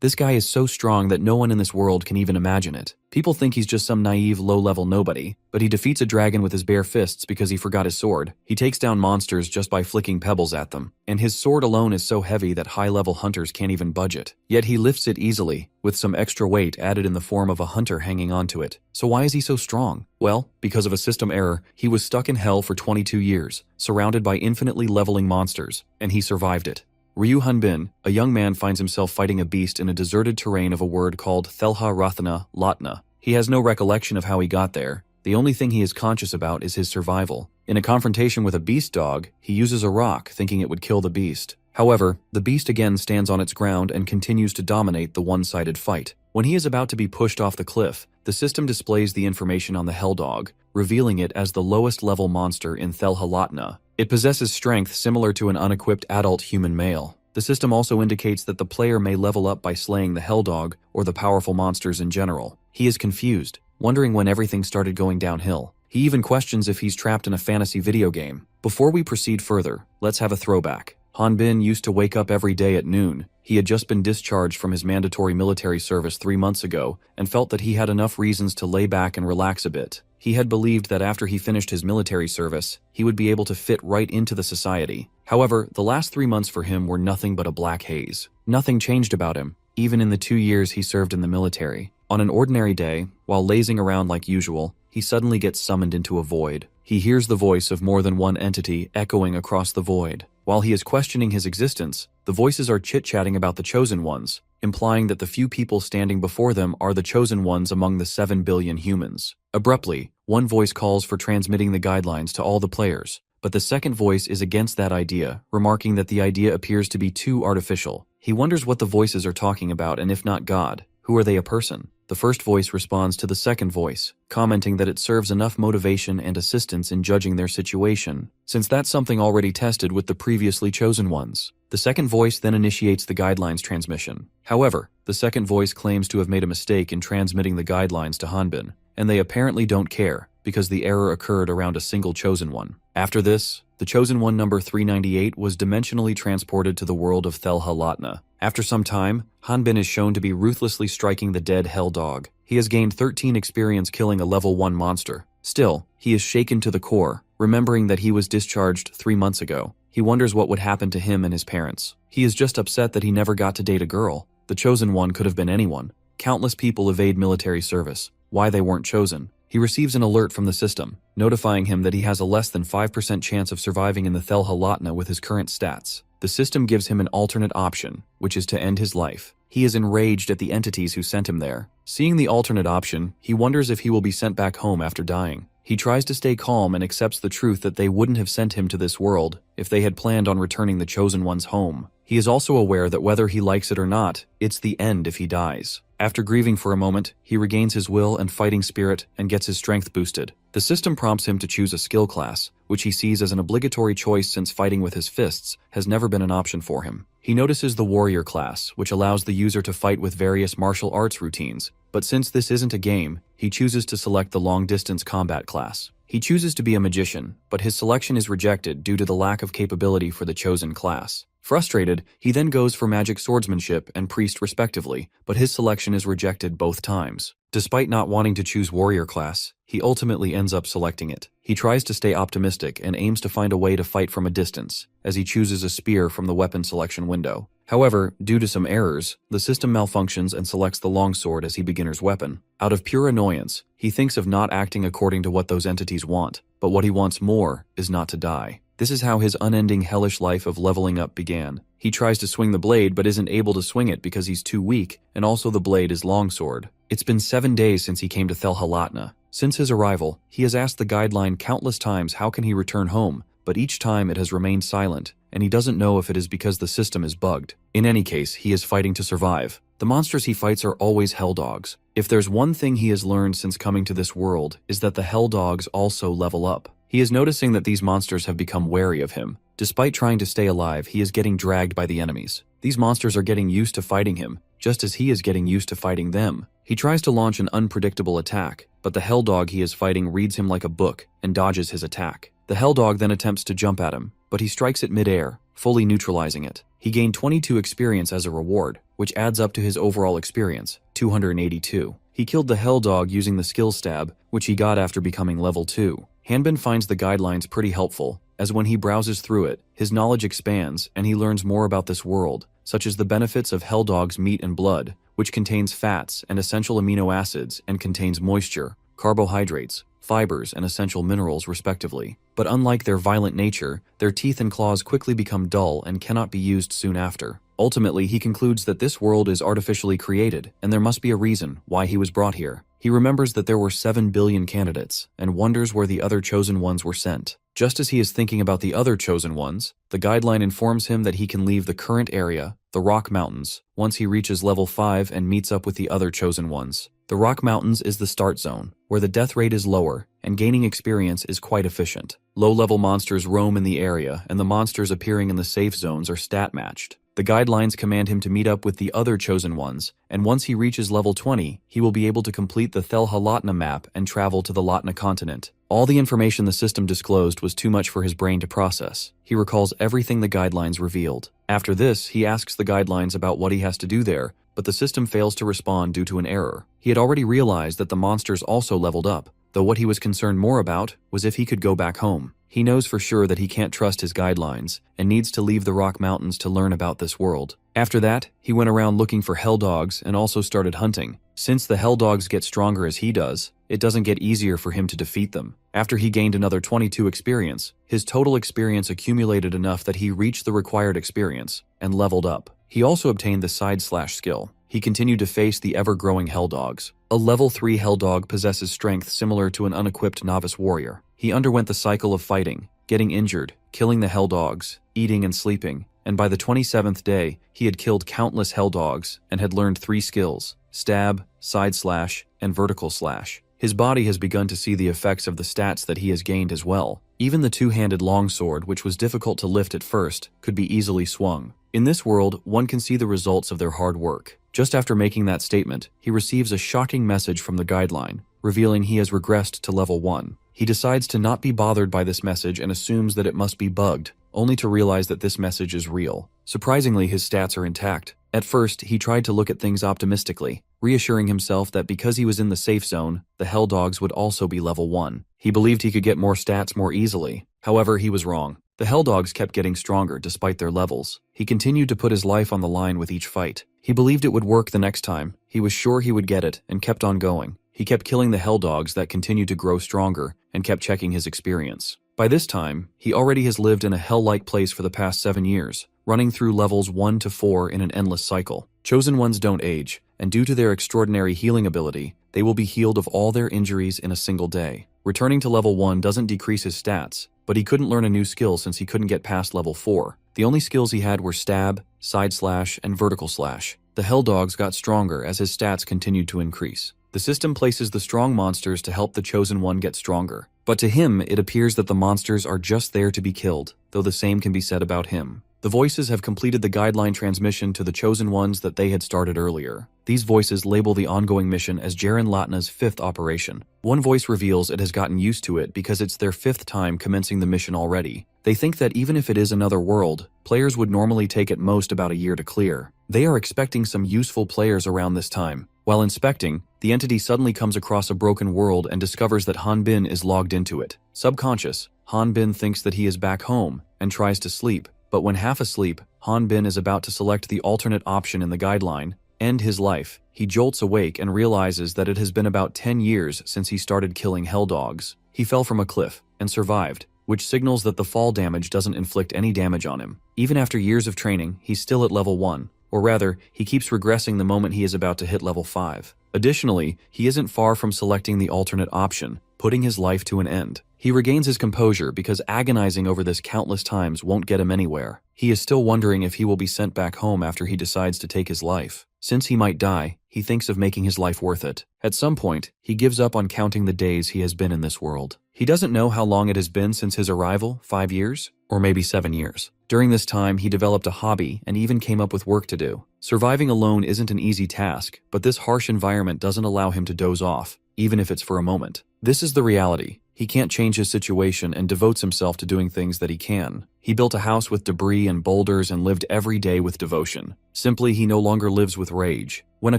This guy is so strong that no one in this world can even imagine it. People think he's just some naive, low-level nobody, but he defeats a dragon with his bare fists because he forgot his sword. He takes down monsters just by flicking pebbles at them, and his sword alone is so heavy that high-level hunters can't even budge it. Yet he lifts it easily, with some extra weight added in the form of a hunter hanging onto it. So why is he so strong? Well, because of a system error, he was stuck in hell for 22 years, surrounded by infinitely leveling monsters, and he survived it. Ryu Hanbin, a young man, finds himself fighting a beast in a deserted terrain of a word called Thelha Rathana Latna. He has no recollection of how he got there. The only thing he is conscious about is his survival. In a confrontation with a beast dog, he uses a rock, thinking it would kill the beast. However, the beast again stands on its ground and continues to dominate the one-sided fight. When he is about to be pushed off the cliff, the system displays the information on the Hell Dog, revealing it as the lowest level monster in Thelha Latna. It possesses strength similar to an unequipped adult human male. The system also indicates that the player may level up by slaying the Hell Dog or the powerful monsters in general. He is confused, wondering when everything started going downhill. He even questions if he's trapped in a fantasy video game. Before we proceed further, let's have a throwback. Hanbin used to wake up every day at noon. He had just been discharged from his mandatory military service 3 months ago and felt that he had enough reasons to lay back and relax a bit. He had believed that after he finished his military service, he would be able to fit right into the society. However, the last 3 months for him were nothing but a black haze. Nothing changed about him, even in the 2 years he served in the military. On an ordinary day, while lazing around like usual, he suddenly gets summoned into a void. He hears the voice of more than one entity echoing across the void. While he is questioning his existence, the voices are chit-chatting about the Chosen Ones, implying that the few people standing before them are the Chosen Ones among the 7 billion humans. Abruptly, one voice calls for transmitting the guidelines to all the players, but the second voice is against that idea, remarking that the idea appears to be too artificial. He wonders what the voices are talking about, and if not God, who are they a person? The first voice responds to the second voice, commenting that it serves enough motivation and assistance in judging their situation, since that's something already tested with the previously chosen ones. The second voice then initiates the guidelines transmission. However, the second voice claims to have made a mistake in transmitting the guidelines to Hanbin, and they apparently don't care, because the error occurred around a single chosen one. After this, the chosen one number 398 was dimensionally transported to the world of Thelha Latna. After some time, Hanbin is shown to be ruthlessly striking the dead Hell Dog. He has gained 13 experience killing a level 1 monster. Still, he is shaken to the core, remembering that he was discharged 3 months ago. He wonders what would happen to him and his parents. He is just upset that he never got to date a girl. The chosen one could have been anyone. Countless people evade military service. Why they weren't chosen? He receives an alert from the system, notifying him that he has a less than 5% chance of surviving in the Thelha Latna with his current stats. The system gives him an alternate option, which is to end his life. He is enraged at the entities who sent him there. Seeing the alternate option, he wonders if he will be sent back home after dying. He tries to stay calm and accepts the truth that they wouldn't have sent him to this world if they had planned on returning the chosen ones home. He is also aware that whether he likes it or not, it's the end if he dies. After grieving for a moment, he regains his will and fighting spirit and gets his strength boosted. The system prompts him to choose a skill class, which he sees as an obligatory choice since fighting with his fists has never been an option for him. He notices the warrior class, which allows the user to fight with various martial arts routines, but since this isn't a game, he chooses to select the long-distance combat class. He chooses to be a magician, but his selection is rejected due to the lack of capability for the chosen class. Frustrated, he then goes for magic swordsmanship and priest respectively, but his selection is rejected both times. Despite not wanting to choose warrior class, he ultimately ends up selecting it. He tries to stay optimistic and aims to find a way to fight from a distance, as he chooses a spear from the weapon selection window. However, due to some errors, the system malfunctions and selects the longsword as his beginner's weapon. Out of pure annoyance, he thinks of not acting according to what those entities want, but what he wants more is not to die. This is how his unending hellish life of leveling up began. He tries to swing the blade but isn't able to swing it because he's too weak, and also the blade is longsword. It's been 7 days since he came to Thelha Latna. Since his arrival, he has asked the guideline countless times how can he return home, but each time it has remained silent, and he doesn't know if it is because the system is bugged. In any case, he is fighting to survive. The monsters he fights are always Hell Dogs. If there's one thing he has learned since coming to this world, is that the Hell Dogs also level up. He is noticing that these monsters have become wary of him. Despite trying to stay alive, he is getting dragged by the enemies. These monsters are getting used to fighting him, just as he is getting used to fighting them. He tries to launch an unpredictable attack, but the Hell Dog he is fighting reads him like a book and dodges his attack. The Hell Dog then attempts to jump at him, but he strikes it mid-air, fully neutralizing it. He gained 22 experience as a reward, which adds up to his overall experience, 282. He killed the Hell Dog using the skill stab, which he got after becoming level 2. Hanbin finds the guidelines pretty helpful, as when he browses through it, his knowledge expands and he learns more about this world, such as the benefits of Hell Dog's meat and blood, which contains fats and essential amino acids and contains moisture, carbohydrates, fibers, and essential minerals respectively. But unlike their violent nature, their teeth and claws quickly become dull and cannot be used soon after. Ultimately, he concludes that this world is artificially created, and there must be a reason why he was brought here. He remembers that there were 7 billion candidates, and wonders where the other chosen ones were sent. Just as he is thinking about the other chosen ones, the guideline informs him that he can leave the current area, the Rock Mountains, once he reaches level 5 and meets up with the other chosen ones. The Rock Mountains is the start zone, where the death rate is lower, and gaining experience is quite efficient. Low-level monsters roam in the area, and the monsters appearing in the safe zones are stat-matched. The guidelines command him to meet up with the other chosen ones, and once he reaches level 20, he will be able to complete the Thelha-Latna map and travel to the Latna continent. All the information the system disclosed was too much for his brain to process. He recalls everything the guidelines revealed. After this, he asks the guidelines about what he has to do there, but the system fails to respond due to an error. He had already realized that the monsters also leveled up, though what he was concerned more about was if he could go back home. He knows for sure that he can't trust his guidelines and needs to leave the Rock Mountains to learn about this world. After that, he went around looking for Hell Dogs and also started hunting. Since the Hell Dogs get stronger as he does, it doesn't get easier for him to defeat them. After he gained another 22 experience, his total experience accumulated enough that he reached the required experience and leveled up. He also obtained the side slash skill. He continued to face the ever-growing Hell Dogs. A level 3 Hell Dog possesses strength similar to an unequipped novice warrior. He underwent the cycle of fighting, getting injured, killing the Hell Dogs, eating and sleeping, and by the 27th day, he had killed countless Hell Dogs and had learned 3 skills: stab, side slash, and vertical slash. His body has begun to see the effects of the stats that he has gained as well. Even the two-handed longsword, which was difficult to lift at first, could be easily swung. In this world, one can see the results of their hard work. Just after making that statement, he receives a shocking message from the guideline, revealing he has regressed to level 1. He decides to not be bothered by this message and assumes that it must be bugged, only to realize that this message is real. Surprisingly, his stats are intact. At first, he tried to look at things optimistically, reassuring himself that because he was in the safe zone, the Hell Dogs would also be level 1. He believed he could get more stats more easily. However, he was wrong. The Hell Dogs kept getting stronger despite their levels. He continued to put his life on the line with each fight. He believed it would work the next time. He was sure he would get it and kept on going. He kept killing the Hell Dogs that continued to grow stronger and kept checking his experience. By this time, he already has lived in a hell-like place for the past 7 years, running through levels 1 to 4 in an endless cycle. Chosen ones don't age, and due to their extraordinary healing ability, they will be healed of all their injuries in a single day. Returning to level 1 doesn't decrease his stats, but he couldn't learn a new skill since he couldn't get past level 4. The only skills he had were stab, side slash, and vertical slash. The Hell Dogs got stronger as his stats continued to increase. The system places the strong monsters to help the chosen one get stronger. But to him, it appears that the monsters are just there to be killed, though the same can be said about him. The voices have completed the guideline transmission to the chosen ones that they had started earlier. These voices label the ongoing mission as Jaren Latna's 5th operation. One voice reveals it has gotten used to it because it's their 5th time commencing the mission already. They think that even if it is another world, players would normally take at most about a year to clear. They are expecting some useful players around this time. While inspecting, the entity suddenly comes across a broken world and discovers that Hanbin is logged into it. Subconscious, Hanbin thinks that he is back home and tries to sleep, but when half asleep, Hanbin is about to select the alternate option in the guideline, end his life. He jolts awake and realizes that it has been about 10 years since he started killing Hell Dogs. He fell from a cliff and survived, which signals that the fall damage doesn't inflict any damage on him. Even after years of training, he's still at level 1. Or rather, he keeps regressing the moment he is about to hit level 5. Additionally, he isn't far from selecting the alternate option, putting his life to an end. He regains his composure because agonizing over this countless times won't get him anywhere. He is still wondering if he will be sent back home after he decides to take his life. Since he might die, he thinks of making his life worth it. At some point, he gives up on counting the days he has been in this world. He doesn't know how long it has been since his arrival, 5 years? Or maybe 7 years. During this time, he developed a hobby and even came up with work to do. Surviving alone isn't an easy task, but this harsh environment doesn't allow him to doze off, even if it's for a moment. This is the reality. He can't change his situation and devotes himself to doing things that he can. He built a house with debris and boulders and lived every day with devotion. Simply, he no longer lives with rage. When a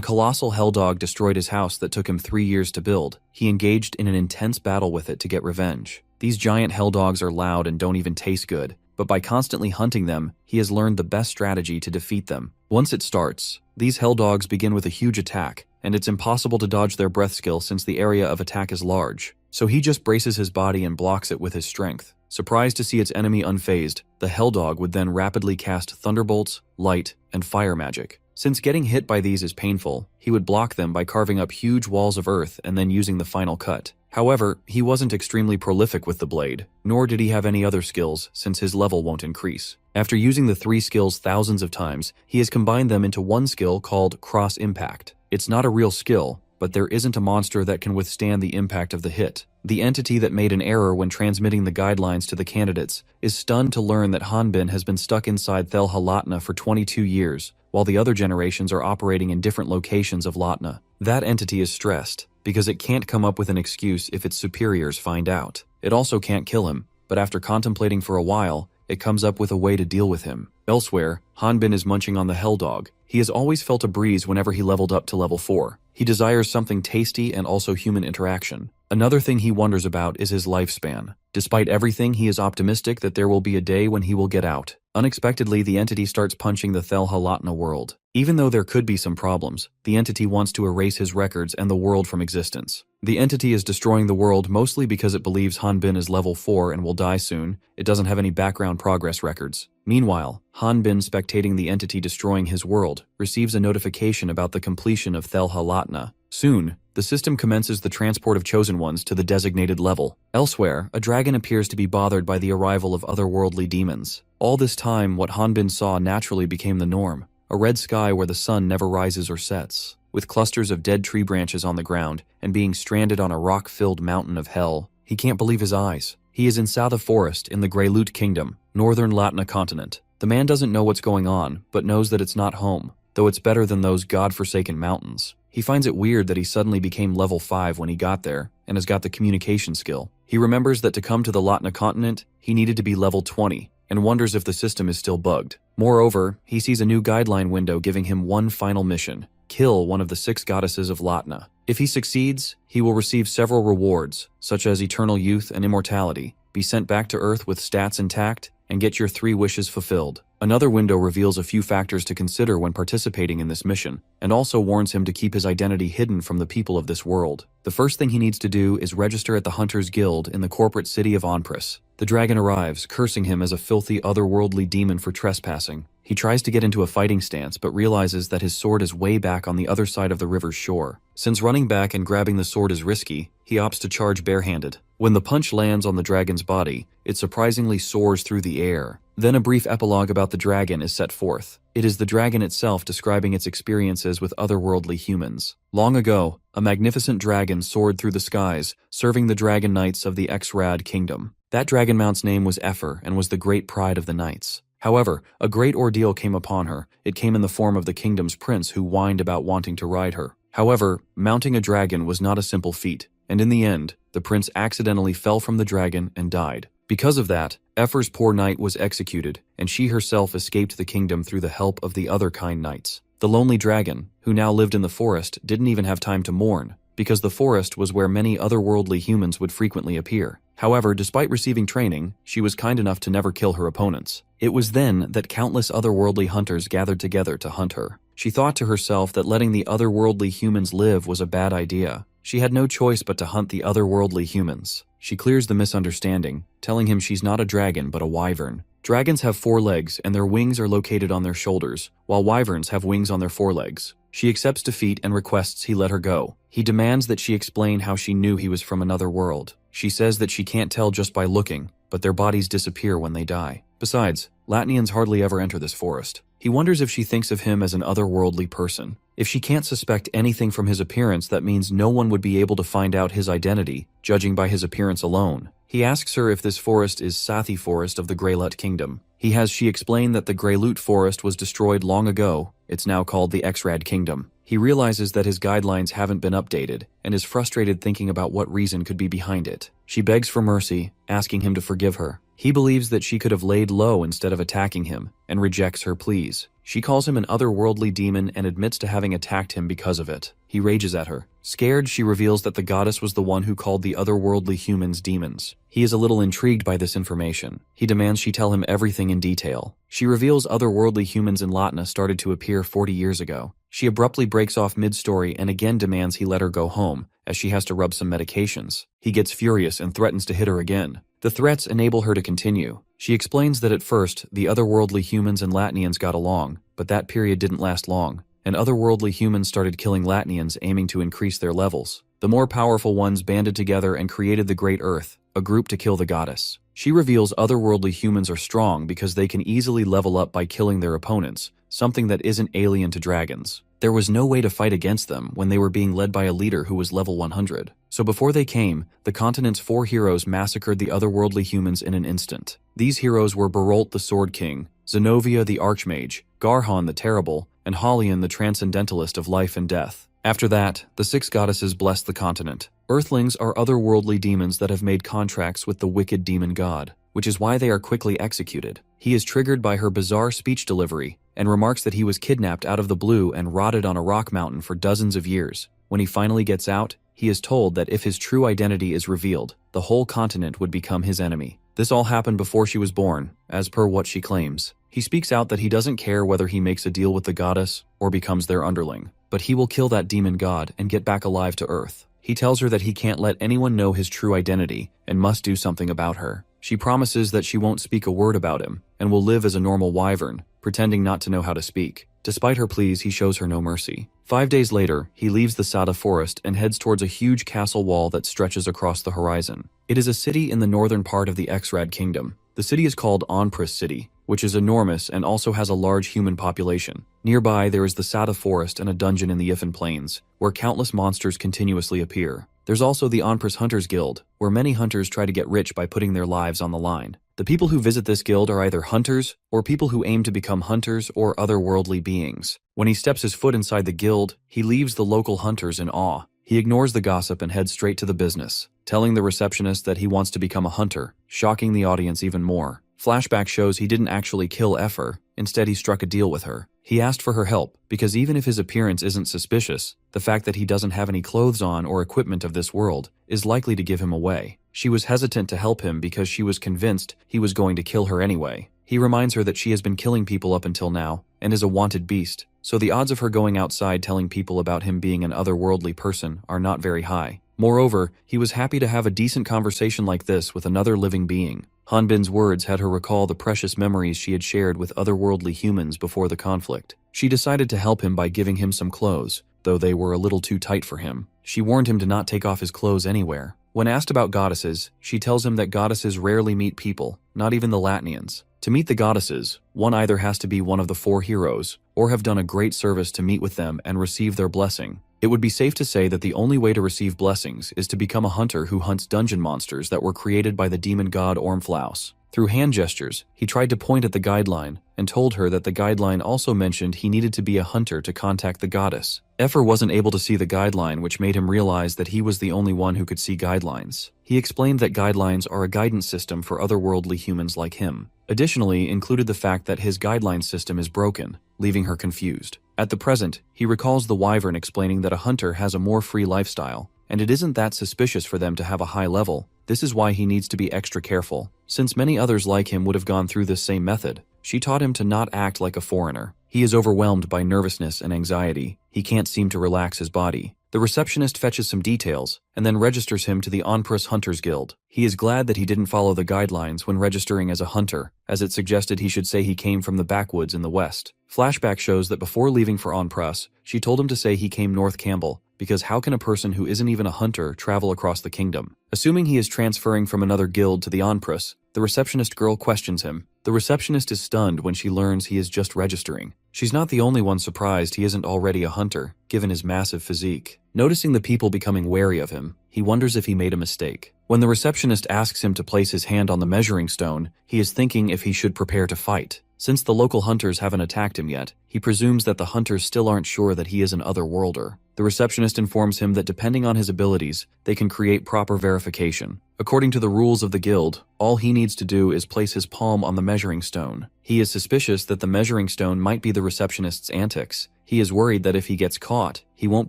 colossal helldog destroyed his house that took him 3 years to build, he engaged in an intense battle with it to get revenge. These giant helldogs are loud and don't even taste good, but by constantly hunting them, he has learned the best strategy to defeat them. Once it starts, these helldogs begin with a huge attack, and it's impossible to dodge their breath skill since the area of attack is large. So he just braces his body and blocks it with his strength. Surprised to see its enemy unfazed, the Helldog would then rapidly cast thunderbolts, light, and fire magic. Since getting hit by these is painful, he would block them by carving up huge walls of earth and then using the final cut. However, he wasn't extremely prolific with the blade, nor did he have any other skills since his level won't increase. After using the 3 skills thousands of times, he has combined them into one skill called Cross Impact. It's not a real skill, but there isn't a monster that can withstand the impact of the hit. The entity that made an error when transmitting the guidelines to the candidates is stunned to learn that Hanbin has been stuck inside Thel Halatna for 22 years, while the other generations are operating in different locations of Latna. That entity is stressed, because it can't come up with an excuse if its superiors find out. It also can't kill him, but after contemplating for a while, it comes up with a way to deal with him. Elsewhere, Hanbin is munching on the Helldog. He has always felt a breeze whenever he leveled up to level 4. He desires something tasty and also human interaction. Another thing he wonders about is his lifespan. Despite everything, he is optimistic that there will be a day when he will get out. Unexpectedly, the entity starts punching the Thel Halatna world. Even though there could be some problems, the entity wants to erase his records and the world from existence. The entity is destroying the world mostly because it believes Hanbin is level 4 and will die soon. It doesn't have any background progress records. Meanwhile, Hanbin, spectating the entity destroying his world, receives a notification about the completion of Thel Halatna. Soon, the system commences the transport of chosen ones to the designated level. Elsewhere, a dragon appears to be bothered by the arrival of otherworldly demons. All this time, what Hanbin saw naturally became the norm. A red sky where the sun never rises or sets, with clusters of dead tree branches on the ground and being stranded on a rock-filled mountain of hell. He can't believe his eyes. He is in Southa Forest in the Greyloot Kingdom, northern Latna continent. The man doesn't know what's going on, but knows that it's not home, though it's better than those god-forsaken mountains. He finds it weird that he suddenly became level 5 when he got there, and has got the communication skill. He remembers that to come to the Latna continent, he needed to be level 20, and wonders if the system is still bugged. Moreover, he sees a new guideline window giving him one final mission: kill one of the 6 goddesses of Latna. If he succeeds, he will receive several rewards, such as eternal youth and immortality, be sent back to Earth with stats intact, and get your 3 wishes fulfilled. Another window reveals a few factors to consider when participating in this mission, and also warns him to keep his identity hidden from the people of this world. The first thing he needs to do is register at the Hunters Guild in the corporate city of Onpris. The dragon arrives, cursing him as a filthy otherworldly demon for trespassing. He tries to get into a fighting stance, but realizes that his sword is way back on the other side of the river's shore. Since running back and grabbing the sword is risky, he opts to charge barehanded. When the punch lands on the dragon's body, it surprisingly soars through the air. Then a brief epilogue about the dragon is set forth. It is the dragon itself describing its experiences with otherworldly humans. Long ago, a magnificent dragon soared through the skies, serving the dragon knights of the Exrad kingdom. That dragon mount's name was Efer and was the great pride of the knights. However, a great ordeal came upon her. It came in the form of the kingdom's prince who whined about wanting to ride her. However, mounting a dragon was not a simple feat, and in the end, the prince accidentally fell from the dragon and died. Because of that, Efer's poor knight was executed, and she herself escaped the kingdom through the help of the other kind knights. The lonely dragon, who now lived in the forest, didn't even have time to mourn, because the forest was where many otherworldly humans would frequently appear. However, despite receiving training, she was kind enough to never kill her opponents. It was then that countless otherworldly hunters gathered together to hunt her. She thought to herself that letting the otherworldly humans live was a bad idea. She had no choice but to hunt the otherworldly humans. She clears the misunderstanding, telling him she's not a dragon but a wyvern. Dragons have 4 legs and their wings are located on their shoulders, while wyverns have wings on their forelegs. She accepts defeat and requests he let her go. He demands that she explain how she knew he was from another world. She says that she can't tell just by looking, but their bodies disappear when they die. Besides, Latnians hardly ever enter this forest. He wonders if she thinks of him as an otherworldly person. If she can't suspect anything from his appearance, that means no one would be able to find out his identity, judging by his appearance alone. He asks her if this forest is Sathi Forest of the Greylut Kingdom. He has she explain that the Greyloot Forest was destroyed long ago. It's now called the Exrad Kingdom. He realizes that his guidelines haven't been updated and is frustrated thinking about what reason could be behind it. She begs for mercy, asking him to forgive her. He believes that she could have laid low instead of attacking him and rejects her pleas. She calls him an otherworldly demon and admits to having attacked him because of it. He rages at her. Scared, she reveals that the goddess was the one who called the otherworldly humans demons. He is a little intrigued by this information. He demands she tell him everything in detail. She reveals otherworldly humans in Latna started to appear 40 years ago. She abruptly breaks off mid-story and again demands he let her go home, as she has to rub some medications. He gets furious and threatens to hit her again. The threats enable her to continue. She explains that at first, the otherworldly humans and Latnians got along, but that period didn't last long, and otherworldly humans started killing Latnians aiming to increase their levels. The more powerful ones banded together and created the Great Earth, a group to kill the goddess. She reveals otherworldly humans are strong because they can easily level up by killing their opponents, something that isn't alien to dragons. There was no way to fight against them when they were being led by a leader who was level 100. So before they came, the continent's 4 heroes massacred the otherworldly humans in an instant. These heroes were Barolt the Sword King, Zenobia the Archmage, Garhon the Terrible, and Halion the Transcendentalist of life and death. After that, the 6 goddesses blessed the continent. Earthlings are otherworldly demons that have made contracts with the wicked demon god, which is why they are quickly executed. He is triggered by her bizarre speech delivery and remarks that he was kidnapped out of the blue and rotted on a rock mountain for dozens of years. When he finally gets out, he is told that if his true identity is revealed, the whole continent would become his enemy. This all happened before she was born, as per what she claims. He speaks out that he doesn't care whether he makes a deal with the goddess or becomes their underling, but he will kill that demon god and get back alive to Earth. He tells her that he can't let anyone know his true identity and must do something about her. She promises that she won't speak a word about him and will live as a normal wyvern, pretending not to know how to speak. Despite her pleas, he shows her no mercy. 5 days later, he leaves the Sada forest and heads towards a huge castle wall that stretches across the horizon. It is a city in the northern part of the Exrad Kingdom. The city is called Onpris City, which is enormous and also has a large human population. Nearby, there is the Sada forest and a dungeon in the Yifan Plains, where countless monsters continuously appear. There's also the Onpris Hunters Guild, where many hunters try to get rich by putting their lives on the line. The people who visit this guild are either hunters or people who aim to become hunters or otherworldly beings. When he steps his foot inside the guild, he leaves the local hunters in awe. He ignores the gossip and heads straight to the business, telling the receptionist that he wants to become a hunter, shocking the audience even more. Flashback shows he didn't actually kill Efer, instead he struck a deal with her. He asked for her help, because even if his appearance isn't suspicious, the fact that he doesn't have any clothes on or equipment of this world is likely to give him away. She was hesitant to help him because she was convinced he was going to kill her anyway. He reminds her that she has been killing people up until now, and is a wanted beast, so the odds of her going outside telling people about him being an otherworldly person are not very high. Moreover, he was happy to have a decent conversation like this with another living being. Hanbin's words had her recall the precious memories she had shared with otherworldly humans before the conflict. She decided to help him by giving him some clothes, though they were a little too tight for him. She warned him to not take off his clothes anywhere. When asked about goddesses, she tells him that goddesses rarely meet people, not even the Latnians. To meet the goddesses, one either has to be one of the 4 heroes, or have done a great service to meet with them and receive their blessing. It would be safe to say that the only way to receive blessings is to become a hunter who hunts dungeon monsters that were created by the demon god Ormflaus. Through hand gestures, he tried to point at the guideline and told her that the guideline also mentioned he needed to be a hunter to contact the goddess. Efer wasn't able to see the guideline, which made him realize that he was the only one who could see guidelines. He explained that guidelines are a guidance system for otherworldly humans like him. Additionally, included the fact that his guideline system is broken, leaving her confused. At the present, he recalls the wyvern explaining that a hunter has a more free lifestyle, and it isn't that suspicious for them to have a high level. This is why he needs to be extra careful, since many others like him would have gone through this same method. She taught him to not act like a foreigner. He is overwhelmed by nervousness and anxiety. He can't seem to relax his body. The receptionist fetches some details, and then registers him to the Onpris Hunters Guild. He is glad that he didn't follow the guidelines when registering as a hunter, as it suggested he should say he came from the backwoods in the west. Flashback shows that before leaving for Onpris, she told him to say he came North Campbell, because how can a person who isn't even a hunter travel across the kingdom? Assuming he is transferring from another guild to the Onpris, the receptionist girl questions him. The receptionist is stunned when she learns he is just registering. She's not the only one surprised he isn't already a hunter, given his massive physique. Noticing the people becoming wary of him, he wonders if he made a mistake. When the receptionist asks him to place his hand on the measuring stone, he is thinking if he should prepare to fight. Since the local hunters haven't attacked him yet, he presumes that the hunters still aren't sure that he is an otherworlder. The receptionist informs him that depending on his abilities, they can create proper verification. According to the rules of the guild, all he needs to do is place his palm on the measuring stone. He is suspicious that the measuring stone might be the receptionist's antics. He is worried that if he gets caught, he won't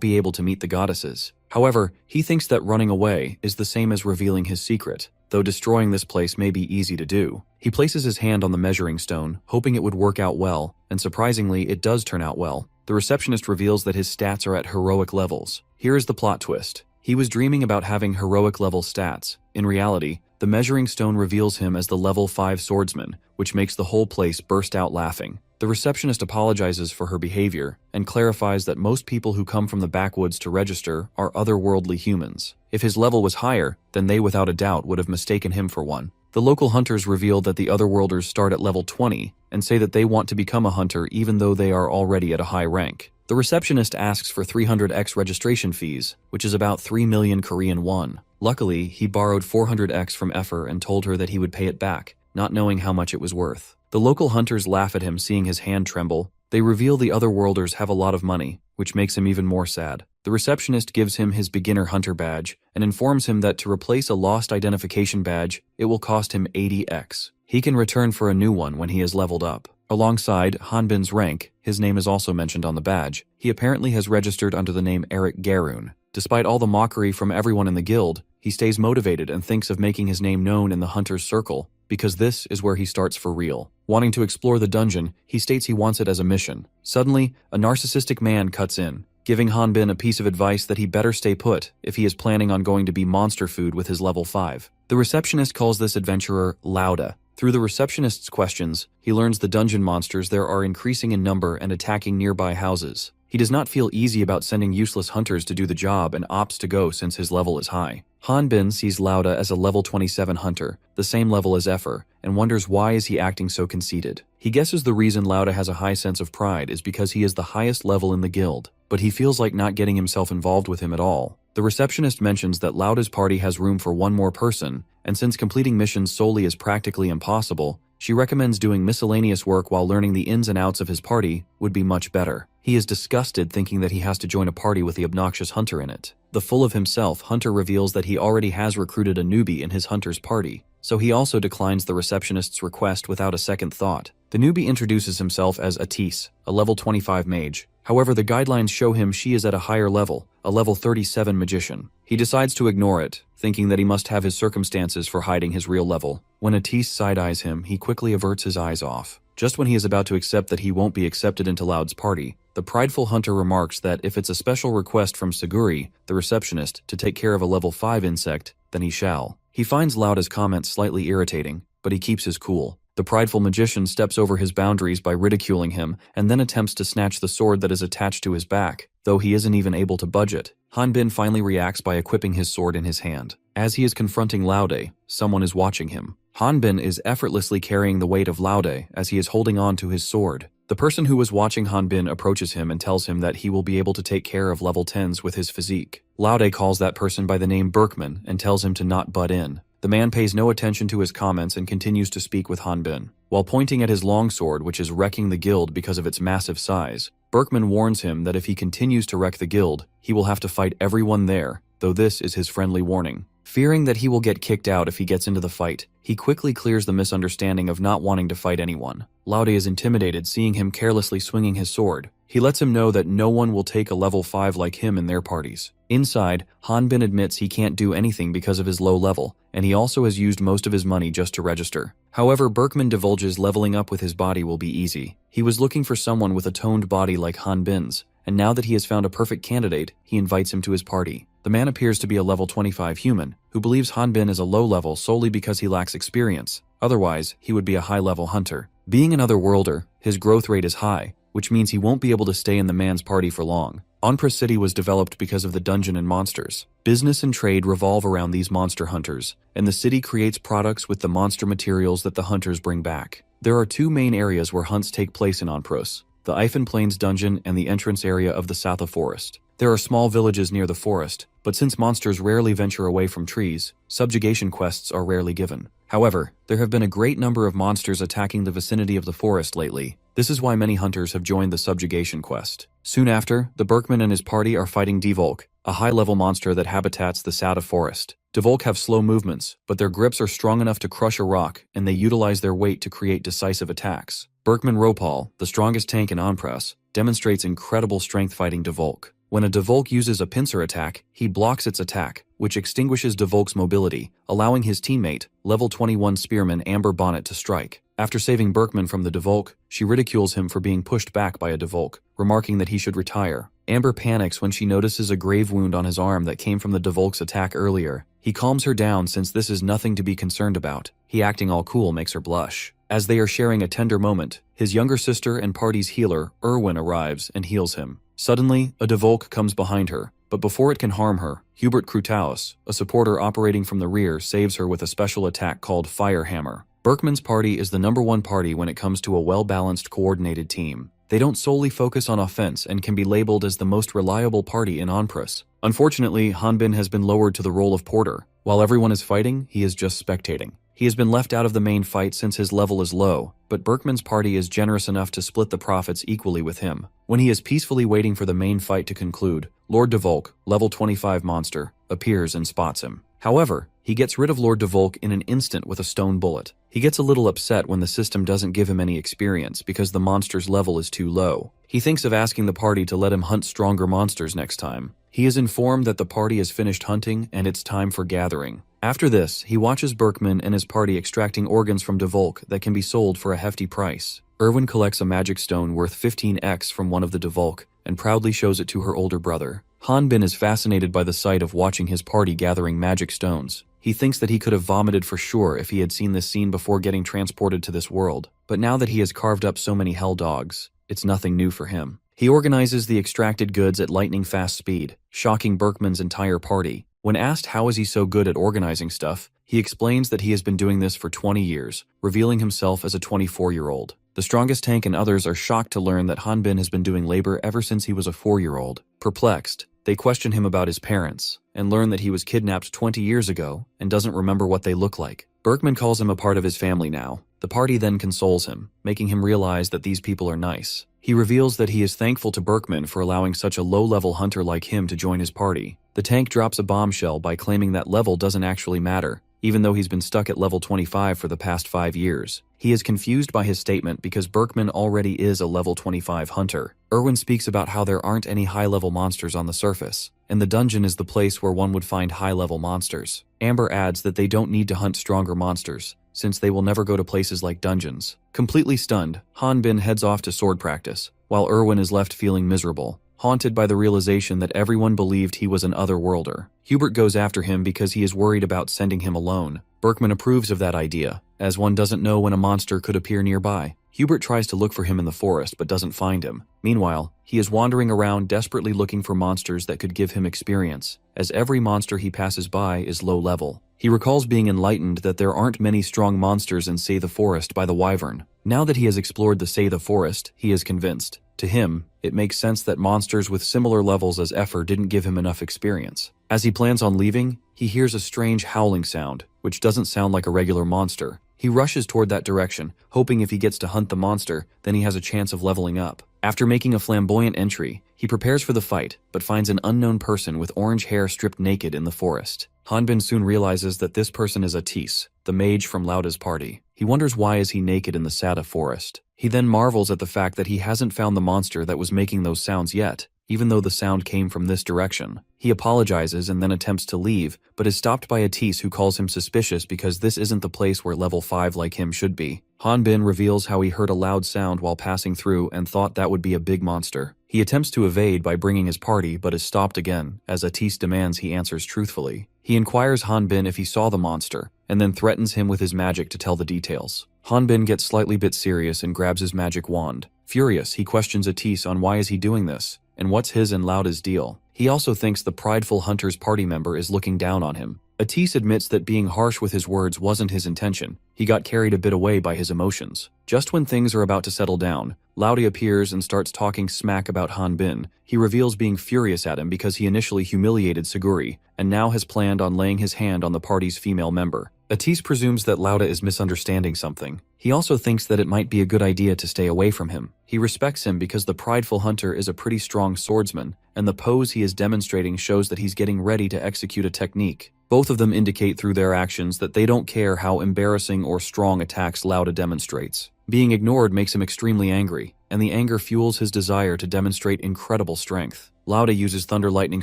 be able to meet the goddesses. However, he thinks that running away is the same as revealing his secret, though destroying this place may be easy to do. He places his hand on the measuring stone, hoping it would work out well, and surprisingly, it does turn out well. The receptionist reveals that his stats are at heroic levels. Here is the plot twist. He was dreaming about having heroic level stats. In reality, the measuring stone reveals him as the level 5 swordsman, which makes the whole place burst out laughing. The receptionist apologizes for her behavior and clarifies that most people who come from the backwoods to register are otherworldly humans. If his level was higher, then they without a doubt would have mistaken him for one. The local hunters reveal that the otherworlders start at level 20 and say that they want to become a hunter even though they are already at a high rank. The receptionist asks for 300x registration fees, which is about 3 million Korean won. Luckily, he borrowed 400x from Effer and told her that he would pay it back, not knowing how much it was worth. The local hunters laugh at him seeing his hand tremble. They reveal the otherworlders have a lot of money, which makes him even more sad. The receptionist gives him his beginner hunter badge and informs him that to replace a lost identification badge, it will cost him 80x. He can return for a new one when he is leveled up. Alongside Hanbin's rank, his name is also mentioned on the badge. He apparently has registered under the name Eric Garoon. Despite all the mockery from everyone in the guild, he stays motivated and thinks of making his name known in the hunter's circle, because this is where he starts for real. Wanting to explore the dungeon, he states he wants it as a mission. Suddenly, a narcissistic man cuts in, giving Hanbin a piece of advice that he better stay put if he is planning on going to be monster food with his level 5. The receptionist calls this adventurer Lauda. Through the receptionist's questions, he learns the dungeon monsters there are increasing in number and attacking nearby houses. He does not feel easy about sending useless hunters to do the job and opts to go since his level is high. Hanbin sees Lauda as a level 27 hunter, the same level as Effer, and wonders why is he acting so conceited. He guesses the reason Lauda has a high sense of pride is because he is the highest level in the guild, but he feels like not getting himself involved with him at all. The receptionist mentions that Lauda's party has room for one more person, and since completing missions solely is practically impossible, she recommends doing miscellaneous work while learning the ins and outs of his party would be much better. He is disgusted thinking that he has to join a party with the obnoxious hunter in it. The full of himself hunter reveals that he already has recruited a newbie in his hunter's party, so he also declines the receptionist's request without a second thought. The newbie introduces himself as Atis, a level 25 mage. However, the guidelines show him she is at a higher level, a level 37 magician. He decides to ignore it, thinking that he must have his circumstances for hiding his real level. When Atis side-eyes him, he quickly averts his eyes off. Just when he is about to accept that he won't be accepted into Loud's party, the prideful hunter remarks that if it's a special request from Saguri, the receptionist, to take care of a level 5 insect, then he shall. He finds Lauda's comments slightly irritating, but he keeps his cool. The prideful magician steps over his boundaries by ridiculing him and then attempts to snatch the sword that is attached to his back, though he isn't even able to budge it. Hanbin finally reacts by equipping his sword in his hand. As he is confronting Laude, someone is watching him. Hanbin is effortlessly carrying the weight of Laude as he is holding on to his sword. The person who was watching Hanbin approaches him and tells him that he will be able to take care of level 10s with his physique. Laude calls that person by the name Berkman and tells him to not butt in. The man pays no attention to his comments and continues to speak with Hanbin. While pointing at his longsword, which is wrecking the guild because of its massive size, Berkman warns him that if he continues to wreck the guild, he will have to fight everyone there, though this is his friendly warning. Fearing that he will get kicked out if he gets into the fight, he quickly clears the misunderstanding of not wanting to fight anyone. Laude is intimidated seeing him carelessly swinging his sword. He lets him know that no one will take a level 5 like him in their parties. Inside, Hanbin admits he can't do anything because of his low level, and he also has used most of his money just to register. However, Berkman divulges leveling up with his body will be easy. He was looking for someone with a toned body like Hanbin's, and now that he has found a perfect candidate, he invites him to his party. The man appears to be a level 25 human, who believes Hanbin is a low level solely because he lacks experience. Otherwise, he would be a high-level hunter. Being an otherworlder, his growth rate is high, which means he won't be able to stay in the man's party for long. Onpra City was developed because of the dungeon and monsters. Business and trade revolve around these monster hunters, and the city creates products with the monster materials that the hunters bring back. There are two main areas where hunts take place in Onpros: the Eifin Plains dungeon and the entrance area of the Satha Forest. There are small villages near the forest, but since monsters rarely venture away from trees, subjugation quests are rarely given. However, there have been a great number of monsters attacking the vicinity of the forest lately. This is why many hunters have joined the subjugation quest. Soon after, the Berkman and his party are fighting Devolk, a high-level monster that habitats the Sada forest. Devolk have slow movements, but their grips are strong enough to crush a rock, and they utilize their weight to create decisive attacks. Berkman Ropal, the strongest tank in Onpress, demonstrates incredible strength fighting Devolk. When a Devolk uses a pincer attack, he blocks its attack, which extinguishes Devolk's mobility, allowing his teammate, level 21 spearman Amber Bonnet to strike. After saving Berkman from the Devolk, she ridicules him for being pushed back by a Devolk, remarking that he should retire. Amber panics when she notices a grave wound on his arm that came from the Devolk's attack earlier. He calms her down since this is nothing to be concerned about. He acting all cool makes her blush. As they are sharing a tender moment, his younger sister and party's healer, Erwin, arrives and heals him. Suddenly, a Devolk comes behind her, but before it can harm her, Hubert Krutaus, a supporter operating from the rear, saves her with a special attack called Fire Hammer. Berkman's party is the #1 party when it comes to a well-balanced, coordinated team. They don't solely focus on offense and can be labeled as the most reliable party in Onpress. Unfortunately, Hanbin has been lowered to the role of porter. While everyone is fighting, he is just spectating. He has been left out of the main fight since his level is low, but Berkman's party is generous enough to split the profits equally with him. When he is peacefully waiting for the main fight to conclude, Lord Devolk, level 25 monster, appears and spots him. However, he gets rid of Lord Devolk in an instant with a stone bullet. He gets a little upset when the system doesn't give him any experience because the monster's level is too low. He thinks of asking the party to let him hunt stronger monsters next time. He is informed that the party has finished hunting and it's time for gathering. After this, he watches Berkman and his party extracting organs from Devolk that can be sold for a hefty price. Erwin collects a magic stone worth 15x from one of the Devolk and proudly shows it to her older brother. Hanbin is fascinated by the sight of watching his party gathering magic stones. He thinks that he could have vomited for sure if he had seen this scene before getting transported to this world, but now that he has carved up so many hell dogs, it's nothing new for him. He organizes the extracted goods at lightning-fast speed, shocking Berkman's entire party. When asked how is he so good at organizing stuff, he explains that he has been doing this for 20 years, revealing himself as a 24-year-old. The strongest tank and others are shocked to learn that Hanbin has been doing labor ever since he was a 4-year-old. Perplexed, they question him about his parents, and learn that he was kidnapped 20 years ago and doesn't remember what they look like. Berkman calls him a part of his family now. The party then consoles him, making him realize that these people are nice. He reveals that he is thankful to Berkman for allowing such a low-level hunter like him to join his party. The tank drops a bombshell by claiming that level doesn't actually matter, even though he's been stuck at level 25 for the past 5 years. He is confused by his statement because Berkman already is a level 25 hunter. Erwin speaks about how there aren't any high-level monsters on the surface, and the dungeon is the place where one would find high-level monsters. Amber adds that they don't need to hunt stronger monsters, since they will never go to places like dungeons. Completely stunned, Hanbin heads off to sword practice, while Erwin is left feeling miserable, haunted by the realization that everyone believed he was an otherworlder. Hubert goes after him because he is worried about sending him alone. Berkman approves of that idea, as one doesn't know when a monster could appear nearby. Hubert tries to look for him in the forest but doesn't find him. Meanwhile, he is wandering around desperately looking for monsters that could give him experience, as every monster he passes by is low level. He recalls being enlightened that there aren't many strong monsters in Say the Forest by the Wyvern. Now that he has explored the Say the Forest, he is convinced. To him, it makes sense that monsters with similar levels as Effer didn't give him enough experience. As he plans on leaving, he hears a strange howling sound, which doesn't sound like a regular monster. He rushes toward that direction, hoping if he gets to hunt the monster, then he has a chance of leveling up. After making a flamboyant entry, he prepares for the fight, but finds an unknown person with orange hair stripped naked in the forest. Hanbin soon realizes that this person is Atis, the mage from Lauda's party. He wonders why is he naked in the Sada forest. He then marvels at the fact that he hasn't found the monster that was making those sounds yet, even though the sound came from this direction. He apologizes and then attempts to leave, but is stopped by Atis, who calls him suspicious because this isn't the place where level 5 like him should be. Hanbin reveals how he heard a loud sound while passing through and thought that would be a big monster. He attempts to evade by bringing his party but is stopped again, as Atis demands he answers truthfully. He inquires Hanbin if he saw the monster, and then threatens him with his magic to tell the details. Hanbin gets slightly bit serious and grabs his magic wand. Furious, he questions Atis on why is he doing this, and what's his and Lauda's deal. He also thinks the prideful hunter's party member is looking down on him. Atis admits that being harsh with his words wasn't his intention. He got carried a bit away by his emotions. Just when things are about to settle down, Laude appears and starts talking smack about Hanbin. He reveals being furious at him because he initially humiliated Suguri, and now has planned on laying his hand on the party's female member. Atis presumes that Laude is misunderstanding something. He also thinks that it might be a good idea to stay away from him. He respects him because the prideful hunter is a pretty strong swordsman, and the pose he is demonstrating shows that he's getting ready to execute a technique. Both of them indicate through their actions that they don't care how embarrassing or strong attacks Laude demonstrates. Being ignored makes him extremely angry, and the anger fuels his desire to demonstrate incredible strength. Laude uses Thunder Lightning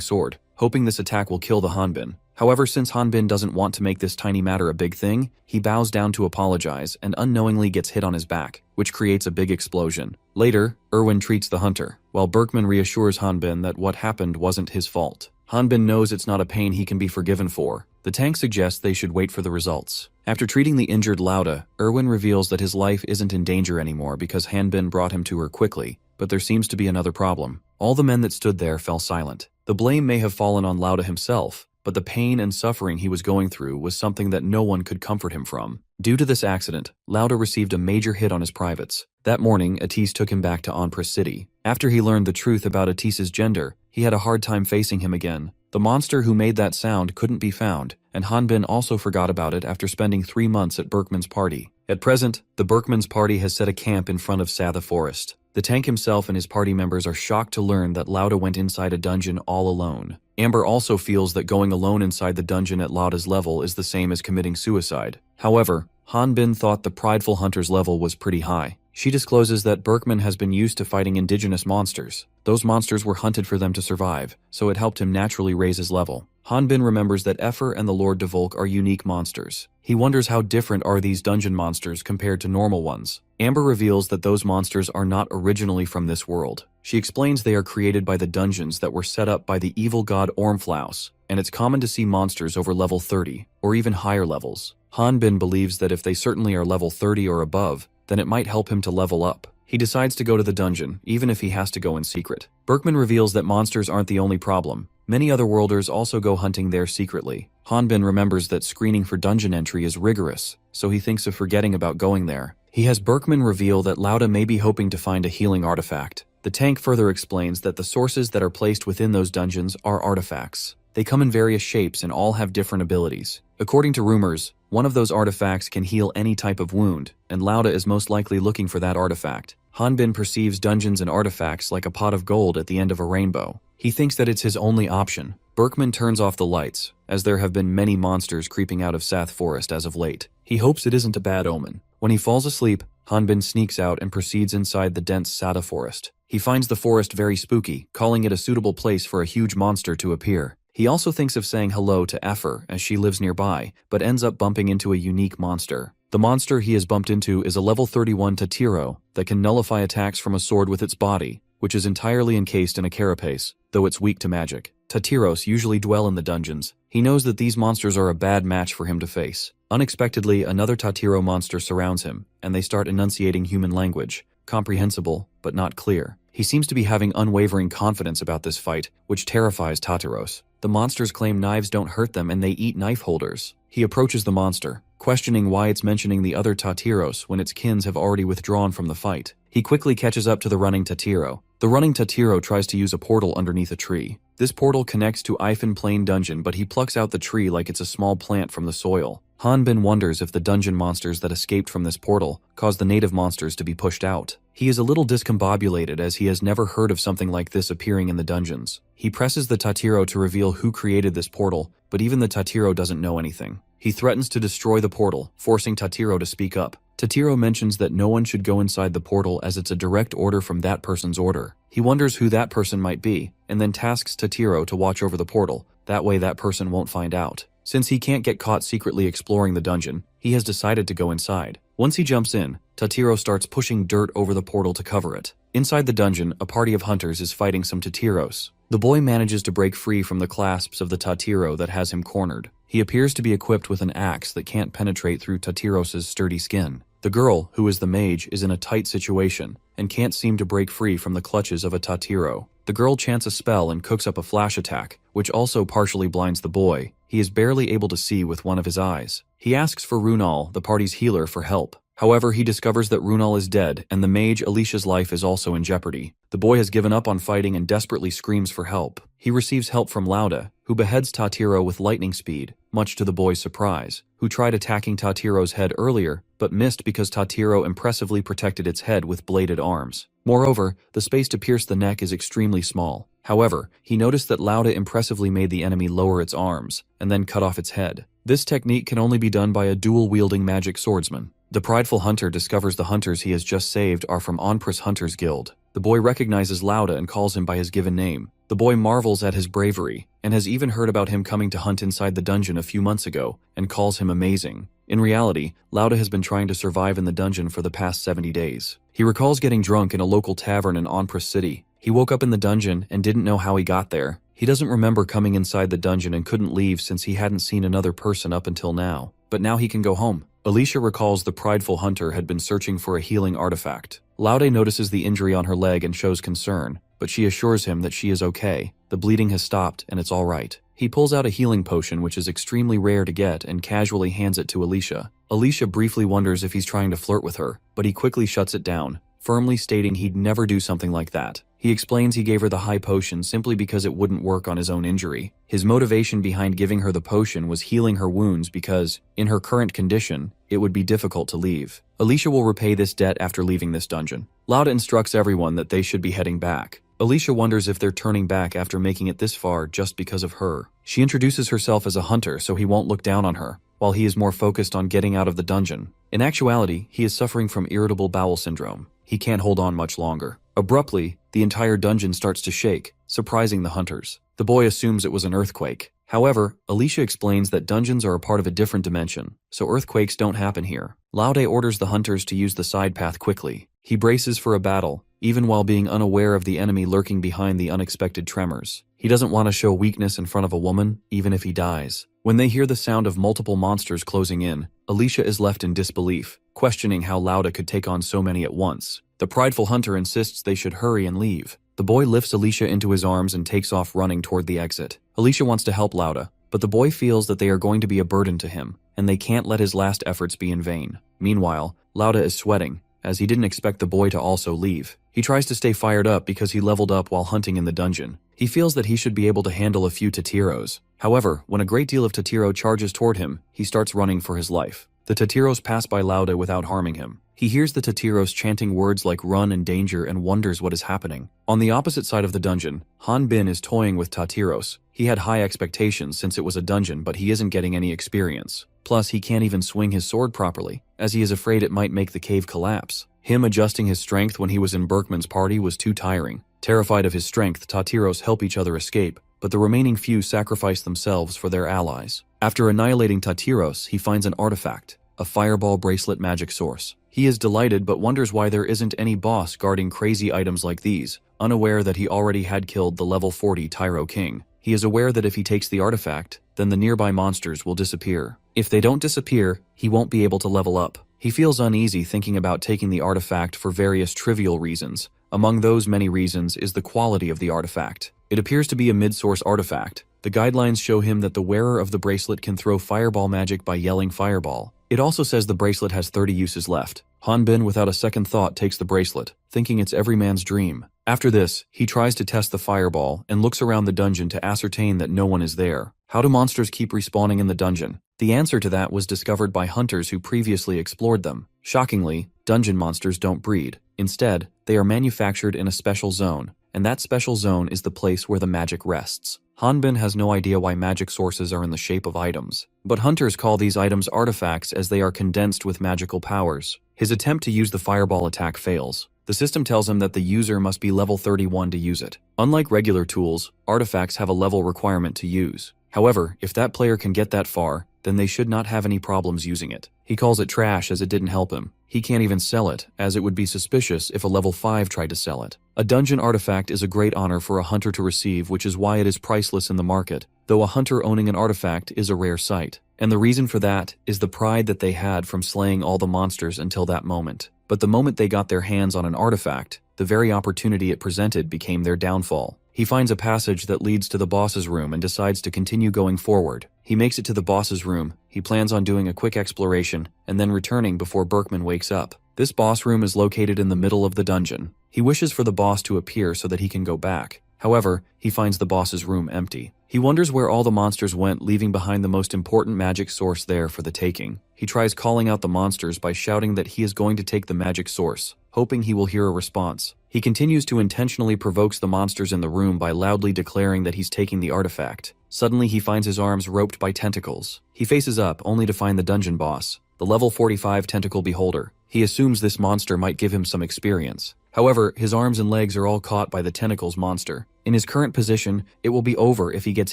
Sword, hoping this attack will kill the Hanbin. However, since Hanbin doesn't want to make this tiny matter a big thing, he bows down to apologize and unknowingly gets hit on his back, which creates a big explosion. Later, Erwin treats the hunter, while Berkman reassures Hanbin that what happened wasn't his fault. Hanbin knows it's not a pain he can be forgiven for. The tank suggests they should wait for the results. After treating the injured Laude, Erwin reveals that his life isn't in danger anymore because Hanbin brought him to her quickly, but there seems to be another problem. All the men that stood there fell silent. The blame may have fallen on Laude himself, but the pain and suffering he was going through was something that no one could comfort him from. Due to this accident, Laude received a major hit on his privates. That morning, Atis took him back to Onpris City. After he learned the truth about Atis's gender, he had a hard time facing him again. The monster who made that sound couldn't be found, and Hanbin also forgot about it after spending 3 months at Berkman's party. At present, the Berkman's party has set a camp in front of Satha Forest. The tank himself and his party members are shocked to learn that Laude went inside a dungeon all alone. Amber also feels that going alone inside the dungeon at Laude's level is the same as committing suicide. However, Hanbin thought the prideful hunter's level was pretty high. She discloses that Berkman has been used to fighting indigenous monsters. Those monsters were hunted for them to survive, so it helped him naturally raise his level. Hanbin remembers that Efer and the Lord de Volk are unique monsters. He wonders how different are these dungeon monsters compared to normal ones. Amber reveals that those monsters are not originally from this world. She explains they are created by the dungeons that were set up by the evil god Ormflaus, and it's common to see monsters over level 30, or even higher levels. Hanbin believes that if they certainly are level 30 or above, then it might help him to level up. He decides to go to the dungeon, even if he has to go in secret. Berkman reveals that monsters aren't the only problem. Many other worlders also go hunting there secretly. Hanbin remembers that screening for dungeon entry is rigorous, so he thinks of forgetting about going there. He has Berkman reveal that Laude may be hoping to find a healing artifact. The tank further explains that the sources that are placed within those dungeons are artifacts. They come in various shapes and all have different abilities. According to rumors, one of those artifacts can heal any type of wound, and Laude is most likely looking for that artifact. Hanbin perceives dungeons and artifacts like a pot of gold at the end of a rainbow. He thinks that it's his only option. Berkman turns off the lights, as there have been many monsters creeping out of Sath Forest as of late. He hopes it isn't a bad omen. When he falls asleep, Hanbin sneaks out and proceeds inside the dense Sada Forest. He finds the forest very spooky, calling it a suitable place for a huge monster to appear. He also thinks of saying hello to Efer as she lives nearby, but ends up bumping into a unique monster. The monster he has bumped into is a level 31 Tatiro that can nullify attacks from a sword with its body, which is entirely encased in a carapace, though it's weak to magic. Tatiros usually dwell in the dungeons. He knows that these monsters are a bad match for him to face. Unexpectedly, another Tatiro monster surrounds him, and they start enunciating human language, comprehensible, but not clear. He seems to be having unwavering confidence about this fight, which terrifies Tatiros. The monsters claim knives don't hurt them and they eat knife holders. He approaches the monster, questioning why it's mentioning the other Tatiros when its kins have already withdrawn from the fight. He quickly catches up to the running Tatiro. The running Tatiro tries to use a portal underneath a tree. This portal connects to Ifan Plain Dungeon, but he plucks out the tree like it's a small plant from the soil. Hanbin wonders if the dungeon monsters that escaped from this portal caused the native monsters to be pushed out. He is a little discombobulated as he has never heard of something like this appearing in the dungeons. He presses the Tatiro to reveal who created this portal, but even the Tatiro doesn't know anything. He threatens to destroy the portal, forcing Tatiro to speak up. Tatiro mentions that no one should go inside the portal as it's a direct order from that person's order. He wonders who that person might be, and then tasks Tatiro to watch over the portal. That way that person won't find out. Since he can't get caught secretly exploring the dungeon, he has decided to go inside. Once he jumps in, Tatiro starts pushing dirt over the portal to cover it. Inside the dungeon, a party of hunters is fighting some Tatiros. The boy manages to break free from the clasps of the Tatiro that has him cornered. He appears to be equipped with an axe that can't penetrate through Tatiros's sturdy skin. The girl, who is the mage, is in a tight situation and can't seem to break free from the clutches of a Tatiro. The girl chants a spell and cooks up a flash attack, which also partially blinds the boy. He is barely able to see with one of his eyes. He asks for Runal, the party's healer, for help. However, he discovers that Runal is dead, and the mage Alicia's life is also in jeopardy. The boy has given up on fighting and desperately screams for help. He receives help from Lauda, who beheads Tatiro with lightning speed, much to the boy's surprise, who tried attacking Tatiro's head earlier, but missed because Tatiro impressively protected its head with bladed arms. Moreover, the space to pierce the neck is extremely small. However, he noticed that Lauda impressively made the enemy lower its arms, and then cut off its head. This technique can only be done by a dual-wielding magic swordsman. The prideful hunter discovers the hunters he has just saved are from Onprus Hunters Guild. The boy recognizes Lauda and calls him by his given name. The boy marvels at his bravery, and has even heard about him coming to hunt inside the dungeon a few months ago, and calls him amazing. In reality, Lauda has been trying to survive in the dungeon for the past 70 days. He recalls getting drunk in a local tavern in Onprus City. He woke up in the dungeon and didn't know how he got there. He doesn't remember coming inside the dungeon and couldn't leave since he hadn't seen another person up until now. But now he can go home. Alicia recalls the prideful hunter had been searching for a healing artifact. Laude notices the injury on her leg and shows concern, but she assures him that she is okay. The bleeding has stopped and it's all right. He pulls out a healing potion which is extremely rare to get and casually hands it to Alicia. Alicia briefly wonders if he's trying to flirt with her, but he quickly shuts it down, firmly stating he'd never do something like that. He explains he gave her the high potion simply because it wouldn't work on his own injury. His motivation behind giving her the potion was healing her wounds because, in her current condition, it would be difficult to leave. Alicia will repay this debt after leaving this dungeon. Lauda instructs everyone that they should be heading back. Alicia wonders if they're turning back after making it this far just because of her. She introduces herself as a hunter so he won't look down on her, while he is more focused on getting out of the dungeon. In actuality, he is suffering from irritable bowel syndrome. He can't hold on much longer. Abruptly, the entire dungeon starts to shake, surprising the hunters. The boy assumes it was an earthquake. However, Alicia explains that dungeons are a part of a different dimension, so earthquakes don't happen here. Laude orders the hunters to use the side path quickly. He braces for a battle, even while being unaware of the enemy lurking behind the unexpected tremors. He doesn't want to show weakness in front of a woman, even if he dies. When they hear the sound of multiple monsters closing in, Alicia is left in disbelief, questioning how Lauda could take on so many at once. The prideful hunter insists they should hurry and leave. The boy lifts Alicia into his arms and takes off running toward the exit. Alicia wants to help Lauda, but the boy feels that they are going to be a burden to him, and they can't let his last efforts be in vain. Meanwhile, Lauda is sweating, as he didn't expect the boy to also leave. He tries to stay fired up because he leveled up while hunting in the dungeon. He feels that he should be able to handle a few Tatiros. However, when a great deal of Tatiro charges toward him, he starts running for his life. The Tatiros pass by Lauda without harming him. He hears the Tatiros chanting words like run and danger and wonders what is happening. On the opposite side of the dungeon, Han Bin is toying with Tatiros. He had high expectations since it was a dungeon, but he isn't getting any experience. Plus, he can't even swing his sword properly, as he is afraid it might make the cave collapse. Him adjusting his strength when he was in Berkman's party was too tiring. Terrified of his strength, Tatiros help each other escape, but the remaining few sacrifice themselves for their allies. After annihilating Tatiros, he finds an artifact, a fireball bracelet magic source. He is delighted but wonders why there isn't any boss guarding crazy items like these, unaware that he already had killed the level 40 Tyro King. He is aware that if he takes the artifact, then the nearby monsters will disappear. If they don't disappear, he won't be able to level up. He feels uneasy thinking about taking the artifact for various trivial reasons. Among those many reasons is the quality of the artifact. It appears to be a mid-source artifact. The guidelines show him that the wearer of the bracelet can throw fireball magic by yelling fireball. It also says the bracelet has 30 uses left. Han Bin without a second thought takes the bracelet, thinking it's every man's dream. After this, he tries to test the fireball and looks around the dungeon to ascertain that no one is there. How do monsters keep respawning in the dungeon? The answer to that was discovered by hunters who previously explored them. Shockingly, dungeon monsters don't breed. Instead, they are manufactured in a special zone, and that special zone is the place where the magic rests. Han Bin has no idea why magic sources are in the shape of items, but hunters call these items artifacts as they are condensed with magical powers. His attempt to use the fireball attack fails. The system tells him that the user must be level 31 to use it. Unlike regular tools, artifacts have a level requirement to use. However, if that player can get that far, then they should not have any problems using it. He calls it trash as it didn't help him. He can't even sell it, as it would be suspicious if a level 5 tried to sell it. A dungeon artifact is a great honor for a hunter to receive, which is why it is priceless in the market, though a hunter owning an artifact is a rare sight. And the reason for that is the pride that they had from slaying all the monsters until that moment. But the moment they got their hands on an artifact, the very opportunity it presented became their downfall. He finds a passage that leads to the boss's room and decides to continue going forward. He makes it to the boss's room. He plans on doing a quick exploration and then returning before Berkman wakes up. This boss room is located in the middle of the dungeon. He wishes for the boss to appear so that he can go back. However, he finds the boss's room empty. He wonders where all the monsters went, leaving behind the most important magic source there for the taking. He tries calling out the monsters by shouting that he is going to take the magic source, hoping he will hear a response. He continues to intentionally provoke the monsters in the room by loudly declaring that he's taking the artifact. Suddenly, he finds his arms roped by tentacles. He faces up, only to find the dungeon boss, the level 45 tentacle beholder. He assumes this monster might give him some experience. However, his arms and legs are all caught by the tentacles monster. In his current position, it will be over if he gets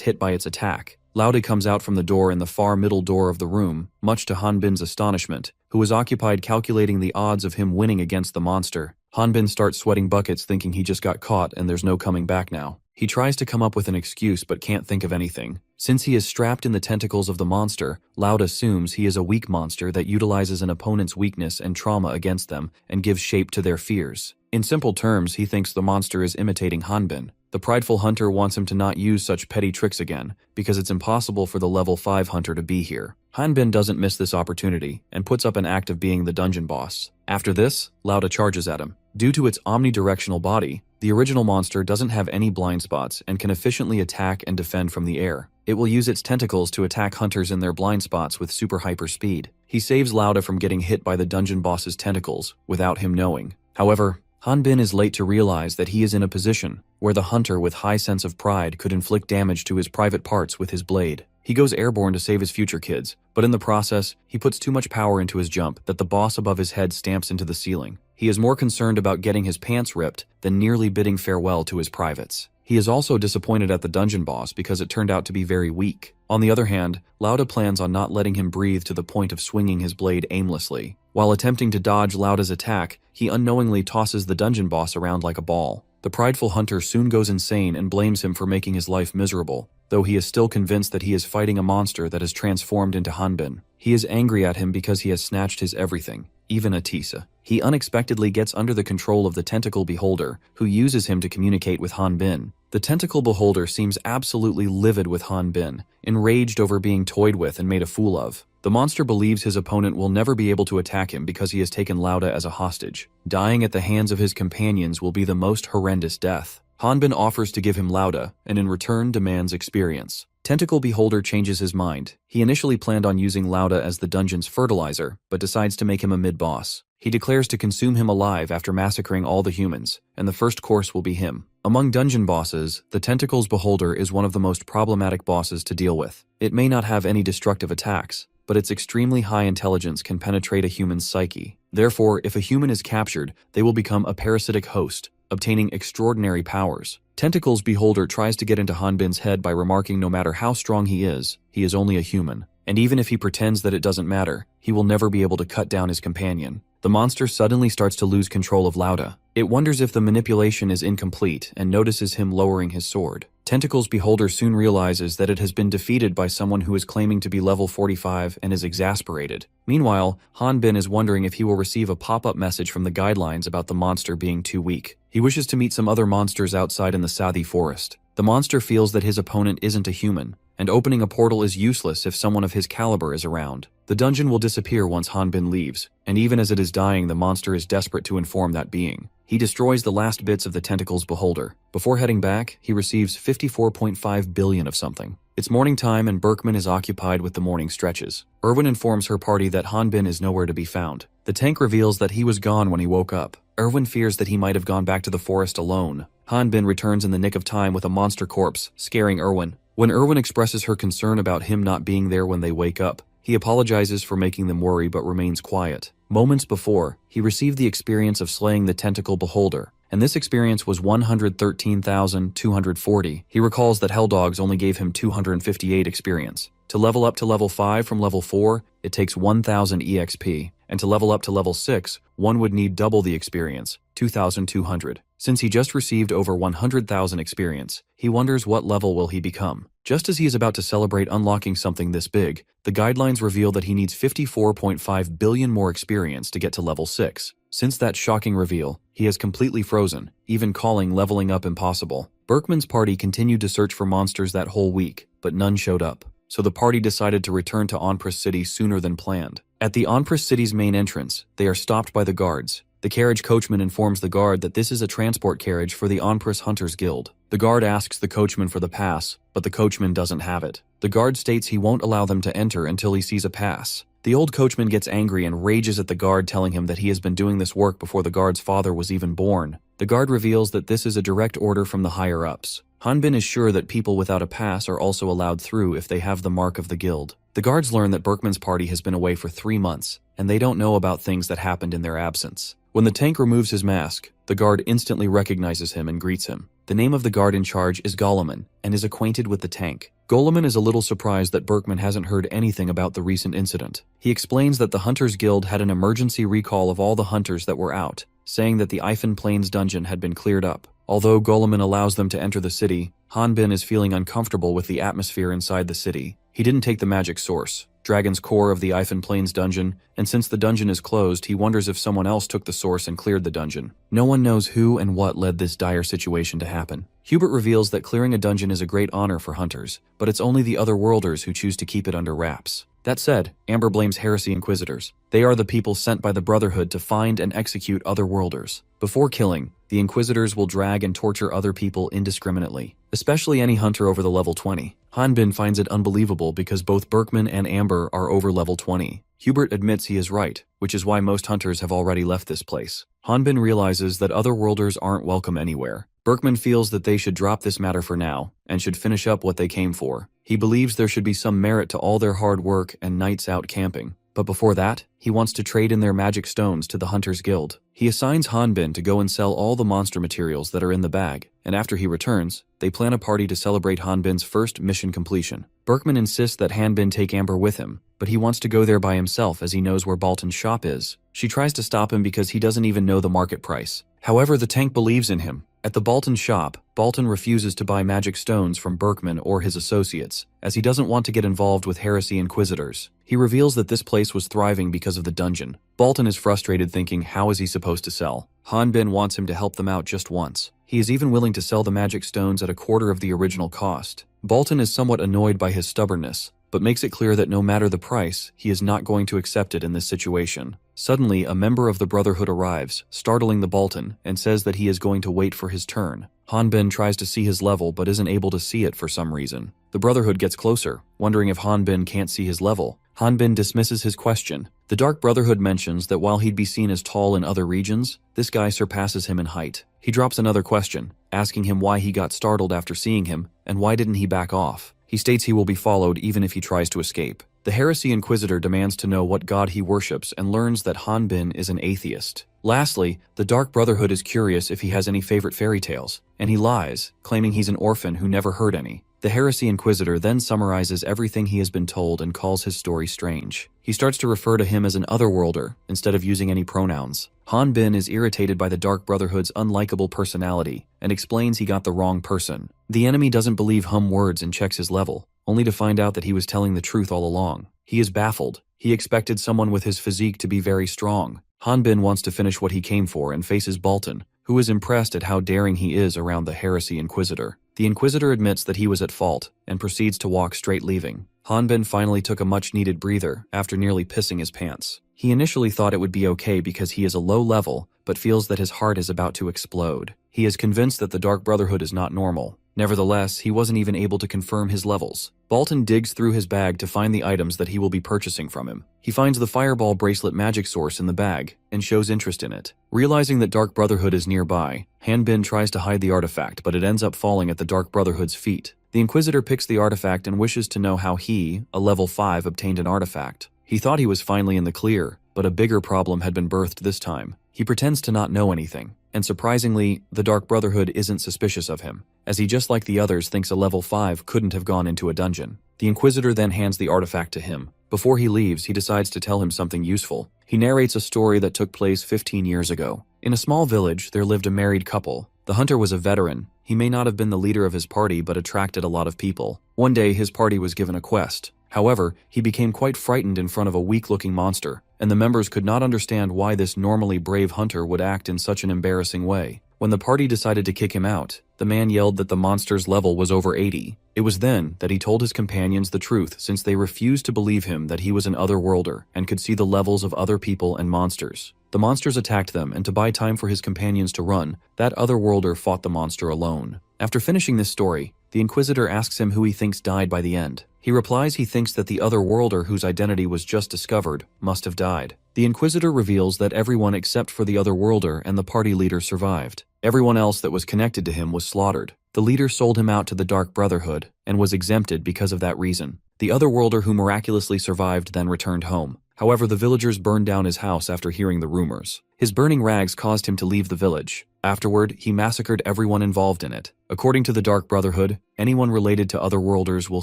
hit by its attack. Lauda comes out from the door in the far middle door of the room, much to Hanbin's astonishment, who is occupied calculating the odds of him winning against the monster. Hanbin starts sweating buckets thinking he just got caught and there's no coming back now. He tries to come up with an excuse but can't think of anything. Since he is strapped in the tentacles of the monster, Loud assumes he is a weak monster that utilizes an opponent's weakness and trauma against them and gives shape to their fears. In simple terms, he thinks the monster is imitating Hanbin. The prideful hunter wants him to not use such petty tricks again, because it's impossible for the level 5 hunter to be here. Hanbin doesn't miss this opportunity, and puts up an act of being the dungeon boss. After this, Lauda charges at him. Due to its omnidirectional body, the original monster doesn't have any blind spots and can efficiently attack and defend from the air. It will use its tentacles to attack hunters in their blind spots with super hyper speed. He saves Lauda from getting hit by the dungeon boss's tentacles, without him knowing. However, Hanbin is late to realize that he is in a position where the hunter with high sense of pride could inflict damage to his private parts with his blade. He goes airborne to save his future kids, but in the process, he puts too much power into his jump that the boss above his head stamps into the ceiling. He is more concerned about getting his pants ripped than nearly bidding farewell to his privates. He is also disappointed at the dungeon boss because it turned out to be very weak. On the other hand, Lauda plans on not letting him breathe to the point of swinging his blade aimlessly. While attempting to dodge Lauda's attack, he unknowingly tosses the dungeon boss around like a ball. The prideful hunter soon goes insane and blames him for making his life miserable, though he is still convinced that he is fighting a monster that has transformed into Hanbin. He is angry at him because he has snatched his everything, even Atisa. He unexpectedly gets under the control of the tentacle beholder, who uses him to communicate with Hanbin. The tentacle beholder seems absolutely livid with Hanbin, enraged over being toyed with and made a fool of. The monster believes his opponent will never be able to attack him because he has taken Lauda as a hostage. Dying at the hands of his companions will be the most horrendous death. Hanbin offers to give him Lauda, and in return demands experience. Tentacle Beholder changes his mind. He initially planned on using Lauda as the dungeon's fertilizer, but decides to make him a mid-boss. He declares to consume him alive after massacring all the humans, and the first course will be him. Among dungeon bosses, the Tentacles Beholder is one of the most problematic bosses to deal with. It may not have any destructive attacks, but its extremely high intelligence can penetrate a human's psyche. Therefore, if a human is captured, they will become a parasitic host, obtaining extraordinary powers. Tentacles Beholder tries to get into Hanbin's head by remarking no matter how strong he is only a human. And even if he pretends that it doesn't matter, he will never be able to cut down his companion. The monster suddenly starts to lose control of Lauda. It wonders if the manipulation is incomplete and notices him lowering his sword. Tentacles Beholder soon realizes that it has been defeated by someone who is claiming to be level 45 and is exasperated. Meanwhile, Hanbin is wondering if he will receive a pop-up message from the guidelines about the monster being too weak. He wishes to meet some other monsters outside in the Sathi forest. The monster feels that his opponent isn't a human, and opening a portal is useless if someone of his caliber is around. The dungeon will disappear once Hanbin leaves, and even as it is dying, the monster is desperate to inform that being. He destroys the last bits of the Tentacles Beholder. Before heading back, he receives 54.5 billion of something. It's morning time and Berkman is occupied with the morning stretches. Erwin informs her party that Hanbin is nowhere to be found. The tank reveals that he was gone when he woke up. Erwin fears that he might have gone back to the forest alone. Hanbin returns in the nick of time with a monster corpse, scaring Erwin. When Erwin expresses her concern about him not being there when they wake up, he apologizes for making them worry but remains quiet. Moments before, he received the experience of slaying the Tentacle Beholder, and this experience was 113,240. He recalls that Helldogs only gave him 258 experience. To level up to level 5 from level 4, it takes 1,000 EXP, and to level up to level 6, one would need double the experience, 2,200. Since he just received over 100,000 experience, he wonders what level will he become. Just as he is about to celebrate unlocking something this big, the guidelines reveal that he needs 54.5 billion more experience to get to level 6. Since that shocking reveal, he has completely frozen, even calling leveling up impossible. Berkman's party continued to search for monsters that whole week, but none showed up. So the party decided to return to Onpris City sooner than planned. At the Onpris City's main entrance, they are stopped by the guards. The carriage coachman informs the guard that this is a transport carriage for the Onpris Hunters Guild. The guard asks the coachman for the pass, but the coachman doesn't have it. The guard states he won't allow them to enter until he sees a pass. The old coachman gets angry and rages at the guard, telling him that he has been doing this work before the guard's father was even born. The guard reveals that this is a direct order from the higher-ups. Hanbin is sure that people without a pass are also allowed through if they have the mark of the guild. The guards learn that Berkman's party has been away for 3 months, and they don't know about things that happened in their absence. When the tank removes his mask, the guard instantly recognizes him and greets him. The name of the guard in charge is Goleman, and is acquainted with the tank. Goleman is a little surprised that Berkman hasn't heard anything about the recent incident. He explains that the Hunters Guild had an emergency recall of all the hunters that were out, saying that the Ifan Plains dungeon had been cleared up. Although Goleman allows them to enter the city, Hanbin is feeling uncomfortable with the atmosphere inside the city. He didn't take the magic source, Dragon's core of the Ifan Plains dungeon, and since the dungeon is closed, he wonders if someone else took the source and cleared the dungeon. No one knows who and what led this dire situation to happen. Hubert reveals that clearing a dungeon is a great honor for hunters, but it's only the otherworlders who choose to keep it under wraps. That said, Amber blames Heresy Inquisitors. They are the people sent by the Brotherhood to find and execute otherworlders. Before killing, the Inquisitors will drag and torture other people indiscriminately, especially any hunter over the level 20. Hanbin finds it unbelievable because both Berkman and Amber are over level 20. Hubert admits he is right, which is why most hunters have already left this place. Hanbin realizes that otherworlders aren't welcome anywhere. Berkman feels that they should drop this matter for now, and should finish up what they came for. He believes there should be some merit to all their hard work and nights out camping. But before that, he wants to trade in their magic stones to the Hunters Guild. He assigns Hanbin to go and sell all the monster materials that are in the bag, and after he returns, they plan a party to celebrate Hanbin's first mission completion. Berkman insists that Hanbin take Amber with him, but he wants to go there by himself as he knows where Balton's shop is. She tries to stop him because he doesn't even know the market price. However, the tank believes in him. At the Balton shop, Balton refuses to buy magic stones from Berkman or his associates, as he doesn't want to get involved with Heresy Inquisitors. He reveals that this place was thriving because of the dungeon. Balton is frustrated, thinking how is he supposed to sell? Hanbin wants him to help them out just once. He is even willing to sell the magic stones at a quarter of the original cost. Balton is somewhat annoyed by his stubbornness, but makes it clear that no matter the price, he is not going to accept it in this situation. Suddenly, a member of the Brotherhood arrives, startling the Balton, and says that he is going to wait for his turn. Hanbin tries to see his level but isn't able to see it for some reason. The Brotherhood gets closer, wondering if Hanbin can't see his level. Hanbin dismisses his question. The Dark Brotherhood mentions that while he'd be seen as tall in other regions, this guy surpasses him in height. He drops another question, asking him why he got startled after seeing him, and why didn't he back off. He states he will be followed even if he tries to escape. The Heresy Inquisitor demands to know what god he worships and learns that Hanbin is an atheist. Lastly, the Dark Brotherhood is curious if he has any favorite fairy tales, and he lies, claiming he's an orphan who never heard any. The Heresy Inquisitor then summarizes everything he has been told and calls his story strange. He starts to refer to him as an otherworlder instead of using any pronouns. Hanbin is irritated by the Dark Brotherhood's unlikable personality and explains he got the wrong person. The enemy doesn't believe Hum words and checks his level, only to find out that he was telling the truth all along. He is baffled. He expected someone with his physique to be very strong. Hanbin wants to finish what he came for and faces Balton, who is impressed at how daring he is around the Heresy Inquisitor. The Inquisitor admits that he was at fault and proceeds to walk straight, leaving. Hanbin finally took a much-needed breather after nearly pissing his pants. He initially thought it would be okay because he is a low level, but feels that his heart is about to explode. He is convinced that the Dark Brotherhood is not normal. Nevertheless, he wasn't even able to confirm his levels. Balton digs through his bag to find the items that he will be purchasing from him. He finds the Fireball Bracelet magic source in the bag, and shows interest in it. Realizing that Dark Brotherhood is nearby, Hanbin tries to hide the artifact, but it ends up falling at the Dark Brotherhood's feet. The Inquisitor picks the artifact and wishes to know how he, a level 5, obtained an artifact. He thought he was finally in the clear, but a bigger problem had been birthed this time. He pretends to not know anything, and surprisingly, the Dark Brotherhood isn't suspicious of him, as he, just like the others, thinks a level 5 couldn't have gone into a dungeon. The Inquisitor then hands the artifact to him. Before he leaves, he decides to tell him something useful. He narrates a story that took place 15 years ago. In a small village, there lived a married couple. The hunter was a veteran. He may not have been the leader of his party, but attracted a lot of people. One day, his party was given a quest. However, he became quite frightened in front of a weak-looking monster, and the members could not understand why this normally brave hunter would act in such an embarrassing way. When the party decided to kick him out, the man yelled that the monster's level was over 80. It was then that he told his companions the truth, since they refused to believe him that he was an otherworlder and could see the levels of other people and monsters. The monsters attacked them, and to buy time for his companions to run, that otherworlder fought the monster alone. After finishing this story, the Inquisitor asks him who he thinks died by the end. He replies he thinks that the otherworlder whose identity was just discovered must have died. The Inquisitor reveals that everyone except for the otherworlder and the party leader survived. Everyone else that was connected to him was slaughtered. The leader sold him out to the Dark Brotherhood and was exempted because of that reason. The otherworlder who miraculously survived then returned home. However, the villagers burned down his house after hearing the rumors. His burning rags caused him to leave the village. Afterward, he massacred everyone involved in it. According to the Dark Brotherhood, anyone related to otherworlders will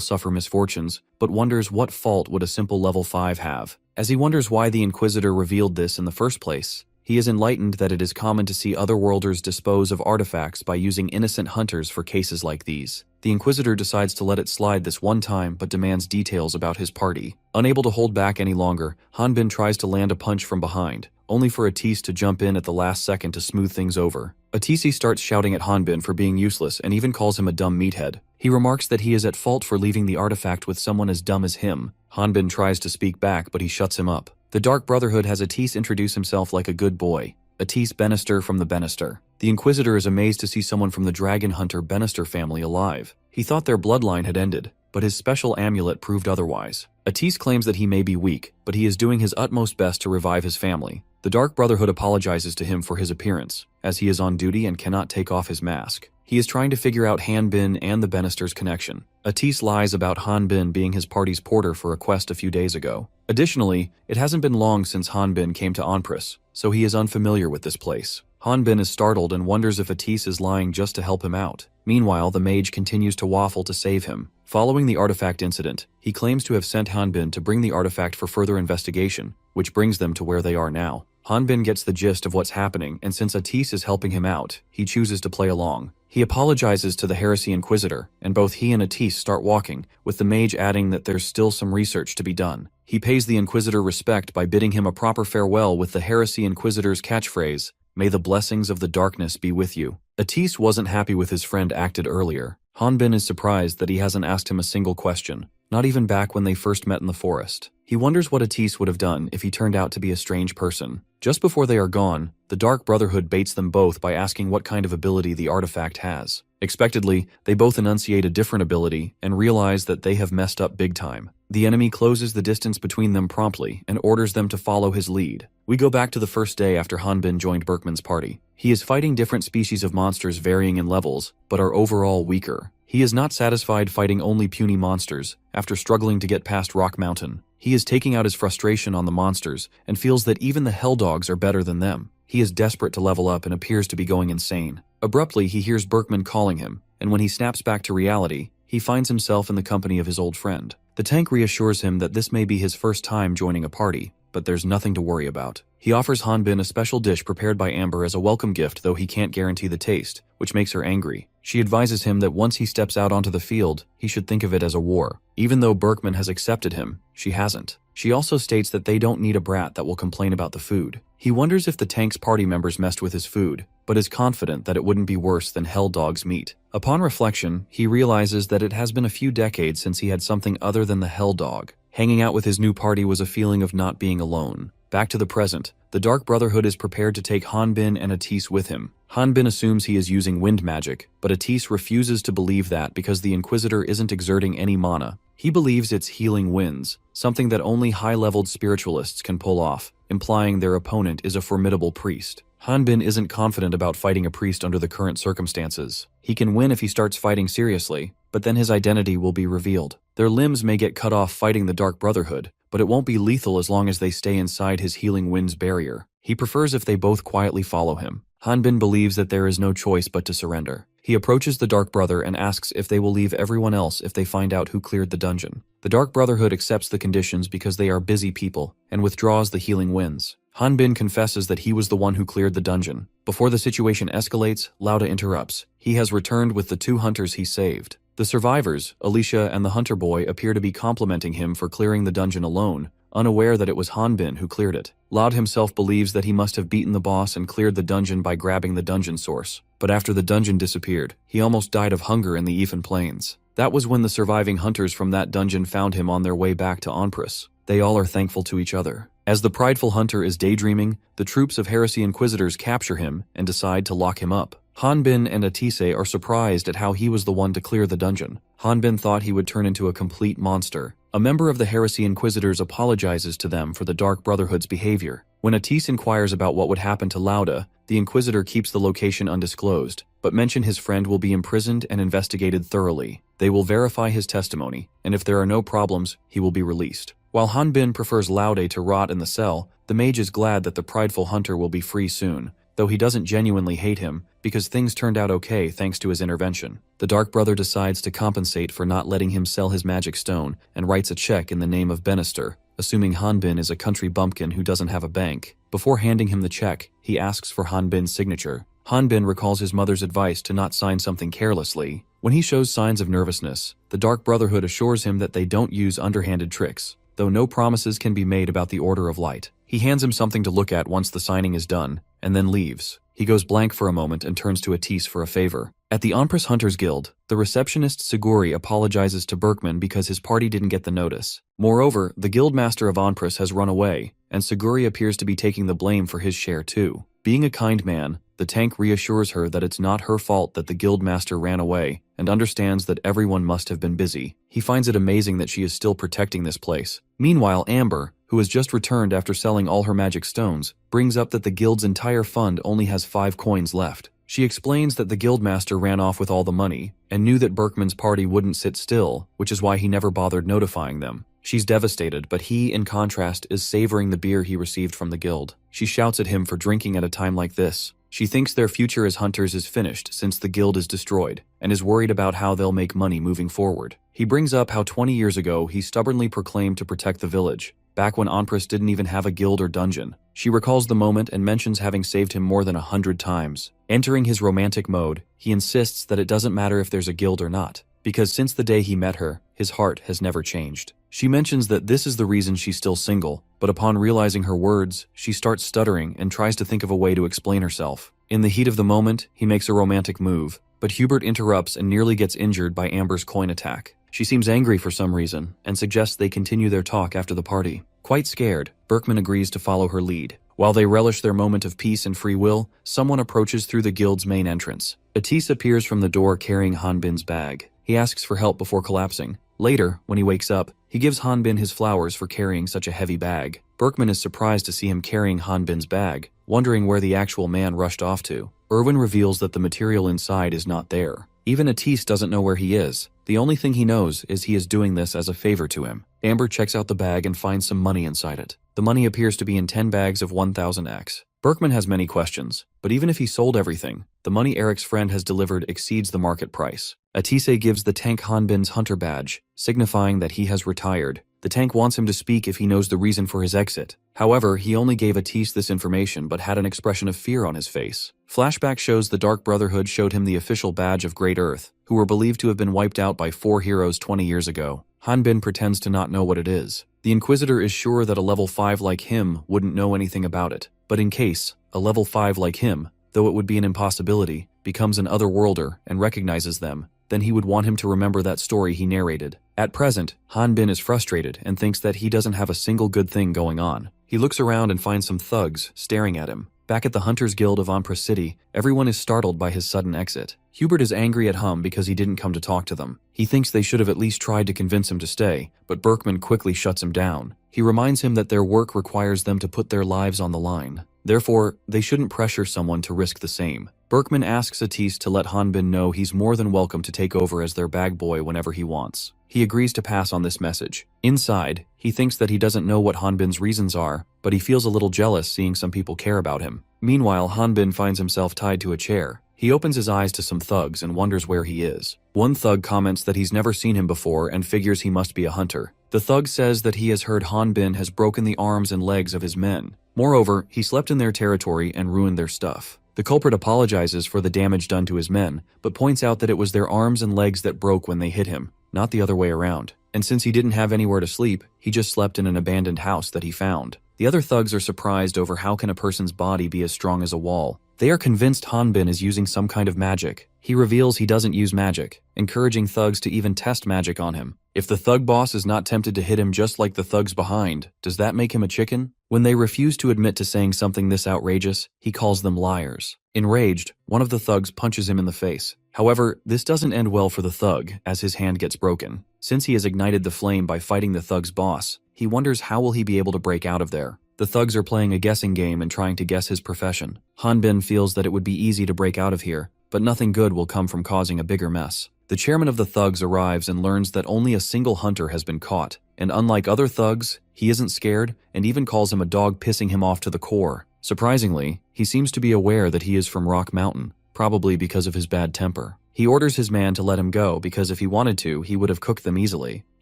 suffer misfortunes, but wonders what fault would a simple level 5 have. As he wonders why the Inquisitor revealed this in the first place, he is enlightened that it is common to see otherworlders dispose of artifacts by using innocent hunters for cases like these. The Inquisitor decides to let it slide this one time but demands details about his party. Unable to hold back any longer, Hanbin tries to land a punch from behind, only for Atis to jump in at the last second to smooth things over. Atisi starts shouting at Hanbin for being useless and even calls him a dumb meathead. He remarks that he is at fault for leaving the artifact with someone as dumb as him. Hanbin tries to speak back, but he shuts him up. The Dark Brotherhood has Atis introduce himself like a good boy. Atis Bannister from the Bannister. The Inquisitor is amazed to see someone from the dragon hunter Bannister family alive. He thought their bloodline had ended, but his special amulet proved otherwise. Atis claims that he may be weak, but he is doing his utmost best to revive his family. The Dark Brotherhood apologizes to him for his appearance, as he is on duty and cannot take off his mask. He is trying to figure out Hanbin and the Bannisters' connection. Atis lies about Hanbin being his party's porter for a quest a few days ago. Additionally, it hasn't been long since Hanbin came to Onpris, so he is unfamiliar with this place. Hanbin is startled and wonders if Atis is lying just to help him out. Meanwhile, the mage continues to waffle to save him. Following the artifact incident, he claims to have sent Hanbin to bring the artifact for further investigation, which brings them to where they are now. Hanbin gets the gist of what's happening, and since Atis is helping him out, he chooses to play along. He apologizes to the Heresy Inquisitor, and both he and Atis start walking, with the mage adding that there's still some research to be done. He pays the Inquisitor respect by bidding him a proper farewell with the Heresy Inquisitor's catchphrase, "May the blessings of the darkness be with you." Atis wasn't happy with his friend acted earlier. Hanbin is surprised that he hasn't asked him a single question, not even back when they first met in the forest. He wonders what Atis would have done if he turned out to be a strange person. Just before they are gone, the Dark Brotherhood baits them both by asking what kind of ability the artifact has. Expectedly, they both enunciate a different ability and realize that they have messed up big time. The enemy closes the distance between them promptly and orders them to follow his lead. We go back to the first day after Hanbin joined Berkman's party. He is fighting different species of monsters varying in levels, but are overall weaker. He is not satisfied fighting only puny monsters after struggling to get past Rock Mountain. He is taking out his frustration on the monsters and feels that even the Hell Dogs are better than them. He is desperate to level up and appears to be going insane. Abruptly, he hears Berkman calling him, and when he snaps back to reality, he finds himself in the company of his old friend. The tank reassures him that this may be his first time joining a party, but there's nothing to worry about. He offers Hanbin a special dish prepared by Amber as a welcome gift, though he can't guarantee the taste, which makes her angry. She advises him that once he steps out onto the field, he should think of it as a war. Even though Berkman has accepted him, she hasn't. She also states that they don't need a brat that will complain about the food. He wonders if the tank's party members messed with his food, but is confident that it wouldn't be worse than Hell Dog's meat. Upon reflection, he realizes that it has been a few decades since he had something other than the Hell Dog. Hanging out with his new party was a feeling of not being alone. Back to the present, the Dark Brotherhood is prepared to take Hanbin and Atis with him. Hanbin assumes he is using wind magic, but Atis refuses to believe that because the Inquisitor isn't exerting any mana. He believes it's healing winds, something that only high-leveled spiritualists can pull off, implying their opponent is a formidable priest. Hanbin isn't confident about fighting a priest under the current circumstances. He can win if he starts fighting seriously, but then his identity will be revealed. Their limbs may get cut off fighting the Dark Brotherhood, but it won't be lethal as long as they stay inside his healing winds barrier. He prefers if they both quietly follow him. Hanbin believes that there is no choice but to surrender. He approaches the Dark Brother and asks if they will leave everyone else if they find out who cleared the dungeon. The Dark Brotherhood accepts the conditions because they are busy people and withdraws the healing winds. Hanbin confesses that he was the one who cleared the dungeon. Before the situation escalates, Lauda interrupts. He has returned with the two hunters he saved. The survivors, Alicia and the hunter boy, appear to be complimenting him for clearing the dungeon alone, unaware that it was Hanbin who cleared it. Loud himself believes that he must have beaten the boss and cleared the dungeon by grabbing the dungeon source. But after the dungeon disappeared, he almost died of hunger in the Yifan Plains. That was when the surviving hunters from that dungeon found him on their way back to Onprus. They all are thankful to each other. As the prideful hunter is daydreaming, the troops of Heresy Inquisitors capture him and decide to lock him up. Hanbin and Atise are surprised at how he was the one to clear the dungeon. Hanbin thought he would turn into a complete monster. A member of the Heresy Inquisitors apologizes to them for the Dark Brotherhood's behavior. When Atise inquires about what would happen to Lauda, the Inquisitor keeps the location undisclosed, but mentions his friend will be imprisoned and investigated thoroughly. They will verify his testimony, and if there are no problems, he will be released. While Hanbin prefers Laude to rot in the cell, the mage is glad that the prideful hunter will be free soon, though he doesn't genuinely hate him, because things turned out okay thanks to his intervention. The Dark Brother decides to compensate for not letting him sell his magic stone and writes a check in the name of Benister, assuming Hanbin is a country bumpkin who doesn't have a bank. Before handing him the check, he asks for Hanbin's signature. Hanbin recalls his mother's advice to not sign something carelessly. When he shows signs of nervousness, the Dark Brotherhood assures him that they don't use underhanded tricks, though no promises can be made about the Order of Light. He hands him something to look at once the signing is done, and then leaves. He goes blank for a moment and turns to Atise for a favor. At the Onprus Hunters Guild, the receptionist Siguri apologizes to Berkman because his party didn't get the notice. Moreover, the Guildmaster of Onprus has run away, and Siguri appears to be taking the blame for his share too. Being a kind man, the tank reassures her that it's not her fault that the Guildmaster ran away, and understands that everyone must have been busy. He finds it amazing that she is still protecting this place. Meanwhile, Amber, who has just returned after selling all her magic stones, brings up that the guild's entire fund only has 5 coins left. She explains that the guildmaster ran off with all the money, and knew that Berkman's party wouldn't sit still, which is why he never bothered notifying them. She's devastated, but he, in contrast, is savoring the beer he received from the guild. She shouts at him for drinking at a time like this. She thinks their future as hunters is finished since the guild is destroyed, and is worried about how they'll make money moving forward. He brings up how 20 years ago he stubbornly proclaimed to protect the village, back when Onprus didn't even have a guild or dungeon. She recalls the moment and mentions having saved him more than 100 times. Entering his romantic mode, he insists that it doesn't matter if there's a guild or not, because since the day he met her, his heart has never changed. She mentions that this is the reason she's still single, but upon realizing her words, she starts stuttering and tries to think of a way to explain herself. In the heat of the moment, he makes a romantic move, but Hubert interrupts and nearly gets injured by Amber's coin attack. She seems angry for some reason, and suggests they continue their talk after the party. Quite scared, Berkman agrees to follow her lead. While they relish their moment of peace and free will, someone approaches through the guild's main entrance. Atise appears from the door carrying Hanbin's bag. He asks for help before collapsing. Later, when he wakes up, he gives Hanbin his flowers for carrying such a heavy bag. Berkman is surprised to see him carrying Hanbin's bag, wondering where the actual man rushed off to. Irwin reveals that the material inside is not there. Even Atise doesn't know where he is. The only thing he knows is he is doing this as a favor to him. Amber checks out the bag and finds some money inside it. The money appears to be in 10 bags of 1000x. Berkman has many questions, but even if he sold everything, the money Eric's friend has delivered exceeds the market price. Atise gives the tank Hanbin's hunter badge, signifying that he has retired. The tank wants him to speak if he knows the reason for his exit. However, he only gave Atise this information but had an expression of fear on his face. Flashback shows the Dark Brotherhood showed him the official badge of Great Earth, who were believed to have been wiped out by 4 heroes 20 years ago. Hanbin pretends to not know what it is. The Inquisitor is sure that a level 5 like him wouldn't know anything about it, but in case a level 5 like him, though it would be an impossibility, becomes an otherworlder and recognizes them, then he would want him to remember that story he narrated. At present, Hanbin is frustrated and thinks that he doesn't have a single good thing going on. He looks around and finds some thugs staring at him. Back at the Hunters Guild of Onprus City, everyone is startled by his sudden exit. Hubert is angry at Hum because he didn't come to talk to them. He thinks they should have at least tried to convince him to stay, but Berkman quickly shuts him down. He reminds him that their work requires them to put their lives on the line. Therefore, they shouldn't pressure someone to risk the same. Berkman asks Atise to let Hanbin know he's more than welcome to take over as their bag boy whenever he wants. He agrees to pass on this message. Inside, he thinks that he doesn't know what Hanbin's reasons are, but he feels a little jealous seeing some people care about him. Meanwhile, Hanbin finds himself tied to a chair. He opens his eyes to some thugs and wonders where he is. One thug comments that he's never seen him before and figures he must be a hunter. The thug says that he has heard Hanbin has broken the arms and legs of his men. Moreover, he slept in their territory and ruined their stuff. The culprit apologizes for the damage done to his men, but points out that it was their arms and legs that broke when they hit him, not the other way around. And since he didn't have anywhere to sleep, he just slept in an abandoned house that he found. The other thugs are surprised over how can a person's body be as strong as a wall. They are convinced Hanbin is using some kind of magic. He reveals he doesn't use magic, encouraging thugs to even test magic on him. If the thug boss is not tempted to hit him just like the thugs behind, does that make him a chicken? When they refuse to admit to saying something this outrageous, he calls them liars. Enraged, one of the thugs punches him in the face. However, this doesn't end well for the thug, as his hand gets broken. Since he has ignited the flame by fighting the thug's boss, he wonders how will he be able to break out of there. The thugs are playing a guessing game and trying to guess his profession. Hanbin feels that it would be easy to break out of here, but nothing good will come from causing a bigger mess. The chairman of the thugs arrives and learns that only a single hunter has been caught, and unlike other thugs, he isn't scared and even calls him a dog, pissing him off to the core. Surprisingly, he seems to be aware that he is from Rock Mountain, probably because of his bad temper. He orders his man to let him go because if he wanted to, he would have cooked them easily.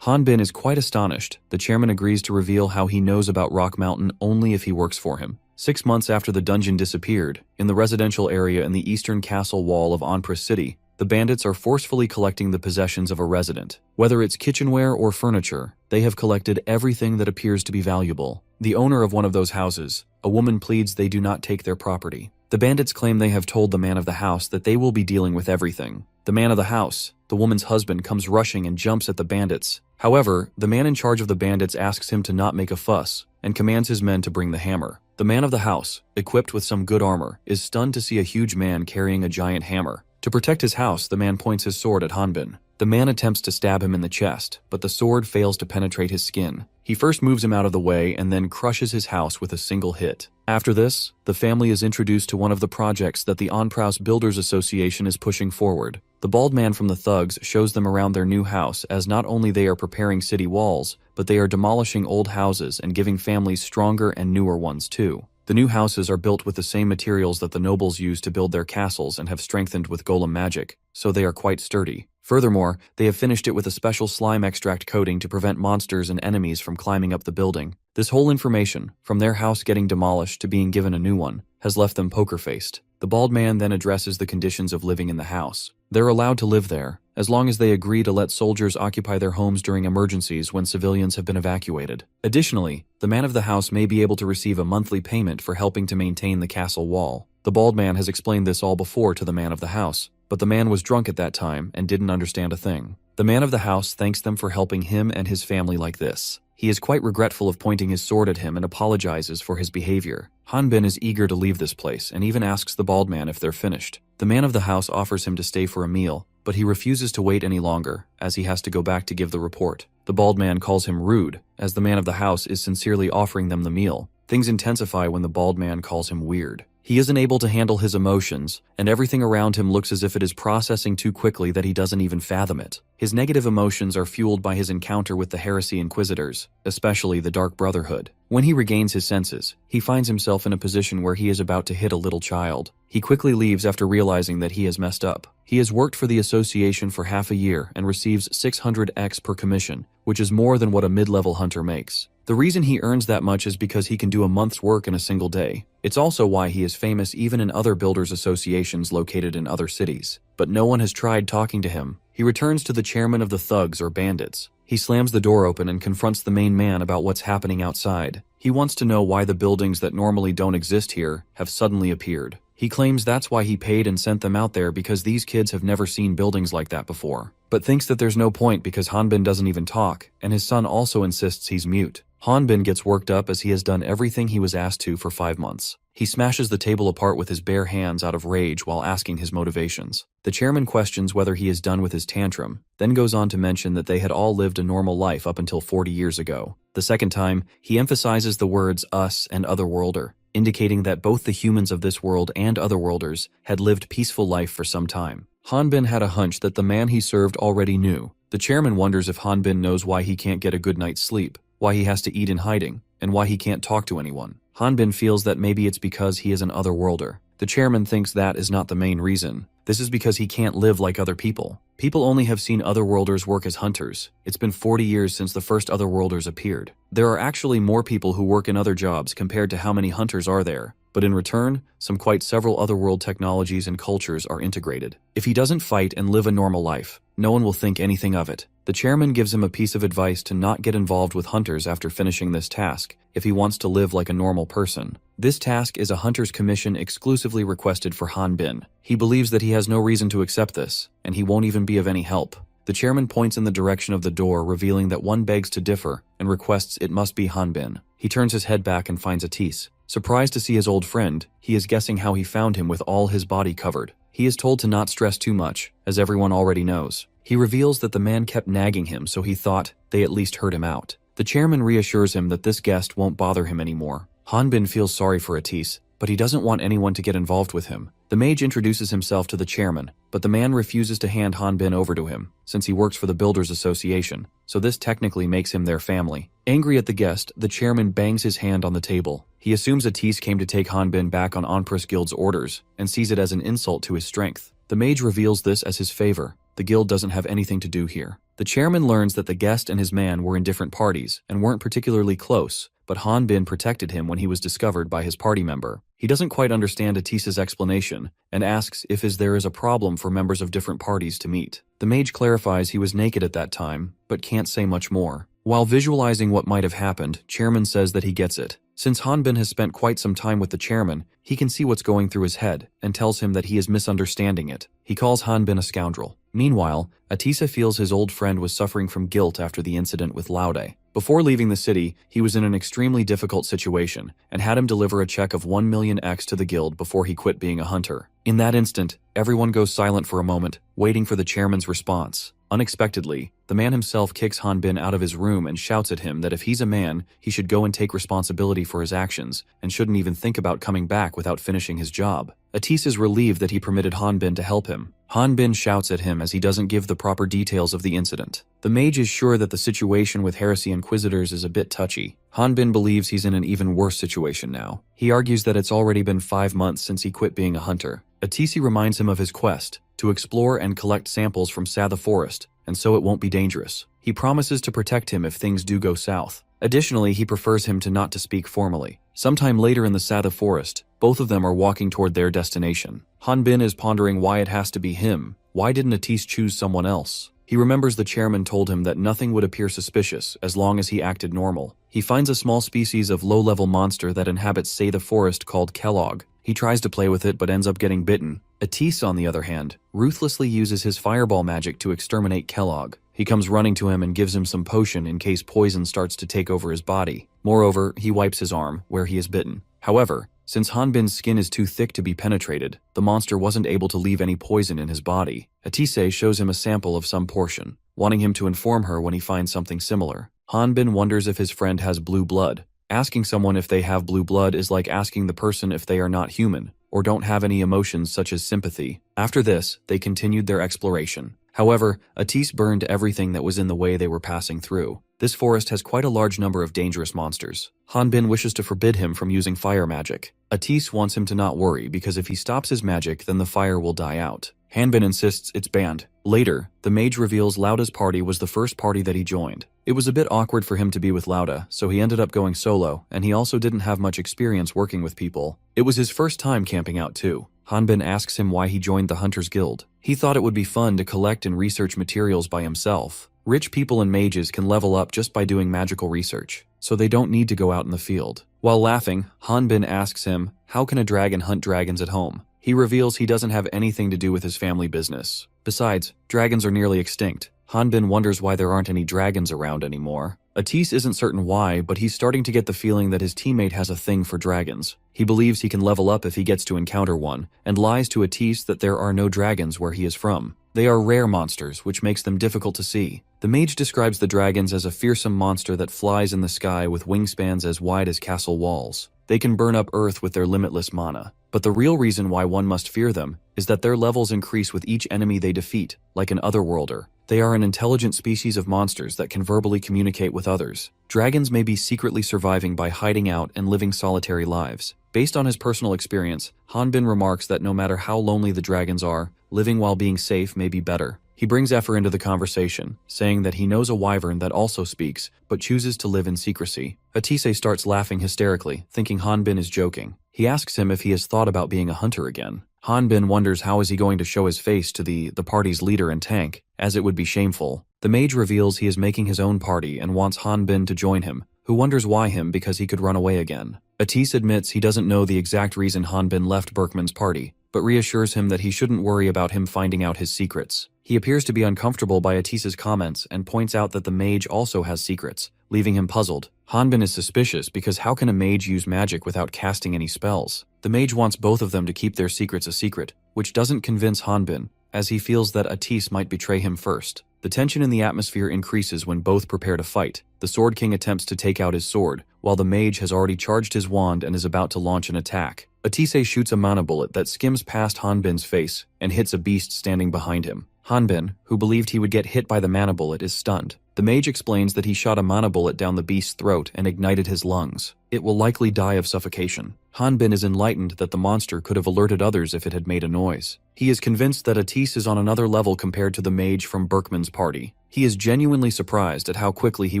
Hanbin is quite astonished. The chairman agrees to reveal how he knows about Rock Mountain only if he works for him. 6 months after the dungeon disappeared, in the residential area in the eastern castle wall of Onpris City, the bandits are forcefully collecting the possessions of a resident. Whether it's kitchenware or furniture, they have collected everything that appears to be valuable. The owner of one of those houses, a woman, pleads they do not take their property. The bandits claim they have told the man of the house that they will be dealing with everything. The man of the house, the woman's husband, comes rushing and jumps at the bandits. However, the man in charge of the bandits asks him to not make a fuss and commands his men to bring the hammer. The man of the house, equipped with some good armor, is stunned to see a huge man carrying a giant hammer. To protect his house, the man points his sword at Hanbin. The man attempts to stab him in the chest, but the sword fails to penetrate his skin. He first moves him out of the way and then crushes his house with a single hit. After this, the family is introduced to one of the projects that the Onpraus Builders Association is pushing forward. The bald man from the thugs shows them around their new house, as not only they are preparing city walls, but they are demolishing old houses and giving families stronger and newer ones too. The new houses are built with the same materials that the nobles use to build their castles and have strengthened with golem magic, so they are quite sturdy. Furthermore, they have finished it with a special slime extract coating to prevent monsters and enemies from climbing up the building. This whole information, from their house getting demolished to being given a new one, has left them poker-faced. The bald man then addresses the conditions of living in the house. They're allowed to live there, as long as they agree to let soldiers occupy their homes during emergencies when civilians have been evacuated. Additionally, the man of the house may be able to receive a monthly payment for helping to maintain the castle wall. The bald man has explained this all before to the man of the house, but the man was drunk at that time and didn't understand a thing. The man of the house thanks them for helping him and his family like this. He is quite regretful of pointing his sword at him and apologizes for his behavior. Hanbin is eager to leave this place and even asks the bald man if they're finished. The man of the house offers him to stay for a meal, but he refuses to wait any longer, as he has to go back to give the report. The bald man calls him rude, as the man of the house is sincerely offering them the meal. Things intensify when the bald man calls him weird. He isn't able to handle his emotions, and everything around him looks as if it is processing too quickly that he doesn't even fathom it. His negative emotions are fueled by his encounter with the Heresy Inquisitors, especially the Dark Brotherhood. When he regains his senses, he finds himself in a position where he is about to hit a little child. He quickly leaves after realizing that he has messed up. He has worked for the association for half a year and receives 600x per commission, which is more than what a mid-level hunter makes. The reason he earns that much is because he can do a month's work in a single day. It's also why he is famous even in other builders associations located in other cities. But no one has tried talking to him. He returns to the chairman of the thugs or bandits. He slams the door open and confronts the main man about what's happening outside. He wants to know why the buildings that normally don't exist here have suddenly appeared. He claims that's why he paid and sent them out there, because these kids have never seen buildings like that before. But thinks that there's no point because Hanbin doesn't even talk, and his son also insists he's mute. Hanbin gets worked up as he has done everything he was asked to for 5 months. He smashes the table apart with his bare hands out of rage while asking his motivations. The chairman questions whether he is done with his tantrum, then goes on to mention that they had all lived a normal life up until 40 years ago. The second time, he emphasizes the words us and otherworlder, indicating that both the humans of this world and otherworlders had lived peaceful life for some time. Hanbin had a hunch that the man he served already knew. The chairman wonders if Hanbin knows why he can't get a good night's sleep, why he has to eat in hiding, and why he can't talk to anyone. Hanbin feels that maybe it's because he is an otherworlder. The chairman thinks that is not the main reason. This is because he can't live like other people. People only have seen otherworlders work as hunters. It's been 40 years since the first otherworlders appeared. There are actually more people who work in other jobs compared to how many hunters are there. but in return, some quite several otherworld technologies and cultures are integrated. If he doesn't fight and live a normal life, no one will think anything of it. The chairman gives him a piece of advice to not get involved with hunters after finishing this task, if he wants to live like a normal person. This task is a hunter's commission exclusively requested for Han Bin. He believes that he has no reason to accept this, and he won't even be of any help. The chairman points in the direction of the door, revealing that one begs to differ and requests it must be Han Bin. He turns his head back and finds Atis. Surprised to see his old friend, he is guessing how he found him with all his body covered. He is told to not stress too much, as everyone already knows. He reveals that the man kept nagging him, so he thought they at least heard him out. The chairman reassures him that this guest won't bother him anymore. Han Bin feels sorry for Atis, but he doesn't want anyone to get involved with him. The mage introduces himself to the chairman, but the man refuses to hand Han Bin over to him, since he works for the Builders Association, so this technically makes him their family. Angry at the guest, the chairman bangs his hand on the table. He assumes Atis came to take Han Bin back on Empress Guild's orders, and sees it as an insult to his strength. The mage reveals this as his favor. The guild doesn't have anything to do here. The chairman learns that the guest and his man were in different parties, and weren't particularly close, but Han Bin protected him when he was discovered by his party member. He doesn't quite understand Atis's explanation, and asks if there is a problem for members of different parties to meet. The mage clarifies he was naked at that time, but can't say much more. While visualizing what might have happened, Chairman says that he gets it. Since Han Bin has spent quite some time with the chairman, he can see what's going through his head, and tells him that he is misunderstanding it. He calls Han Bin a scoundrel. Meanwhile, Atisa feels his old friend was suffering from guilt after the incident with Laude. Before leaving the city, he was in an extremely difficult situation, and had him deliver a check of 1 million X to the guild before he quit being a hunter. In that instant, everyone goes silent for a moment, waiting for the chairman's response. Unexpectedly, the man himself kicks Han Bin out of his room and shouts at him that if he's a man, he should go and take responsibility for his actions, and shouldn't even think about coming back without finishing his job. Atis is relieved that he permitted Han Bin to help him. Han Bin shouts at him as he doesn't give the proper details of the incident. The mage is sure that the situation with Heresy Inquisitors is a bit touchy. Han Bin believes he's in an even worse situation now. He argues that it's already been 5 months since he quit being a hunter. Atisi reminds him of his quest, to explore and collect samples from Satha Forest, and so it won't be dangerous. He promises to protect him if things do go south. Additionally, he prefers him to not to speak formally. Sometime later in the Satha Forest, both of them are walking toward their destination. Han Bin is pondering why it has to be him. Why didn't Atis choose someone else? He remembers the chairman told him that nothing would appear suspicious as long as he acted normal. He finds a small species of low-level monster that inhabits Satha Forest called Kellogg. He tries to play with it but ends up getting bitten. Atis, on the other hand, ruthlessly uses his fireball magic to exterminate Kellogg. He comes running to him and gives him some potion in case poison starts to take over his body. Moreover, he wipes his arm, where he is bitten. However, since Han Bin's skin is too thick to be penetrated, the monster wasn't able to leave any poison in his body. Atise shows him a sample of some portion, wanting him to inform her when he finds something similar. Han Bin wonders if his friend has blue blood. Asking someone if they have blue blood is like asking the person if they are not human, or don't have any emotions such as sympathy. After this, they continued their exploration. However, Atis burned everything that was in the way they were passing through. This forest has quite a large number of dangerous monsters. Han Bin wishes to forbid him from using fire magic. Atis wants him to not worry because if he stops his magic, then the fire will die out. Han Bin insists it's banned. Later, the mage reveals Lauda's party was the first party that he joined. It was a bit awkward for him to be with Lauda, so he ended up going solo, and he also didn't have much experience working with people. It was his first time camping out too. Han Bin asks him why he joined the Hunters Guild. He thought it would be fun to collect and research materials by himself. Rich people and mages can level up just by doing magical research, so they don't need to go out in the field. While laughing, Han Bin asks him, how can a dragon hunt dragons at home? He reveals he doesn't have anything to do with his family business. Besides, dragons are nearly extinct. Han Bin wonders why there aren't any dragons around anymore. Atis isn't certain why, but he's starting to get the feeling that his teammate has a thing for dragons. He believes he can level up if he gets to encounter one, and lies to Atis that there are no dragons where he is from. They are rare monsters, which makes them difficult to see. The mage describes the dragons as a fearsome monster that flies in the sky with wingspans as wide as castle walls. They can burn up Earth with their limitless mana. But the real reason why one must fear them is that their levels increase with each enemy they defeat, like an otherworlder. They are an intelligent species of monsters that can verbally communicate with others. Dragons may be secretly surviving by hiding out and living solitary lives. Based on his personal experience, Han Bin remarks that no matter how lonely the dragons are, living while being safe may be better. He brings Ephor into the conversation, saying that he knows a wyvern that also speaks, but chooses to live in secrecy. Atise starts laughing hysterically, thinking Han Bin is joking. He asks him if he has thought about being a hunter again. Hanbin wonders how is he going to show his face to the party's leader and tank, as it would be shameful. The mage reveals he is making his own party and wants Hanbin to join him, who wonders why him because he could run away again. Atis admits he doesn't know the exact reason Hanbin left Berkman's party, but reassures him that he shouldn't worry about him finding out his secrets. He appears to be uncomfortable by Atis's comments and points out that the mage also has secrets, leaving him puzzled. Hanbin is suspicious because how can a mage use magic without casting any spells? The mage wants both of them to keep their secrets a secret, which doesn't convince Hanbin, as he feels that Atis might betray him first. The tension in the atmosphere increases when both prepare to fight. The Sword King attempts to take out his sword, while the mage has already charged his wand and is about to launch an attack. Atise shoots a mana bullet that skims past Hanbin's face and hits a beast standing behind him. Hanbin, who believed he would get hit by the mana bullet, is stunned. The mage explains that he shot a mana bullet down the beast's throat and ignited his lungs. It will likely die of suffocation. Hanbin is enlightened that the monster could have alerted others if it had made a noise. He is convinced that Atis is on another level compared to the mage from Berkman's party. He is genuinely surprised at how quickly he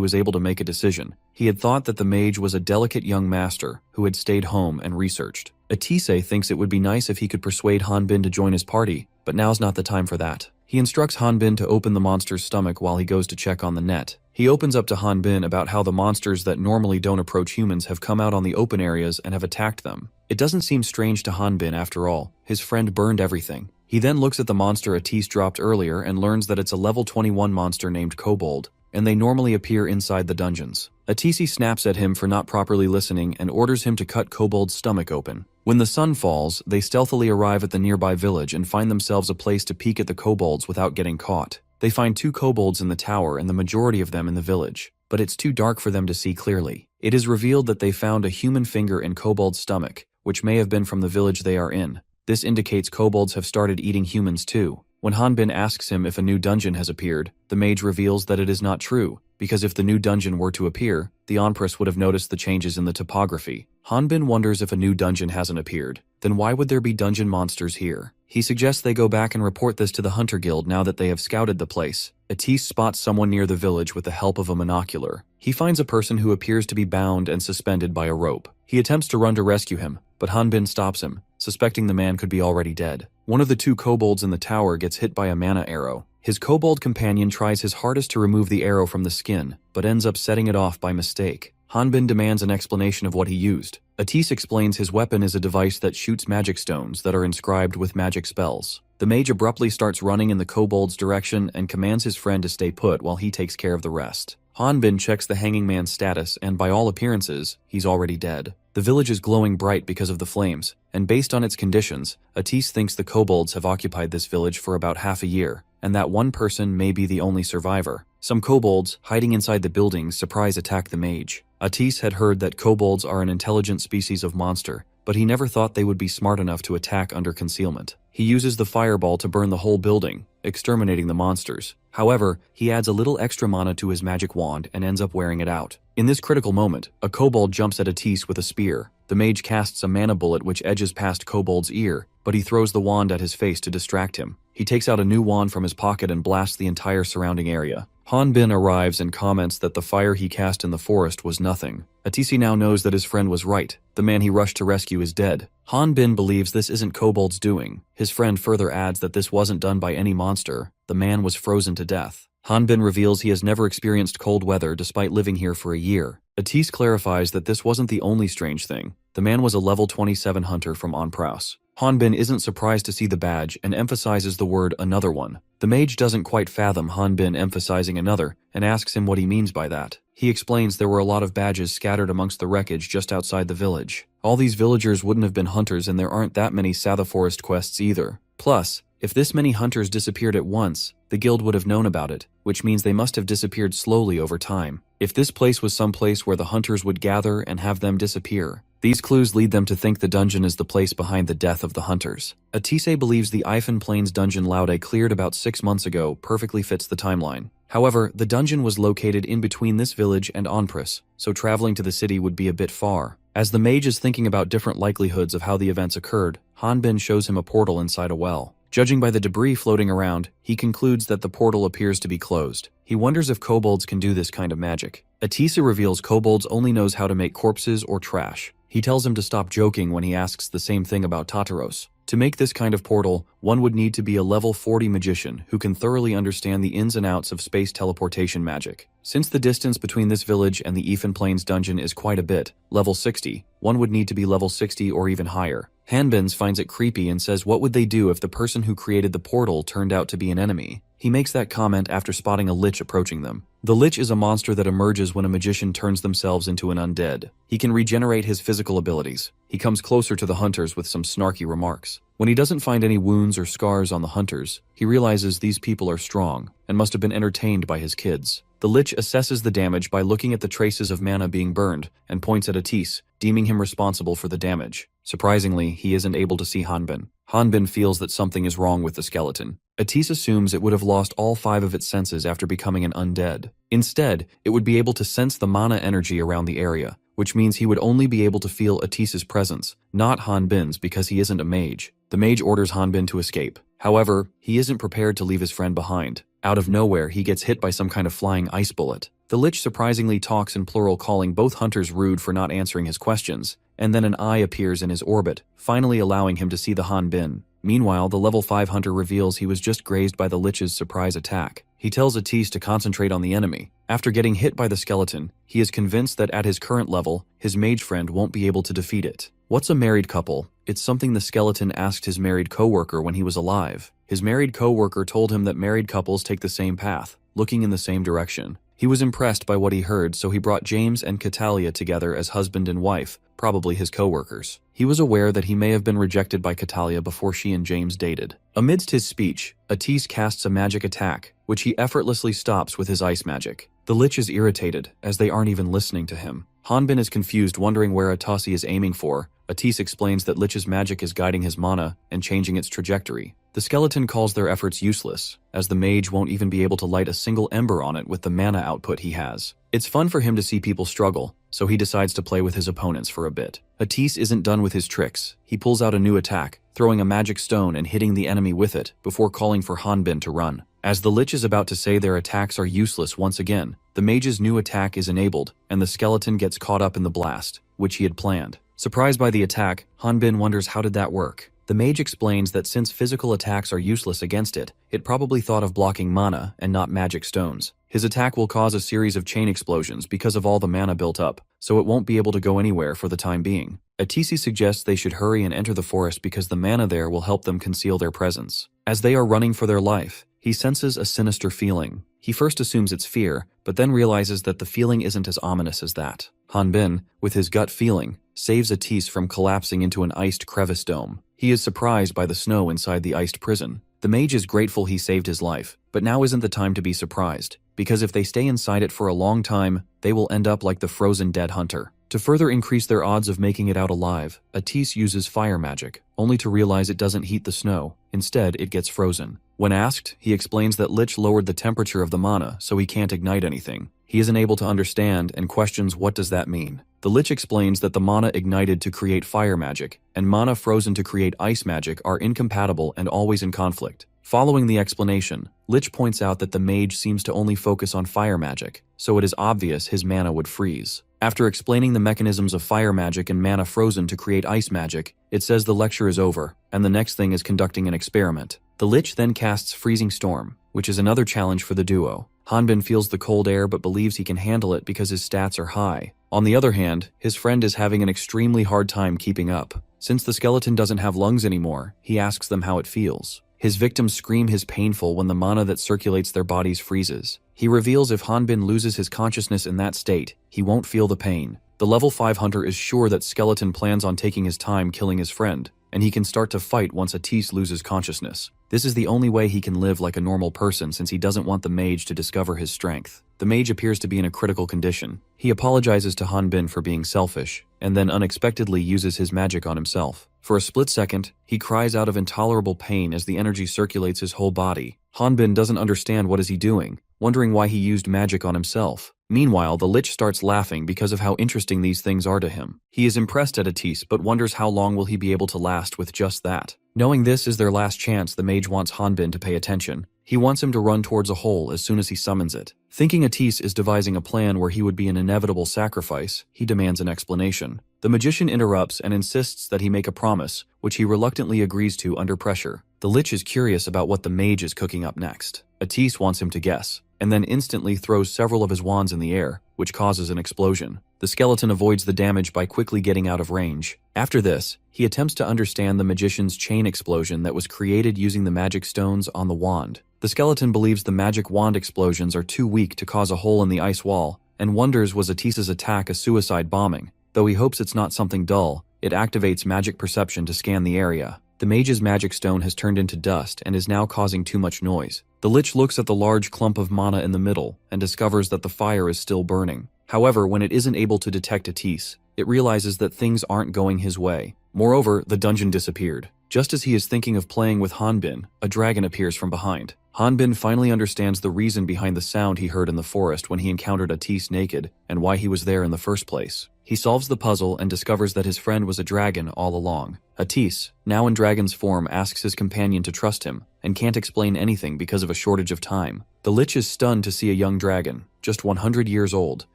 was able to make a decision. He had thought that the mage was a delicate young master who had stayed home and researched. Atise thinks it would be nice if he could persuade Hanbin to join his party, but now's not the time for that. He instructs Hanbin to open the monster's stomach while he goes to check on the net. He opens up to Hanbin about how the monsters that normally don't approach humans have come out on the open areas and have attacked them. It doesn't seem strange to Hanbin after all. His friend burned everything. He then looks at the monster Atis dropped earlier and learns that it's a level 21 monster named Kobold, and they normally appear inside the dungeons. Atisi snaps at him for not properly listening and orders him to cut Kobold's stomach open. When the sun falls, they stealthily arrive at the nearby village and find themselves a place to peek at the kobolds without getting caught. They find 2 kobolds in the tower and the majority of them in the village, but it's too dark for them to see clearly. It is revealed that they found a human finger in Kobold's stomach, which may have been from the village they are in. This indicates kobolds have started eating humans too. When Hanbin asks him if a new dungeon has appeared, the mage reveals that it is not true, because if the new dungeon were to appear, the Empress would have noticed the changes in the topography. Hanbin wonders if a new dungeon hasn't appeared, then why would there be dungeon monsters here? He suggests they go back and report this to the Hunter Guild now that they have scouted the place. Atis spots someone near the village with the help of a monocular. He finds a person who appears to be bound and suspended by a rope. He attempts to run to rescue him, but Hanbin stops him, suspecting the man could be already dead. One of the 2 kobolds in the tower gets hit by a mana arrow. His kobold companion tries his hardest to remove the arrow from the skin, but ends up setting it off by mistake. Hanbin demands an explanation of what he used. Atis explains his weapon is a device that shoots magic stones that are inscribed with magic spells. The mage abruptly starts running in the kobold's direction and commands his friend to stay put while he takes care of the rest. Hanbin checks the hanging man's status, and by all appearances, he's already dead. The village is glowing bright because of the flames, and based on its conditions, Atis thinks the kobolds have occupied this village for about half a year, and that one person may be the only survivor. Some kobolds, hiding inside the buildings, surprise attack the mage. Atis had heard that kobolds are an intelligent species of monster, but he never thought they would be smart enough to attack under concealment. He uses the fireball to burn the whole building, exterminating the monsters. However, he adds a little extra mana to his magic wand and ends up wearing it out. In this critical moment, a kobold jumps at Atis with a spear. The mage casts a mana bullet which edges past Kobold's ear, but he throws the wand at his face to distract him. He takes out a new wand from his pocket and blasts the entire surrounding area. Hanbin arrives and comments that the fire he cast in the forest was nothing. Atisi now knows that his friend was right. The man he rushed to rescue is dead. Hanbin believes this isn't Kobold's doing. His friend further adds that this wasn't done by any monster. The man was frozen to death. Hanbin reveals he has never experienced cold weather despite living here for a year. Atis clarifies that this wasn't the only strange thing. The man was a level 27 hunter from Onpraus. Hanbin isn't surprised to see the badge and emphasizes the word another one. The mage doesn't quite fathom Hanbin emphasizing another and asks him what he means by that. He explains there were a lot of badges scattered amongst the wreckage just outside the village. All these villagers wouldn't have been hunters and there aren't that many Satha Forest quests either. Plus, if this many hunters disappeared at once, the guild would have known about it, which means they must have disappeared slowly over time. If this place was some place where the hunters would gather and have them disappear, these clues lead them to think the dungeon is the place behind the death of the hunters. Atise believes the Ifan Plains dungeon Laude cleared about 6 months ago perfectly fits the timeline. However, the dungeon was located in between this village and Onpris, so traveling to the city would be a bit far. As the mage is thinking about different likelihoods of how the events occurred, Hanbin shows him a portal inside a well. Judging by the debris floating around, he concludes that the portal appears to be closed. He wonders if kobolds can do this kind of magic. Atisa reveals kobolds only knows how to make corpses or trash. He tells him to stop joking when he asks the same thing about Tataros. To make this kind of portal, one would need to be a level 40 magician who can thoroughly understand the ins and outs of space teleportation magic. Since the distance between this village and the Ethan Plains dungeon is quite a bit, level 60, one would need to be level 60 or even higher. Hanbin finds it creepy and says what would they do if the person who created the portal turned out to be an enemy. He makes that comment after spotting a lich approaching them. The lich is a monster that emerges when a magician turns themselves into an undead. He can regenerate his physical abilities. He comes closer to the hunters with some snarky remarks. When he doesn't find any wounds or scars on the hunters, he realizes these people are strong and must have been entertained by his kids. The lich assesses the damage by looking at the traces of mana being burned and points at Atis, deeming him responsible for the damage. Surprisingly, he isn't able to see Hanbin. Hanbin feels that something is wrong with the skeleton. Atis assumes it would have lost all 5 of its senses after becoming an undead. Instead, it would be able to sense the mana energy around the area, which means he would only be able to feel Atis's presence, not Hanbin's because he isn't a mage. The mage orders Hanbin to escape. However, he isn't prepared to leave his friend behind. Out of nowhere, he gets hit by some kind of flying ice bullet. The lich surprisingly talks in plural, calling both hunters rude for not answering his questions, and then an eye appears in his orbit, finally allowing him to see the Hanbin. Meanwhile, the level 5 hunter reveals he was just grazed by the lich's surprise attack. He tells Atis to concentrate on the enemy. After getting hit by the skeleton, he is convinced that at his current level, his mage friend won't be able to defeat it. What's a married couple? It's something the skeleton asked his married co-worker when he was alive. His married co-worker told him that married couples take the same path, looking in the same direction. He was impressed by what he heard, so he brought James and Catalia together as husband and wife, probably his co-workers. He was aware that he may have been rejected by Catalia before she and James dated. Amidst his speech, Atis casts a magic attack, which he effortlessly stops with his ice magic. The lich is irritated, as they aren't even listening to him. Hanbin is confused, wondering where Atasi is aiming for. Atis explains that lich's magic is guiding his mana and changing its trajectory. The skeleton calls their efforts useless, as the mage won't even be able to light a single ember on it with the mana output he has. It's fun for him to see people struggle, so he decides to play with his opponents for a bit. Atis isn't done with his tricks. He pulls out a new attack, throwing a magic stone and hitting the enemy with it, before calling for Hanbin to run. As the lich is about to say their attacks are useless once again, the mage's new attack is enabled, and the skeleton gets caught up in the blast, which he had planned. Surprised by the attack, Hanbin wonders how did that work. The mage explains that since physical attacks are useless against it, it probably thought of blocking mana and not magic stones. His attack will cause a series of chain explosions because of all the mana built up, so it won't be able to go anywhere for the time being. Atisi suggests they should hurry and enter the forest because the mana there will help them conceal their presence. As they are running for their life, he senses a sinister feeling. He first assumes it's fear, but then realizes that the feeling isn't as ominous as that. Hanbin, with his gut feeling, saves Atis from collapsing into an iced crevice dome. He is surprised by the snow inside the iced prison. The mage is grateful he saved his life, but now isn't the time to be surprised, because if they stay inside it for a long time, they will end up like the frozen dead hunter. To further increase their odds of making it out alive, Atis uses fire magic, only to realize it doesn't heat the snow. Instead, it gets frozen. When asked, he explains that Lich lowered the temperature of the mana, so he can't ignite anything. He isn't able to understand and questions what does that mean. The Lich explains that the mana ignited to create fire magic and mana frozen to create ice magic are incompatible and always in conflict. Following the explanation, Lich points out that the mage seems to only focus on fire magic, so it is obvious his mana would freeze. After explaining the mechanisms of fire magic and mana frozen to create ice magic, it says the lecture is over, and the next thing is conducting an experiment. The Lich then casts Freezing Storm, which is another challenge for the duo. Hanbin feels the cold air but believes he can handle it because his stats are high. On the other hand, his friend is having an extremely hard time keeping up. Since the skeleton doesn't have lungs anymore, he asks them how it feels. His victims scream his painful when the mana that circulates their bodies freezes. He reveals if Hanbin loses his consciousness in that state, he won't feel the pain. The level 5 hunter is sure that Skeleton plans on taking his time killing his friend, and he can start to fight once Atis loses consciousness. This is the only way he can live like a normal person since he doesn't want the mage to discover his strength. The mage appears to be in a critical condition. He apologizes to Hanbin for being selfish, and then unexpectedly uses his magic on himself. For a split second, he cries out of intolerable pain as the energy circulates his whole body. Hanbin doesn't understand what is he doing, wondering why he used magic on himself. Meanwhile, the Lich starts laughing because of how interesting these things are to him. He is impressed at Atis but wonders how long will he be able to last with just that. Knowing this is their last chance, the mage wants Hanbin to pay attention. He wants him to run towards a hole as soon as he summons it. Thinking Atis is devising a plan where he would be an inevitable sacrifice, he demands an explanation. The magician interrupts and insists that he make a promise, which he reluctantly agrees to under pressure. The Lich is curious about what the mage is cooking up next. Atis wants him to guess, and then instantly throws several of his wands in the air, which causes an explosion. The skeleton avoids the damage by quickly getting out of range. After this, he attempts to understand the magician's chain explosion that was created using the magic stones on the wand. The skeleton believes the magic wand explosions are too weak to cause a hole in the ice wall, and wonders was Atis's attack a suicide bombing. Though he hopes it's not something dull, it activates magic perception to scan the area. The mage's magic stone has turned into dust and is now causing too much noise. The Lich looks at the large clump of mana in the middle and discovers that the fire is still burning. However, when it isn't able to detect Atis, it realizes that things aren't going his way. Moreover, the dungeon disappeared. Just as he is thinking of playing with Hanbin, a dragon appears from behind. Hanbin finally understands the reason behind the sound he heard in the forest when he encountered Atis naked and why he was there in the first place. He solves the puzzle and discovers that his friend was a dragon all along. Atis, now in dragon's form, asks his companion to trust him and can't explain anything because of a shortage of time. The Lich is stunned to see a young dragon, just 100 years old,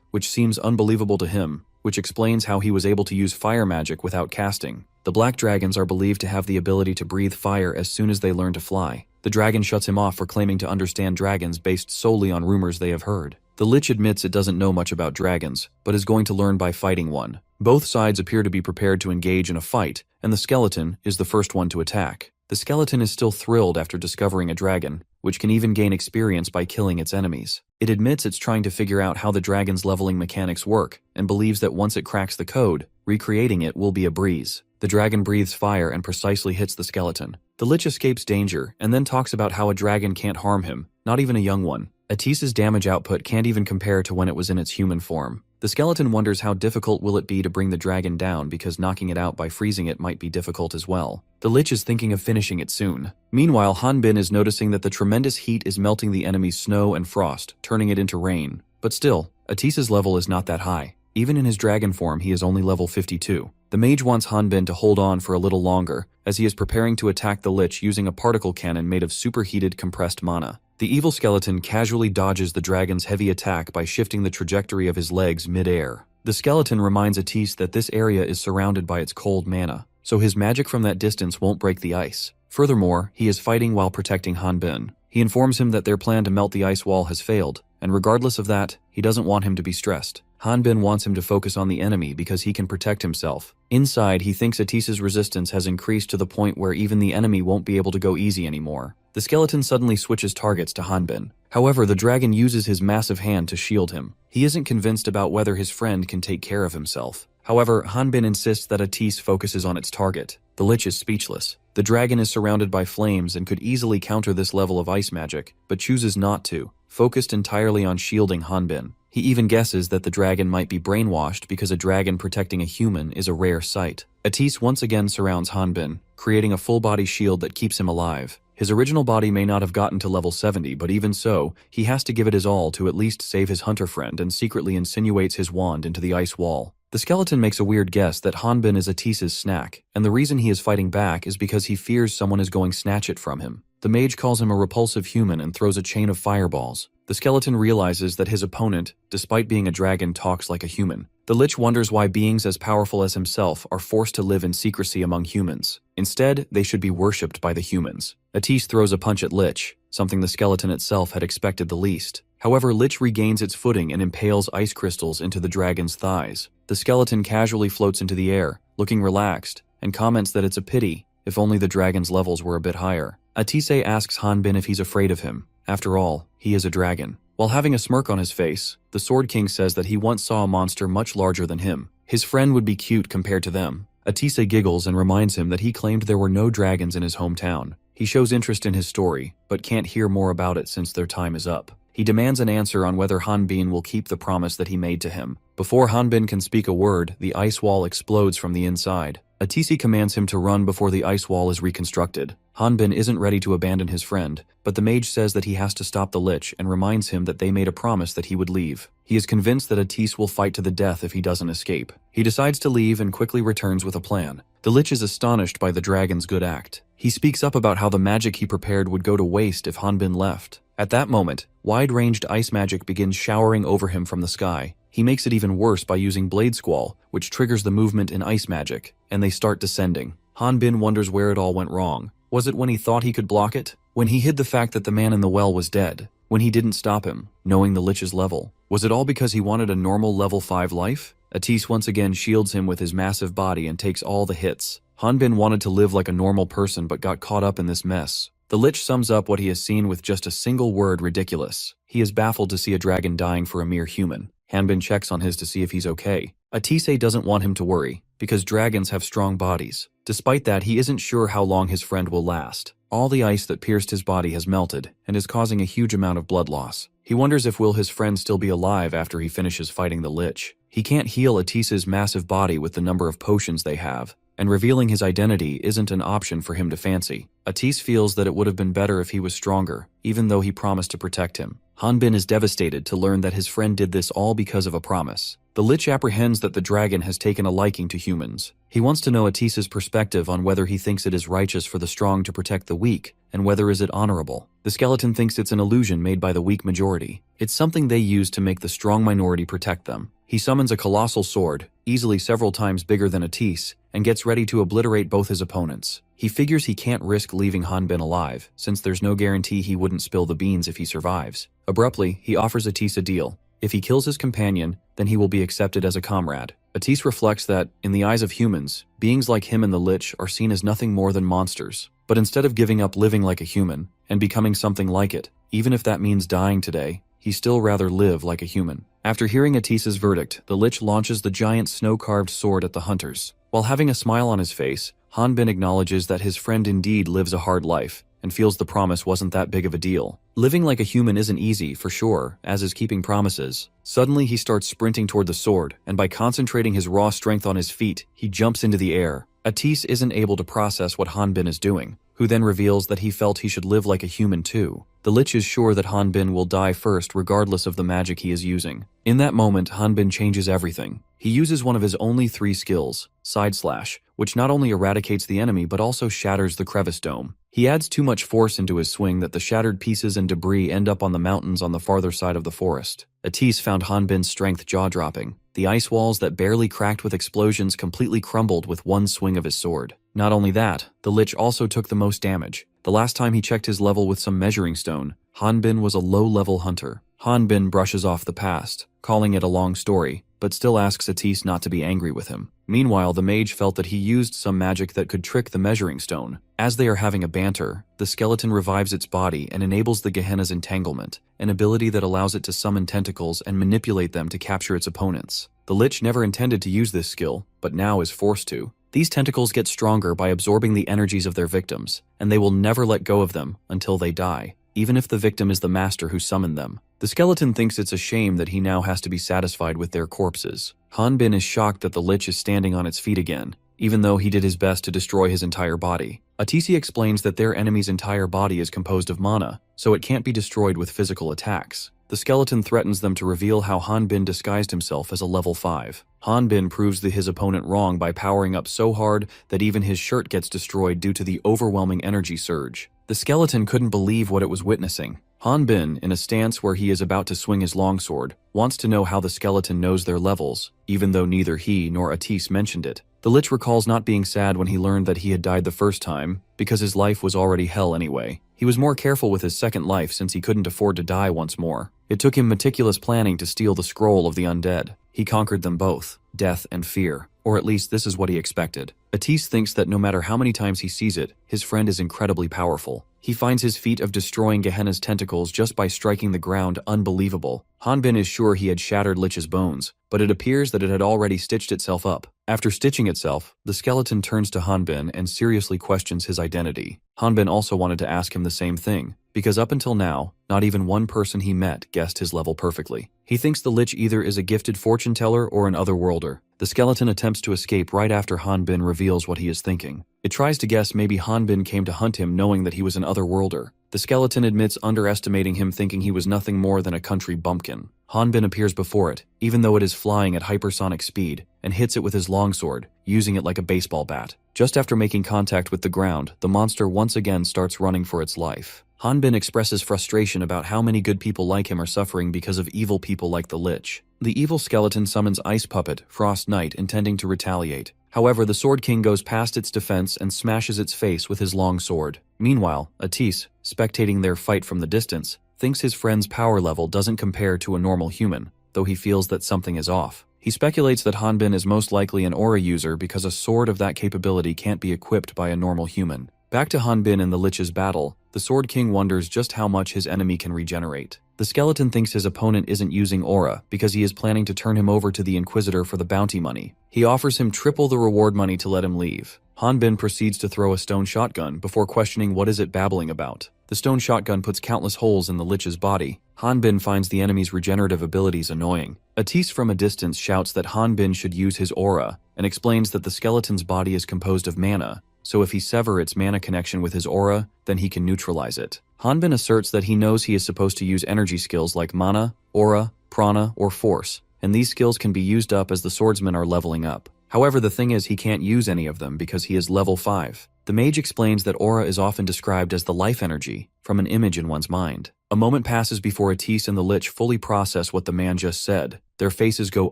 which seems unbelievable to him, which explains how he was able to use fire magic without casting. The black dragons are believed to have the ability to breathe fire as soon as they learn to fly. The dragon shuts him off for claiming to understand dragons based solely on rumors they have heard. The Lich admits it doesn't know much about dragons, but is going to learn by fighting one. Both sides appear to be prepared to engage in a fight, and the skeleton is the first one to attack. The skeleton is still thrilled after discovering a dragon, which can even gain experience by killing its enemies. It admits it's trying to figure out how the dragon's leveling mechanics work, and believes that once it cracks the code, recreating it will be a breeze. The dragon breathes fire and precisely hits the skeleton. The Lich escapes danger, and then talks about how a dragon can't harm him, not even a young one. Atis's damage output can't even compare to when it was in its human form. The skeleton wonders how difficult will it be to bring the dragon down because knocking it out by freezing it might be difficult as well. The Lich is thinking of finishing it soon. Meanwhile, Hanbin is noticing that the tremendous heat is melting the enemy's snow and frost, turning it into rain. But still, Atis's level is not that high. Even in his dragon form, he is only level 52. The mage wants Hanbin to hold on for a little longer, as he is preparing to attack the Lich using a particle cannon made of superheated compressed mana. The evil skeleton casually dodges the dragon's heavy attack by shifting the trajectory of his legs mid-air. The skeleton reminds Atis that this area is surrounded by its cold mana, so his magic from that distance won't break the ice. Furthermore, he is fighting while protecting Hanbin. He informs him that their plan to melt the ice wall has failed, and regardless of that, he doesn't want him to be stressed. Hanbin wants him to focus on the enemy because he can protect himself. Inside, he thinks Atis's resistance has increased to the point where even the enemy won't be able to go easy anymore. The skeleton suddenly switches targets to Hanbin. However, the dragon uses his massive hand to shield him. He isn't convinced about whether his friend can take care of himself. However, Hanbin insists that Atis focuses on its target. The Lich is speechless. The dragon is surrounded by flames and could easily counter this level of ice magic, but chooses not to, focused entirely on shielding Hanbin. He even guesses that the dragon might be brainwashed because a dragon protecting a human is a rare sight. Atis once again surrounds Hanbin, creating a full-body shield that keeps him alive. His original body may not have gotten to level 70, but even so, he has to give it his all to at least save his hunter friend and secretly insinuates his wand into the ice wall. The skeleton makes a weird guess that Hanbin is Atis's snack, and the reason he is fighting back is because he fears someone is going to snatch it from him. The mage calls him a repulsive human and throws a chain of fireballs. The skeleton realizes that his opponent, despite being a dragon, talks like a human. The Lich wonders why beings as powerful as himself are forced to live in secrecy among humans. Instead, they should be worshipped by the humans. Atis throws a punch at Lich, something the skeleton itself had expected the least. However, Lich regains its footing and impales ice crystals into the dragon's thighs. The skeleton casually floats into the air, looking relaxed, and comments that it's a pity, if only the dragon's levels were a bit higher. Atis asks Hanbin if he's afraid of him. After all, he is a dragon. While having a smirk on his face, the Sword King says that he once saw a monster much larger than him. His friend would be cute compared to them. Atis giggles and reminds him that he claimed there were no dragons in his hometown. He shows interest in his story, but can't hear more about it since their time is up. He demands an answer on whether Hanbin will keep the promise that he made to him. Before Hanbin can speak a word, the ice wall explodes from the inside. Atis commands him to run before the ice wall is reconstructed. Hanbin isn't ready to abandon his friend, but the mage says that he has to stop the Lich and reminds him that they made a promise that he would leave. He is convinced that Atis will fight to the death if he doesn't escape. He decides to leave and quickly returns with a plan. The Lich is astonished by the dragon's good act. He speaks up about how the magic he prepared would go to waste if Hanbin left. At that moment, wide-ranged ice magic begins showering over him from the sky. He makes it even worse by using Blade Squall, which triggers the movement in ice magic, and they start descending. Hanbin wonders where it all went wrong. Was it when he thought he could block it? When he hid the fact that the man in the well was dead? When he didn't stop him, knowing the Lich's level? Was it all because he wanted a normal level 5 life? Atis once again shields him with his massive body and takes all the hits. Hanbin wanted to live like a normal person but got caught up in this mess. The Lich sums up what he has seen with just a single word: ridiculous. He is baffled to see a dragon dying for a mere human. Hanbin checks on his to see if he's okay. Atise doesn't want him to worry, because dragons have strong bodies. Despite that, he isn't sure how long his friend will last. All the ice that pierced his body has melted, and is causing a huge amount of blood loss. He wonders if will his friend still be alive after he finishes fighting the Lich. He can't heal Atise's massive body with the number of potions they have, and revealing his identity isn't an option for him to fancy. Atise feels that it would have been better if he was stronger, even though he promised to protect him. Hanbin is devastated to learn that his friend did this all because of a promise. The Lich apprehends that the dragon has taken a liking to humans. He wants to know Atise's perspective on whether he thinks it is righteous for the strong to protect the weak, and whether is it honorable. The skeleton thinks it's an illusion made by the weak majority. It's something they use to make the strong minority protect them. He summons a colossal sword, easily several times bigger than Atise, and gets ready to obliterate both his opponents. He figures he can't risk leaving Hanbin alive, since there's no guarantee he wouldn't spill the beans if he survives. Abruptly, he offers Atise a deal. If he kills his companion, then he will be accepted as a comrade. Atise reflects that, in the eyes of humans, beings like him and the Lich are seen as nothing more than monsters. But instead of giving up living like a human, and becoming something like it, even if that means dying today, he still rather live like a human. After hearing Atise's verdict, the Lich launches the giant snow-carved sword at the hunters. While having a smile on his face, Hanbin acknowledges that his friend indeed lives a hard life, and feels the promise wasn't that big of a deal. Living like a human isn't easy, for sure, as is keeping promises. Suddenly he starts sprinting toward the sword, and by concentrating his raw strength on his feet, he jumps into the air. Atise isn't able to process what Hanbin is doing, who then reveals that he felt he should live like a human too. The Lich is sure that Hanbin will die first regardless of the magic he is using. In that moment, Hanbin changes everything. He uses one of his only 3 skills, Side Slash, which not only eradicates the enemy but also shatters the crevice dome. He adds too much force into his swing that the shattered pieces and debris end up on the mountains on the farther side of the forest. Atise found Hanbin's strength jaw-dropping. The ice walls that barely cracked with explosions completely crumbled with one swing of his sword. Not only that, the Lich also took the most damage. The last time he checked his level with some measuring stone, Hanbin was a low-level hunter. Hanbin brushes off the past, calling it a long story, but still asks Atise not to be angry with him. Meanwhile, the mage felt that he used some magic that could trick the measuring stone. As they are having a banter, the skeleton revives its body and enables the Gehenna's entanglement, an ability that allows it to summon tentacles and manipulate them to capture its opponents. The Lich never intended to use this skill, but now is forced to. These tentacles get stronger by absorbing the energies of their victims, and they will never let go of them until they die, even if the victim is the master who summoned them. The skeleton thinks it's a shame that he now has to be satisfied with their corpses. Hanbin is shocked that the Lich is standing on its feet again, even though he did his best to destroy his entire body. Atise explains that their enemy's entire body is composed of mana, so it can't be destroyed with physical attacks. The skeleton threatens them to reveal how Hanbin disguised himself as a level 5. Hanbin proves his opponent wrong by powering up so hard that even his shirt gets destroyed due to the overwhelming energy surge. The skeleton couldn't believe what it was witnessing. Hanbin, in a stance where he is about to swing his longsword, wants to know how the skeleton knows their levels, even though neither he nor Atise mentioned it. The Lich recalls not being sad when he learned that he had died the first time, because his life was already hell anyway. He was more careful with his second life since he couldn't afford to die once more. It took him meticulous planning to steal the scroll of the undead. He conquered them both, death and fear, or at least this is what he expected. Atise thinks that no matter how many times he sees it, his friend is incredibly powerful. He finds his feat of destroying Gehenna's tentacles just by striking the ground unbelievable. Hanbin is sure he had shattered Lich's bones, but it appears that it had already stitched itself up. After stitching itself, the skeleton turns to Hanbin and seriously questions his identity. Hanbin also wanted to ask him the same thing, because up until now, not even one person he met guessed his level perfectly. He thinks the Lich either is a gifted fortune teller or an otherworlder. The skeleton attempts to escape right after Hanbin reveals what he is thinking. It tries to guess maybe Hanbin came to hunt him knowing that he was an otherworlder. The skeleton admits underestimating him, thinking he was nothing more than a country bumpkin. Hanbin appears before it, even though it is flying at hypersonic speed, and hits it with his longsword, using it like a baseball bat. Just after making contact with the ground, the monster once again starts running for its life. Hanbin expresses frustration about how many good people like him are suffering because of evil people like the Lich. The evil skeleton summons Ice Puppet, Frost Knight, intending to retaliate. However, the Sword King goes past its defense and smashes its face with his long sword. Meanwhile, Atis, spectating their fight from the distance, thinks his friend's power level doesn't compare to a normal human, though he feels that something is off. He speculates that Hanbin is most likely an aura user because a sword of that capability can't be equipped by a normal human. Back to Hanbin and the Lich's battle, the Sword King wonders just how much his enemy can regenerate. The skeleton thinks his opponent isn't using aura because he is planning to turn him over to the Inquisitor for the bounty money. He offers him triple the reward money to let him leave. Hanbin proceeds to throw a stone shotgun before questioning what is it babbling about. The stone shotgun puts countless holes in the Lich's body. Hanbin finds the enemy's regenerative abilities annoying. Atis from a distance shouts that Hanbin should use his aura and explains that the skeleton's body is composed of mana, so if he severs its mana connection with his aura, then he can neutralize it. Hanbin asserts that he knows he is supposed to use energy skills like mana, aura, prana, or force, and these skills can be used up as the swordsmen are leveling up. However, the thing is he can't use any of them because he is level 5. The mage explains that aura is often described as the life energy from an image in one's mind. A moment passes before Atis and the Lich fully process what the man just said. Their faces go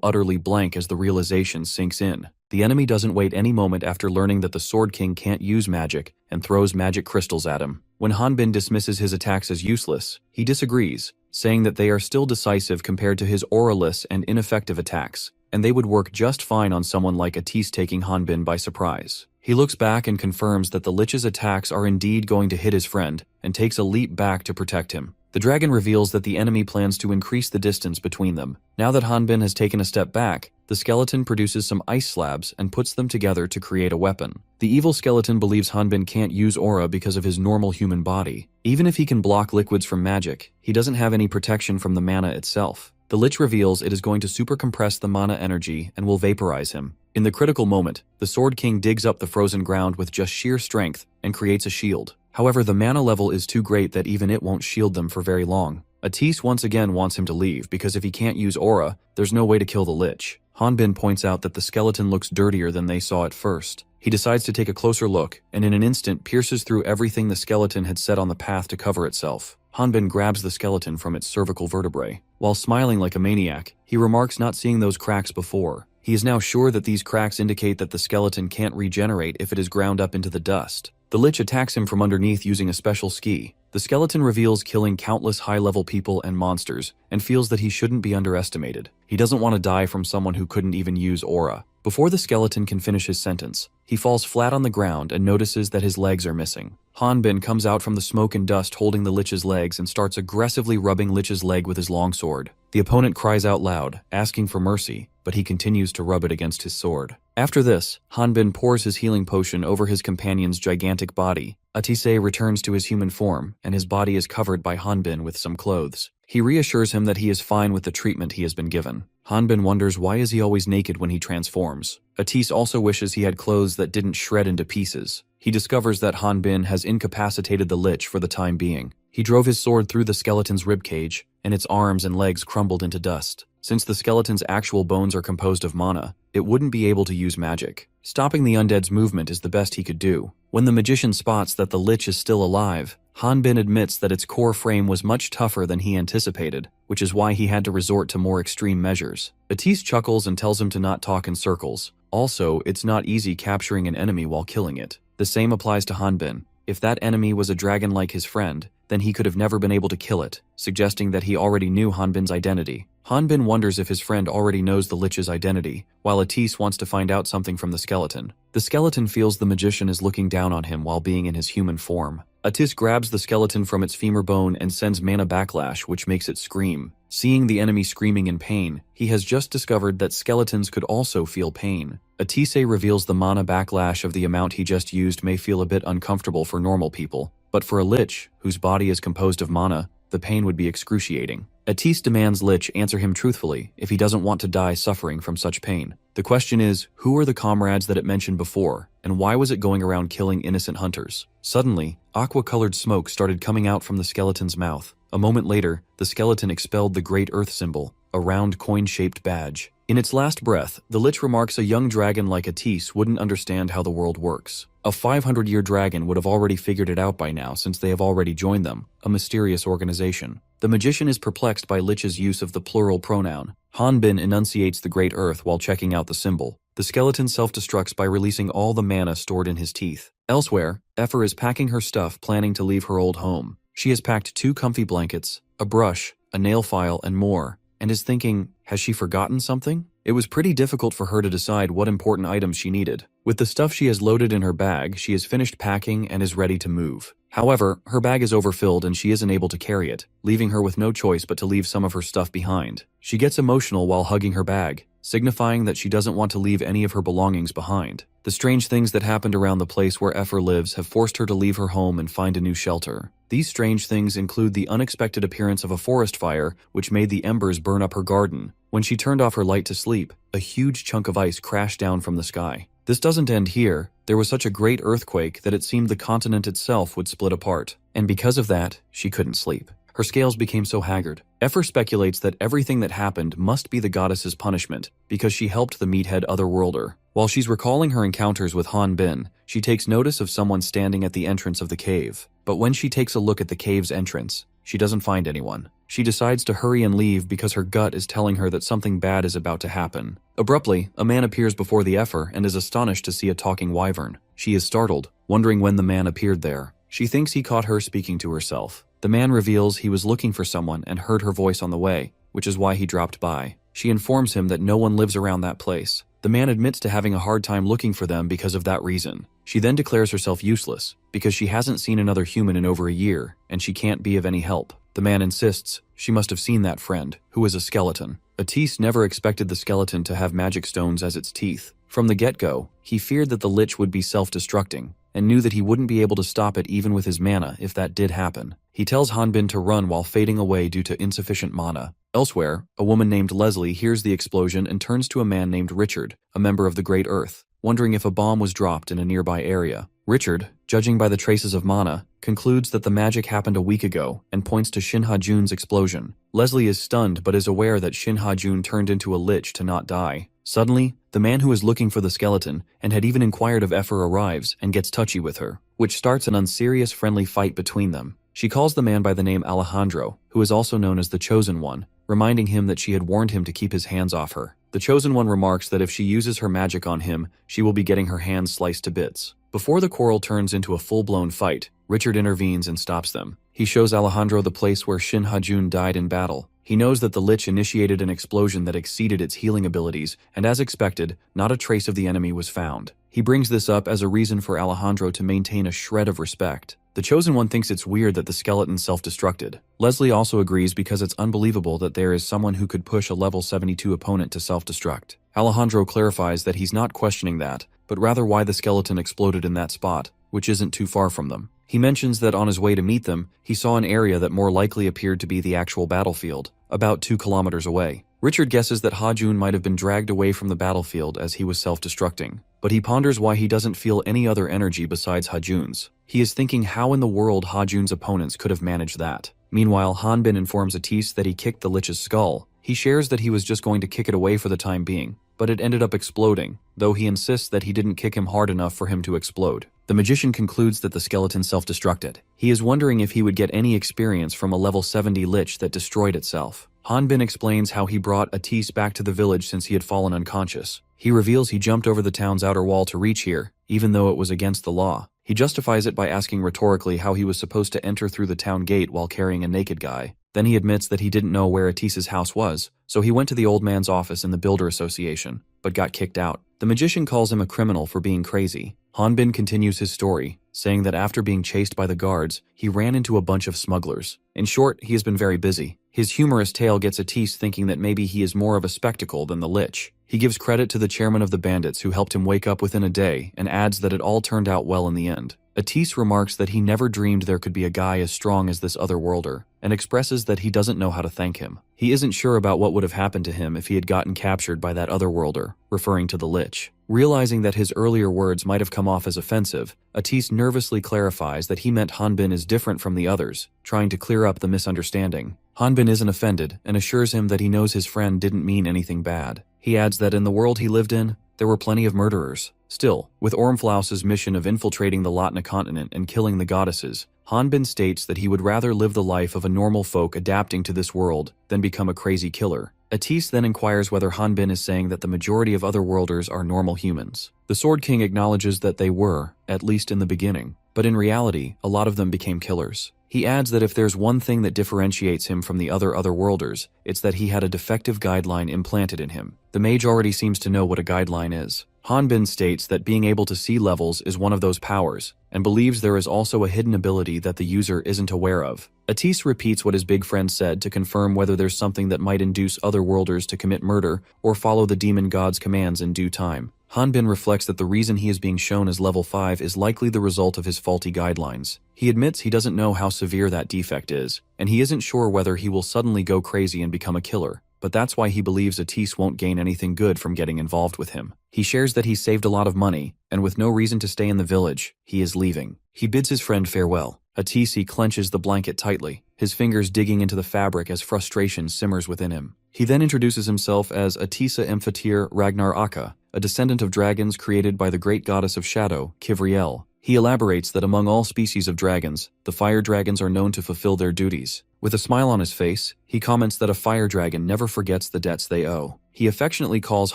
utterly blank as the realization sinks in. The enemy doesn't wait any moment after learning that the Sword King can't use magic and throws magic crystals at him. When Hanbin dismisses his attacks as useless, he disagrees, saying that they are still decisive compared to his auraless and ineffective attacks, and they would work just fine on someone like Atis taking Hanbin by surprise. He looks back and confirms that the Lich's attacks are indeed going to hit his friend, and takes a leap back to protect him. The dragon reveals that the enemy plans to increase the distance between them. Now that Hanbin has taken a step back, the skeleton produces some ice slabs and puts them together to create a weapon. The evil skeleton believes Hanbin can't use aura because of his normal human body. Even if he can block liquids from magic, he doesn't have any protection from the mana itself. The Lich reveals it is going to super compress the mana energy and will vaporize him. In the critical moment, the Sword King digs up the frozen ground with just sheer strength and creates a shield. However, the mana level is too great that even it won't shield them for very long. Atis once again wants him to leave because if he can't use aura, there's no way to kill the Lich. Hanbin points out that the skeleton looks dirtier than they saw at first. He decides to take a closer look and in an instant pierces through everything the skeleton had set on the path to cover itself. Hanbin grabs the skeleton from its cervical vertebrae. While smiling like a maniac, he remarks not seeing those cracks before. He is now sure that these cracks indicate that the skeleton can't regenerate if it is ground up into the dust. The Lich attacks him from underneath using a special ski. The skeleton reveals killing countless high-level people and monsters, and feels that he shouldn't be underestimated. He doesn't want to die from someone who couldn't even use aura. Before the skeleton can finish his sentence, he falls flat on the ground and notices that his legs are missing. Hanbin comes out from the smoke and dust holding the Lich's legs and starts aggressively rubbing Lich's leg with his longsword. The opponent cries out loud, asking for mercy, but he continues to rub it against his sword. After this, Hanbin pours his healing potion over his companion's gigantic body. Atise returns to his human form, and his body is covered by Hanbin with some clothes. He reassures him that he is fine with the treatment he has been given. Hanbin wonders why is he always naked when he transforms. Atis also wishes he had clothes that didn't shred into pieces. He discovers that Hanbin has incapacitated the Lich for the time being. He drove his sword through the skeleton's ribcage, and its arms and legs crumbled into dust. Since the skeleton's actual bones are composed of mana, it wouldn't be able to use magic. Stopping the undead's movement is the best he could do. When the magician spots that the Lich is still alive, Hanbin admits that its core frame was much tougher than he anticipated, which is why he had to resort to more extreme measures. Atis chuckles and tells him to not talk in circles. Also, it's not easy capturing an enemy while killing it. The same applies to Hanbin. If that enemy was a dragon like his friend, then he could have never been able to kill it, suggesting that he already knew Hanbin's identity. Hanbin wonders if his friend already knows the Lich's identity, while Atis wants to find out something from the skeleton. The skeleton feels the magician is looking down on him while being in his human form. Atis grabs the skeleton from its femur bone and sends mana backlash, which makes it scream. Seeing the enemy screaming in pain, he has just discovered that skeletons could also feel pain. Atise reveals the mana backlash of the amount he just used may feel a bit uncomfortable for normal people, but for a Lich, whose body is composed of mana, the pain would be excruciating. Atis demands Lich answer him truthfully if he doesn't want to die suffering from such pain. The question is, who are the comrades that it mentioned before, and why was it going around killing innocent hunters? Suddenly, aqua-colored smoke started coming out from the skeleton's mouth. A moment later, the skeleton expelled the Great Earth symbol, a round coin-shaped badge. In its last breath, the Lich remarks a young dragon like Atis wouldn't understand how the world works. A 500-year dragon would have already figured it out by now since they have already joined them, a mysterious organization. The magician is perplexed by Lich's use of the plural pronoun. Hanbin enunciates the Great Earth while checking out the symbol. The skeleton self-destructs by releasing all the mana stored in his teeth. Elsewhere, Effer is packing her stuff planning to leave her old home. She has packed 2 comfy blankets, a brush, a nail file, and more, and is thinking, has she forgotten something? It was pretty difficult for her to decide what important items she needed. With the stuff she has loaded in her bag, she has finished packing and is ready to move. However, her bag is overfilled and she isn't able to carry it, leaving her with no choice but to leave some of her stuff behind. She gets emotional while hugging her bag, signifying that she doesn't want to leave any of her belongings behind. The strange things that happened around the place where Effer lives have forced her to leave her home and find a new shelter. These strange things include the unexpected appearance of a forest fire, which made the embers burn up her garden. When she turned off her light to sleep, a huge chunk of ice crashed down from the sky. This doesn't end here. There was such a great earthquake that it seemed the continent itself would split apart. And because of that, she couldn't sleep. Her scales became so haggard. Effer speculates that everything that happened must be the goddess's punishment, because she helped the meathead otherworlder. While she's recalling her encounters with Han Bin, she takes notice of someone standing at the entrance of the cave. But when she takes a look at the cave's entrance, she doesn't find anyone. She decides to hurry and leave because her gut is telling her that something bad is about to happen. Abruptly, a man appears before the Effer and is astonished to see a talking wyvern. She is startled, wondering when the man appeared there. She thinks he caught her speaking to herself. The man reveals he was looking for someone and heard her voice on the way, which is why he dropped by. She informs him that no one lives around that place. The man admits to having a hard time looking for them because of that reason. She then declares herself useless, because she hasn't seen another human in over a year, and she can't be of any help. The man insists she must have seen that friend, who is a skeleton. Atis never expected the skeleton to have magic stones as its teeth. From the get-go, he feared that the Lich would be self-destructing, and knew that he wouldn't be able to stop it even with his mana if that did happen. He tells Hanbin to run while fading away due to insufficient mana. Elsewhere, a woman named Leslie hears the explosion and turns to a man named Richard, a member of the Great Earth, wondering if a bomb was dropped in a nearby area. Richard, judging by the traces of mana, concludes that the magic happened a week ago and points to Shin Ha-jun's explosion. Leslie is stunned but is aware that Shin Ha-jun turned into a lich to not die. Suddenly, the man who is looking for the skeleton and had even inquired of Effer arrives and gets touchy with her, which starts an unserious friendly fight between them. She calls the man by the name Alejandro, who is also known as the Chosen One, reminding him that she had warned him to keep his hands off her. The Chosen One remarks that if she uses her magic on him, she will be getting her hands sliced to bits. Before the quarrel turns into a full-blown fight, Richard intervenes and stops them. He shows Alejandro the place where Shin Ha-jun died in battle. He knows that the Lich initiated an explosion that exceeded its healing abilities, and as expected, not a trace of the enemy was found. He brings this up as a reason for Alejandro to maintain a shred of respect. The Chosen One thinks it's weird that the skeleton self-destructed. Leslie also agrees because it's unbelievable that there is someone who could push a level 72 opponent to self-destruct. Alejandro clarifies that he's not questioning that, but rather why the skeleton exploded in that spot, which isn't too far from them. He mentions that on his way to meet them, he saw an area that more likely appeared to be the actual battlefield, about 2 kilometers away. Richard guesses that Ha-jun might have been dragged away from the battlefield as he was self-destructing, but he ponders why he doesn't feel any other energy besides Ha-jun's. He is thinking how in the world Ha-jun's opponents could have managed that. Meanwhile, Hanbin informs Atis that he kicked the Lich's skull. He shares that he was just going to kick it away for the time being, but it ended up exploding, though he insists that he didn't kick him hard enough for him to explode. The magician concludes that the skeleton self-destructed. He is wondering if he would get any experience from a level 70 Lich that destroyed itself. Hanbin explains how he brought Atis back to the village since he had fallen unconscious. He reveals he jumped over the town's outer wall to reach here, even though it was against the law. He justifies it by asking rhetorically how he was supposed to enter through the town gate while carrying a naked guy. Then he admits that he didn't know where Atis's house was, so he went to the old man's office in the Builder Association, but got kicked out. The magician calls him a criminal for being crazy. Hanbin continues his story, saying that after being chased by the guards, he ran into a bunch of smugglers. In short, he has been very busy. His humorous tale gets Atis thinking that maybe he is more of a spectacle than the Lich. He gives credit to the chairman of the bandits who helped him wake up within a day and adds that it all turned out well in the end. Atis remarks that he never dreamed there could be a guy as strong as this other worlder, and expresses that he doesn't know how to thank him. He isn't sure about what would have happened to him if he had gotten captured by that other worlder, referring to the Lich. Realizing that his earlier words might have come off as offensive, Atis nervously clarifies that he meant Hanbin is different from the others, trying to clear up the misunderstanding. Hanbin isn't offended and assures him that he knows his friend didn't mean anything bad. He adds that in the world he lived in, there were plenty of murderers. Still, with Ormflaus's mission of infiltrating the Latna continent and killing the goddesses, Hanbin states that he would rather live the life of a normal folk adapting to this world than become a crazy killer. Atis then inquires whether Hanbin is saying that the majority of otherworlders are normal humans. The Sword King acknowledges that they were, at least in the beginning, but in reality, a lot of them became killers. He adds that if there's one thing that differentiates him from the otherworlders, it's that he had a defective guideline implanted in him. The mage already seems to know what a guideline is. Hanbin states that being able to see levels is one of those powers, and believes there is also a hidden ability that the user isn't aware of. Atis repeats what his big friend said to confirm whether there's something that might induce otherworlders to commit murder or follow the demon god's commands in due time. Hanbin reflects that the reason he is being shown as level 5 is likely the result of his faulty guidelines. He admits he doesn't know how severe that defect is, and he isn't sure whether he will suddenly go crazy and become a killer, but that's why he believes Atis won't gain anything good from getting involved with him. He shares that he saved a lot of money, and with no reason to stay in the village, he is leaving. He bids his friend farewell. Atis clenches the blanket tightly, his fingers digging into the fabric as frustration simmers within him. He then introduces himself as Atisa Emphatir Ragnar Akka, a descendant of dragons created by the great goddess of shadow, Kivriel. He elaborates that among all species of dragons, the fire dragons are known to fulfill their duties. With a smile on his face, he comments that a fire dragon never forgets the debts they owe. He affectionately calls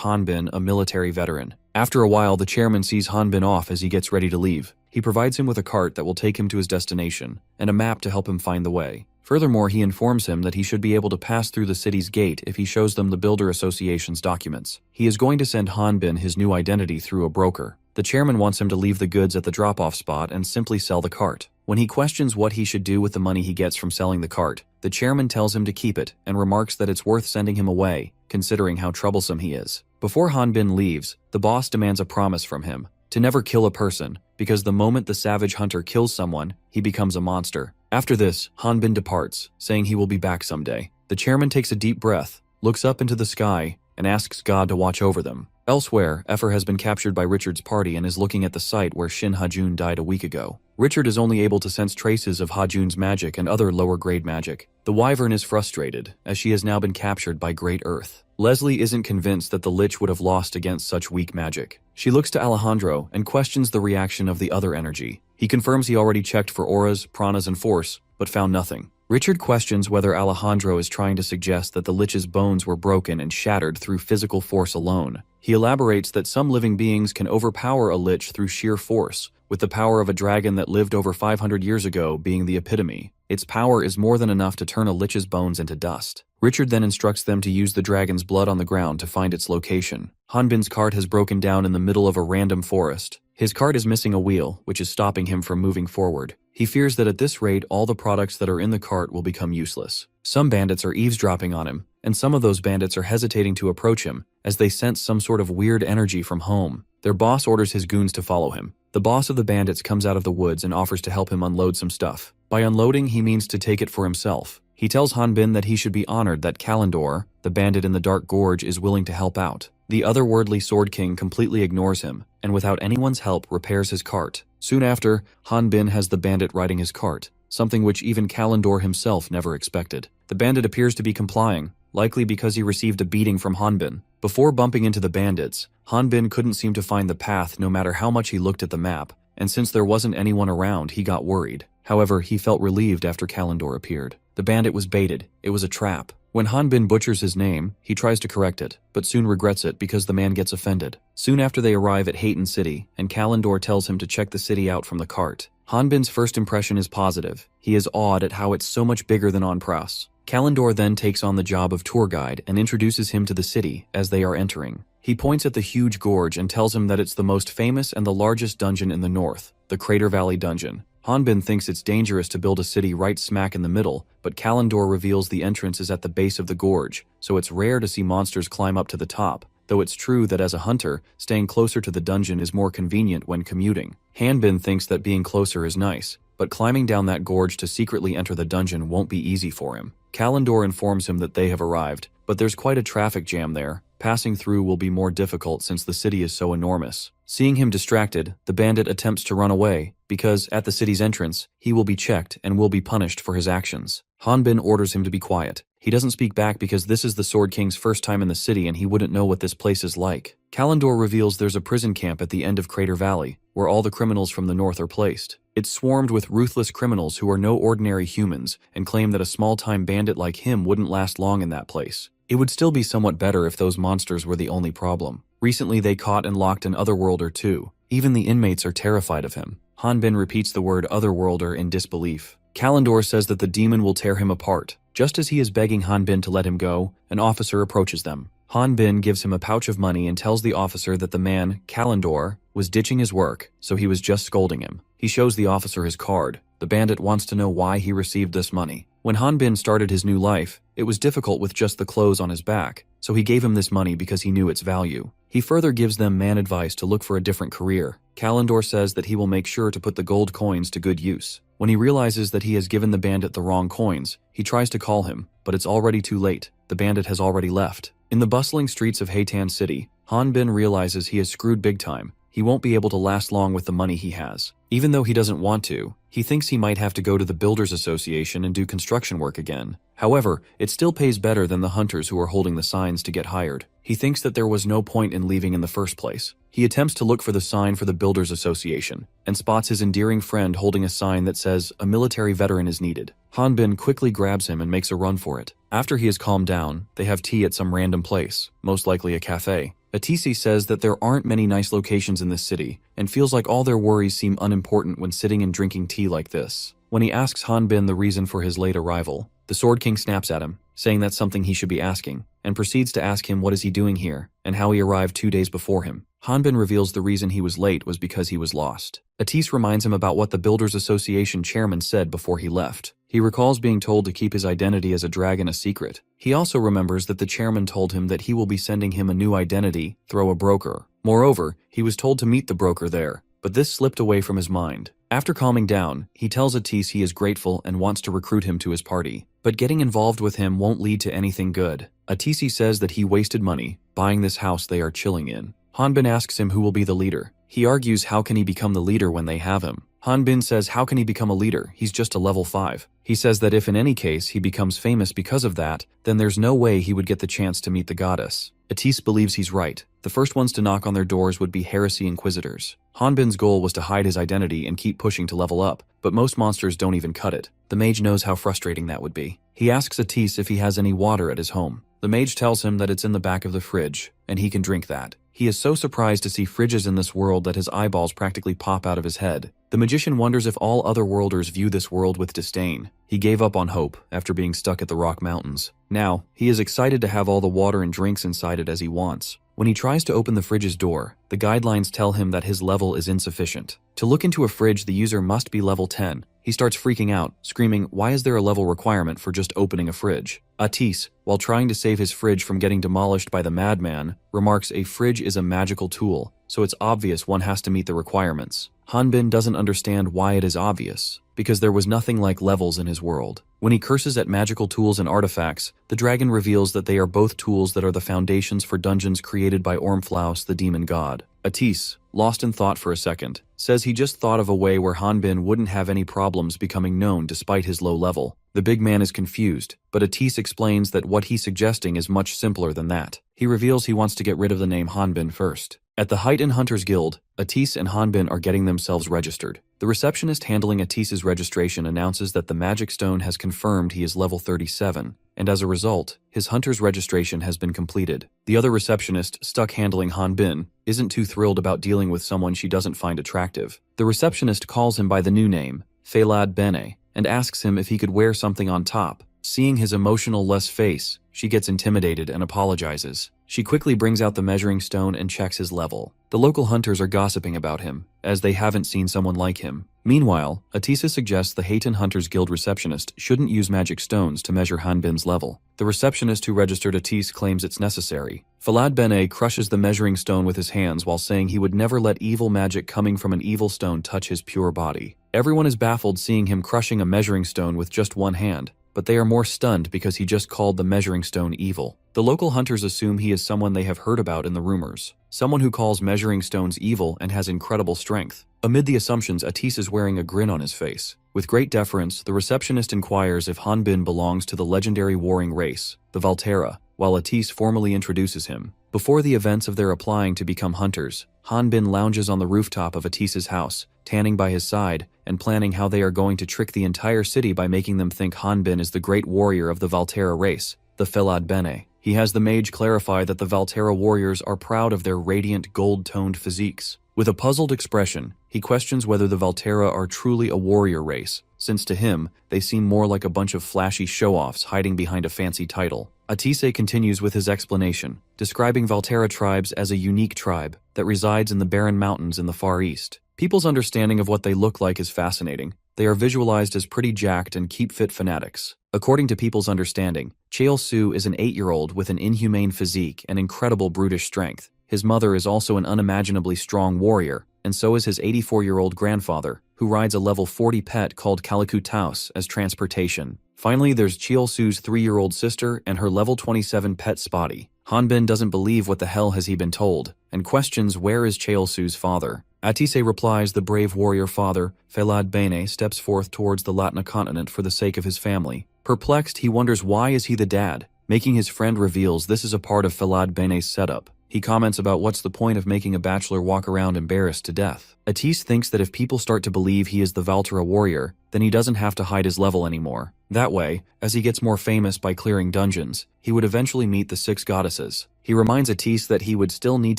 Hanbin a military veteran. After a while, the chairman sees Hanbin off as he gets ready to leave. He provides him with a cart that will take him to his destination, and a map to help him find the way. Furthermore, he informs him that he should be able to pass through the city's gate if he shows them the Builder Association's documents. He is going to send Hanbin his new identity through a broker. The chairman wants him to leave the goods at the drop-off spot and simply sell the cart. When he questions what he should do with the money he gets from selling the cart, the chairman tells him to keep it and remarks that it's worth sending him away, considering how troublesome he is. Before Hanbin leaves, the boss demands a promise from him to never kill a person, because the moment the savage hunter kills someone, he becomes a monster. After this, Hanbin departs, saying he will be back someday. The chairman takes a deep breath, looks up into the sky, and asks God to watch over them. Elsewhere, Efer has been captured by Richard's party and is looking at the site where Shin Hajun died a week ago. Richard is only able to sense traces of Hajun's magic and other lower-grade magic. The Wyvern is frustrated, as she has now been captured by Great Earth. Leslie isn't convinced that the Lich would have lost against such weak magic. She looks to Alejandro and questions the reaction of the other energy. He confirms he already checked for auras, pranas, and force, but found nothing. Richard questions whether Alejandro is trying to suggest that the Lich's bones were broken and shattered through physical force alone. He elaborates that some living beings can overpower a Lich through sheer force, with the power of a dragon that lived over 500 years ago being the epitome. Its power is more than enough to turn a Lich's bones into dust. Richard then instructs them to use the dragon's blood on the ground to find its location. Hanbin's cart has broken down in the middle of a random forest. His cart is missing a wheel, which is stopping him from moving forward. He fears that at this rate, all the products that are in the cart will become useless. Some bandits are eavesdropping on him, and some of those bandits are hesitating to approach him, as they sense some sort of weird energy from home. Their boss orders his goons to follow him. The boss of the bandits comes out of the woods and offers to help him unload some stuff. By unloading, he means to take it for himself. He tells Hanbin that he should be honored that Kalendor, the bandit in the Dark Gorge, is willing to help out. The otherworldly Sword King completely ignores him, and without anyone's help repairs his cart. Soon after, Hanbin has the bandit riding his cart, something which even Kalendor himself never expected. The bandit appears to be complying, likely because he received a beating from Hanbin. Before bumping into the bandits, Hanbin couldn't seem to find the path no matter how much he looked at the map, and since there wasn't anyone around, he got worried. However, he felt relieved after Kalendor appeared. The bandit was baited. It was a trap. When Hanbin butchers his name, he tries to correct it, but soon regrets it because the man gets offended. Soon after they arrive at Hayton City, and Kalendor tells him to check the city out from the cart. Hanbin's first impression is positive. He is awed at how it's so much bigger than Onpras. Kalendor then takes on the job of tour guide and introduces him to the city as they are entering. He points at the huge gorge and tells him that it's the most famous and the largest dungeon in the north, the Crater Valley Dungeon. Hanbin thinks it's dangerous to build a city right smack in the middle, but Kalendor reveals the entrance is at the base of the gorge, so it's rare to see monsters climb up to the top. though it's true that as a hunter, staying closer to the dungeon is more convenient when commuting. Hanbin thinks that being closer is nice, but climbing down that gorge to secretly enter the dungeon won't be easy for him. Kalendor informs him that they have arrived, but there's quite a traffic jam there. Passing through will be more difficult since the city is so enormous. Seeing him distracted, the bandit attempts to run away, because at the city's entrance, he will be checked and will be punished for his actions. Hanbin orders him to be quiet. He doesn't speak back because this is the Sword King's first time in the city and he wouldn't know what this place is like. Kalendor reveals there's a prison camp at the end of Crater Valley, where all the criminals from the north are placed. It's swarmed with ruthless criminals who are no ordinary humans and claim that a small-time bandit like him wouldn't last long in that place. It would still be somewhat better if those monsters were the only problem. Recently they caught and locked an Otherworlder too. Even the inmates are terrified of him. Hanbin repeats the word Otherworlder in disbelief. Kalendor says that the demon will tear him apart. Just as he is begging Hanbin to let him go, an officer approaches them. Hanbin gives him a pouch of money and tells the officer that the man, Kalendor, was ditching his work, so he was just scolding him. He shows the officer his card. The bandit wants to know why he received this money. When Hanbin started his new life, it was difficult with just the clothes on his back, so he gave him this money because he knew its value. He further gives them man advice to look for a different career. Kalendor says that he will make sure to put the gold coins to good use. When he realizes that he has given the bandit the wrong coins, he tries to call him, but it's already too late. The bandit has already left. In the bustling streets of Heitan City, Hanbin realizes he is screwed big time. He won't be able to last long with the money he has. Even though he doesn't want to, he thinks he might have to go to the Builders Association and do construction work again. However, it still pays better than the hunters who are holding the signs to get hired. He thinks that there was no point in leaving in the first place. He attempts to look for the sign for the Builders Association, and spots his endearing friend holding a sign that says, "A military veteran is needed." Hanbin quickly grabs him and makes a run for it. After he has calmed down, they have tea at some random place, most likely a cafe. Atisi says that there aren't many nice locations in this city, and feels like all their worries seem unimportant when sitting and drinking tea like this. When he asks Hanbin the reason for his late arrival, the Sword King snaps at him, saying that's something he should be asking, and proceeds to ask him what is he doing here, and how he arrived 2 days before him. Hanbin reveals the reason he was late was because he was lost. Atis reminds him about what the Builders Association chairman said before he left. He recalls being told to keep his identity as a dragon a secret. He also remembers that the chairman told him that he will be sending him a new identity through a broker. Moreover, he was told to meet the broker there, but this slipped away from his mind. After calming down, he tells Atis he is grateful and wants to recruit him to his party. But getting involved with him won't lead to anything good. Atisi says that he wasted money buying this house they are chilling in. Hanbin asks him who will be the leader. He argues how can he become the leader when they have him. Hanbin says how can he become a leader, he's just a level 5. He says that if in any case he becomes famous because of that, then there's no way he would get the chance to meet the goddess. Atis believes he's right. The first ones to knock on their doors would be Heresy Inquisitors. Hanbin's goal was to hide his identity and keep pushing to level up, but most monsters don't even cut it. The mage knows how frustrating that would be. He asks Atis if he has any water at his home. The mage tells him that it's in the back of the fridge, and he can drink that. He is so surprised to see fridges in this world that his eyeballs practically pop out of his head. The magician wonders if all other worlders view this world with disdain. He gave up on hope after being stuck at the Rock Mountains. Now, he is excited to have all the water and drinks inside it as he wants. When he tries to open the fridge's door, the guidelines tell him that his level is insufficient. To look into a fridge, the user must be level 10. He starts freaking out, screaming, "Why is there a level requirement for just opening a fridge?" Atis, while trying to save his fridge from getting demolished by the madman, remarks a fridge is a magical tool, so it's obvious one has to meet the requirements. Hanbin doesn't understand why it is obvious, because there was nothing like levels in his world. When he curses at magical tools and artifacts, the dragon reveals that they are both tools that are the foundations for dungeons created by Ormflaus, the demon god. Atis, lost in thought for a second, says he just thought of a way where Hanbin wouldn't have any problems becoming known despite his low level. The big man is confused, but Atis explains that what he's suggesting is much simpler than that. He reveals he wants to get rid of the name Hanbin first. At the Heighten Hunters Guild, Atis and Hanbin are getting themselves registered. The receptionist handling Atis's registration announces that the magic stone has confirmed he is level 37, and as a result, his hunter's registration has been completed. The other receptionist, stuck handling Hanbin, isn't too thrilled about dealing with someone she doesn't find attractive. The receptionist calls him by the new name, Felad Bene, and asks him if he could wear something on top, Seeing his emotional-less face, she gets intimidated and apologizes. She quickly brings out the measuring stone and checks his level. The local hunters are gossiping about him, as they haven't seen someone like him. Meanwhile, Atisa suggests the Hayton Hunters Guild receptionist shouldn't use magic stones to measure Hanbin's level. The receptionist who registered Atise claims it's necessary. Falad Bene crushes the measuring stone with his hands while saying he would never let evil magic coming from an evil stone touch his pure body. Everyone is baffled seeing him crushing a measuring stone with just one hand, but they are more stunned because he just called the measuring stone evil. The local hunters assume he is someone they have heard about in the rumors, someone who calls measuring stones evil and has incredible strength. Amid the assumptions, Atise is wearing a grin on his face. With great deference, the receptionist inquires if Hanbin belongs to the legendary warring race, the Valterra, while Atise formally introduces him. Before the events of their applying to become hunters, Hanbin lounges on the rooftop of Atise's house, tanning by his side, and planning how they are going to trick the entire city by making them think Hanbin is the great warrior of the Valterra race, the Falad Bene. He has the mage clarify that the Valterra warriors are proud of their radiant gold-toned physiques. With a puzzled expression, he questions whether the Valterra are truly a warrior race, since to him, they seem more like a bunch of flashy show-offs hiding behind a fancy title. Atise continues with his explanation, describing Valterra tribes as a unique tribe that resides in the barren mountains in the Far East. People's understanding of what they look like is fascinating. They are visualized as pretty jacked and keep-fit fanatics. According to people's understanding, Cheol-su is an 8-year-old with an inhumane physique and incredible brutish strength. His mother is also an unimaginably strong warrior, and so is his 84-year-old grandfather, who rides a level 40 pet called Calicu Taos as transportation. Finally, there's Cheol-su's 3-year-old sister and her level 27 pet Spotty. Hanbin doesn't believe what the hell has he been told, and questions where is Cheol-su's father. Atise replies the brave warrior father, Falad Bene, steps forth towards the Latina continent for the sake of his family. Perplexed, he wonders why is he the dad. Making his friend reveals this is a part of Falad Bene's setup. He comments about what's the point of making a bachelor walk around embarrassed to death. Atise thinks that if people start to believe he is the Valterra warrior, then he doesn't have to hide his level anymore. That way, as he gets more famous by clearing dungeons, he would eventually meet the 6 goddesses. He reminds Atise that he would still need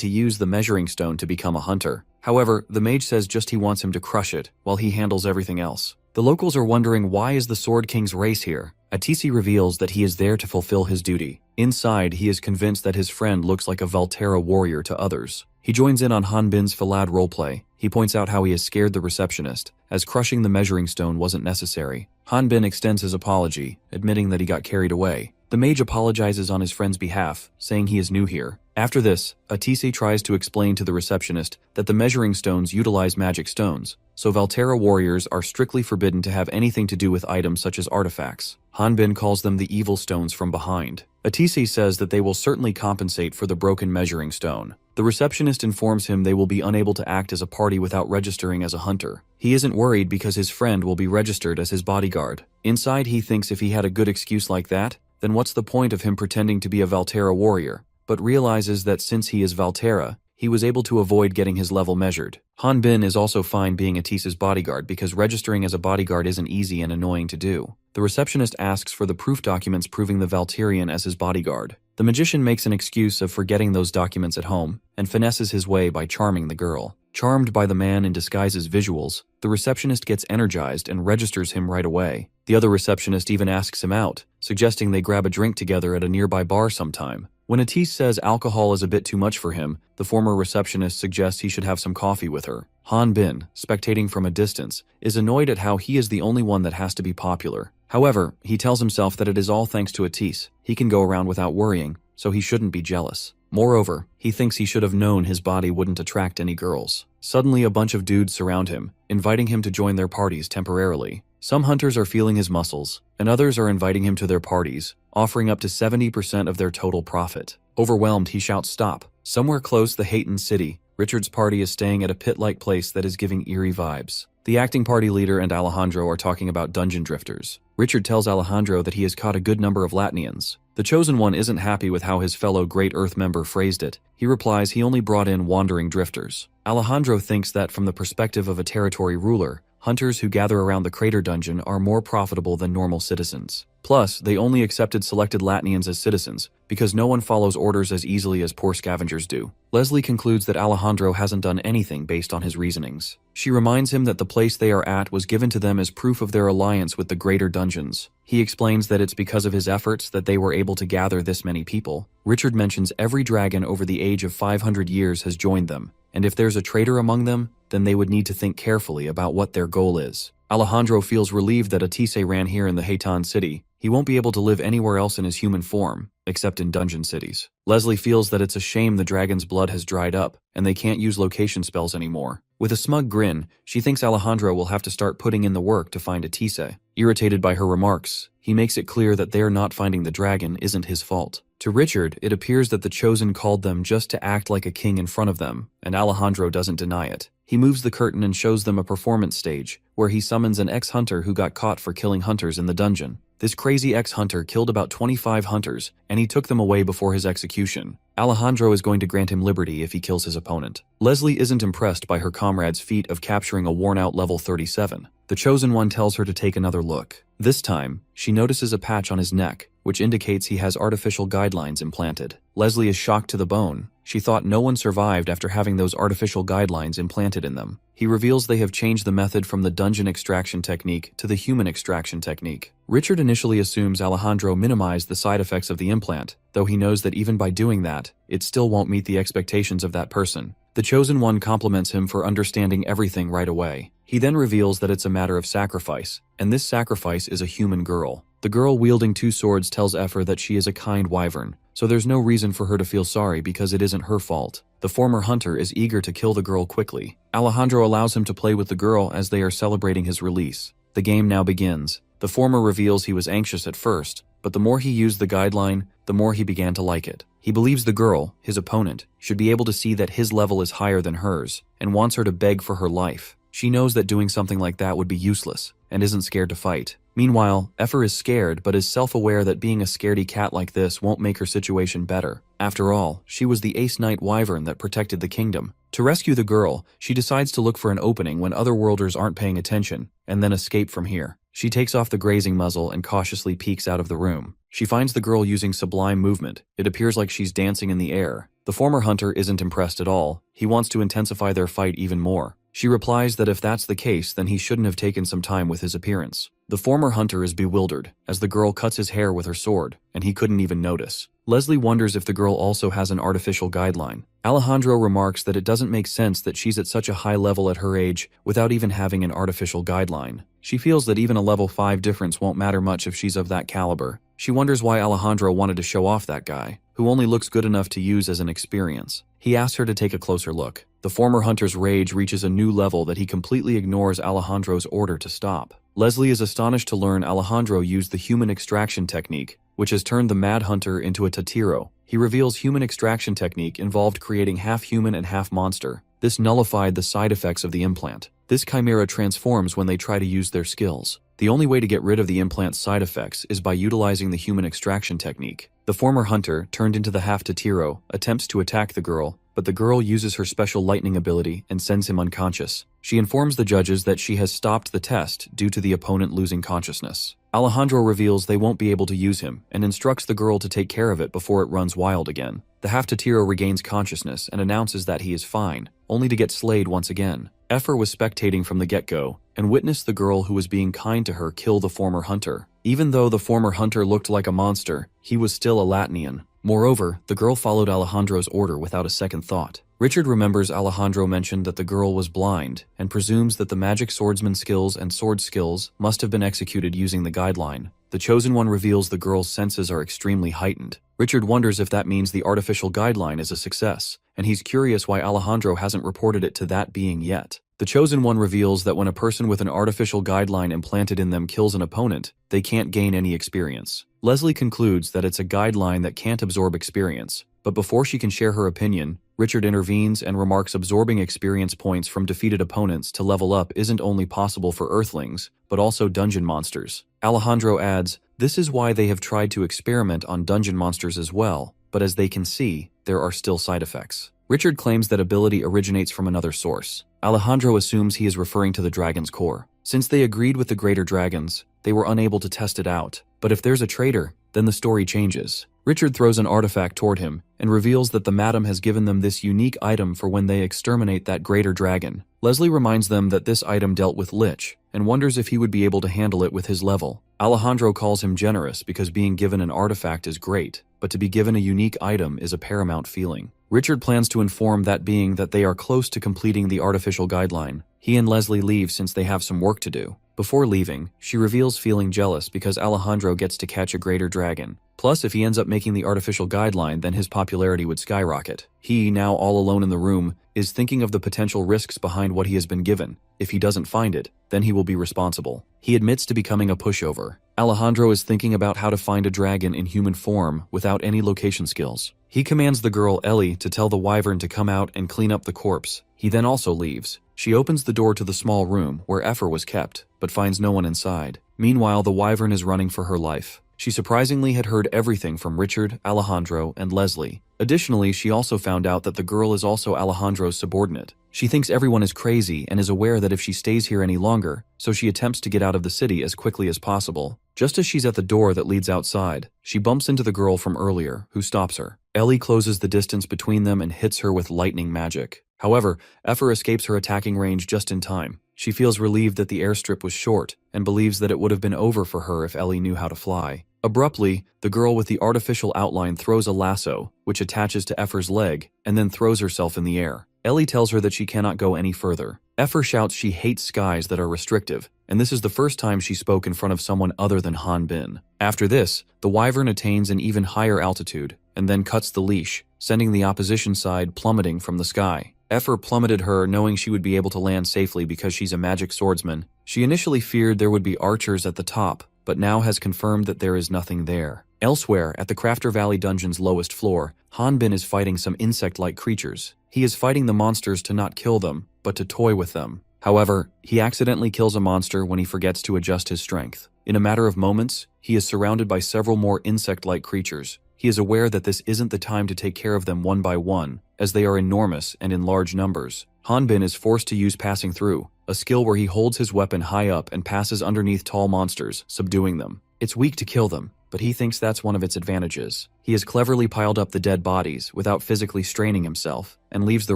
to use the measuring stone to become a hunter. However, the mage says just he wants him to crush it, while he handles everything else. The locals are wondering why is the Sword King's race here. Atise reveals that he is there to fulfill his duty. Inside, he is convinced that his friend looks like a Valterra warrior to others. He joins in on Hanbin's Falad roleplay. He points out how he has scared the receptionist, as crushing the measuring stone wasn't necessary. Hanbin extends his apology, admitting that he got carried away. The mage apologizes on his friend's behalf, saying he is new here. After this, Atise tries to explain to the receptionist that the measuring stones utilize magic stones, so Valterra warriors are strictly forbidden to have anything to do with items such as artifacts. Hanbin calls them the evil stones from behind. Atise says that they will certainly compensate for the broken measuring stone. The receptionist informs him they will be unable to act as a party without registering as a hunter. He isn't worried because his friend will be registered as his bodyguard. Inside, he thinks if he had a good excuse like that, then what's the point of him pretending to be a Valterra warrior? But realizes that since he is Valterra, he was able to avoid getting his level measured. Hanbin is also fine being Atise's bodyguard because registering as a bodyguard isn't easy and annoying to do. The receptionist asks for the proof documents proving the Valterian as his bodyguard. The magician makes an excuse of forgetting those documents at home and finesses his way by charming the girl. Charmed by the man in disguise's visuals, the receptionist gets energized and registers him right away. The other receptionist even asks him out, suggesting they grab a drink together at a nearby bar sometime. When Atise says alcohol is a bit too much for him, the former receptionist suggests he should have some coffee with her. Hanbin, spectating from a distance, is annoyed at how he is the only one that has to be popular. However, he tells himself that it is all thanks to Atise. He can go around without worrying, so he shouldn't be jealous. Moreover, he thinks he should have known his body wouldn't attract any girls. Suddenly, a bunch of dudes surround him, inviting him to join their parties temporarily. Some hunters are feeling his muscles, and others are inviting him to their parties, offering up to 70% of their total profit. Overwhelmed, he shouts stop. Somewhere close the Hayton city, Richard's party is staying at a pit-like place that is giving eerie vibes. The acting party leader and Alejandro are talking about dungeon drifters. Richard tells Alejandro that he has caught a good number of Latinians. The Chosen One isn't happy with how his fellow Great Earth member phrased it. He replies he only brought in wandering drifters. Alejandro thinks that from the perspective of a territory ruler, hunters who gather around the crater dungeon are more profitable than normal citizens. Plus, they only accepted selected Latnians as citizens, because no one follows orders as easily as poor scavengers do. Leslie concludes that Alejandro hasn't done anything based on his reasonings. She reminds him that the place they are at was given to them as proof of their alliance with the greater dungeons. He explains that it's because of his efforts that they were able to gather this many people. Richard mentions every dragon over the age of 500 years has joined them, and if there's a traitor among them, then they would need to think carefully about what their goal is. Alejandro feels relieved that Atise ran here in the Haytan city. He won't be able to live anywhere else in his human form, except in dungeon cities. Leslie feels that it's a shame the dragon's blood has dried up, and they can't use location spells anymore. With a smug grin, she thinks Alejandro will have to start putting in the work to find Atise. Irritated by her remarks, he makes it clear that their not finding the dragon isn't his fault. To Richard, it appears that the Chosen called them just to act like a king in front of them, and Alejandro doesn't deny it. He moves the curtain and shows them a performance stage, where he summons an ex-hunter who got caught for killing hunters in the dungeon. This crazy ex-hunter killed about 25 hunters, and he took them away before his execution. Alejandro is going to grant him liberty if he kills his opponent. Leslie isn't impressed by her comrade's feat of capturing a worn-out level 37. The Chosen One tells her to take another look. This time, she notices a patch on his neck, which indicates he has artificial guidelines implanted. Leslie is shocked to the bone. She thought no one survived after having those artificial guidelines implanted in them. He reveals they have changed the method from the dungeon extraction technique to the human extraction technique. Richard initially assumes Alejandro minimized the side effects of the implant, though he knows that even by doing that, it still won't meet the expectations of that person. The Chosen One compliments him for understanding everything right away. He then reveals that it's a matter of sacrifice, and this sacrifice is a human girl. The girl wielding two swords tells Effer that she is a kind wyvern, so there's no reason for her to feel sorry because it isn't her fault. The former hunter is eager to kill the girl quickly. Alejandro allows him to play with the girl as they are celebrating his release. The game now begins. The former reveals he was anxious at first, but the more he used the guideline, the more he began to like it. He believes the girl, his opponent, should be able to see that his level is higher than hers, and wants her to beg for her life. She knows that doing something like that would be useless, and isn't scared to fight. Meanwhile, Effer is scared but is self-aware that being a scaredy cat like this won't make her situation better. After all, she was the Ace Knight Wyvern that protected the kingdom. To rescue the girl, she decides to look for an opening when other worlders aren't paying attention, and then escape from here. She takes off the grazing muzzle and cautiously peeks out of the room. She finds the girl using sublime movement. It appears like she's dancing in the air. The former hunter isn't impressed at all. He wants to intensify their fight even more. She replies that if that's the case, then he shouldn't have taken some time with his appearance. The former hunter is bewildered, as the girl cuts his hair with her sword, and he couldn't even notice. Leslie wonders if the girl also has an artificial guideline. Alejandro remarks that it doesn't make sense that she's at such a high level at her age without even having an artificial guideline. She feels that even a level 5 difference won't matter much if she's of that caliber. She wonders why Alejandro wanted to show off that guy, who only looks good enough to use as an experience. He asks her to take a closer look. The former hunter's rage reaches a new level that he completely ignores Alejandro's order to stop. Leslie is astonished to learn Alejandro used the human extraction technique, which has turned the mad hunter into a Tatiro. He reveals human extraction technique involved creating half human and half monster. This nullified the side effects of the implant. This chimera transforms when they try to use their skills. The only way to get rid of the implant's side effects is by utilizing the human extraction technique. The former hunter, turned into the half Tatiro, attempts to attack the girl, but the girl uses her special lightning ability and sends him unconscious. She informs the judges that she has stopped the test due to the opponent losing consciousness. Alejandro reveals they won't be able to use him and instructs the girl to take care of it before it runs wild again. The half Tatiro regains consciousness and announces that he is fine, only to get slayed once again. Effer was spectating from the get-go and witnessed the girl who was being kind to her kill the former hunter. Even though the former hunter looked like a monster, he was still a Latnian. Moreover, the girl followed Alejandro's order without a second thought. Richard remembers Alejandro mentioned that the girl was blind and presumes that the magic swordsman skills and sword skills must have been executed using the guideline. The Chosen One reveals the girl's senses are extremely heightened. Richard wonders if that means the artificial guideline is a success, and he's curious why Alejandro hasn't reported it to that being yet. The Chosen One reveals that when a person with an artificial guideline implanted in them kills an opponent, they can't gain any experience. Leslie concludes that it's a guideline that can't absorb experience, but before she can share her opinion, Richard intervenes and remarks absorbing experience points from defeated opponents to level up isn't only possible for Earthlings, but also dungeon monsters. Alejandro adds, this is why they have tried to experiment on dungeon monsters as well, but as they can see, there are still side effects. Richard claims that ability originates from another source. Alejandro assumes he is referring to the dragon's core. Since they agreed with the greater dragons, they were unable to test it out. But if there's a traitor, then the story changes. Richard throws an artifact toward him and reveals that the madam has given them this unique item for when they exterminate that greater dragon. Leslie reminds them that this item dealt with Lich and wonders if he would be able to handle it with his level. Alejandro calls him generous because being given an artifact is great, but to be given a unique item is a paramount feeling. Richard plans to inform that being that they are close to completing the artificial guideline. He and Leslie leave since they have some work to do. Before leaving, she reveals feeling jealous because Alejandro gets to catch a greater dragon. Plus, if he ends up making the artificial guideline, then his popularity would skyrocket. He, now all alone in the room, is thinking of the potential risks behind what he has been given. If he doesn't find it, then he will be responsible. He admits to becoming a pushover. Alejandro is thinking about how to find a dragon in human form without any location skills. He commands the girl Ellie to tell the wyvern to come out and clean up the corpse. He then also leaves. She opens the door to the small room where Effer was kept, but finds no one inside. Meanwhile, the wyvern is running for her life. She surprisingly had heard everything from Richard, Alejandro, and Leslie. Additionally, she also found out that the girl is also Alejandro's subordinate. She thinks everyone is crazy and is aware that if she stays here any longer, so she attempts to get out of the city as quickly as possible. Just as she's at the door that leads outside, she bumps into the girl from earlier, who stops her. Ellie closes the distance between them and hits her with lightning magic. However, Effer escapes her attacking range just in time. She feels relieved that the airstrip was short and believes that it would have been over for her if Ellie knew how to fly. Abruptly, the girl with the artificial outline throws a lasso, which attaches to Effer's leg, and then throws herself in the air. Ellie tells her that she cannot go any further. Effer shouts she hates skies that are restrictive, and this is the first time she spoke in front of someone other than Han Bin. After this, the wyvern attains an even higher altitude, and then cuts the leash, sending the opposition side plummeting from the sky. Effer plummeted her knowing she would be able to land safely because she's a magic swordsman. She initially feared there would be archers at the top, but now has confirmed that there is nothing there. Elsewhere, at the Crafter Valley dungeon's lowest floor, Han Bin is fighting some insect-like creatures. He is fighting the monsters to not kill them, but to toy with them. However, he accidentally kills a monster when he forgets to adjust his strength. In a matter of moments, he is surrounded by several more insect-like creatures. He is aware that this isn't the time to take care of them one by one, as they are enormous and in large numbers. Han Bin is forced to use Passing Through, a skill where he holds his weapon high up and passes underneath tall monsters, subduing them. It's weak to kill them, but he thinks that's one of its advantages. He has cleverly piled up the dead bodies without physically straining himself, and leaves the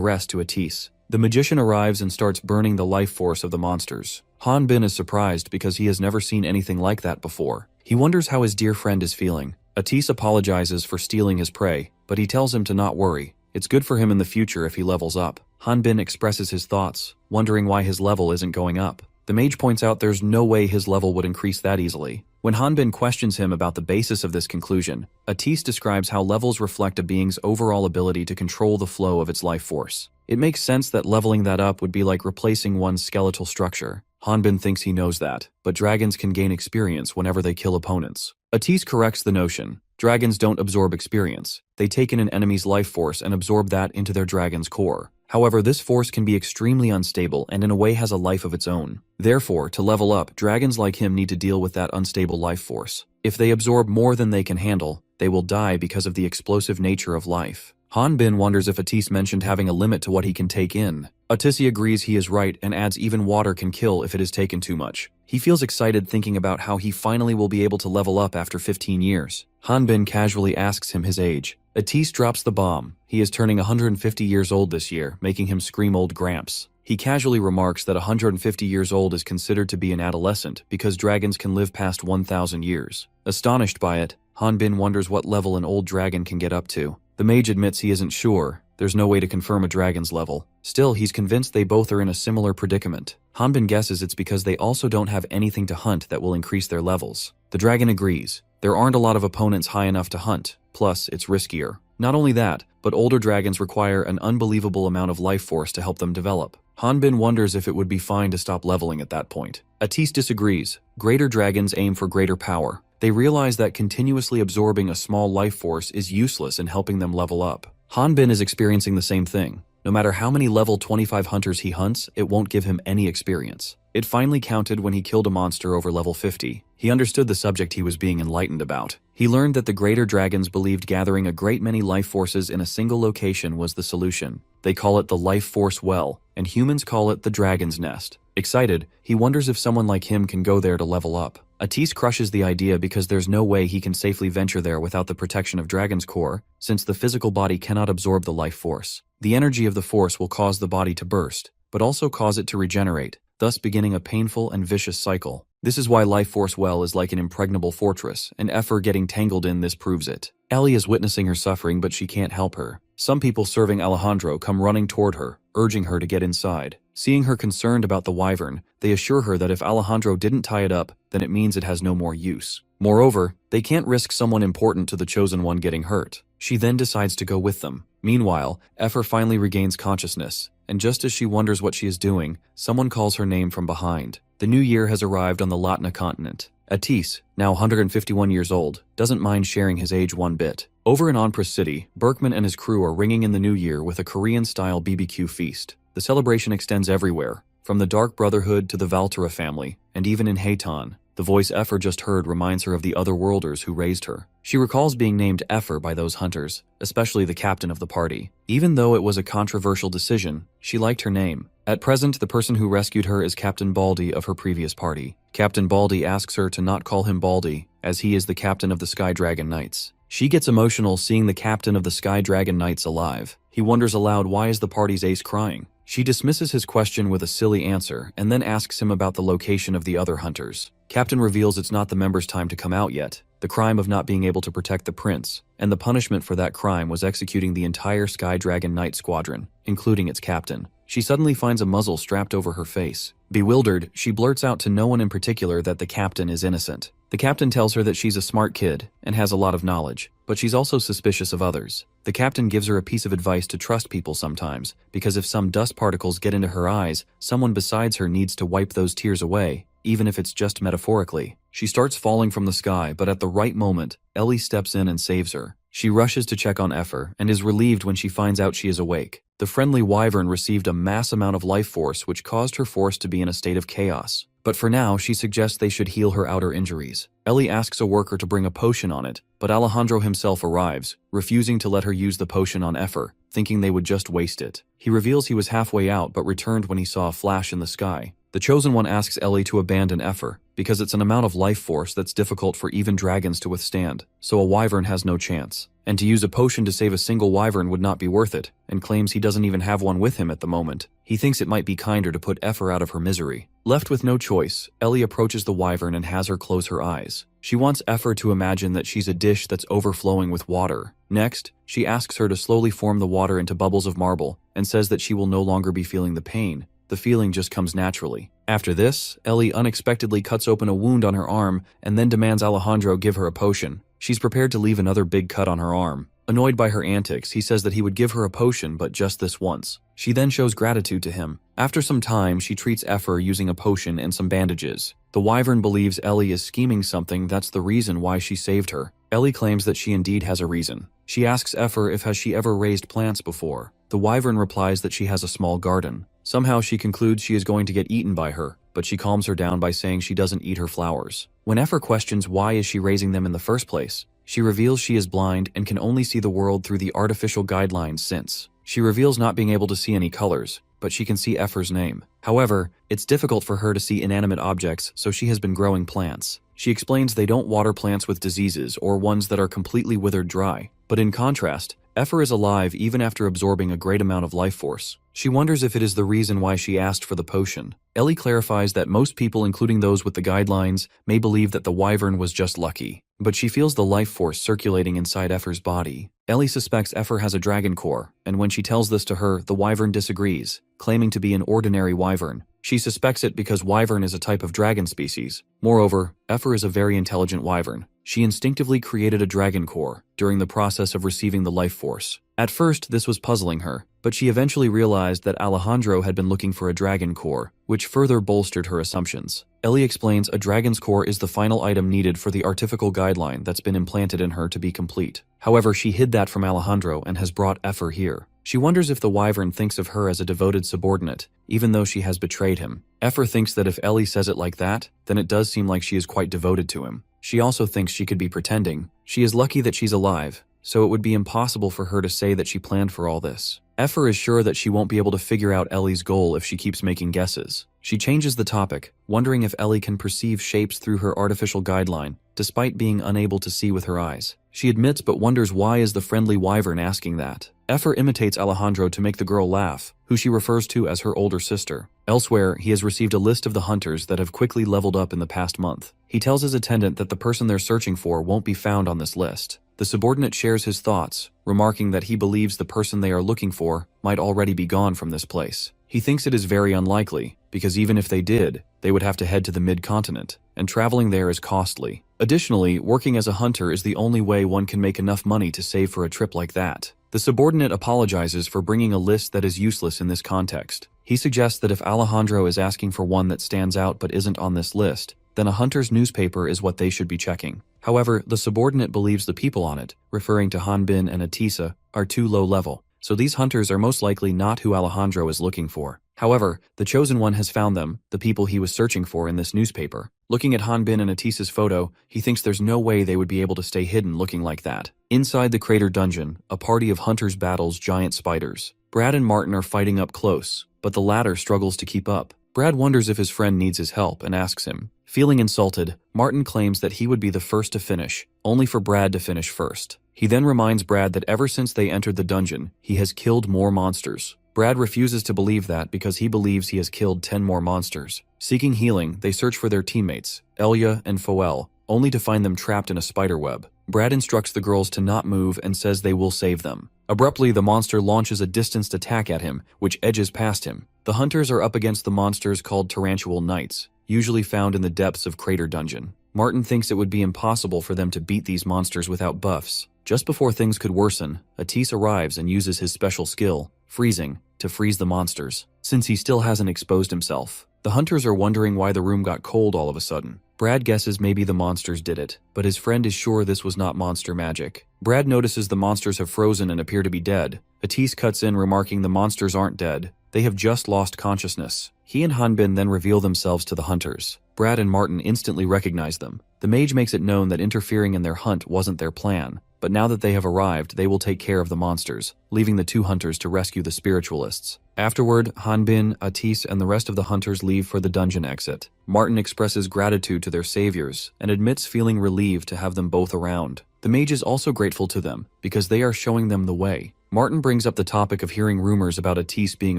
rest to Atis. The magician arrives and starts burning the life force of the monsters. Han Bin is surprised because he has never seen anything like that before. He wonders how his dear friend is feeling. Atis apologizes for stealing his prey, but he tells him to not worry. It's good for him in the future if he levels up. Han Bin expresses his thoughts, wondering why his level isn't going up. The mage points out there's no way his level would increase that easily. When Han Bin questions him about the basis of this conclusion, Atis describes how levels reflect a being's overall ability to control the flow of its life force. It makes sense that leveling that up would be like replacing one's skeletal structure. Han Bin thinks he knows that, but dragons can gain experience whenever they kill opponents. Atis corrects the notion. Dragons don't absorb experience. They take in an enemy's life force and absorb that into their dragon's core. However, this force can be extremely unstable and in a way has a life of its own. Therefore, to level up, dragons like him need to deal with that unstable life force. If they absorb more than they can handle, they will die because of the explosive nature of life. Han Bin wonders if Atis mentioned having a limit to what he can take in. Atis agrees he is right and adds even water can kill if it is taken too much. He feels excited thinking about how he finally will be able to level up after 15 years. Han Bin casually asks him his age. Atis drops the bomb. He is turning 150 years old this year, making him scream old Gramps. He casually remarks that 150 years old is considered to be an adolescent because dragons can live past 1,000 years. Astonished by it, Han Bin wonders what level an old dragon can get up to. The mage admits he isn't sure. There's no way to confirm a dragon's level. Still, he's convinced they both are in a similar predicament. Han Bin guesses it's because they also don't have anything to hunt that will increase their levels. The dragon agrees. There aren't a lot of opponents high enough to hunt, plus it's riskier. Not only that, but older dragons require an unbelievable amount of life force to help them develop. Han Bin wonders if it would be fine to stop leveling at that point. Atis disagrees. Greater dragons aim for greater power. They realize that continuously absorbing a small life force is useless in helping them level up. Han Bin is experiencing the same thing. No matter how many level 25 hunters he hunts, it won't give him any experience. It finally counted when he killed a monster over level 50. He understood the subject he was being enlightened about. He learned that the greater dragons believed gathering a great many life forces in a single location was the solution. They call it the life force well, and humans call it the dragon's nest. Excited, he wonders if someone like him can go there to level up. Atis crushes the idea because there's no way he can safely venture there without the protection of Dragon's Core, since the physical body cannot absorb the life force. The energy of the force will cause the body to burst, but also cause it to regenerate, thus beginning a painful and vicious cycle. This is why Life Force Well is like an impregnable fortress, and Effer getting tangled in this proves it. Ellie is witnessing her suffering, but she can't help her. Some people serving Alejandro come running toward her, urging her to get inside. Seeing her concerned about the wyvern, they assure her that if Alejandro didn't tie it up, then it means it has no more use. Moreover, they can't risk someone important to the Chosen One getting hurt. She then decides to go with them. Meanwhile, Effer finally regains consciousness, and just as she wonders what she is doing, someone calls her name from behind. The new year has arrived on the Latna continent. Atis, now 151 years old, doesn't mind sharing his age one bit. Over in Onpris City, Berkman and his crew are ringing in the new year with a Korean-style BBQ feast. The celebration extends everywhere, from the Dark Brotherhood to the Valtera family, and even in Hayton. The voice Effer just heard reminds her of the Otherworlders who raised her. She recalls being named Effer by those hunters, especially the captain of the party. Even though it was a controversial decision, she liked her name. At present, the person who rescued her is Captain Baldy of her previous party. Captain Baldy asks her to not call him Baldy, as he is the captain of the Sky Dragon Knights. She gets emotional seeing the captain of the Sky Dragon Knights alive. He wonders aloud why is the party's ace crying. She dismisses his question with a silly answer and then asks him about the location of the other hunters. Captain reveals it's not the members' time to come out yet. The crime of not being able to protect the prince, and the punishment for that crime was executing the entire Sky Dragon Knight squadron, including its captain. She suddenly finds a muzzle strapped over her face. Bewildered, she blurts out to no one in particular that the captain is innocent. The captain tells her that she's a smart kid and has a lot of knowledge, but she's also suspicious of others. The captain gives her a piece of advice to trust people sometimes, because if some dust particles get into her eyes, someone besides her needs to wipe those tears away, even if it's just metaphorically. She starts falling from the sky, but at the right moment, Ellie steps in and saves her. She rushes to check on Effer and is relieved when she finds out she is awake. The friendly wyvern received a mass amount of life force which caused her force to be in a state of chaos. But for now, she suggests they should heal her outer injuries. Ellie asks a worker to bring a potion on it, but Alejandro himself arrives, refusing to let her use the potion on Effer, thinking they would just waste it. He reveals he was halfway out but returned when he saw a flash in the sky. The Chosen One asks Ellie to abandon Effer, because it's an amount of life force that's difficult for even dragons to withstand, so a wyvern has no chance. And to use a potion to save a single wyvern would not be worth it, and claims he doesn't even have one with him at the moment. He thinks it might be kinder to put Effer out of her misery. Left with no choice, Ellie approaches the wyvern and has her close her eyes. She wants Effer to imagine that she's a dish that's overflowing with water. Next, she asks her to slowly form the water into bubbles of marble, and says that she will no longer be feeling the pain. The feeling just comes naturally. After this, Ellie unexpectedly cuts open a wound on her arm and then demands Alejandro give her a potion. She's prepared to leave another big cut on her arm. Annoyed by her antics, he says that he would give her a potion, but just this once. She then shows gratitude to him. After some time, she treats Effer using a potion and some bandages. The wyvern believes Ellie is scheming something that's the reason why she saved her. Ellie claims that she indeed has a reason. She asks Effer if has she ever raised plants before. The wyvern replies that she has a small garden. Somehow she concludes she is going to get eaten by her, but she calms her down by saying she doesn't eat her flowers. When Effer questions why is she raising them in the first place, she reveals she is blind and can only see the world through the artificial guidelines since. She reveals not being able to see any colors, but she can see Effer's name. However, it's difficult for her to see inanimate objects, so she has been growing plants. She explains they don't water plants with diseases or ones that are completely withered dry, but in contrast, Effer is alive even after absorbing a great amount of life force. She wonders if it is the reason why she asked for the potion. Ellie clarifies that most people, including those with the guidelines, may believe that the wyvern was just lucky, but she feels the life force circulating inside Effer's body. Ellie suspects Effer has a dragon core, and when she tells this to her, the wyvern disagrees, claiming to be an ordinary wyvern. She suspects it because wyvern is a type of dragon species. Moreover, Effer is a very intelligent wyvern. She instinctively created a dragon core during the process of receiving the life force. At first, this was puzzling her, but she eventually realized that Alejandro had been looking for a dragon core, which further bolstered her assumptions. Ellie explains a dragon's core is the final item needed for the artificial guideline that's been implanted in her to be complete. However, she hid that from Alejandro and has brought Effer here. She wonders if the wyvern thinks of her as a devoted subordinate, even though she has betrayed him. Effer thinks that if Ellie says it like that, then it does seem like she is quite devoted to him. She also thinks she could be pretending. She is lucky that she's alive, so it would be impossible for her to say that she planned for all this. Effer is sure that she won't be able to figure out Ellie's goal if she keeps making guesses. She changes the topic, wondering if Ellie can perceive shapes through her artificial guideline, despite being unable to see with her eyes. She admits but wonders why is the friendly wyvern asking that. Effer imitates Alejandro to make the girl laugh, who she refers to as her older sister. Elsewhere, he has received a list of the hunters that have quickly leveled up in the past month. He tells his attendant that the person they're searching for won't be found on this list. The subordinate shares his thoughts, remarking that he believes the person they are looking for might already be gone from this place. He thinks it is very unlikely, because even if they did, they would have to head to the mid-continent, and traveling there is costly. Additionally, working as a hunter is the only way one can make enough money to save for a trip like that. The subordinate apologizes for bringing a list that is useless in this context. He suggests that if Alejandro is asking for one that stands out but isn't on this list, then a hunter's newspaper is what they should be checking. However, the subordinate believes the people on it, referring to Hanbin and Atisa, are too low level, so these hunters are most likely not who Alejandro is looking for. However, the chosen one has found them, the people he was searching for in this newspaper. Looking at Hanbin and Atisa's photo, he thinks there's no way they would be able to stay hidden looking like that. Inside the crater dungeon, a party of hunters battles giant spiders. Brad and Martin are fighting up close, but the latter struggles to keep up. Brad wonders if his friend needs his help and asks him. Feeling insulted, Martin claims that he would be the first to finish, only for Brad to finish first. He then reminds Brad that ever since they entered the dungeon, he has killed more monsters. Brad refuses to believe that because he believes he has killed 10 more monsters. Seeking healing, they search for their teammates, Elia and Foel, only to find them trapped in a spider web. Brad instructs the girls to not move and says they will save them. Abruptly, the monster launches a distanced attack at him, which edges past him. The hunters are up against the monsters called Tarantual Knights, usually found in the depths of Crater Dungeon. Martin thinks it would be impossible for them to beat these monsters without buffs. Just before things could worsen, Atis arrives and uses his special skill, freezing, to freeze the monsters. Since he still hasn't exposed himself, the hunters are wondering why the room got cold all of a sudden. Brad guesses maybe the monsters did it, but his friend is sure this was not monster magic. Brad notices the monsters have frozen and appear to be dead. Atis cuts in remarking the monsters aren't dead, they have just lost consciousness. He and Hanbin then reveal themselves to the hunters. Brad and Martin instantly recognize them. The mage makes it known that interfering in their hunt wasn't their plan, but now that they have arrived, they will take care of the monsters, leaving the two hunters to rescue the spiritualists. Afterward, Hanbin, Atis, and the rest of the hunters leave for the dungeon exit. Martin expresses gratitude to their saviors and admits feeling relieved to have them both around. The mage is also grateful to them because they are showing them the way. Martin brings up the topic of hearing rumors about Atis being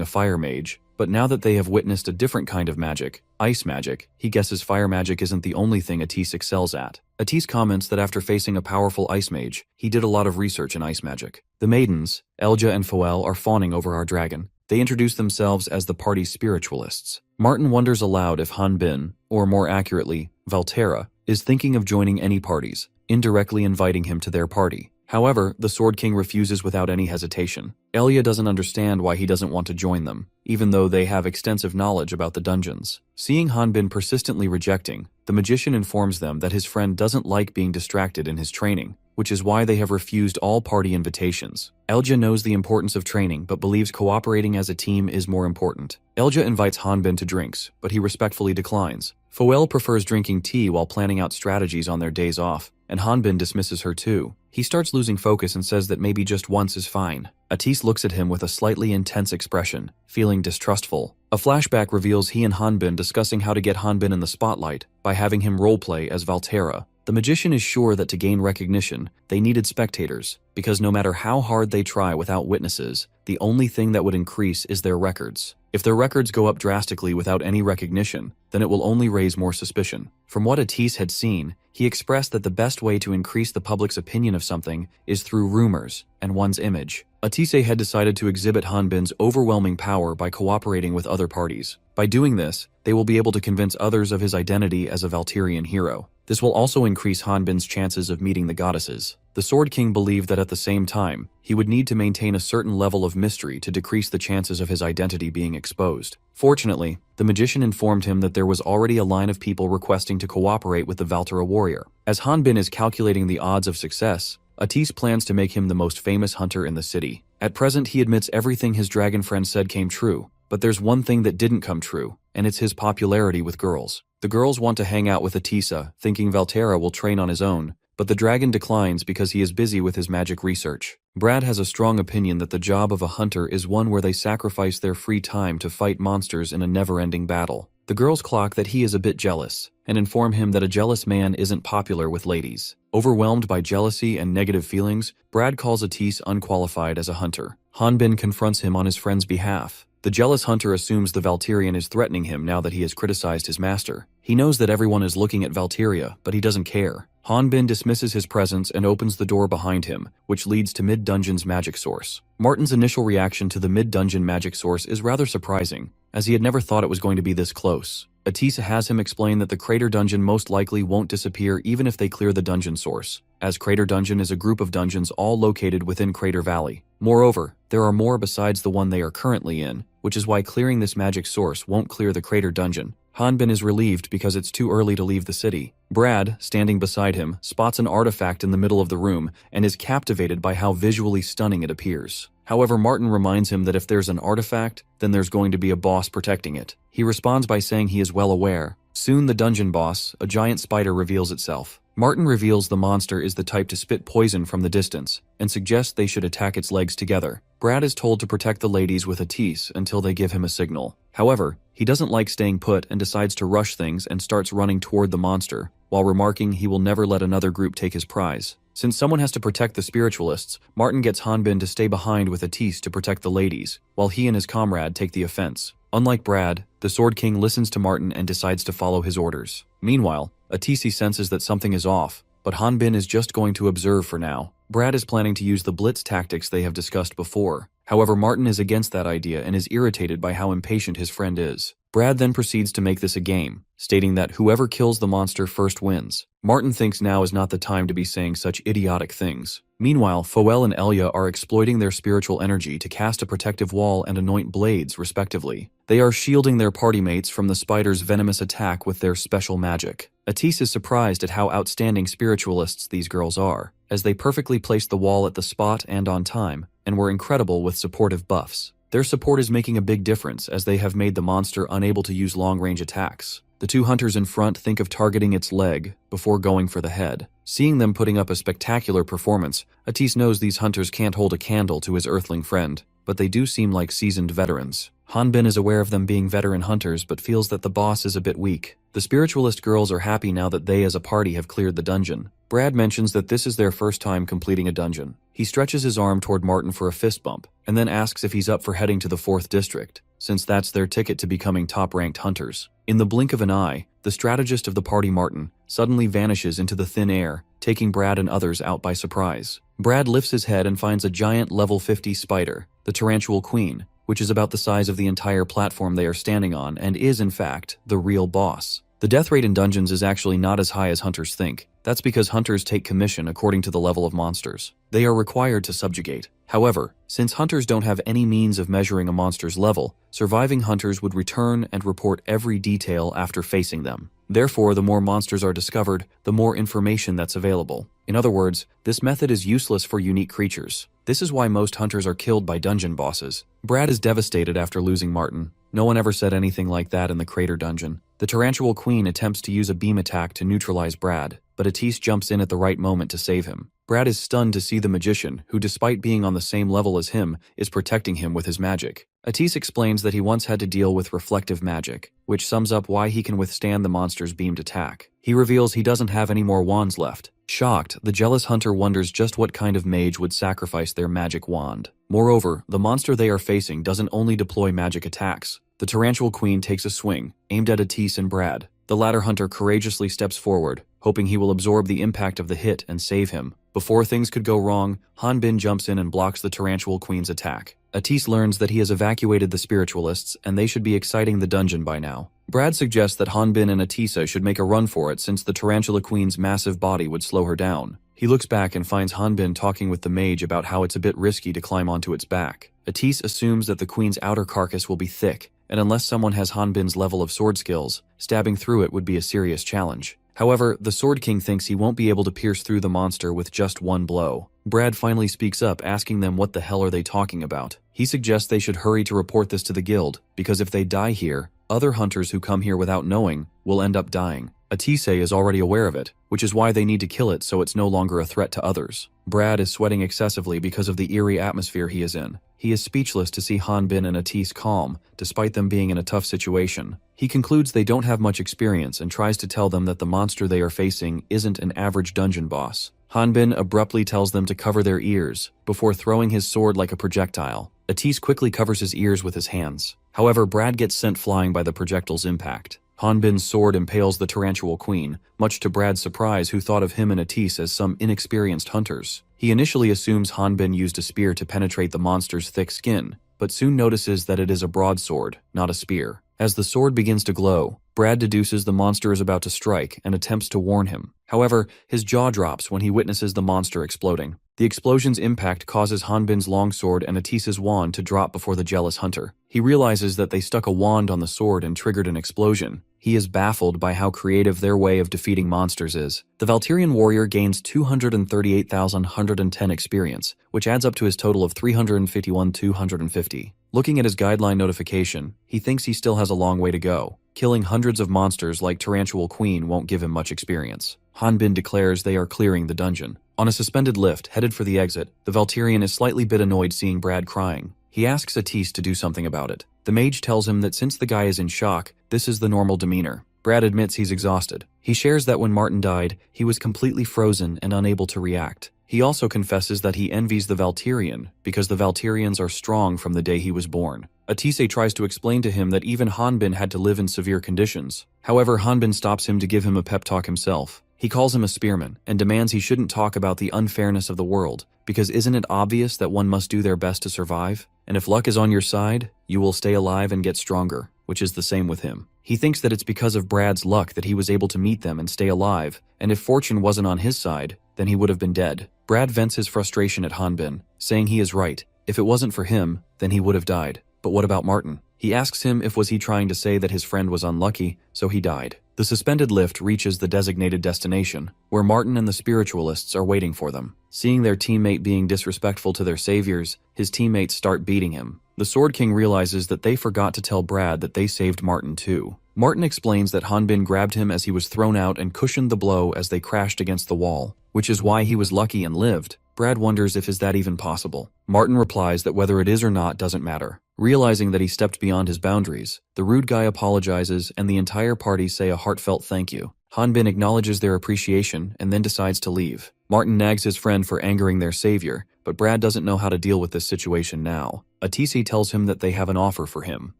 a fire mage, but now that they have witnessed a different kind of magic, ice magic, he guesses fire magic isn't the only thing Atis excels at. Atis comments that after facing a powerful ice mage, he did a lot of research in ice magic. The maidens, Elja and Foel, are fawning over our dragon. They introduce themselves as the party's spiritualists. Martin wonders aloud if Hanbin, or more accurately, Valterra, is thinking of joining any parties, indirectly inviting him to their party. However, the Sword King refuses without any hesitation. Elia doesn't understand why he doesn't want to join them, even though they have extensive knowledge about the dungeons. Seeing Hanbin persistently rejecting, the magician informs them that his friend doesn't like being distracted in his training, which is why they have refused all party invitations. Elja knows the importance of training but believes cooperating as a team is more important. Elja invites Hanbin to drinks, but he respectfully declines. Foel prefers drinking tea while planning out strategies on their days off, and Hanbin dismisses her too. He starts losing focus and says that maybe just once is fine. Atis looks at him with a slightly intense expression, feeling distrustful. A flashback reveals he and Hanbin discussing how to get Hanbin in the spotlight by having him roleplay as Valterra. The magician is sure that to gain recognition, they needed spectators, because no matter how hard they try without witnesses, the only thing that would increase is their records. If their records go up drastically without any recognition, then it will only raise more suspicion. From what Atis had seen, he expressed that the best way to increase the public's opinion of something is through rumors and one's image. Atise had decided to exhibit Hanbin's overwhelming power by cooperating with other parties. By doing this, they will be able to convince others of his identity as a Valterian hero. This will also increase Hanbin's chances of meeting the goddesses. The Sword King believed that at the same time, he would need to maintain a certain level of mystery to decrease the chances of his identity being exposed. Fortunately, the magician informed him that there was already a line of people requesting to cooperate with the Valtera warrior. As Hanbin is calculating the odds of success, Atis plans to make him the most famous hunter in the city. At present, he admits everything his dragon friend said came true, but there's one thing that didn't come true, and it's his popularity with girls. The girls want to hang out with Atisa, thinking Valterra will train on his own, but the dragon declines because he is busy with his magic research. Brad has a strong opinion that the job of a hunter is one where they sacrifice their free time to fight monsters in a never-ending battle. The girls clock that he is a bit jealous, and inform him that a jealous man isn't popular with ladies. Overwhelmed by jealousy and negative feelings, Brad calls Atis unqualified as a hunter. Hanbin confronts him on his friend's behalf. The jealous hunter assumes the Valkyrian is threatening him now that he has criticized his master. He knows that everyone is looking at Valkyria, but he doesn't care. Hanbin dismisses his presence and opens the door behind him, which leads to mid-dungeon's magic source. Martin's initial reaction to the mid-dungeon magic source is rather surprising, as he had never thought it was going to be this close. Atisa has him explain that the Crater Dungeon most likely won't disappear even if they clear the dungeon source, as Crater Dungeon is a group of dungeons all located within Crater Valley. Moreover, there are more besides the one they are currently in, which is why clearing this magic source won't clear the Crater Dungeon. Hanbin is relieved because it's too early to leave the city. Brad, standing beside him, spots an artifact in the middle of the room and is captivated by how visually stunning it appears. However, Martin reminds him that if there's an artifact, then there's going to be a boss protecting it. He responds by saying he is well aware. Soon the dungeon boss, a giant spider, reveals itself. Martin reveals the monster is the type to spit poison from the distance, and suggests they should attack its legs together. Brad is told to protect the ladies with Atis until they give him a signal. However, he doesn't like staying put and decides to rush things and starts running toward the monster, while remarking he will never let another group take his prize. Since someone has to protect the spiritualists, Martin gets Hanbin to stay behind with Atis to protect the ladies, while he and his comrade take the offense. Unlike Brad, the Sword King listens to Martin and decides to follow his orders. Meanwhile, Atisi senses that something is off, but Hanbin is just going to observe for now. Brad is planning to use the blitz tactics they have discussed before. However, Martin is against that idea and is irritated by how impatient his friend is. Brad then proceeds to make this a game, stating that whoever kills the monster first wins. Martin thinks now is not the time to be saying such idiotic things. Meanwhile, Foel and Elia are exploiting their spiritual energy to cast a protective wall and anoint blades, respectively. They are shielding their party mates from the spider's venomous attack with their special magic. Atis is surprised at how outstanding spiritualists these girls are, as they perfectly placed the wall at the spot and on time, and were incredible with supportive buffs. Their support is making a big difference as they have made the monster unable to use long-range attacks. The two hunters in front think of targeting its leg before going for the head. Seeing them putting up a spectacular performance, Atis knows these hunters can't hold a candle to his earthling friend, but they do seem like seasoned veterans. Hanbin is aware of them being veteran hunters but feels that the boss is a bit weak. The spiritualist girls are happy now that they as a party have cleared the dungeon. Brad mentions that this is their first time completing a dungeon. He stretches his arm toward Martin for a fist bump, and then asks if he's up for heading to the 4th district, since that's their ticket to becoming top-ranked hunters. In the blink of an eye, the strategist of the party, Martin, suddenly vanishes into the thin air, taking Brad and others out by surprise. Brad lifts his head and finds a giant level 50 spider, the Tarantual Queen, which is about the size of the entire platform they are standing on and is, in fact, the real boss. The death rate in dungeons is actually not as high as hunters think. That's because hunters take commission according to the level of monsters they are required to subjugate. However, since hunters don't have any means of measuring a monster's level, surviving hunters would return and report every detail after facing them. Therefore, the more monsters are discovered, the more information that's available. In other words, this method is useless for unique creatures. This is why most hunters are killed by dungeon bosses. Brad is devastated after losing Martin. No one ever said anything like that in the Crater Dungeon. The Tarantual Queen attempts to use a beam attack to neutralize Brad, but Atis jumps in at the right moment to save him. Brad is stunned to see the magician, who despite being on the same level as him, is protecting him with his magic. Atis explains that he once had to deal with reflective magic, which sums up why he can withstand the monster's beamed attack. He reveals he doesn't have any more wands left. Shocked, the jealous hunter wonders just what kind of mage would sacrifice their magic wand. Moreover, the monster they are facing doesn't only deploy magic attacks. The Tarantual Queen takes a swing, aimed at Atis and Brad. The latter hunter courageously steps forward, hoping he will absorb the impact of the hit and save him. Before things could go wrong, Hanbin jumps in and blocks the Tarantual Queen's attack. Atis learns that he has evacuated the spiritualists and they should be exiting the dungeon by now. Brad suggests that Hanbin and Atisa should make a run for it since the Tarantula Queen's massive body would slow her down. He looks back and finds Hanbin talking with the mage about how it's a bit risky to climb onto its back. Atis assumes that the queen's outer carcass will be thick, and unless someone has Hanbin's level of sword skills, stabbing through it would be a serious challenge. However, the Sword King thinks he won't be able to pierce through the monster with just one blow. Brad finally speaks up, asking them what the hell are they talking about. He suggests they should hurry to report this to the guild, because if they die here, other hunters who come here without knowing will end up dying. Atise is already aware of it, which is why they need to kill it so it's no longer a threat to others. Brad is sweating excessively because of the eerie atmosphere he is in. He is speechless to see Hanbin and Atise calm, despite them being in a tough situation. He concludes they don't have much experience and tries to tell them that the monster they are facing isn't an average dungeon boss. Hanbin abruptly tells them to cover their ears, before throwing his sword like a projectile. Atise quickly covers his ears with his hands. However, Brad gets sent flying by the projectile's impact. Hanbin's sword impales the Tarantual Queen, much to Brad's surprise, who thought of him and Atise as some inexperienced hunters. He initially assumes Hanbin used a spear to penetrate the monster's thick skin, but soon notices that it is a broadsword, not a spear. As the sword begins to glow, Brad deduces the monster is about to strike and attempts to warn him. However, his jaw drops when he witnesses the monster exploding. The explosion's impact causes Hanbin's longsword and Atise's wand to drop before the jealous hunter. He realizes that they stuck a wand on the sword and triggered an explosion. He is baffled by how creative their way of defeating monsters is. The Valtirian warrior gains 238,110 experience, which adds up to his total of 351,250. Looking at his guideline notification, he thinks he still has a long way to go. Killing hundreds of monsters like Tarantual Queen won't give him much experience. Hanbin declares they are clearing the dungeon. On a suspended lift headed for the exit, the Valtirian is slightly bit annoyed seeing Brad crying. He asks Atise to do something about it. The mage tells him that since the guy is in shock, this is the normal demeanor. Brad admits he's exhausted. He shares that when Martin died, he was completely frozen and unable to react. He also confesses that he envies the Valtirian because the Valtirians are strong from the day he was born. Atise tries to explain to him that even Hanbin had to live in severe conditions. However, Hanbin stops him to give him a pep talk himself. He calls him a spearman and demands he shouldn't talk about the unfairness of the world, because isn't it obvious that one must do their best to survive? And if luck is on your side, you will stay alive and get stronger, which is the same with him. He thinks that it's because of Brad's luck that he was able to meet them and stay alive, and if fortune wasn't on his side, then he would have been dead. Brad vents his frustration at Hanbin, saying he is right. If it wasn't for him, then he would have died. But what about Martin? He asks him if was he trying to say that his friend was unlucky, so he died. The suspended lift reaches the designated destination, where Martin and the spiritualists are waiting for them. Seeing their teammate being disrespectful to their saviors, his teammates start beating him. The Sword King realizes that they forgot to tell Brad that they saved Martin too. Martin explains that Hanbin grabbed him as he was thrown out and cushioned the blow as they crashed against the wall, which is why he was lucky and lived. Brad wonders if is that even possible. Martin replies that whether it is or not doesn't matter. Realizing that he stepped beyond his boundaries, the rude guy apologizes and the entire party say a heartfelt thank you. Hanbin acknowledges their appreciation and then decides to leave. Martin nags his friend for angering their savior, but Brad doesn't know how to deal with this situation now. Atise tells him that they have an offer for him.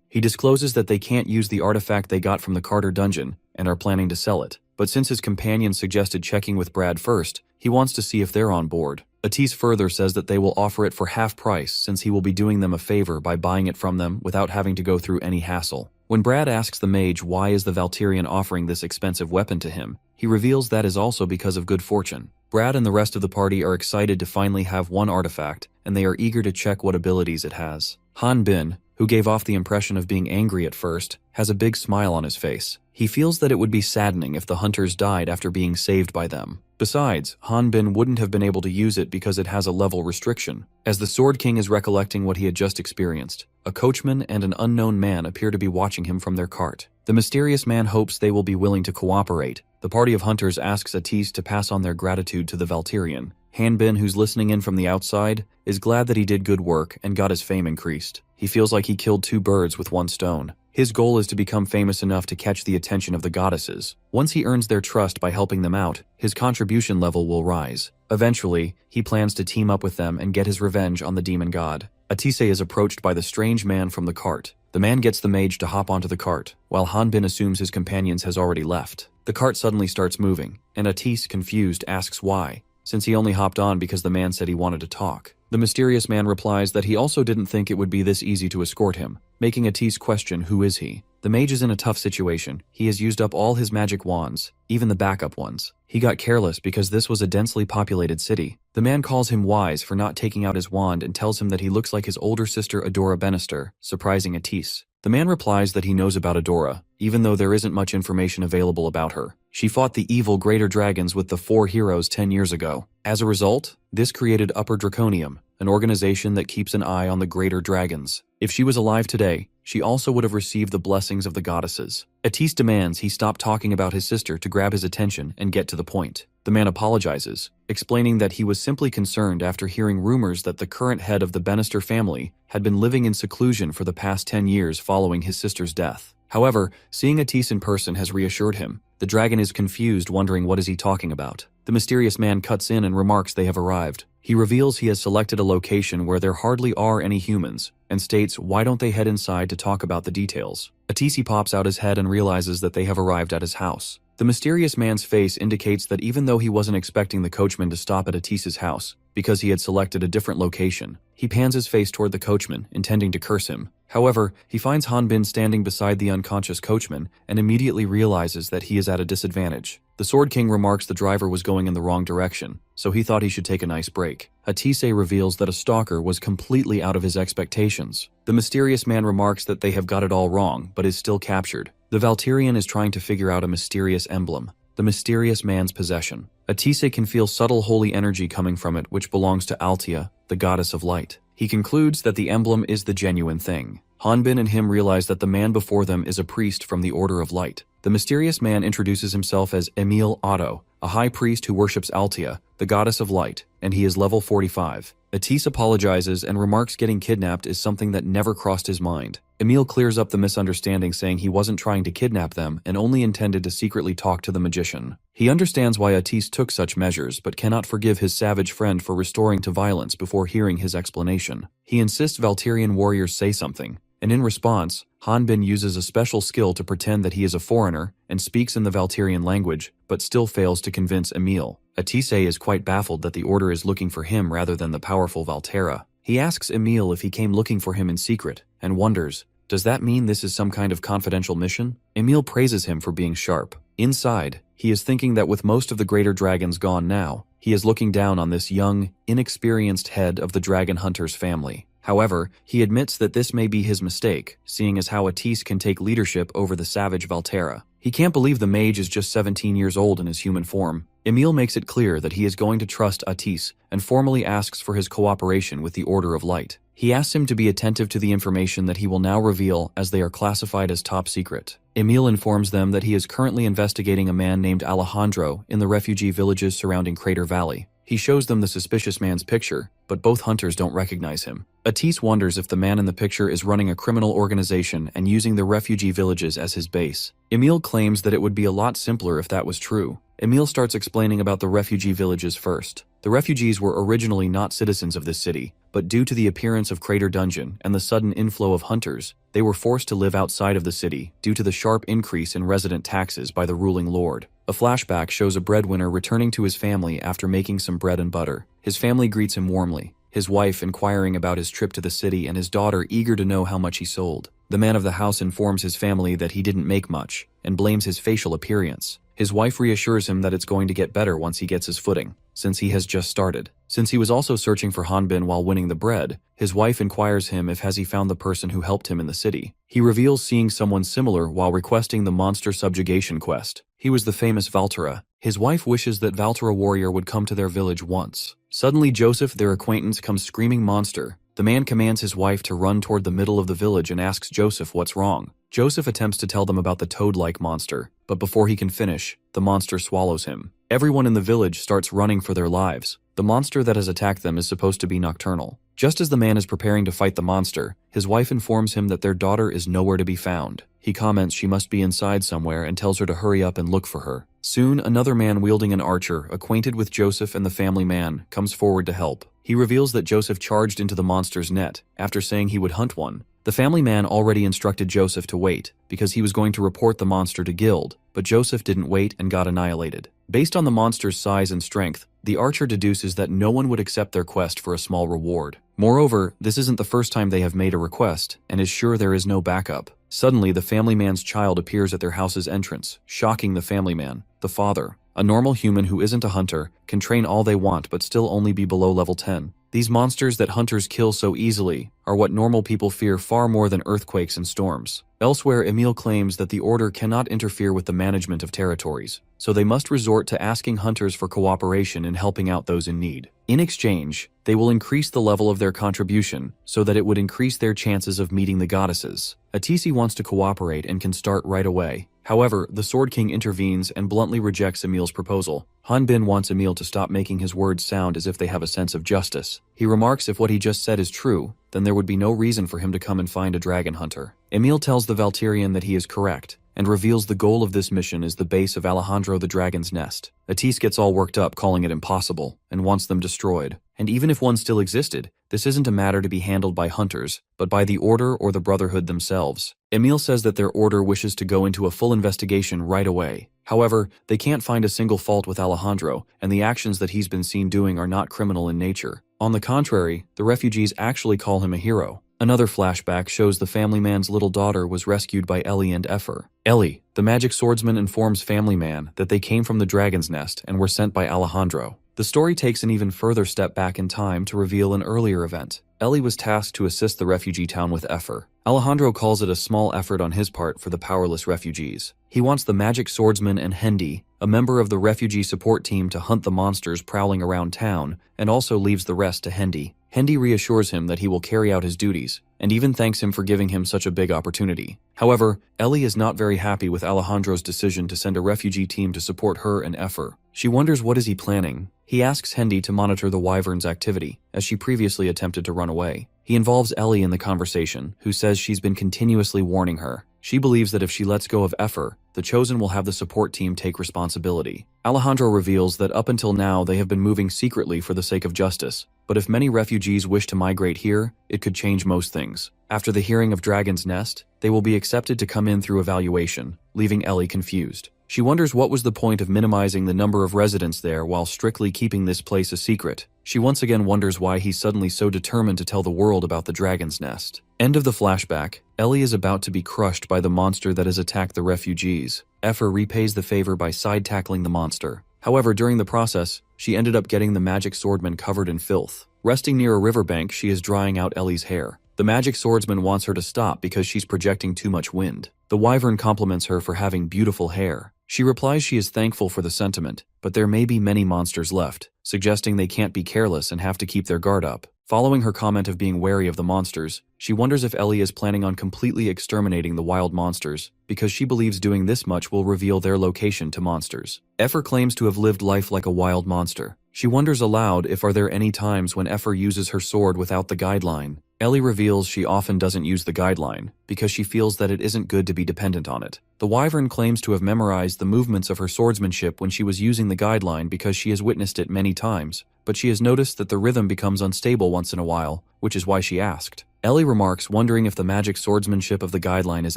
He discloses that they can't use the artifact they got from the Carter dungeon and are planning to sell it. But since his companion suggested checking with Brad first, he wants to see if they're on board. Atise further says that they will offer it for half price since he will be doing them a favor by buying it from them without having to go through any hassle. When Brad asks the mage why is the Valtirian offering this expensive weapon to him, he reveals that is also because of good fortune. Brad and the rest of the party are excited to finally have one artifact, and they are eager to check what abilities it has. Hanbin, who gave off the impression of being angry at first, has a big smile on his face. He feels that it would be saddening if the hunters died after being saved by them. Besides, Hanbin wouldn't have been able to use it because it has a level restriction. As the Sword King is recollecting what he had just experienced, a coachman and an unknown man appear to be watching him from their cart. The mysterious man hopes they will be willing to cooperate. The party of hunters asks Atise to pass on their gratitude to the Valtirian. Hanbin, who's listening in from the outside, is glad that he did good work and got his fame increased. He feels like he killed two birds with one stone. His goal is to become famous enough to catch the attention of the goddesses. Once he earns their trust by helping them out, his contribution level will rise. Eventually, he plans to team up with them and get his revenge on the demon god. Atise is approached by the strange man from the cart. The man gets the mage to hop onto the cart, while Hanbin assumes his companions has already left. The cart suddenly starts moving, and Atise, confused, asks why, since he only hopped on because the man said he wanted to talk. The mysterious man replies that he also didn't think it would be this easy to escort him, making Atise question who is he. The mage is in a tough situation. He has used up all his magic wands, even the backup ones. He got careless because this was a densely populated city. The man calls him wise for not taking out his wand and tells him that he looks like his older sister Adora Bannister, surprising Atise. The man replies that he knows about Adora, even though there isn't much information available about her. She fought the evil greater dragons with the 4 heroes 10 years ago. As a result, this created Upper Draconium, an organization that keeps an eye on the greater dragons. If she was alive today, she also would have received the blessings of the goddesses. Atis demands he stop talking about his sister to grab his attention and get to the point. The man apologizes, explaining that he was simply concerned after hearing rumors that the current head of the Bannister family had been living in seclusion for the past 10 years following his sister's death. However, seeing Atis in person has reassured him. The dragon is confused, wondering what is he talking about. The mysterious man cuts in and remarks they have arrived. He reveals he has selected a location where there hardly are any humans, and states why don't they head inside to talk about the details. Atisi pops out his head and realizes that they have arrived at his house. The mysterious man's face indicates that even though he wasn't expecting the coachman to stop at Atis's house, because he had selected a different location, he pans his face toward the coachman, intending to curse him. However, he finds Hanbin standing beside the unconscious coachman and immediately realizes that he is at a disadvantage. The Sword King remarks the driver was going in the wrong direction, so he thought he should take a nice break. Atise reveals that a stalker was completely out of his expectations. The mysterious man remarks that they have got it all wrong, but is still captured. The Valterian is trying to figure out a mysterious emblem, the mysterious man's possession. Atise can feel subtle holy energy coming from it, which belongs to Altia, the goddess of light. He concludes that the emblem is the genuine thing. Hanbin and him realize that the man before them is a priest from the Order of Light. The mysterious man introduces himself as Emil Otto, a high priest who worships Altia, the goddess of light, and he is level 45. Atise apologizes and remarks getting kidnapped is something that never crossed his mind. Emil clears up the misunderstanding, saying he wasn't trying to kidnap them and only intended to secretly talk to the magician. He understands why Atise took such measures but cannot forgive his savage friend for restoring to violence before hearing his explanation. He insists Valterian warriors say something, and in response, Hanbin uses a special skill to pretend that he is a foreigner and speaks in the Valterian language, but still fails to convince Emil. Atise is quite baffled that the Order is looking for him rather than the powerful Valtera. He asks Emil if he came looking for him in secret, and wonders, does that mean this is some kind of confidential mission? Emil praises him for being sharp. Inside, he is thinking that with most of the greater dragons gone now, he is looking down on this young, inexperienced head of the dragon hunter's family. However, he admits that this may be his mistake, seeing as how Atise can take leadership over the savage Valtera. He can't believe the mage is just 17 years old in his human form. Emil makes it clear that he is going to trust Atise and formally asks for his cooperation with the Order of Light. He asks him to be attentive to the information that he will now reveal as they are classified as top secret. Emil informs them that he is currently investigating a man named Alejandro in the refugee villages surrounding Crater Valley. He shows them the suspicious man's picture, but both hunters don't recognize him. Atise wonders if the man in the picture is running a criminal organization and using the refugee villages as his base. Emil claims that it would be a lot simpler if that was true. Emil starts explaining about the refugee villages first. The refugees were originally not citizens of this city, but due to the appearance of Crater Dungeon and the sudden inflow of hunters, they were forced to live outside of the city due to the sharp increase in resident taxes by the ruling lord. A flashback shows a breadwinner returning to his family after making some bread and butter. His family greets him warmly, his wife inquiring about his trip to the city and his daughter eager to know how much he sold. The man of the house informs his family that he didn't make much and blames his facial appearance. His wife reassures him that it's going to get better once he gets his footing, since he has just started. Since he was also searching for Hanbin while winning the bread, his wife inquires him if has he found the person who helped him in the city. He reveals seeing someone similar while requesting the monster subjugation quest. He was the famous Valtera. His wife wishes that Valtera warrior would come to their village once. Suddenly Joseph, their acquaintance, comes screaming monster. The man commands his wife to run toward the middle of the village and asks Joseph what's wrong. Joseph attempts to tell them about the toad-like monster, but before he can finish, the monster swallows him. Everyone in the village starts running for their lives. The monster that has attacked them is supposed to be nocturnal. Just as the man is preparing to fight the monster, his wife informs him that their daughter is nowhere to be found. He comments she must be inside somewhere and tells her to hurry up and look for her. Soon, another man wielding an archer, acquainted with Joseph and the family man, comes forward to help. He reveals that Joseph charged into the monster's net after saying he would hunt one. The family man already instructed Joseph to wait because he was going to report the monster to Guild, but Joseph didn't wait and got annihilated. Based on the monster's size and strength, the archer deduces that no one would accept their quest for a small reward. Moreover, this isn't the first time they have made a request, and is sure there is no backup. Suddenly, the family man's child appears at their house's entrance, shocking the family man. The father, a normal human who isn't a hunter, can train all they want but still only be below level 10. These monsters that hunters kill so easily are what normal people fear far more than earthquakes and storms. Elsewhere, Emil claims that the Order cannot interfere with the management of territories, so they must resort to asking hunters for cooperation in helping out those in need. In exchange, they will increase the level of their contribution so that it would increase their chances of meeting the goddesses. Atisi wants to cooperate and can start right away. However, the Sword King intervenes and bluntly rejects Emil's proposal. Hanbin wants Emil to stop making his words sound as if they have a sense of justice. He remarks if what he just said is true, then there would be no reason for him to come and find a dragon hunter. Emil tells the Valtirian that he is correct, and reveals the goal of this mission is the base of Alejandro the Dragon's Nest. Atis gets all worked up, calling it impossible, and wants them destroyed. And even if one still existed, this isn't a matter to be handled by hunters, but by the Order or the Brotherhood themselves. Emil says that their order wishes to go into a full investigation right away. However, they can't find a single fault with Alejandro, and the actions that he's been seen doing are not criminal in nature. On the contrary, the refugees actually call him a hero. Another flashback shows the family man's little daughter was rescued by Ellie and Effer. Ellie, the magic swordsman, informs family man that they came from the dragon's nest and were sent by Alejandro. The story takes an even further step back in time to reveal an earlier event. Ellie was tasked to assist the refugee town with Effer. Alejandro calls it a small effort on his part for the powerless refugees. He wants the magic swordsman and Hendy, a member of the refugee support team, to hunt the monsters prowling around town, and also leaves the rest to Hendy. Hendy reassures him that he will carry out his duties, and even thanks him for giving him such a big opportunity. However, Ellie is not very happy with Alejandro's decision to send a refugee team to support her and Effer. She wonders what is he planning. He asks Hendy to monitor the wyvern's activity, as she previously attempted to run away. He involves Ellie in the conversation, who says she's been continuously warning her. She believes that if she lets go of Effer, the Chosen will have the support team take responsibility. Alejandro reveals that up until now they have been moving secretly for the sake of justice, but if many refugees wish to migrate here, it could change most things. After the hearing of Dragon's Nest, they will be accepted to come in through evaluation, leaving Ellie confused. She wonders what was the point of minimizing the number of residents there while strictly keeping this place a secret. She once again wonders why he's suddenly so determined to tell the world about the dragon's nest. End of the flashback. Ellie is about to be crushed by the monster that has attacked the refugees. Effer repays the favor by side-tackling the monster. However, during the process, she ended up getting the magic swordman covered in filth. Resting near a riverbank, she is drying out Ellie's hair. The magic swordsman wants her to stop because she's projecting too much wind. The wyvern compliments her for having beautiful hair. She replies she is thankful for the sentiment, but there may be many monsters left, suggesting they can't be careless and have to keep their guard up. Following her comment of being wary of the monsters, she wonders if Ellie is planning on completely exterminating the wild monsters, because she believes doing this much will reveal their location to monsters. Effer claims to have lived life like a wild monster. She wonders aloud if are there any times when Effer uses her sword without the guideline. Ellie reveals she often doesn't use the guideline, because she feels that it isn't good to be dependent on it. The wyvern claims to have memorized the movements of her swordsmanship when she was using the guideline because she has witnessed it many times, but she has noticed that the rhythm becomes unstable once in a while, which is why she asked. Ellie remarks, wondering if the magic swordsmanship of the guideline is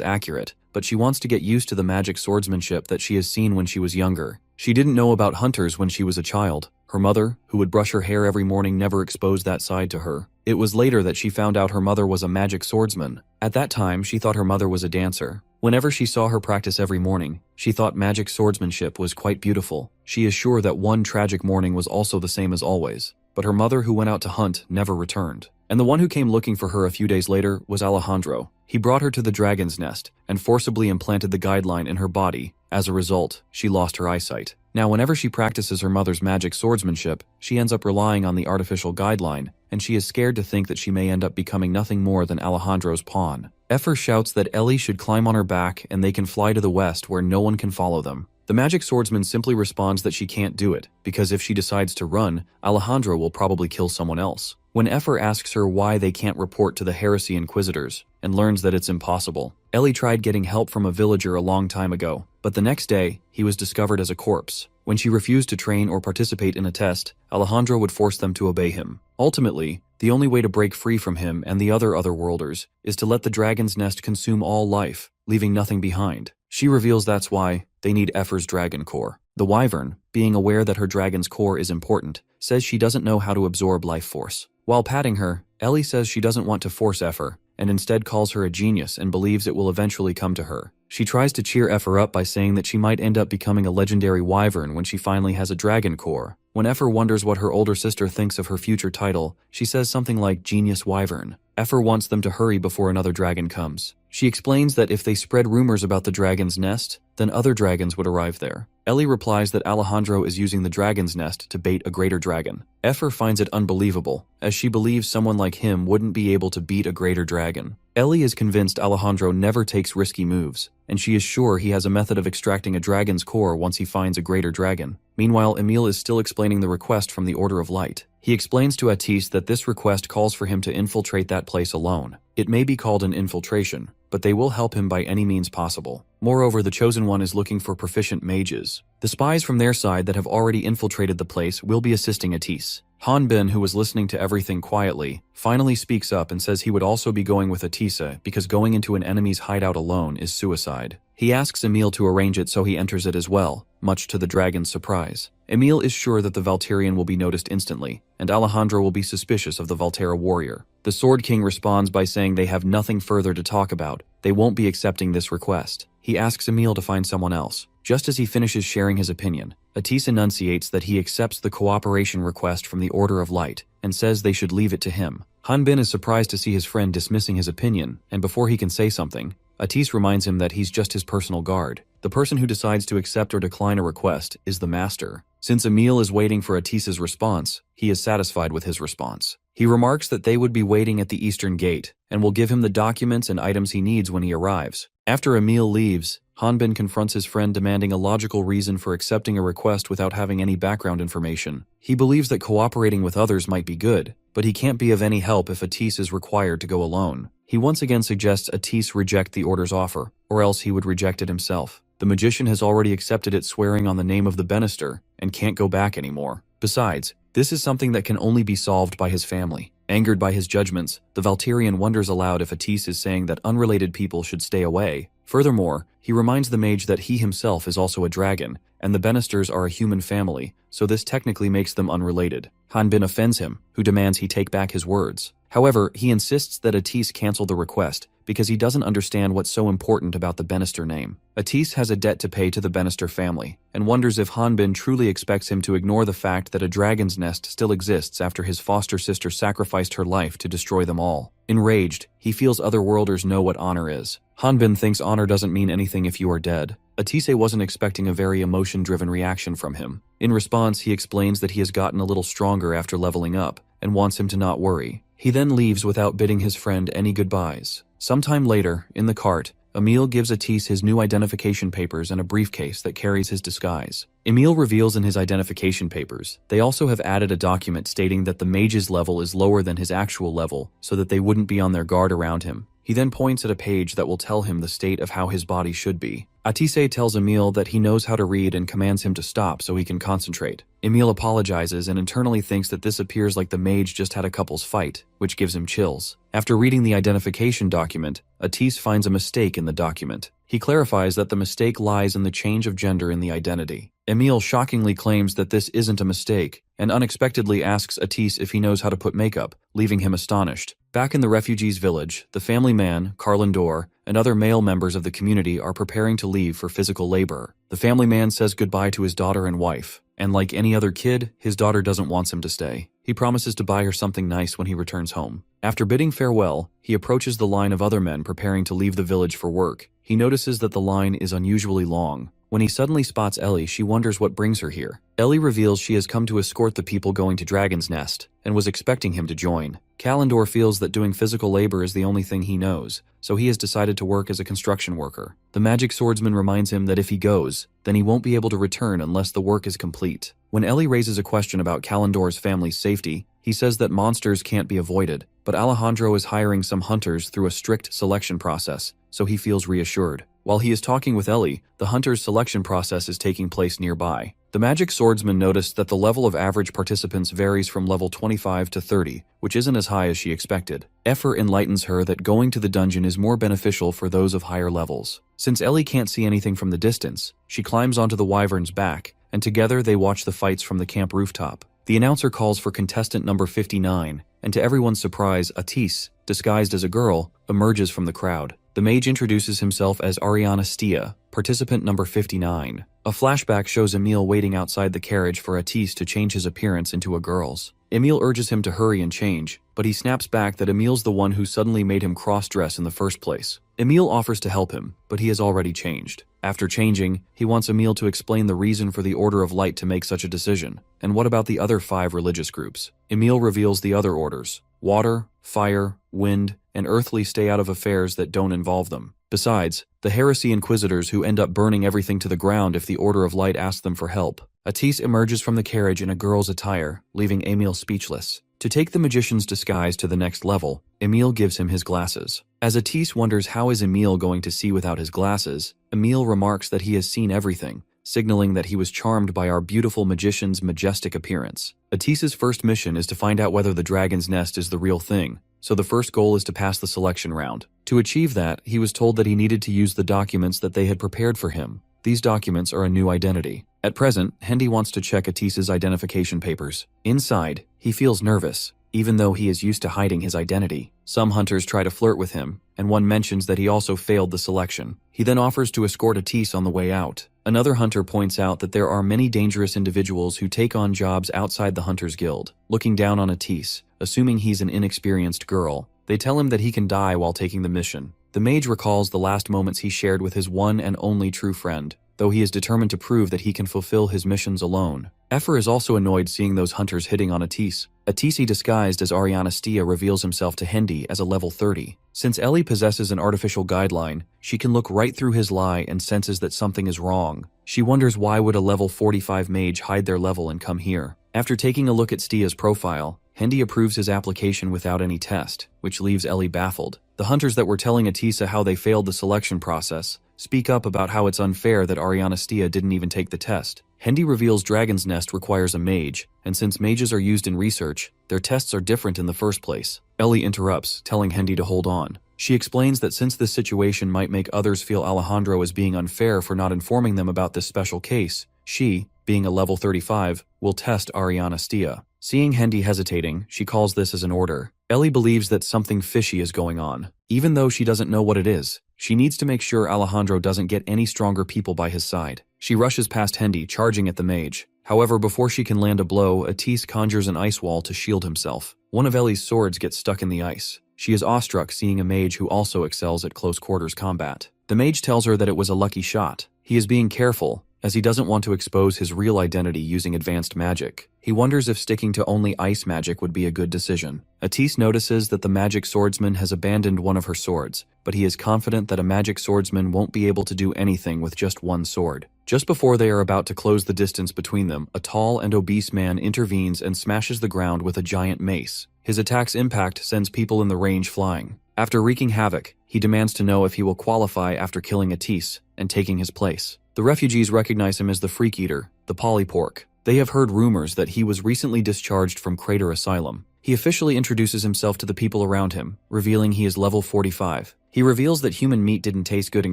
accurate, but she wants to get used to the magic swordsmanship that she has seen when she was younger. She didn't know about hunters when she was a child. Her mother, who would brush her hair every morning, never exposed that side to her. It was later that she found out her mother was a magic swordsman. At that time, she thought her mother was a dancer. Whenever she saw her practice every morning, she thought magic swordsmanship was quite beautiful. She is sure that one tragic morning was also the same as always, but her mother, who went out to hunt, never returned. And the one who came looking for her a few days later was Alejandro. He brought her to the dragon's nest and forcibly implanted the guideline in her body. As a result, she lost her eyesight. Now, whenever she practices her mother's magic swordsmanship, she ends up relying on the artificial guideline, and she is scared to think that she may end up becoming nothing more than Alejandro's pawn. Effer shouts that Ellie should climb on her back and they can fly to the west where no one can follow them. The magic swordsman simply responds that she can't do it, because if she decides to run, Alejandro will probably kill someone else. When Effer asks her why they can't report to the Heresy Inquisitors, and learns that it's impossible, Ellie tried getting help from a villager a long time ago, but the next day, he was discovered as a corpse. When she refused to train or participate in a test, Alejandro would force them to obey him. Ultimately, the only way to break free from him and the other Otherworlders is to let the dragon's nest consume all life, leaving nothing behind. She reveals that's why they need Effer's dragon core. The wyvern, being aware that her dragon's core is important, says she doesn't know how to absorb life force. While patting her, Ellie says she doesn't want to force Effer, and instead calls her a genius and believes it will eventually come to her. She tries to cheer Effer up by saying that she might end up becoming a legendary wyvern when she finally has a dragon core. When Effer wonders what her older sister thinks of her future title, she says something like Genius Wyvern. Effer wants them to hurry before another dragon comes. She explains that if they spread rumors about the dragon's nest, then other dragons would arrive there. Ellie replies that Alejandro is using the dragon's nest to bait a greater dragon. Effer finds it unbelievable, as she believes someone like him wouldn't be able to beat a greater dragon. Ellie is convinced Alejandro never takes risky moves, and she is sure he has a method of extracting a dragon's core once he finds a greater dragon. Meanwhile, Emil is still explaining the request from the Order of Light. He explains to Atis that this request calls for him to infiltrate that place alone. It may be called an infiltration, but they will help him by any means possible. Moreover, the Chosen One is looking for proficient mages. The spies from their side that have already infiltrated the place will be assisting Atis. Hanbin, who was listening to everything quietly, finally speaks up and says he would also be going with Atisa because going into an enemy's hideout alone is suicide. He asks Emil to arrange it so he enters it as well, much to the dragon's surprise. Emil is sure that the Valterian will be noticed instantly, and Alejandro will be suspicious of the Valterra warrior. The Sword King responds by saying they have nothing further to talk about. They won't be accepting this request. He asks Emil to find someone else. Just as he finishes sharing his opinion, Atis enunciates that he accepts the cooperation request from the Order of Light and says they should leave it to him. Hanbin is surprised to see his friend dismissing his opinion, and before he can say something, Atis reminds him that he's just his personal guard. The person who decides to accept or decline a request is the master. Since Emil is waiting for Atis's response, he is satisfied with his response. He remarks that they would be waiting at the Eastern Gate and will give him the documents and items he needs when he arrives. After Emil leaves, Hanbin confronts his friend demanding a logical reason for accepting a request without having any background information. He believes that cooperating with others might be good, but he can't be of any help if Atis is required to go alone. He once again suggests Atis reject the Order's offer, or else he would reject it himself. The magician has already accepted it, swearing on the name of the Banister, and can't go back anymore. Besides, this is something that can only be solved by his family. Angered by his judgments, the Valterian wonders aloud if Atis is saying that unrelated people should stay away. Furthermore, he reminds the mage that he himself is also a dragon, and the Banisters are a human family, so this technically makes them unrelated. Hanbin offends him, who demands he take back his words. However, he insists that Atis cancel the request because he doesn't understand what's so important about the Banister name. Atis has a debt to pay to the Banister family, and wonders if Hanbin truly expects him to ignore the fact that a dragon's nest still exists after his foster sister sacrificed her life to destroy them all. Enraged, he feels otherworlders know what honor is. Hanbin thinks honor doesn't mean anything if you are dead. Atise wasn't expecting a very emotion-driven reaction from him. In response, he explains that he has gotten a little stronger after leveling up, and wants him to not worry. He then leaves without bidding his friend any goodbyes. Sometime later, in the cart, Emil gives Atis his new identification papers and a briefcase that carries his disguise. Emil reveals in his identification papers they also have added a document stating that the mage's level is lower than his actual level so that they wouldn't be on their guard around him. He then points at a page that will tell him the state of how his body should be. Atise tells Emil that he knows how to read and commands him to stop so he can concentrate. Emil apologizes and internally thinks that this appears like the mage just had a couple's fight, which gives him chills. After reading the identification document, Atise finds a mistake in the document. He clarifies that the mistake lies in the change of gender in the identity. Emil shockingly claims that this isn't a mistake, and unexpectedly asks Atise if he knows how to put makeup, leaving him astonished. Back in the refugees' village, the family man, Carlindor, and other male members of the community are preparing to leave for physical labor. The family man says goodbye to his daughter and wife, and like any other kid, his daughter doesn't want him to stay. He promises to buy her something nice when he returns home. After bidding farewell, he approaches the line of other men preparing to leave the village for work. He notices that the line is unusually long. When he suddenly spots Ellie, she wonders what brings her here. Ellie reveals she has come to escort the people going to Dragon's Nest, and was expecting him to join. Kalendor feels that doing physical labor is the only thing he knows, so he has decided to work as a construction worker. The magic swordsman reminds him that if he goes, then he won't be able to return unless the work is complete. When Ellie raises a question about Kalendor's family's safety, he says that monsters can't be avoided, but Alejandro is hiring some hunters through a strict selection process, so he feels reassured. While he is talking with Ellie, the hunter's selection process is taking place nearby. The magic swordsman noticed that the level of average participants varies from level 25 to 30, which isn't as high as she expected. Effer enlightens her that going to the dungeon is more beneficial for those of higher levels. Since Ellie can't see anything from the distance, she climbs onto the wyvern's back, and together they watch the fights from the camp rooftop. The announcer calls for contestant number 59, and to everyone's surprise, Atise, disguised as a girl, emerges from the crowd. The mage introduces himself as Ariana Stia, Participant number 59. A flashback shows Emil waiting outside the carriage for Atis to change his appearance into a girl's. Emil urges him to hurry and change, but he snaps back that Emil's the one who suddenly made him cross-dress in the first place. Emil offers to help him, but he has already changed. After changing, he wants Emil to explain the reason for the Order of Light to make such a decision. And what about the other 5 religious groups? Emil reveals the other orders. Water, fire, wind, and earthly stay out of affairs that don't involve them. Besides, the heresy inquisitors who end up burning everything to the ground if the Order of Light asks them for help. Atis emerges from the carriage in a girl's attire, leaving Emil speechless. To take the magician's disguise to the next level, Emil gives him his glasses. As Atis wonders how is Emil going to see without his glasses, Emil remarks that he has seen everything, signaling that he was charmed by our beautiful magician's majestic appearance. Atis's first mission is to find out whether the dragon's nest is the real thing, so the first goal is to pass the selection round. To achieve that, he was told that he needed to use the documents that they had prepared for him. These documents are a new identity. At present, Hendy wants to check Atis's identification papers. Inside, he feels nervous, even though he is used to hiding his identity. Some hunters try to flirt with him, and one mentions that he also failed the selection. He then offers to escort Atis on the way out. Another hunter points out that there are many dangerous individuals who take on jobs outside the Hunters Guild. Looking down on Atis, assuming he's an inexperienced girl, they tell him that he can die while taking the mission. The mage recalls the last moments he shared with his one and only true friend, though he is determined to prove that he can fulfill his missions alone. Efer is also annoyed seeing those hunters hitting on Atis. Atis disguised as Arianastia reveals himself to Hendy as a level 30. Since Ellie possesses an artificial guideline, she can look right through his lie and senses that something is wrong. She wonders why would a level 45 mage hide their level and come here. After taking a look at Stia's profile, Hendy approves his application without any test, which leaves Ellie baffled. The hunters that were telling Atisa how they failed the selection process speak up about how it's unfair that Arianastia didn't even take the test. Hendy reveals Dragon's Nest requires a mage, and since mages are used in research, their tests are different in the first place. Ellie interrupts, telling Hendy to hold on. She explains that since this situation might make others feel Alejandro is being unfair for not informing them about this special case, she, being a level 35, will test Arianastia. Seeing Hendy hesitating, she calls this as an order. Ellie believes that something fishy is going on. Even though she doesn't know what it is, she needs to make sure Alejandro doesn't get any stronger people by his side. She rushes past Hendy, charging at the mage. However, before she can land a blow, Atis conjures an ice wall to shield himself. One of Ellie's swords gets stuck in the ice. She is awestruck seeing a mage who also excels at close quarters combat. The mage tells her that it was a lucky shot. He is being careful, as he doesn't want to expose his real identity using advanced magic. He wonders if sticking to only ice magic would be a good decision. Atis notices that the magic swordsman has abandoned one of her swords, but he is confident that a magic swordsman won't be able to do anything with just one sword. Just before they are about to close the distance between them, a tall and obese man intervenes and smashes the ground with a giant mace. His attack's impact sends people in the range flying. After wreaking havoc, he demands to know if he will qualify after killing Atis and taking his place. The refugees recognize him as the Freak Eater, the Polypork. They have heard rumors that he was recently discharged from Crater Asylum. He officially introduces himself to the people around him, revealing he is level 45. He reveals that human meat didn't taste good in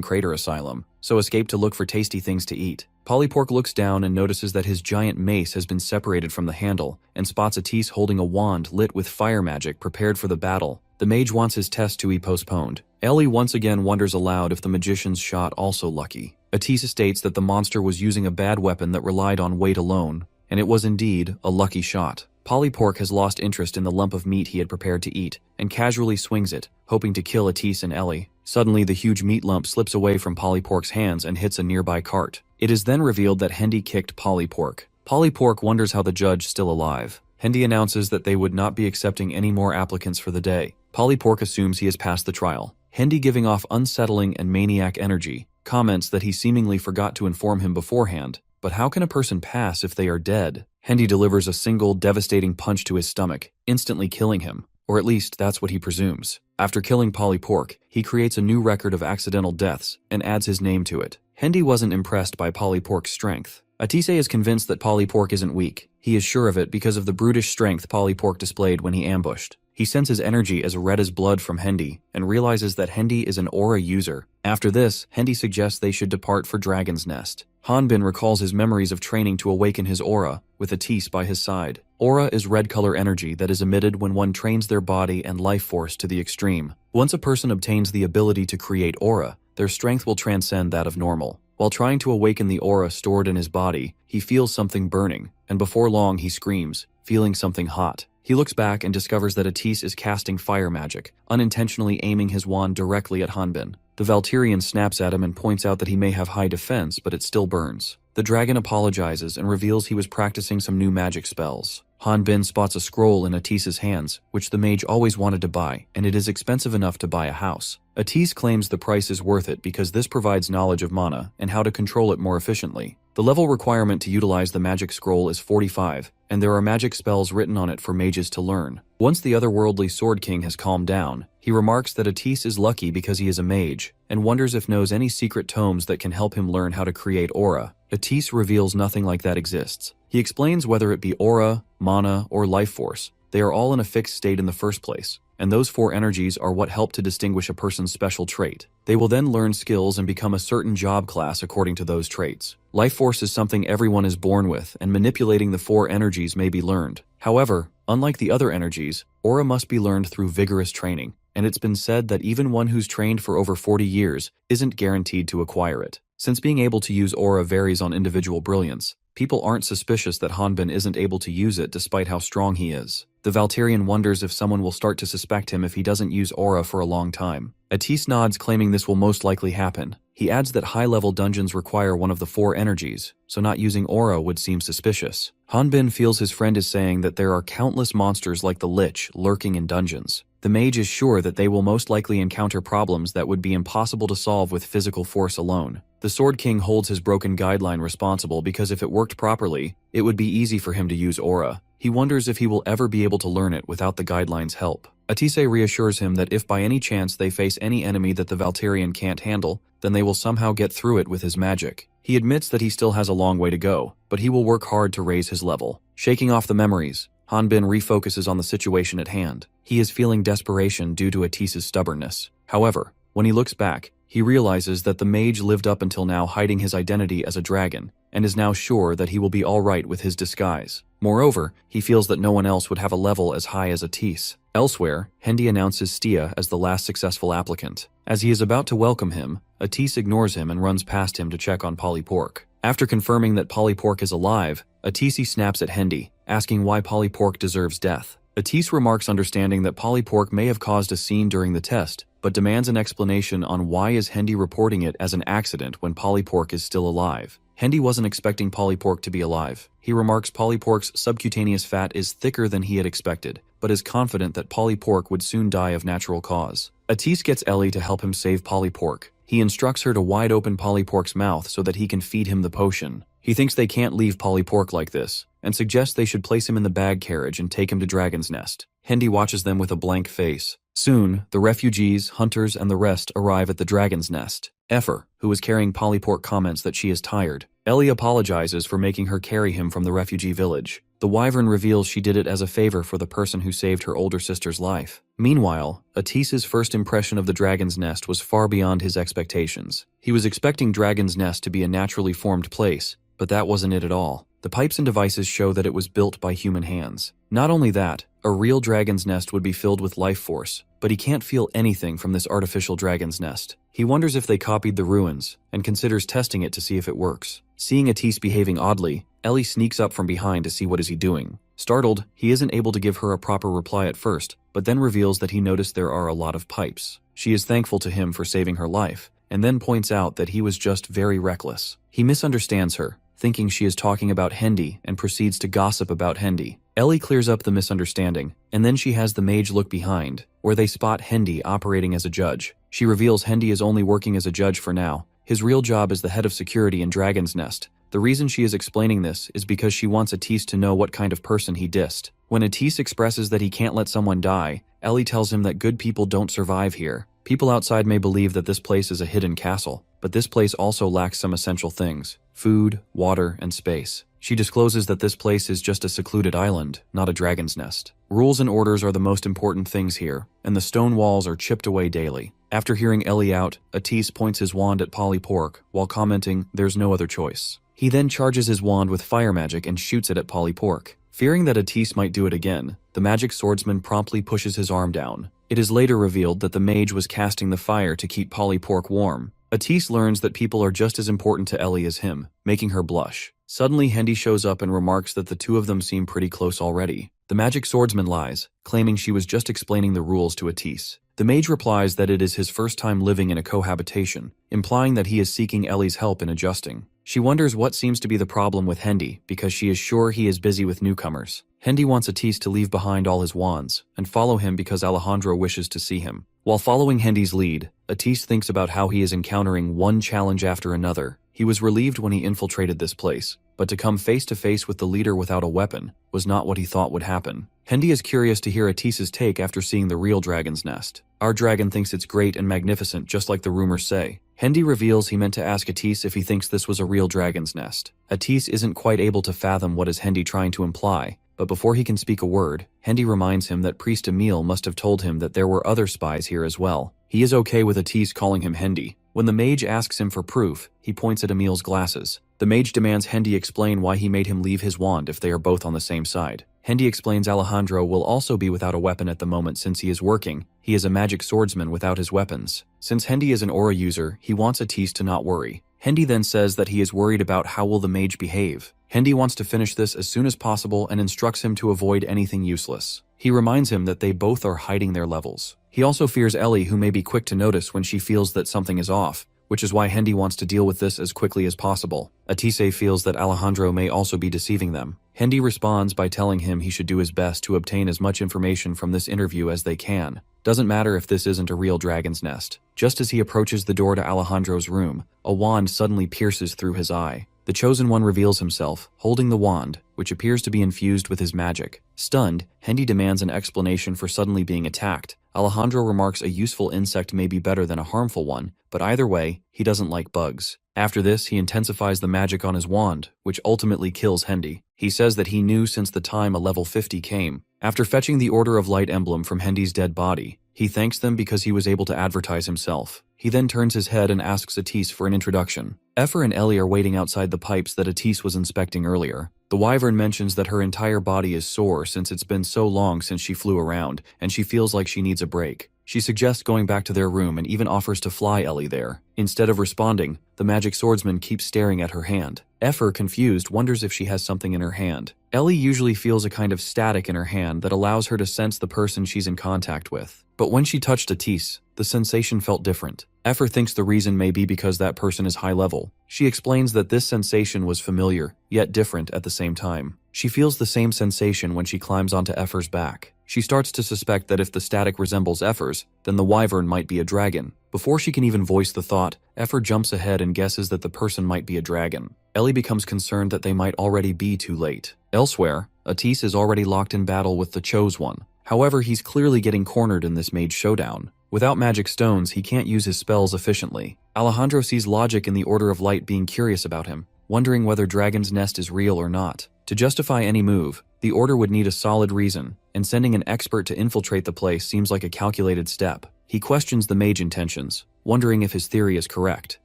Crater Asylum, so escaped to look for tasty things to eat. Polypork looks down and notices that his giant mace has been separated from the handle, and spots Atis holding a wand lit with fire magic prepared for the battle. The mage wants his test to be postponed. Ellie once again wonders aloud if the magician's shot also lucky. Atis states that the monster was using a bad weapon that relied on weight alone, and it was indeed a lucky shot. Polypork has lost interest in the lump of meat he had prepared to eat, and casually swings it, hoping to kill Atis and Ellie. Suddenly, the huge meat lump slips away from Polypork's hands and hits a nearby cart. It is then revealed that Hendy kicked Polypork. Polypork wonders how the judge is still alive. Hendy announces that they would not be accepting any more applicants for the day. Polypork assumes he has passed the trial. Hendy, giving off unsettling and maniac energy, comments that he seemingly forgot to inform him beforehand. But how can a person pass if they are dead? Hendy delivers a single, devastating punch to his stomach, instantly killing him. Or at least that's what he presumes. After killing Polypork, he creates a new record of accidental deaths and adds his name to it. Hendy wasn't impressed by Polypork's strength. Atise is convinced that Polypork isn't weak. He is sure of it because of the brutish strength Polypork displayed when he ambushed. He senses energy as red as blood from Hendy and realizes that Hendy is an aura user. After this, Hendy suggests they should depart for Dragon's Nest. Hanbin recalls his memories of training to awaken his aura, with Atise by his side. Aura is red color energy that is emitted when one trains their body and life force to the extreme. Once a person obtains the ability to create aura, their strength will transcend that of normal. While trying to awaken the aura stored in his body, he feels something burning, and before long he screams, feeling something hot. He looks back and discovers that Atis is casting fire magic, unintentionally aiming his wand directly at Hanbin. The Valkyrian snaps at him and points out that he may have high defense, but it still burns. The dragon apologizes and reveals he was practicing some new magic spells. Hanbin spots a scroll in Atis's hands, which the mage always wanted to buy, and it is expensive enough to buy a house. Atis claims the price is worth it because this provides knowledge of mana and how to control it more efficiently. The level requirement to utilize the magic scroll is 45, and there are magic spells written on it for mages to learn. Once the otherworldly Sword King has calmed down, he remarks that Atis is lucky because he is a mage, and wonders if knows any secret tomes that can help him learn how to create aura. Atis reveals nothing like that exists. He explains whether it be aura, mana, or life force, they are all in a fixed state in the first place, and those 4 energies are what help to distinguish a person's special trait. They will then learn skills and become a certain job class according to those traits. Life force is something everyone is born with, and manipulating the 4 energies may be learned. However, unlike the other energies, aura must be learned through vigorous training, and it's been said that even one who's trained for over 40 years isn't guaranteed to acquire it. Since being able to use aura varies on individual brilliance, people aren't suspicious that Hanbin isn't able to use it despite how strong he is. The Valkyrian wonders if someone will start to suspect him if he doesn't use aura for a long time. Atis nods, claiming this will most likely happen. He adds that high-level dungeons require one of the 4 energies, so not using aura would seem suspicious. Hanbin feels his friend is saying that there are countless monsters like the Lich lurking in dungeons. The mage is sure that they will most likely encounter problems that would be impossible to solve with physical force alone. The Sword King holds his broken guideline responsible because if it worked properly, it would be easy for him to use aura. He wonders if he will ever be able to learn it without the guideline's help. Atise reassures him that if by any chance they face any enemy that the Valkyrian can't handle, then they will somehow get through it with his magic. He admits that he still has a long way to go, but he will work hard to raise his level. Shaking off the memories, Hanbin refocuses on the situation at hand. He is feeling desperation due to Atise's stubbornness. However, when he looks back, he realizes that the mage lived up until now hiding his identity as a dragon, and is now sure that he will be alright with his disguise. Moreover, he feels that no one else would have a level as high as Atise. Elsewhere, Hendy announces Stia as the last successful applicant. As he is about to welcome him, Atise ignores him and runs past him to check on Polypork. After confirming that Polypork is alive, Atise snaps at Hendy, asking why Polypork deserves death. Atise remarks understanding that Polypork may have caused a scene during the test, but demands an explanation on why is Hendy reporting it as an accident when Polypork is still alive. Hendy wasn't expecting Polypork to be alive. He remarks Polypork's subcutaneous fat is thicker than he had expected, but is confident that Polypork would soon die of natural cause. Atise gets Ellie to help him save Polypork. He instructs her to wide open Polypork's mouth so that he can feed him the potion. He thinks they can't leave Polypork like this, and suggests they should place him in the bag carriage and take him to Dragon's Nest. Hendy watches them with a blank face. Soon, the refugees, hunters, and the rest arrive at the Dragon's Nest. Effer, who is carrying Polypork, comments that she is tired. Ellie apologizes for making her carry him from the refugee village. The wyvern reveals she did it as a favor for the person who saved her older sister's life. Meanwhile, Atise's first impression of the Dragon's Nest was far beyond his expectations. He was expecting Dragon's Nest to be a naturally formed place, but that wasn't it at all. The pipes and devices show that it was built by human hands. Not only that, a real dragon's nest would be filled with life force, but he can't feel anything from this artificial dragon's nest. He wonders if they copied the ruins, and considers testing it to see if it works. Seeing Atise behaving oddly, Ellie sneaks up from behind to see what is he doing. Startled, he isn't able to give her a proper reply at first, but then reveals that he noticed there are a lot of pipes. She is thankful to him for saving her life, and then points out that he was just very reckless. He misunderstands her, thinking she is talking about Hendy, and proceeds to gossip about Hendy. Ellie clears up the misunderstanding, and then she has the mage look behind, where they spot Hendy operating as a judge. She reveals Hendy is only working as a judge for now. His real job is the head of security in Dragon's Nest. The reason she is explaining this is because she wants Atise to know what kind of person he dissed. When Atise expresses that he can't let someone die, Ellie tells him that good people don't survive here. People outside may believe that this place is a hidden castle, but this place also lacks some essential things: food, water, and space. She discloses that this place is just a secluded island, not a dragon's nest. Rules and orders are the most important things here, and the stone walls are chipped away daily. After hearing Ellie out, Atise points his wand at Polypork, while commenting, "There's no other choice." He then charges his wand with fire magic and shoots it at Polypork. Fearing that Atise might do it again, the magic swordsman promptly pushes his arm down. It is later revealed that the mage was casting the fire to keep Polypork warm. Atis learns that people are just as important to Ellie as him, making her blush. Suddenly, Hendy shows up and remarks that the two of them seem pretty close already. The magic swordsman lies, claiming she was just explaining the rules to Atis. The mage replies that it is his first time living in a cohabitation, implying that he is seeking Ellie's help in adjusting. She wonders what seems to be the problem with Hendy because she is sure he is busy with newcomers. Hendy wants Atis to leave behind all his wands and follow him because Alejandro wishes to see him. While following Hendy's lead, Atis thinks about how he is encountering one challenge after another. He was relieved when he infiltrated this place, but to come face to face with the leader without a weapon was not what he thought would happen. Hendy is curious to hear Atis's take after seeing the real dragon's nest. Our dragon thinks it's great and magnificent just like the rumors say. Hendy reveals he meant to ask Atis if he thinks this was a real dragon's nest. Atis isn't quite able to fathom what is Hendy trying to imply, but before he can speak a word, Hendy reminds him that Priest Emil must have told him that there were other spies here as well. He is okay with Atis calling him Hendy. When the mage asks him for proof, he points at Emil's glasses. The mage demands Hendy explain why he made him leave his wand if they are both on the same side. Hendy explains Alejandro will also be without a weapon at the moment since he is working. He is a magic swordsman without his weapons. Since Hendy is an aura user, he wants Atis to not worry. Hendy then says that he is worried about how will the mage behave. Hendy wants to finish this as soon as possible and instructs him to avoid anything useless. He reminds him that they both are hiding their levels. He also fears Ellie, who may be quick to notice when she feels that something is off, which is why Hendy wants to deal with this as quickly as possible. Atise feels that Alejandro may also be deceiving them. Hendy responds by telling him he should do his best to obtain as much information from this interview as they can. Doesn't matter if this isn't a real dragon's nest. Just as he approaches the door to Alejandro's room, a wand suddenly pierces through his eye. The Chosen One reveals himself, holding the wand, which appears to be infused with his magic. Stunned, Hendy demands an explanation for suddenly being attacked. Alejandro remarks a useful insect may be better than a harmful one, but either way, he doesn't like bugs. After this, he intensifies the magic on his wand, which ultimately kills Hendy. He says that he knew since the time a level 50 came. After fetching the Order of Light emblem from Hendy's dead body, he thanks them because he was able to advertise himself. He then turns his head and asks Atis for an introduction. Efer and Ellie are waiting outside the pipes that Atis was inspecting earlier. The wyvern mentions that her entire body is sore since it's been so long since she flew around, and she feels like she needs a break. She suggests going back to their room and even offers to fly Ellie there. Instead of responding, the magic swordsman keeps staring at her hand. Efer, confused, wonders if she has something in her hand. Ellie usually feels a kind of static in her hand that allows her to sense the person she's in contact with. But when she touched Atis, the sensation felt different. Efer thinks the reason may be because that person is high level. She explains that this sensation was familiar, yet different at the same time. She feels the same sensation when she climbs onto Efer's back. She starts to suspect that if the static resembles Efer's, then the wyvern might be a dragon. Before she can even voice the thought, Efer jumps ahead and guesses that the person might be a dragon. Ellie becomes concerned that they might already be too late. Elsewhere, Atis is already locked in battle with the Chosen One. However, he's clearly getting cornered in this mage showdown. Without magic stones, he can't use his spells efficiently. Alejandro sees logic in the Order of Light being curious about him, wondering whether Dragon's Nest is real or not. To justify any move, the Order would need a solid reason, and sending an expert to infiltrate the place seems like a calculated step. He questions the mage intentions, wondering if his theory is correct.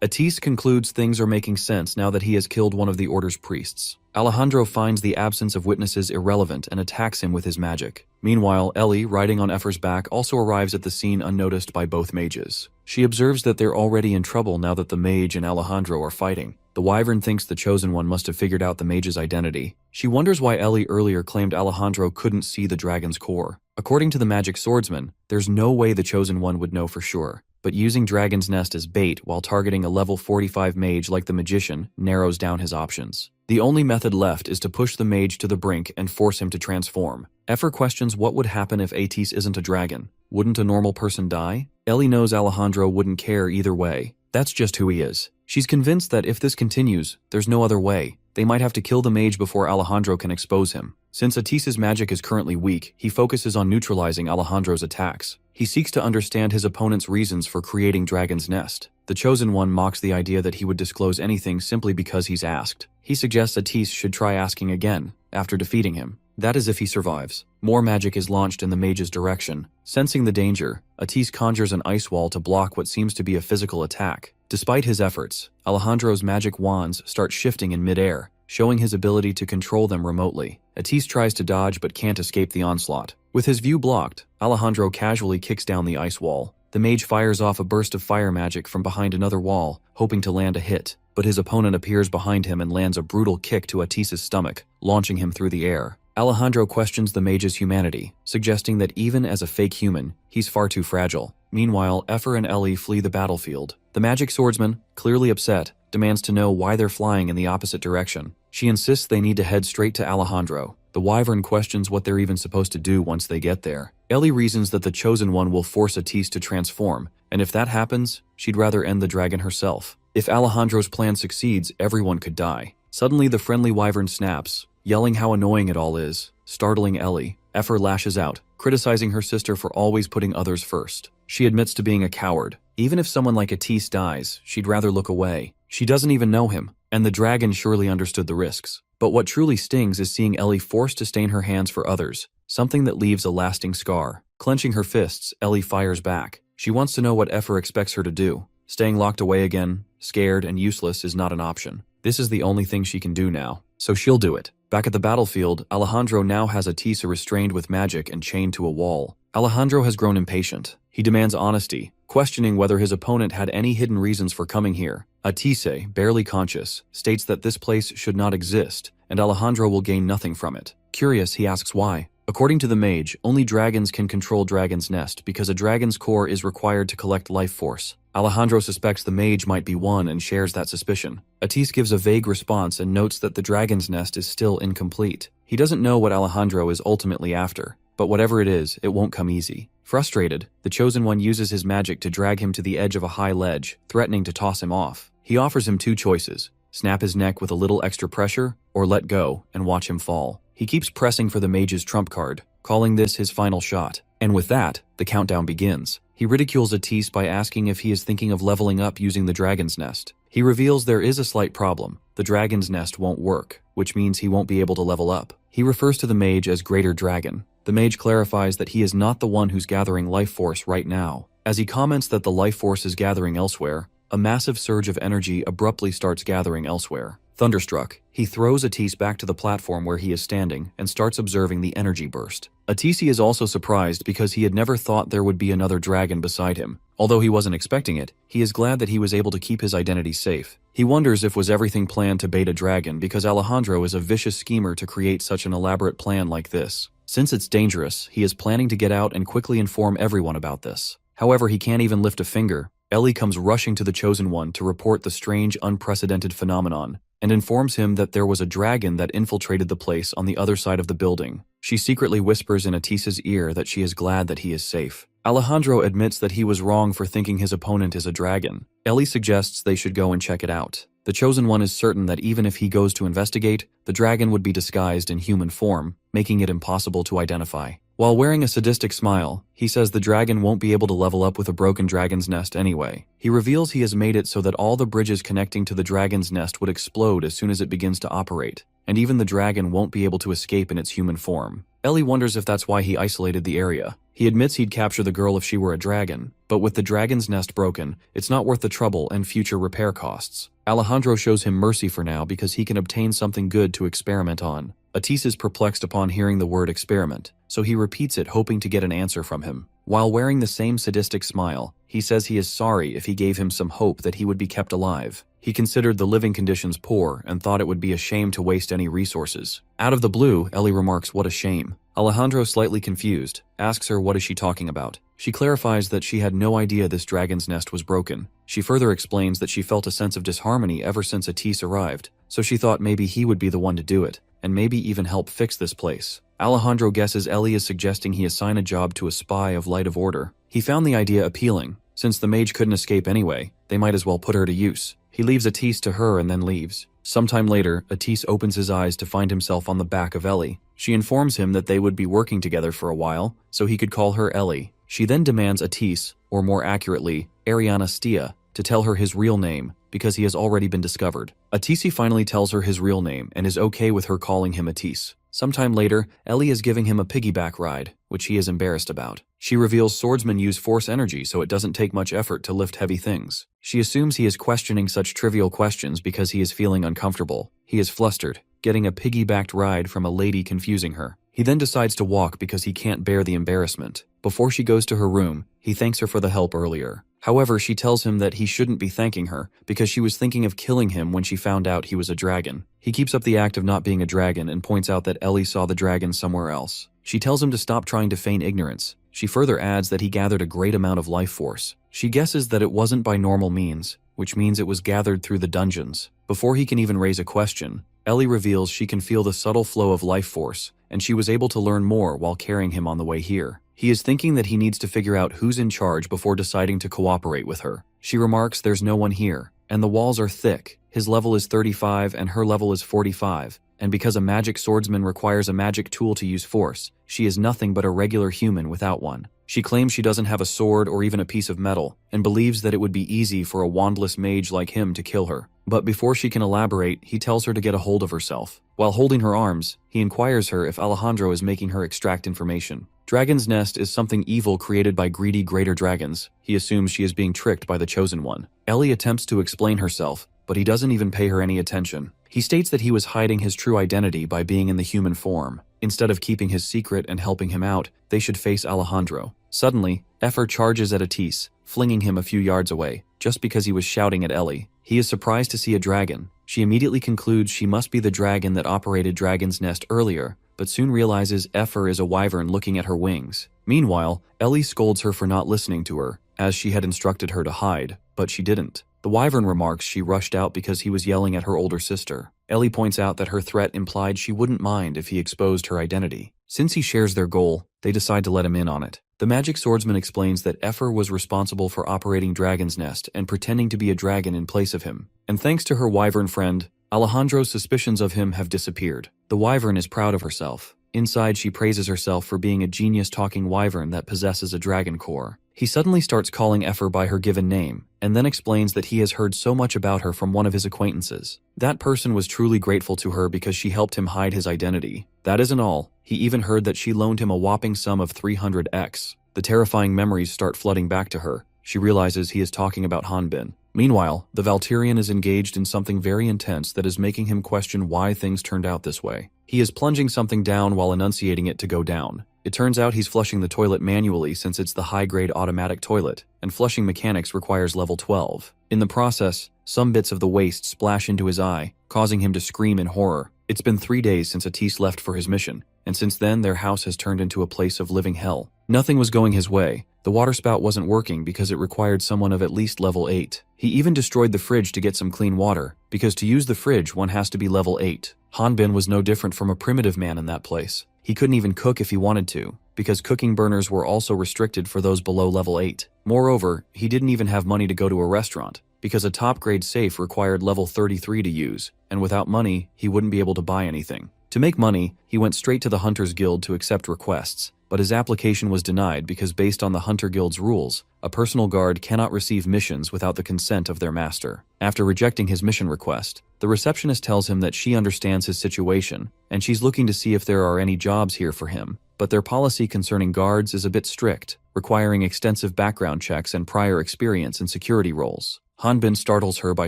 Atis concludes things are making sense now that he has killed one of the Order's priests. Alejandro finds the absence of witnesses irrelevant and attacks him with his magic. Meanwhile, Ellie, riding on Efer's back, also arrives at the scene unnoticed by both mages. She observes that they're already in trouble now that the mage and Alejandro are fighting. The wyvern thinks the Chosen One must have figured out the mage's identity. She wonders why Ellie earlier claimed Alejandro couldn't see the dragon's core. According to the magic swordsman, there's no way the Chosen One would know for sure. But using Dragon's Nest as bait while targeting a level 45 mage like the magician narrows down his options. The only method left is to push the mage to the brink and force him to transform. Efer questions what would happen if Atis isn't a dragon. Wouldn't a normal person die? Ellie knows Alejandro wouldn't care either way. That's just who he is. She's convinced that if this continues, there's no other way. They might have to kill the mage before Alejandro can expose him. Since Atis's magic is currently weak, he focuses on neutralizing Alejandro's attacks. He seeks to understand his opponent's reasons for creating Dragon's Nest. The Chosen One mocks the idea that he would disclose anything simply because he's asked. He suggests Atis should try asking again, after defeating him. That is if he survives. More magic is launched in the mage's direction. Sensing the danger, Atis conjures an ice wall to block what seems to be a physical attack. Despite his efforts, Alejandro's magic wands start shifting in midair, showing his ability to control them remotely. Atis tries to dodge but can't escape the onslaught. With his view blocked, Alejandro casually kicks down the ice wall. The mage fires off a burst of fire magic from behind another wall, hoping to land a hit, but his opponent appears behind him and lands a brutal kick to Atis's stomach, launching him through the air. Alejandro questions the mage's humanity, suggesting that even as a fake human, he's far too fragile. Meanwhile, Effer and Ellie flee the battlefield. The magic swordsman, clearly upset, demands to know why they're flying in the opposite direction. She insists they need to head straight to Alejandro. The wyvern questions what they're even supposed to do once they get there. Ellie reasons that the Chosen One will force Atis to transform, and if that happens, she'd rather end the dragon herself. If Alejandro's plan succeeds, everyone could die. Suddenly the friendly wyvern snaps, yelling how annoying it all is, startling Ellie. Effer lashes out, criticizing her sister for always putting others first. She admits to being a coward. Even if someone like Atis dies, she'd rather look away. She doesn't even know him, and the dragon surely understood the risks. But what truly stings is seeing Ellie forced to stain her hands for others, something that leaves a lasting scar. Clenching her fists, Ellie fires back. She wants to know what Effer expects her to do. Staying locked away again, scared and useless, is not an option. This is the only thing she can do now, so she'll do it. Back at the battlefield, Alejandro now has Atis restrained with magic and chained to a wall. Alejandro has grown impatient. He demands honesty, questioning whether his opponent had any hidden reasons for coming here. Atise, barely conscious, states that this place should not exist, and Alejandro will gain nothing from it. Curious, he asks why. According to the mage, only dragons can control Dragon's Nest because a dragon's core is required to collect life force. Alejandro suspects the mage might be one and shares that suspicion. Atis gives a vague response and notes that the Dragon's Nest is still incomplete. He doesn't know what Alejandro is ultimately after, but whatever it is, it won't come easy. Frustrated, the Chosen One uses his magic to drag him to the edge of a high ledge, threatening to toss him off. He offers him two choices: snap his neck with a little extra pressure, or let go and watch him fall. He keeps pressing for the mage's trump card, calling this his final shot. And with that, the countdown begins. He ridicules Atis by asking if he is thinking of leveling up using the Dragon's Nest. He reveals there is a slight problem. The Dragon's Nest won't work, which means he won't be able to level up. He refers to the mage as Greater Dragon. The mage clarifies that he is not the one who's gathering life force right now. As he comments that the life force is gathering elsewhere, a massive surge of energy abruptly starts gathering elsewhere. Thunderstruck, he throws Atis back to the platform where he is standing and starts observing the energy burst. Atis is also surprised because he had never thought there would be another dragon beside him. Although he wasn't expecting it, he is glad that he was able to keep his identity safe. He wonders if was everything planned to bait a dragon because Alejandro is a vicious schemer to create such an elaborate plan like this. Since it's dangerous, he is planning to get out and quickly inform everyone about this. However, he can't even lift a finger. Ellie comes rushing to the Chosen One to report the strange, unprecedented phenomenon, and informs him that there was a dragon that infiltrated the place on the other side of the building. She secretly whispers in Atis's ear that she is glad that he is safe. Alejandro admits that he was wrong for thinking his opponent is a dragon. Ellie suggests they should go and check it out. The Chosen One is certain that even if he goes to investigate, the dragon would be disguised in human form, making it impossible to identify. While wearing a sadistic smile, he says the dragon won't be able to level up with a broken dragon's nest anyway. He reveals he has made it so that all the bridges connecting to the dragon's nest would explode as soon as it begins to operate, and even the dragon won't be able to escape in its human form. Ellie wonders if that's why he isolated the area. He admits he'd capture the girl if she were a dragon, but with the dragon's nest broken, it's not worth the trouble and future repair costs. Alejandro shows him mercy for now because he can obtain something good to experiment on. Atis is perplexed upon hearing the word experiment, so he repeats it hoping to get an answer from him. While wearing the same sadistic smile, he says he is sorry if he gave him some hope that he would be kept alive. He considered the living conditions poor and thought it would be a shame to waste any resources. Out of the blue, Ellie remarks, "What a shame." Alejandro, slightly confused, asks her what is she talking about. She clarifies that she had no idea this dragon's nest was broken. She further explains that she felt a sense of disharmony ever since Atis arrived, so she thought maybe he would be the one to do it, and maybe even help fix this place. Alejandro guesses Ellie is suggesting he assign a job to a spy of Light of Order. He found the idea appealing. Since the mage couldn't escape anyway, they might as well put her to use. He leaves Atis to her and then leaves. Sometime later, Atis opens his eyes to find himself on the back of Ellie. She informs him that they would be working together for a while, so he could call her Ellie. She then demands Atis, or more accurately, Ariana Stia, to tell her his real name, because he has already been discovered. Atis finally tells her his real name and is okay with her calling him Atis. Sometime later, Ellie is giving him a piggyback ride, which he is embarrassed about. She reveals swordsmen use force energy, so it doesn't take much effort to lift heavy things. She assumes he is questioning such trivial questions because he is feeling uncomfortable. He is flustered, getting a piggybacked ride from a lady confusing her. He then decides to walk because he can't bear the embarrassment. Before she goes to her room, he thanks her for the help earlier. However, she tells him that he shouldn't be thanking her because she was thinking of killing him when she found out he was a dragon. He keeps up the act of not being a dragon and points out that Ellie saw the dragon somewhere else. She tells him to stop trying to feign ignorance. She further adds that he gathered a great amount of life force. She guesses that it wasn't by normal means, which means it was gathered through the dungeons. Before he can even raise a question, Ellie reveals she can feel the subtle flow of life force, and she was able to learn more while carrying him on the way here. He is thinking that he needs to figure out who's in charge before deciding to cooperate with her. She remarks there's no one here, and the walls are thick. His level is 35 and her level is 45, and because a magic swordsman requires a magic tool to use force, she is nothing but a regular human without one. She claims she doesn't have a sword or even a piece of metal, and believes that it would be easy for a wandless mage like him to kill her. But before she can elaborate, he tells her to get a hold of herself. While holding her arms, he inquires her if Alejandro is making her extract information. Dragon's Nest is something evil created by greedy greater dragons. He assumes she is being tricked by the Chosen One. Ellie attempts to explain herself, but he doesn't even pay her any attention. He states that he was hiding his true identity by being in the human form. Instead of keeping his secret and helping him out, they should face Alejandro. Suddenly, Effer charges at Atis, flinging him a few yards away, just because he was shouting at Ellie. He is surprised to see a dragon. She immediately concludes she must be the dragon that operated Dragon's Nest earlier, but soon realizes Effer is a wyvern looking at her wings. Meanwhile, Ellie scolds her for not listening to her, as she had instructed her to hide, but she didn't. The wyvern remarks she rushed out because he was yelling at her older sister. Ellie points out that her threat implied she wouldn't mind if he exposed her identity. Since he shares their goal, they decide to let him in on it. The magic swordsman explains that Effer was responsible for operating Dragon's Nest and pretending to be a dragon in place of him. And thanks to her wyvern friend, Alejandro's suspicions of him have disappeared. The wyvern is proud of herself. Inside, she praises herself for being a genius talking wyvern that possesses a dragon core. He suddenly starts calling Effer by her given name, and then explains that he has heard so much about her from one of his acquaintances. That person was truly grateful to her because she helped him hide his identity. That isn't all. He even heard that she loaned him a whopping sum of 300x. The terrifying memories start flooding back to her. She realizes he is talking about Hanbin. Meanwhile, the Valkyrian is engaged in something very intense that is making him question why things turned out this way. He is plunging something down while enunciating it to go down. It turns out he's flushing the toilet manually since it's the high-grade automatic toilet, and flushing mechanics requires level 12. In the process, some bits of the waste splash into his eye, causing him to scream in horror. It's been 3 days since Atis left for his mission, and since then their house has turned into a place of living hell. Nothing was going his way. The water spout wasn't working because it required someone of at least level 8. He even destroyed the fridge to get some clean water, because to use the fridge one has to be level 8. Hanbin was no different from a primitive man in that place. He couldn't even cook if he wanted to, because cooking burners were also restricted for those below level 8. Moreover, he didn't even have money to go to a restaurant, because a top-grade safe required level 33 to use, and without money, he wouldn't be able to buy anything. To make money, he went straight to the Hunters Guild to accept requests, but his application was denied because based on the Hunter Guild's rules, a personal guard cannot receive missions without the consent of their master. After rejecting his mission request, the receptionist tells him that she understands his situation, and she's looking to see if there are any jobs here for him, but their policy concerning guards is a bit strict, requiring extensive background checks and prior experience in security roles. Hanbin startles her by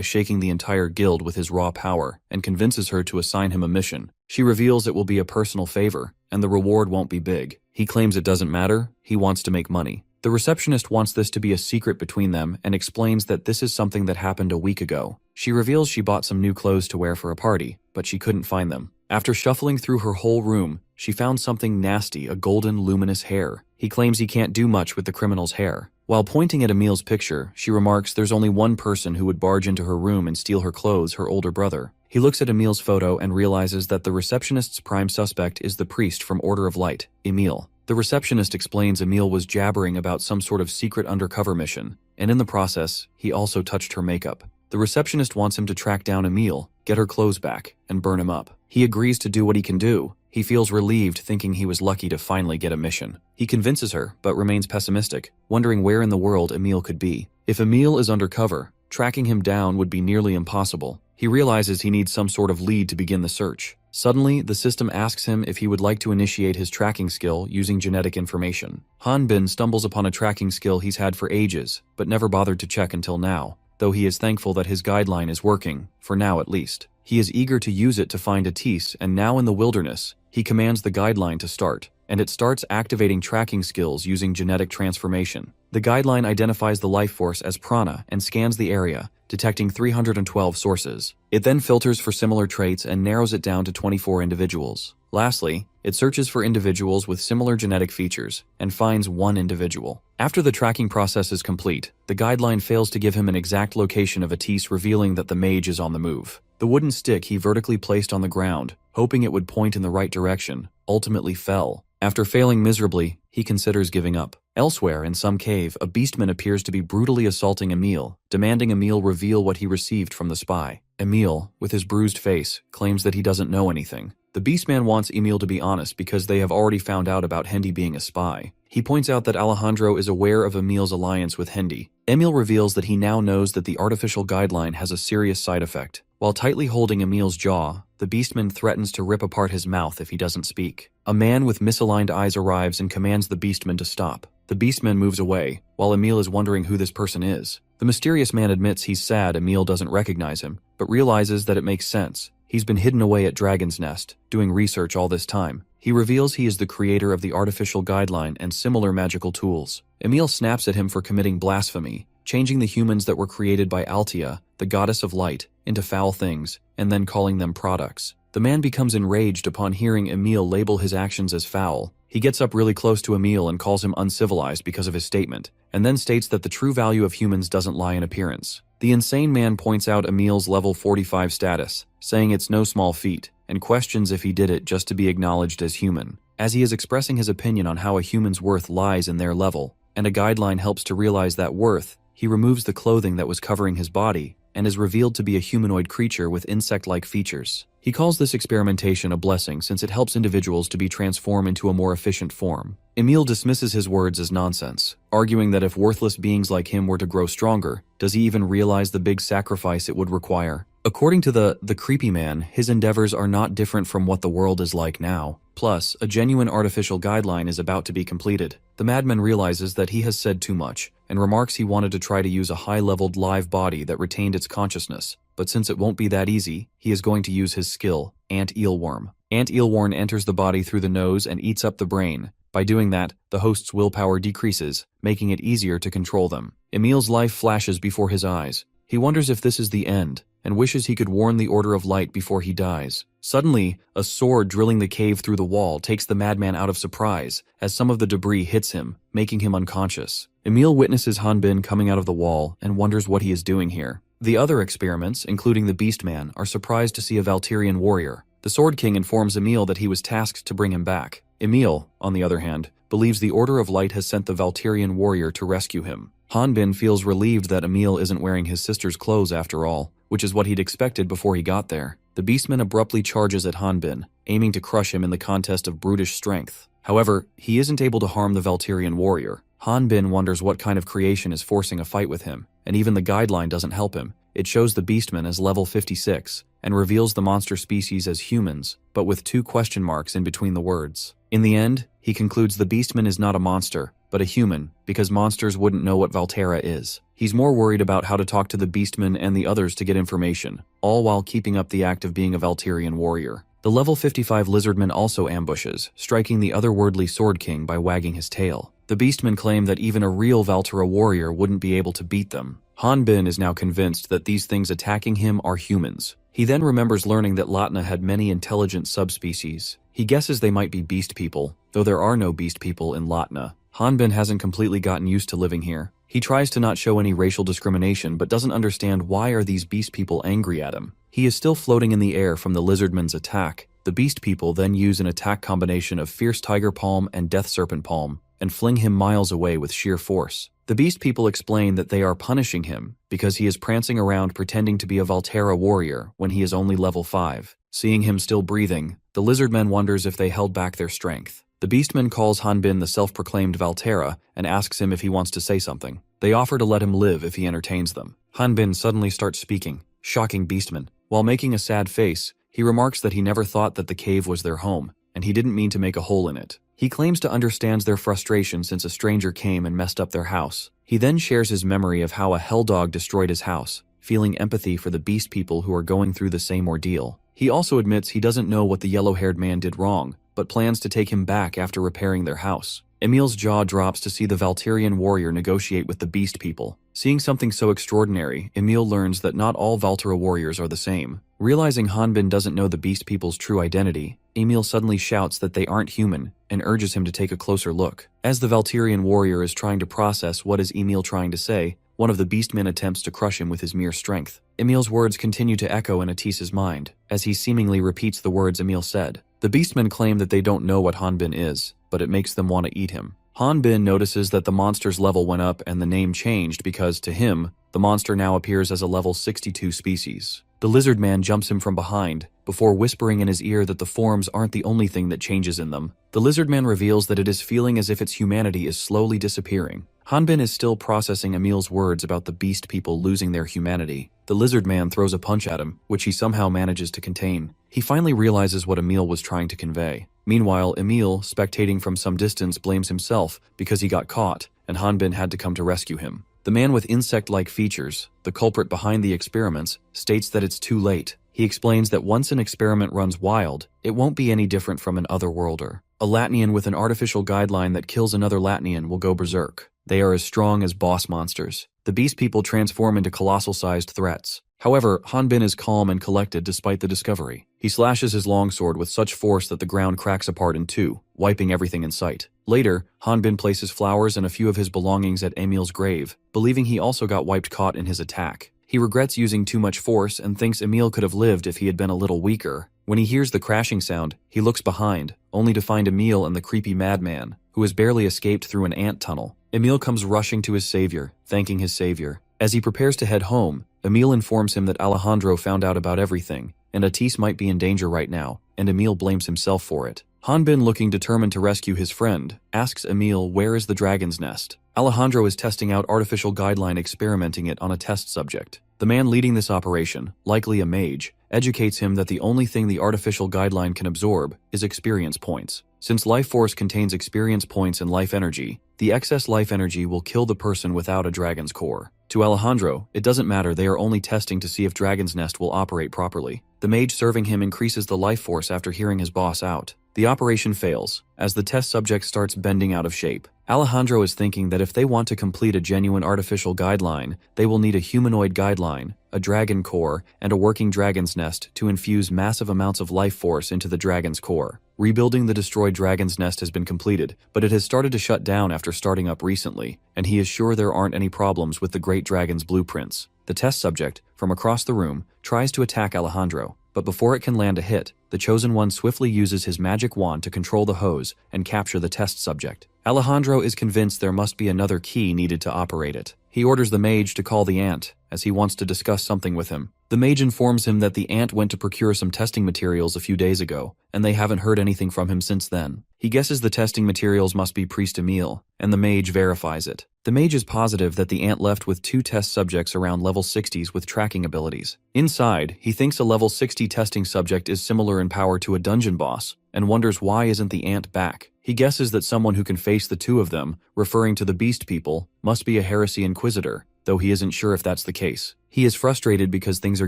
shaking the entire guild with his raw power and convinces her to assign him a mission. She reveals it will be a personal favor, and the reward won't be big. He claims it doesn't matter, he wants to make money. The receptionist wants this to be a secret between them and explains that this is something that happened a week ago. She reveals she bought some new clothes to wear for a party, but she couldn't find them. After shuffling through her whole room, she found something nasty, a golden luminous hair. He claims he can't do much with the criminal's hair. While pointing at Emil's picture, she remarks there's only one person who would barge into her room and steal her clothes, her older brother. He looks at Emil's photo and realizes that the receptionist's prime suspect is the priest from Order of Light, Emil. The receptionist explains Emil was jabbering about some sort of secret undercover mission, and in the process, he also touched her makeup. The receptionist wants him to track down Emil, get her clothes back, and burn him up. He agrees to do what he can do. He feels relieved thinking he was lucky to finally get a mission. He convinces her, but remains pessimistic, wondering where in the world Emil could be. If Emil is undercover, tracking him down would be nearly impossible. He realizes he needs some sort of lead to begin the search. Suddenly, the system asks him if he would like to initiate his tracking skill using genetic information. Hanbin stumbles upon a tracking skill he's had for ages, but never bothered to check until now, though he is thankful that his guideline is working, for now at least. He is eager to use it to find Atis, and now in the wilderness, he commands the guideline to start. and it starts activating tracking skills using genetic transformation. The guideline identifies the life force as prana and scans the area, detecting 312 sources. It then filters for similar traits and narrows it down to 24 individuals. Lastly, it searches for individuals with similar genetic features and finds one individual. After the tracking process is complete, the guideline fails to give him an exact location of Atis, revealing that the mage is on the move. The wooden stick he vertically placed on the ground, hoping it would point in the right direction, ultimately fell. After failing miserably, he considers giving up. Elsewhere, in some cave, a beastman appears to be brutally assaulting Emil, demanding Emil reveal what he received from the spy. Emil, with his bruised face, claims that he doesn't know anything. The beastman wants Emil to be honest because they have already found out about Hendy being a spy. He points out that Alejandro is aware of Emil's alliance with Hendy. Emil reveals that he now knows that the artificial guideline has a serious side effect. While tightly holding Emil's jaw, the beastman threatens to rip apart his mouth if he doesn't speak. A man with misaligned eyes arrives and commands the beastman to stop. The beastman moves away, while Emil is wondering who this person is. The mysterious man admits he's sad Emil doesn't recognize him, but realizes that it makes sense. He's been hidden away at Dragon's Nest, doing research all this time. He reveals he is the creator of the artificial guideline and similar magical tools. Emil snaps at him for committing blasphemy, changing the humans that were created by Altia, the goddess of light, into foul things, and then calling them products. The man becomes enraged upon hearing Emil label his actions as foul. He gets up really close to Emil and calls him uncivilized because of his statement, and then states that the true value of humans doesn't lie in appearance. The insane man points out Emil's level 45 status, saying it's no small feat, and questions if he did it just to be acknowledged as human. As he is expressing his opinion on how a human's worth lies in their level, and a guideline helps to realize that worth, he removes the clothing that was covering his body, and is revealed to be a humanoid creature with insect-like features. He calls this experimentation a blessing since it helps individuals to be transformed into a more efficient form. Emil dismisses his words as nonsense, arguing that if worthless beings like him were to grow stronger, does he even realize the big sacrifice it would require? According to the creepy man, his endeavors are not different from what the world is like now. Plus, a genuine artificial guideline is about to be completed. The madman realizes that he has said too much, and remarks he wanted to try to use a high-leveled live body that retained its consciousness. But since it won't be that easy, he is going to use his skill, Ant Eelworm. Ant Eelworm enters the body through the nose and eats up the brain. By doing that, the host's willpower decreases, making it easier to control them. Emil's life flashes before his eyes. He wonders if this is the end, and wishes he could warn the Order of Light before he dies. Suddenly, a sword drilling the cave through the wall takes the madman out of surprise, as some of the debris hits him, making him unconscious. Emil witnesses Hanbin coming out of the wall and wonders what he is doing here. The other experiments, including the Beastman, are surprised to see a Valterian warrior. The Sword King informs Emil that he was tasked to bring him back. Emil, on the other hand, believes the Order of Light has sent the Valterian warrior to rescue him. Hanbin feels relieved that Emil isn't wearing his sister's clothes after all, which is what he'd expected before he got there. The Beastman abruptly charges at Hanbin, aiming to crush him in the contest of brutish strength. However, he isn't able to harm the Valterian warrior. Hanbin wonders what kind of creation is forcing a fight with him, and even the guideline doesn't help him. It shows the Beastman as level 56, and reveals the monster species as humans, but with 2 question marks in between the words. In the end, he concludes the Beastman is not a monster, but a human, because monsters wouldn't know what Valterra is. He's more worried about how to talk to the Beastman and the others to get information, all while keeping up the act of being a Valterian warrior. The level 55 Lizardman also ambushes, striking the otherworldly Sword King by wagging his tail. The Beastmen claim that even a real Valterra warrior wouldn't be able to beat them. Hanbin is now convinced that these things attacking him are humans. He then remembers learning that Latna had many intelligent subspecies. He guesses they might be beast people, though there are no beast people in Latna. Hanbin hasn't completely gotten used to living here. He tries to not show any racial discrimination but doesn't understand why are these beast people angry at him. He is still floating in the air from the Lizardman's attack. The beast people then use an attack combination of Fierce Tiger Palm and Death Serpent Palm, and fling him miles away with sheer force. The beast people explain that they are punishing him because he is prancing around pretending to be a Valterra warrior when he is only level 5. Seeing him still breathing, the Lizardman wonders if they held back their strength. The Beastman calls Hanbin the self-proclaimed Valterra and asks him if he wants to say something. They offer to let him live if he entertains them. Hanbin suddenly starts speaking, shocking Beastman. While making a sad face, he remarks that he never thought that the cave was their home, and he didn't mean to make a hole in it. He claims to understand their frustration since a stranger came and messed up their house. He then shares his memory of how a hell dog destroyed his house, feeling empathy for the beast people who are going through the same ordeal. He also admits he doesn't know what the yellow-haired man did wrong, but plans to take him back after repairing their house. Emil's jaw drops to see the Valterian warrior negotiate with the beast people. Seeing something so extraordinary, Emil learns that not all Valtera warriors are the same. Realizing Hanbin doesn't know the beast people's true identity, Emil suddenly shouts that they aren't human and urges him to take a closer look. As the Valterian warrior is trying to process what is Emil trying to say, one of the beastmen attempts to crush him with his mere strength. Emil's words continue to echo in Atis's mind, as he seemingly repeats the words Emil said. The beastmen claim that they don't know what Hanbin is, but it makes them want to eat him. Hanbin notices that the monster's level went up and the name changed because, to him, the monster now appears as a level 62 species. The lizard man jumps him from behind, before whispering in his ear that the forms aren't the only thing that changes in them. The lizard man reveals that it is feeling as if its humanity is slowly disappearing. Hanbin is still processing Emil's words about the beast people losing their humanity. The lizard man throws a punch at him, which he somehow manages to contain. He finally realizes what Emil was trying to convey. Meanwhile, Emil, spectating from some distance, blames himself because he got caught, and Hanbin had to come to rescue him. The man with insect-like features, the culprit behind the experiments, states that it's too late. He explains that once an experiment runs wild, it won't be any different from an otherworlder. A Latnian with an artificial guideline that kills another Latnian will go berserk. They are as strong as boss monsters. The beast people transform into colossal-sized threats. However, Hanbin is calm and collected despite the discovery. He slashes his longsword with such force that the ground cracks apart in two, wiping everything in sight. Later, Hanbin places flowers and a few of his belongings at Emil's grave, believing he also got wiped caught in his attack. He regrets using too much force and thinks Emil could have lived if he had been a little weaker. When he hears the crashing sound, he looks behind, only to find Emil and the creepy madman, who has barely escaped through an ant tunnel. Emil comes rushing to his savior, thanking his savior. As he prepares to head home, Emil informs him that Alejandro found out about everything, and Atis might be in danger right now, and Emil blames himself for it. Hanbin, looking determined to rescue his friend, asks Emil where is the dragon's nest. Alejandro is testing out artificial guideline, experimenting it on a test subject. The man leading this operation, likely a mage, educates him that the only thing the artificial guideline can absorb is experience points. Since life force contains experience points and life energy, the excess life energy will kill the person without a dragon's core. To Alejandro, it doesn't matter, they are only testing to see if Dragon's Nest will operate properly. The mage serving him increases the life force after hearing his boss out. The operation fails, as the test subject starts bending out of shape. Alejandro is thinking that if they want to complete a genuine artificial guideline, they will need a humanoid guideline, a dragon core, and a working dragon's nest to infuse massive amounts of life force into the dragon's core. Rebuilding the destroyed dragon's nest has been completed, but it has started to shut down after starting up recently, and he is sure there aren't any problems with the great dragon's blueprints. The test subject, from across the room, tries to attack Alejandro, but before it can land a hit, the Chosen One swiftly uses his magic wand to control the hose and capture the test subject. Alejandro is convinced there must be another key needed to operate it. He orders the mage to call the ant, as he wants to discuss something with him. The mage informs him that the ant went to procure some testing materials a few days ago, and they haven't heard anything from him since then. He guesses the testing materials must be Priest Emil, and the mage verifies it. The mage is positive that the ant left with 2 test subjects around level 60s with tracking abilities. Inside, he thinks a level 60 testing subject is similar in power to a dungeon boss, and wonders why isn't the ant back. He guesses that someone who can face the 2 of them, referring to the beast people, must be a heresy inquisitor, though he isn't sure if that's the case. He is frustrated because things are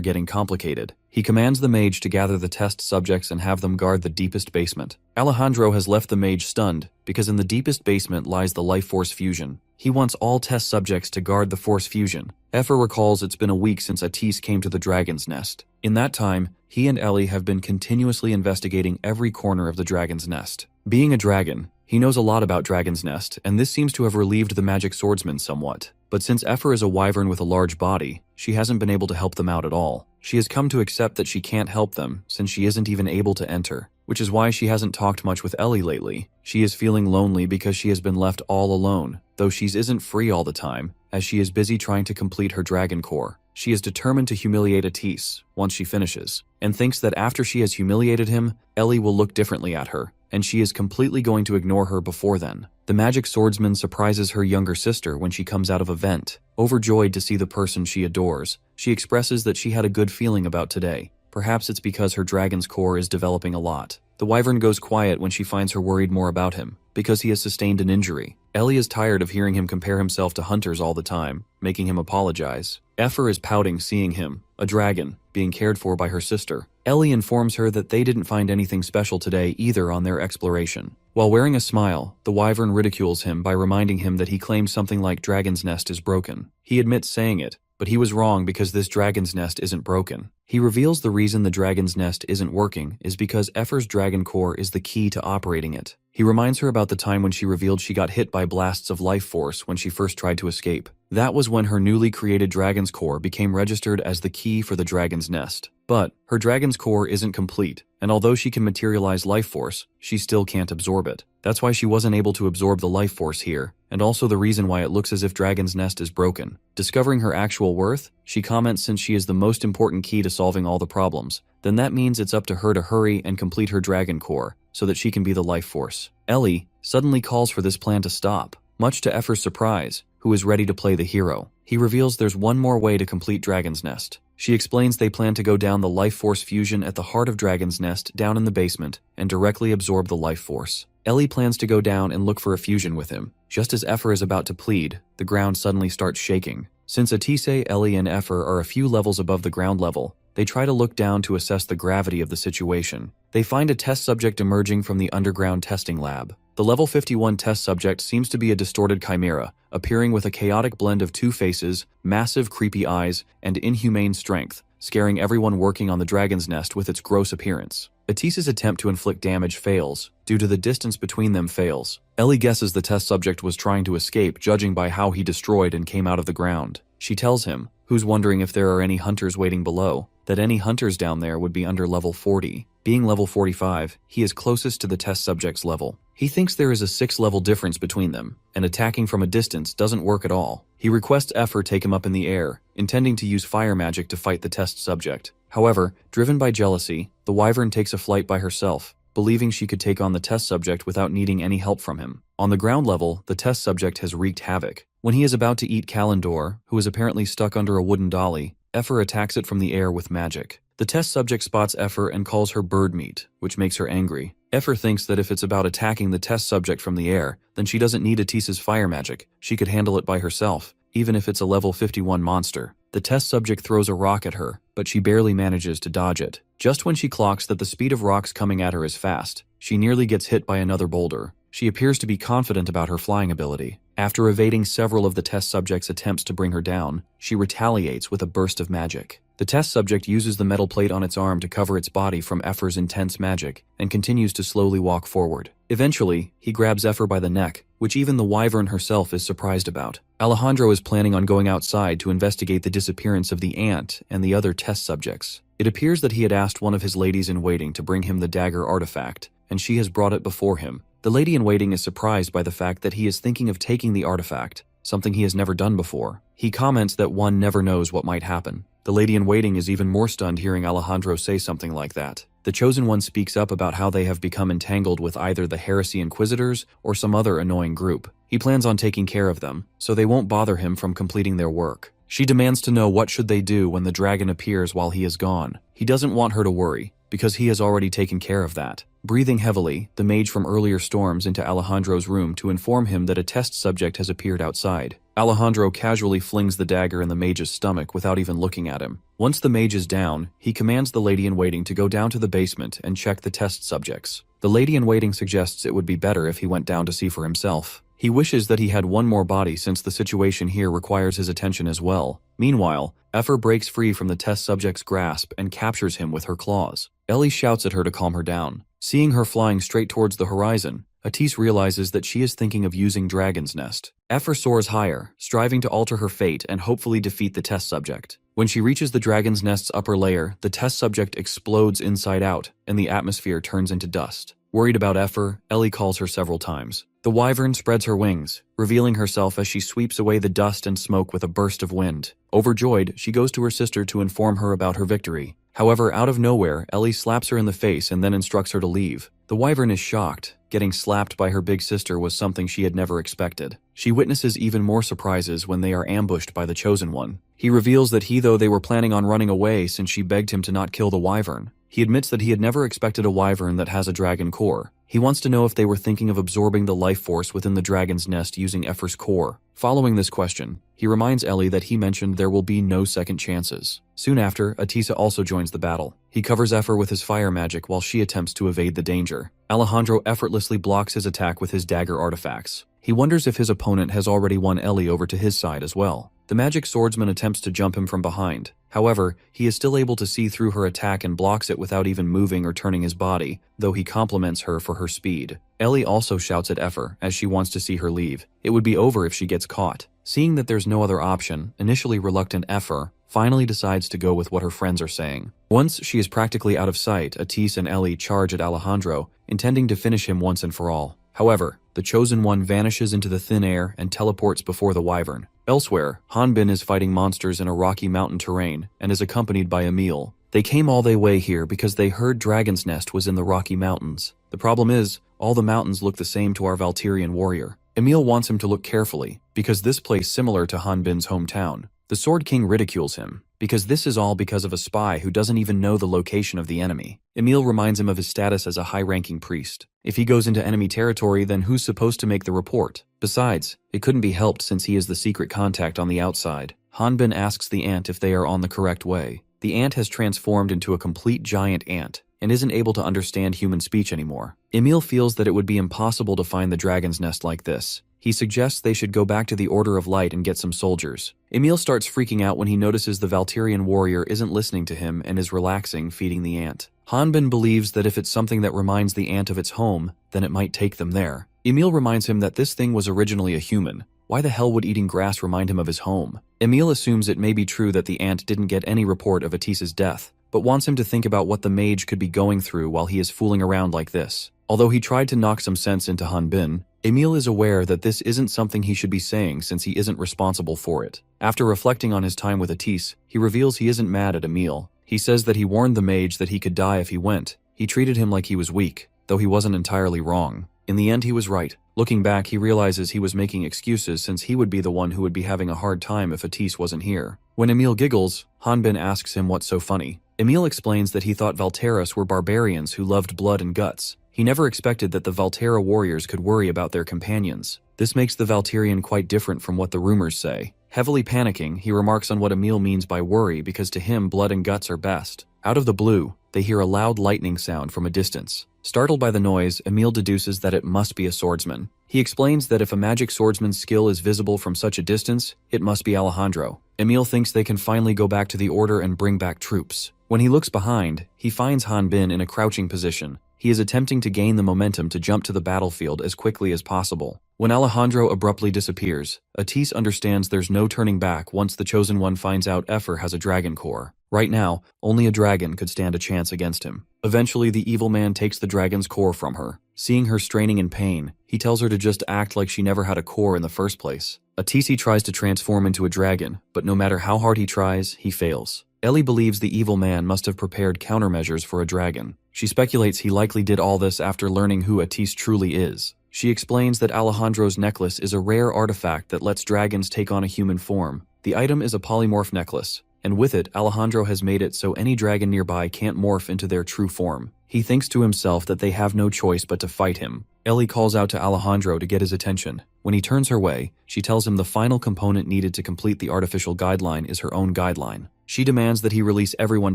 getting complicated. He commands the mage to gather the test subjects and have them guard the deepest basement. Alejandro has left the mage stunned, because in the deepest basement lies the life force fusion. He wants all test subjects to guard the force fusion. Effa recalls it's been a week since Atis came to the dragon's nest. In that time, he and Ellie have been continuously investigating every corner of the dragon's nest. Being a dragon, he knows a lot about Dragon's Nest, and this seems to have relieved the magic swordsman somewhat. But since Effa is a wyvern with a large body, she hasn't been able to help them out at all. She has come to accept that she can't help them, since she isn't even able to enter, which is why she hasn't talked much with Ellie lately. She is feeling lonely because she has been left all alone, though she isn't free all the time, as she is busy trying to complete her dragon core. She is determined to humiliate Atis once she finishes, and thinks that after she has humiliated him, Ellie will look differently at her, and she is completely going to ignore her before then. The magic swordsman surprises her younger sister when she comes out of a vent. Overjoyed to see the person she adores, she expresses that she had a good feeling about today. Perhaps it's because her dragon's core is developing a lot. The wyvern goes quiet when she finds her worried more about him, because he has sustained an injury. Ellie is tired of hearing him compare himself to hunters all the time, making him apologize. Effa is pouting seeing him, a dragon, being cared for by her sister. Ellie informs her that they didn't find anything special today either on their exploration. While wearing a smile, the wyvern ridicules him by reminding him that he claimed something like dragon's nest is broken. He admits saying it, but he was wrong because this dragon's nest isn't broken. He reveals the reason the dragon's nest isn't working is because Effer's dragon core is the key to operating it. He reminds her about the time when she revealed she got hit by blasts of life force when she first tried to escape. That was when her newly created dragon's core became registered as the key for the dragon's nest. But her dragon's core isn't complete, and although she can materialize life force, she still can't absorb it. That's why she wasn't able to absorb the life force here, and also the reason why it looks as if dragon's nest is broken. Discovering her actual worth, she comments since she is the most important key to solving all the problems, then that means it's up to her to hurry and complete her dragon core, so that she can be the life force. Ellie suddenly calls for this plan to stop, much to Effer's surprise, who is ready to play the hero. He reveals there's one more way to complete Dragon's Nest. She explains they plan to go down the life force fusion at the heart of Dragon's Nest down in the basement and directly absorb the life force. Ellie plans to go down and look for a fusion with him. Just as Effer is about to plead, the ground suddenly starts shaking. Since Atise, Ellie, and Effer are a few levels above the ground level, they try to look down to assess the gravity of the situation. They find a test subject emerging from the underground testing lab. The level 51 test subject seems to be a distorted chimera, appearing with a chaotic blend of two faces, massive creepy eyes, and inhumane strength, scaring everyone working on the dragon's nest with its gross appearance. Atise's attempt to inflict damage fails, due to the distance between them fails. Ellie guesses the test subject was trying to escape judging by how he destroyed and came out of the ground. She tells him, who's wondering if there are any hunters waiting below, that any hunters down there would be under level 40. Being level 45, he is closest to the test subject's level. He thinks there is a 6-level difference between them, and attacking from a distance doesn't work at all. He requests Effer take him up in the air, intending to use fire magic to fight the test subject. However, driven by jealousy, the wyvern takes a flight by herself, believing she could take on the test subject without needing any help from him. On the ground level, the test subject has wreaked havoc. When he is about to eat Kalendor, who is apparently stuck under a wooden dolly, Effer attacks it from the air with magic. The test subject spots Effer and calls her bird meat, which makes her angry. Effer thinks that if it's about attacking the test subject from the air, then she doesn't need Atise's fire magic. She could handle it by herself, even if it's a level 51 monster. The test subject throws a rock at her, but she barely manages to dodge it. Just when she clocks that the speed of rocks coming at her is fast, she nearly gets hit by another boulder. She appears to be confident about her flying ability. After evading several of the test subject's attempts to bring her down, she retaliates with a burst of magic. The test subject uses the metal plate on its arm to cover its body from Effer's intense magic, and continues to slowly walk forward. Eventually, he grabs Effer by the neck, which even the wyvern herself is surprised about. Alejandro is planning on going outside to investigate the disappearance of the ant and the other test subjects. It appears that he had asked one of his ladies-in-waiting to bring him the dagger artifact, and she has brought it before him. The lady-in-waiting is surprised by the fact that he is thinking of taking the artifact, something he has never done before. He comments that one never knows what might happen. The lady-in-waiting is even more stunned hearing Alejandro say something like that. The Chosen One speaks up about how they have become entangled with either the Heresy Inquisitors or some other annoying group. He plans on taking care of them, so they won't bother him from completing their work. She demands to know what should they do when the dragon appears while he is gone. He doesn't want her to worry, because he has already taken care of that. Breathing heavily, the mage from earlier storms into Alejandro's room to inform him that a test subject has appeared outside. Alejandro casually flings the dagger in the mage's stomach without even looking at him. Once the mage is down, he commands the lady-in-waiting to go down to the basement and check the test subjects. The lady-in-waiting suggests it would be better if he went down to see for himself. He wishes that he had one more body since the situation here requires his attention as well. Meanwhile, Effer breaks free from the test subject's grasp and captures him with her claws. Ellie shouts at her to calm her down. Seeing her flying straight towards the horizon, Atise realizes that she is thinking of using Dragon's Nest. Effer soars higher, striving to alter her fate and hopefully defeat the test subject. When she reaches the Dragon's Nest's upper layer, the test subject explodes inside out, and the atmosphere turns into dust. Worried about Effer, Ellie calls her several times. The wyvern spreads her wings, revealing herself as she sweeps away the dust and smoke with a burst of wind. Overjoyed, she goes to her sister to inform her about her victory. However, out of nowhere, Ellie slaps her in the face and then instructs her to leave. The wyvern is shocked. Getting slapped by her big sister was something she had never expected. She witnesses even more surprises when they are ambushed by the Chosen One. He reveals that though they were planning on running away since she begged him to not kill the wyvern. He admits that he had never expected a wyvern that has a dragon core. He wants to know if they were thinking of absorbing the life force within the dragon's nest using Effer's core. Following this question, he reminds Ellie that he mentioned there will be no second chances. Soon after, Atisa also joins the battle. He covers Effer with his fire magic while she attempts to evade the danger. Alejandro effortlessly blocks his attack with his dagger artifacts. He wonders if his opponent has already won Ellie over to his side as well. The magic swordsman attempts to jump him from behind. However, he is still able to see through her attack and blocks it without even moving or turning his body, though he compliments her for her speed. Ellie also shouts at Effer as she wants to see her leave. It would be over if she gets caught. Seeing that there's no other option, initially reluctant Effer finally decides to go with what her friends are saying. Once she is practically out of sight, Atis and Ellie charge at Alejandro, intending to finish him once and for all. However, the Chosen One vanishes into the thin air and teleports before the Wyvern. Elsewhere, Hanbin is fighting monsters in a rocky mountain terrain and is accompanied by Emil. They came all the way here because they heard Dragon's Nest was in the Rocky Mountains. The problem is, all the mountains look the same to our Valtirian warrior. Emil wants him to look carefully, because this place is similar to Hanbin's hometown. The Sword King ridicules him, because this is all because of a spy who doesn't even know the location of the enemy. Emil reminds him of his status as a high-ranking priest. If he goes into enemy territory, then who's supposed to make the report? Besides, it couldn't be helped since he is the secret contact on the outside. Hanbin asks the ant if they are on the correct way. The ant has transformed into a complete giant ant and isn't able to understand human speech anymore. Emil feels that it would be impossible to find the dragon's nest like this. He suggests they should go back to the Order of Light and get some soldiers. Emil starts freaking out when he notices the Valtirian warrior isn't listening to him and is relaxing, feeding the ant. Hanbin believes that if it's something that reminds the ant of its home, then it might take them there. Emil reminds him that this thing was originally a human. Why the hell would eating grass remind him of his home? Emil assumes it may be true that the ant didn't get any report of Atis's death, but wants him to think about what the mage could be going through while he is fooling around like this. Although he tried to knock some sense into Hanbin, Emil is aware that this isn't something he should be saying since he isn't responsible for it. After reflecting on his time with Atis, he reveals he isn't mad at Emil. He says that he warned the mage that he could die if he went. He treated him like he was weak, though he wasn't entirely wrong. In the end, he was right. Looking back, he realizes he was making excuses since he would be the one who would be having a hard time if Atis wasn't here. When Emil giggles, Hanbin asks him what's so funny. Emil explains that he thought Valteras were barbarians who loved blood and guts. He never expected that the Valtera warriors could worry about their companions. This makes the Valtirian quite different from what the rumors say. Heavily panicking, he remarks on what Emil means by worry because to him blood and guts are best. Out of the blue, they hear a loud lightning sound from a distance. Startled by the noise, Emil deduces that it must be a swordsman. He explains that if a magic swordsman's skill is visible from such a distance, it must be Alejandro. Emil thinks they can finally go back to the Order and bring back troops. When he looks behind, he finds Hanbin in a crouching position. He is attempting to gain the momentum to jump to the battlefield as quickly as possible. When Alejandro abruptly disappears, Atis understands there's no turning back once the Chosen One finds out Effer has a dragon core. Right now, only a dragon could stand a chance against him. Eventually, the evil man takes the dragon's core from her. Seeing her straining in pain, he tells her to just act like she never had a core in the first place. Atisi tries to transform into a dragon, but no matter how hard he tries, he fails. Ellie believes the evil man must have prepared countermeasures for a dragon. She speculates he likely did all this after learning who Atis truly is. She explains that Alejandro's necklace is a rare artifact that lets dragons take on a human form. The item is a polymorph necklace, and with it, Alejandro has made it so any dragon nearby can't morph into their true form. He thinks to himself that they have no choice but to fight him. Ellie calls out to Alejandro to get his attention. When he turns her way, she tells him the final component needed to complete the artificial guideline is her own guideline. She demands that he release everyone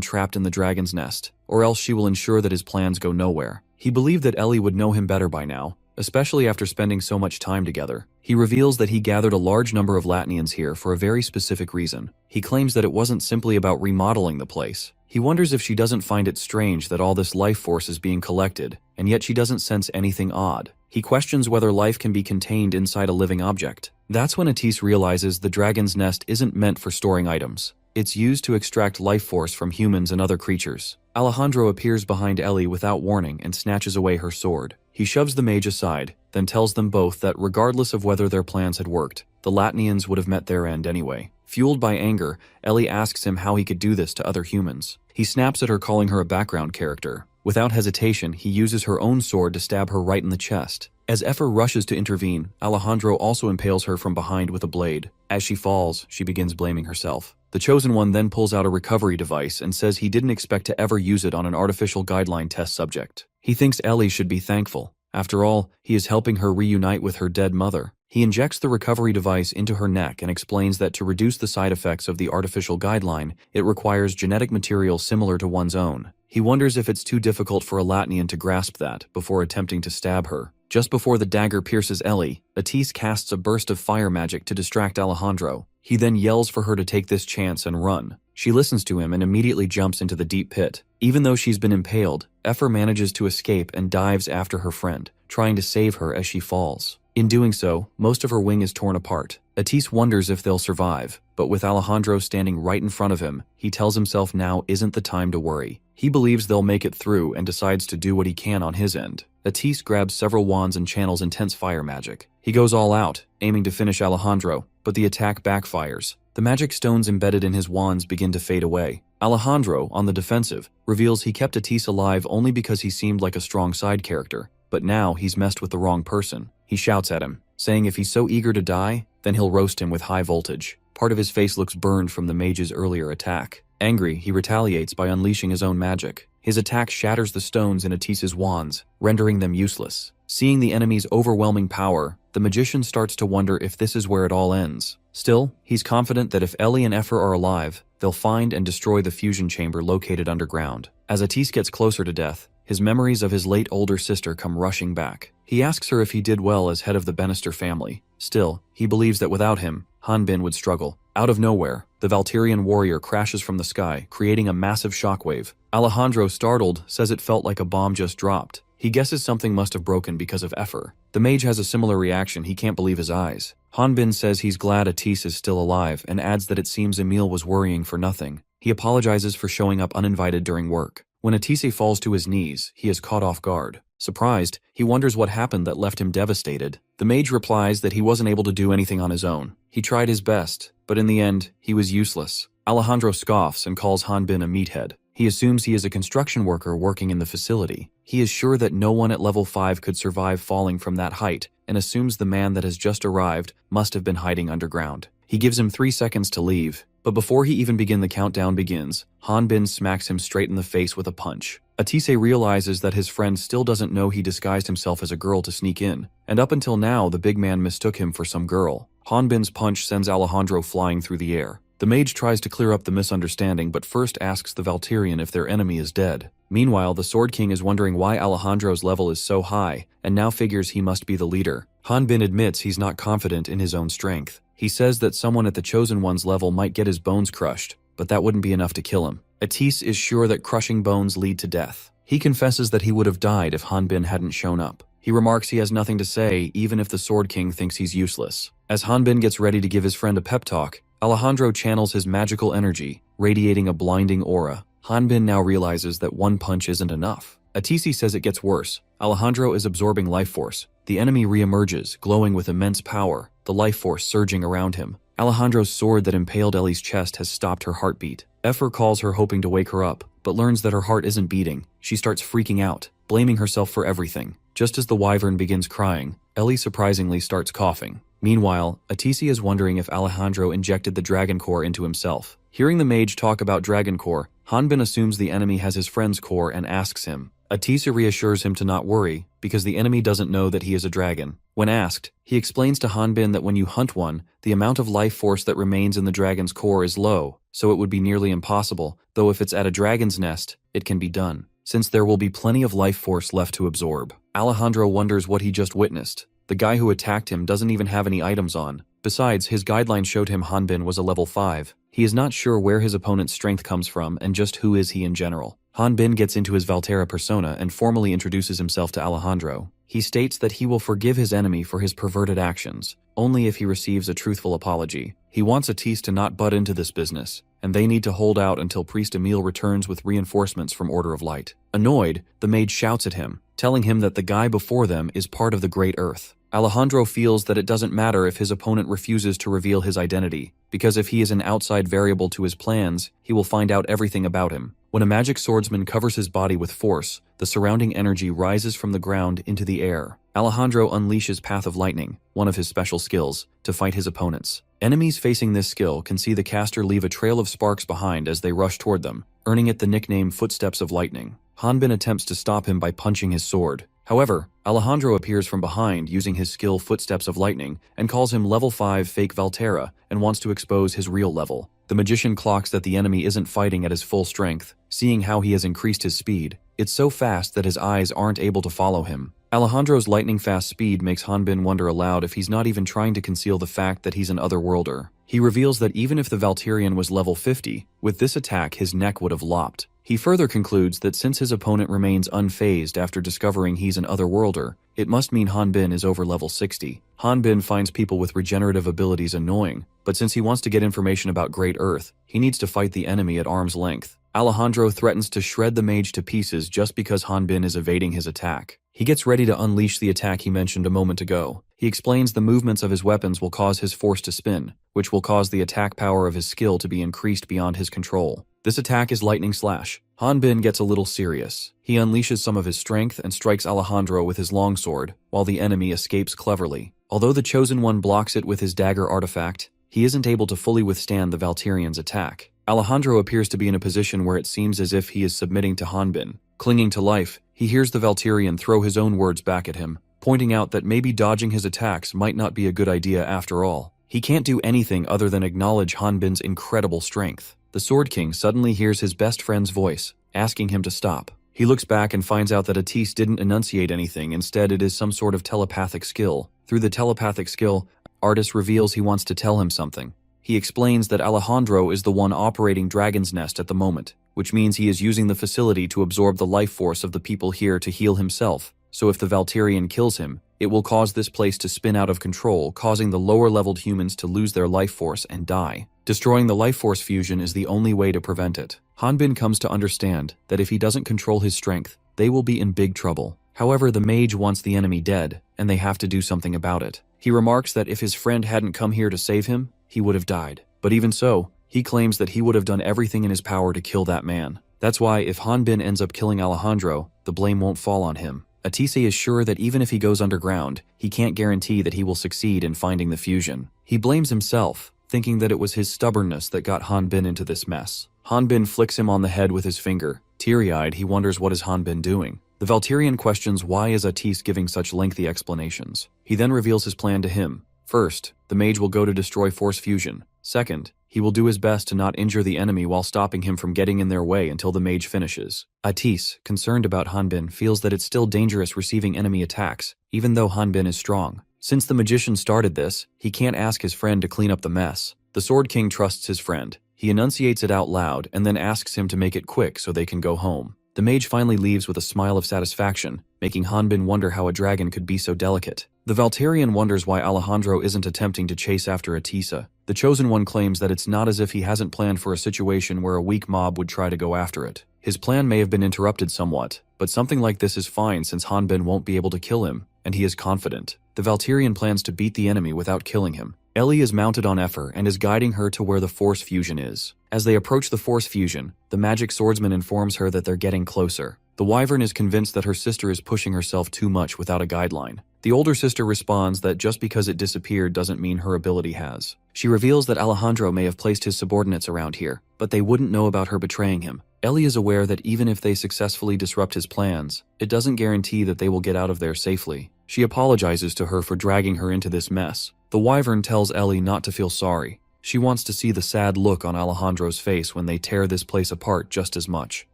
trapped in the dragon's nest, or else she will ensure that his plans go nowhere. He believed that Ellie would know him better by now, especially after spending so much time together. He reveals that he gathered a large number of Latnians here for a very specific reason. He claims that it wasn't simply about remodeling the place. He wonders if she doesn't find it strange that all this life force is being collected, and yet she doesn't sense anything odd. He questions whether life can be contained inside a living object. That's when Atis realizes the dragon's nest isn't meant for storing items. It's used to extract life force from humans and other creatures. Alejandro appears behind Ellie without warning and snatches away her sword. He shoves the mage aside, then tells them both that regardless of whether their plans had worked, the Latnians would have met their end anyway. Fueled by anger, Ellie asks him how he could do this to other humans. He snaps at her, calling her a background character. Without hesitation, he uses her own sword to stab her right in the chest. As Effer rushes to intervene, Alejandro also impales her from behind with a blade. As she falls, she begins blaming herself. The Chosen One then pulls out a recovery device and says he didn't expect to ever use it on an artificial guideline test subject. He thinks Ellie should be thankful. After all, he is helping her reunite with her dead mother. He injects the recovery device into her neck and explains that to reduce the side effects of the artificial guideline, it requires genetic material similar to one's own. He wonders if it's too difficult for a Latnian to grasp that before attempting to stab her. Just before the dagger pierces Ellie, Atis casts a burst of fire magic to distract Alejandro. He then yells for her to take this chance and run. She listens to him and immediately jumps into the deep pit. Even though she's been impaled, Ephor manages to escape and dives after her friend, trying to save her as she falls. In doing so, most of her wing is torn apart. Atis wonders if they'll survive, but with Alejandro standing right in front of him, he tells himself now isn't the time to worry. He believes they'll make it through and decides to do what he can on his end. Atis grabs several wands and channels intense fire magic. He goes all out, aiming to finish Alejandro, but the attack backfires. The magic stones embedded in his wands begin to fade away. Alejandro, on the defensive, reveals he kept Atis alive only because he seemed like a strong side character, but now he's messed with the wrong person. He shouts at him, saying if he's so eager to die, then he'll roast him with high voltage. Part of his face looks burned from the mage's earlier attack. Angry, he retaliates by unleashing his own magic. His attack shatters the stones in Atis's wands, rendering them useless. Seeing the enemy's overwhelming power, the magician starts to wonder if this is where it all ends. Still, he's confident that if Ellie and Ephor are alive, they'll find and destroy the fusion chamber located underground. As Atis gets closer to death, his memories of his late older sister come rushing back. He asks her if he did well as head of the Bannister family. Still, he believes that without him, Hanbin would struggle. Out of nowhere, the Valkyrian warrior crashes from the sky, creating a massive shockwave. Alejandro, startled, says it felt like a bomb just dropped. He guesses something must have broken because of Ephor. The mage has a similar reaction. He can't believe his eyes. Hanbin says he's glad Atis is still alive and adds that it seems Emil was worrying for nothing. He apologizes for showing up uninvited during work. When Atis falls to his knees, he is caught off guard. Surprised, he wonders what happened that left him devastated. The mage replies that he wasn't able to do anything on his own. He tried his best, but in the end, he was useless. Alejandro scoffs and calls Hanbin a meathead. He assumes he is a construction worker working in the facility. He is sure that no one at level 5 could survive falling from that height, and assumes the man that has just arrived must have been hiding underground. He gives him 3 seconds to leave, but before he even the countdown begins, Hanbin smacks him straight in the face with a punch. Atis realizes that his friend still doesn't know he disguised himself as a girl to sneak in, and up until now the big man mistook him for some girl. Hanbin's punch sends Alejandro flying through the air. The mage tries to clear up the misunderstanding but first asks the Valkyrian if their enemy is dead. Meanwhile, the Sword King is wondering why Alejandro's level is so high, and now figures he must be the leader. Hanbin admits he's not confident in his own strength. He says that someone at the Chosen One's level might get his bones crushed, but that wouldn't be enough to kill him. Atis is sure that crushing bones lead to death. He confesses that he would have died if Hanbin hadn't shown up. He remarks he has nothing to say even if the Sword King thinks he's useless. As Hanbin gets ready to give his friend a pep talk, Alejandro channels his magical energy, radiating a blinding aura. Hanbin now realizes that one punch isn't enough. Atis says it gets worse. Alejandro is absorbing life force. The enemy reemerges, glowing with immense power, the life force surging around him. Alejandro's sword that impaled Ellie's chest has stopped her heartbeat. Ephor calls her hoping to wake her up, but learns that her heart isn't beating. She starts freaking out, blaming herself for everything. Just as the wyvern begins crying, Ellie surprisingly starts coughing. Meanwhile, Atis is wondering if Alejandro injected the dragon core into himself. Hearing the mage talk about dragon core, Hanbin assumes the enemy has his friend's core and asks him. Atis reassures him to not worry, because the enemy doesn't know that he is a dragon. When asked, he explains to Hanbin that when you hunt one, the amount of life force that remains in the dragon's core is low, so it would be nearly impossible, though if it's at a dragon's nest, it can be done, since there will be plenty of life force left to absorb. Alejandro wonders what he just witnessed. The guy who attacked him doesn't even have any items on. Besides, his guideline showed him Hanbin was a level 5. He is not sure where his opponent's strength comes from and just who is he in general. Hanbin gets into his Valterra persona and formally introduces himself to Alejandro. He states that he will forgive his enemy for his perverted actions, only if he receives a truthful apology. He wants Atis to not butt into this business, and they need to hold out until Priest Emil returns with reinforcements from Order of Light. Annoyed, the mage shouts at him, telling him that the guy before them is part of the Great Earth. Alejandro feels that it doesn't matter if his opponent refuses to reveal his identity, because if he is an outside variable to his plans, he will find out everything about him. When a magic swordsman covers his body with force, the surrounding energy rises from the ground into the air. Alejandro unleashes Path of Lightning, one of his special skills, to fight his opponents. Enemies facing this skill can see the caster leave a trail of sparks behind as they rush toward them, earning it the nickname Footsteps of Lightning. Hanbin attempts to stop him by punching his sword. However, Alejandro appears from behind using his skill Footsteps of Lightning and calls him level 5 fake Valterra and wants to expose his real level. The magician clocks that the enemy isn't fighting at his full strength, seeing how he has increased his speed. It's so fast that his eyes aren't able to follow him. Alejandro's lightning-fast speed makes Hanbin wonder aloud if he's not even trying to conceal the fact that he's an otherworlder. He reveals that even if the Valterian was level 50, with this attack his neck would have lopped. He further concludes that since his opponent remains unfazed after discovering he's an otherworlder, it must mean Hanbin is over level 60. Hanbin finds people with regenerative abilities annoying, but since he wants to get information about Great Earth, he needs to fight the enemy at arm's length. Alejandro threatens to shred the mage to pieces just because Hanbin is evading his attack. He gets ready to unleash the attack he mentioned a moment ago. He explains the movements of his weapons will cause his force to spin, which will cause the attack power of his skill to be increased beyond his control. This attack is Lightning Slash. Hanbin gets a little serious. He unleashes some of his strength and strikes Alejandro with his longsword, while the enemy escapes cleverly. Although the Chosen One blocks it with his dagger artifact, he isn't able to fully withstand the Valterian's attack. Alejandro appears to be in a position where it seems as if he is submitting to Hanbin. Clinging to life, he hears the Valterian throw his own words back at him, pointing out that maybe dodging his attacks might not be a good idea after all. He can't do anything other than acknowledge Hanbin's incredible strength. The Sword King suddenly hears his best friend's voice, asking him to stop. He looks back and finds out that Atis didn't enunciate anything, instead it is some sort of telepathic skill. Through the telepathic skill, Artis reveals he wants to tell him something. He explains that Alejandro is the one operating Dragon's Nest at the moment, which means he is using the facility to absorb the life force of the people here to heal himself. So if the Valterian kills him, it will cause this place to spin out of control, causing the lower-leveled humans to lose their life force and die. Destroying the life force fusion is the only way to prevent it. Hanbin comes to understand that if he doesn't control his strength, they will be in big trouble. However, the mage wants the enemy dead, and they have to do something about it. He remarks that if his friend hadn't come here to save him, he would have died. But even so, he claims that he would have done everything in his power to kill that man. That's why if Hanbin ends up killing Alejandro, the blame won't fall on him. Atise is sure that even if he goes underground, he can't guarantee that he will succeed in finding the fusion. He blames himself, thinking that it was his stubbornness that got Hanbin into this mess. Hanbin flicks him on the head with his finger. Teary-eyed, he wonders what is Hanbin doing. The Valterian questions why is Atis giving such lengthy explanations. He then reveals his plan to him. First, the mage will go to destroy Force Fusion. Second, he will do his best to not injure the enemy while stopping him from getting in their way until the mage finishes. Atis, concerned about Hanbin, feels that it's still dangerous receiving enemy attacks, even though Hanbin is strong. Since the magician started this, he can't ask his friend to clean up the mess. The Sword King trusts his friend. He enunciates it out loud and then asks him to make it quick so they can go home. The mage finally leaves with a smile of satisfaction, making Hanbin wonder how a dragon could be so delicate. The Valterian wonders why Alejandro isn't attempting to chase after Atisa. The Chosen One claims that it's not as if he hasn't planned for a situation where a weak mob would try to go after it. His plan may have been interrupted somewhat, but something like this is fine since Hanbin won't be able to kill him, and he is confident. The Valterian plans to beat the enemy without killing him. Ellie is mounted on Effer and is guiding her to where the Force Fusion is. As they approach the Force Fusion, the magic swordsman informs her that they're getting closer. The Wyvern is convinced that her sister is pushing herself too much without a guideline. The older sister responds that just because it disappeared doesn't mean her ability has. She reveals that Alejandro may have placed his subordinates around here, but they wouldn't know about her betraying him. Ellie is aware that even if they successfully disrupt his plans, it doesn't guarantee that they will get out of there safely. She apologizes to her for dragging her into this mess. The Wyvern tells Ellie not to feel sorry. She wants to see the sad look on Alejandro's face when they tear this place apart just as much.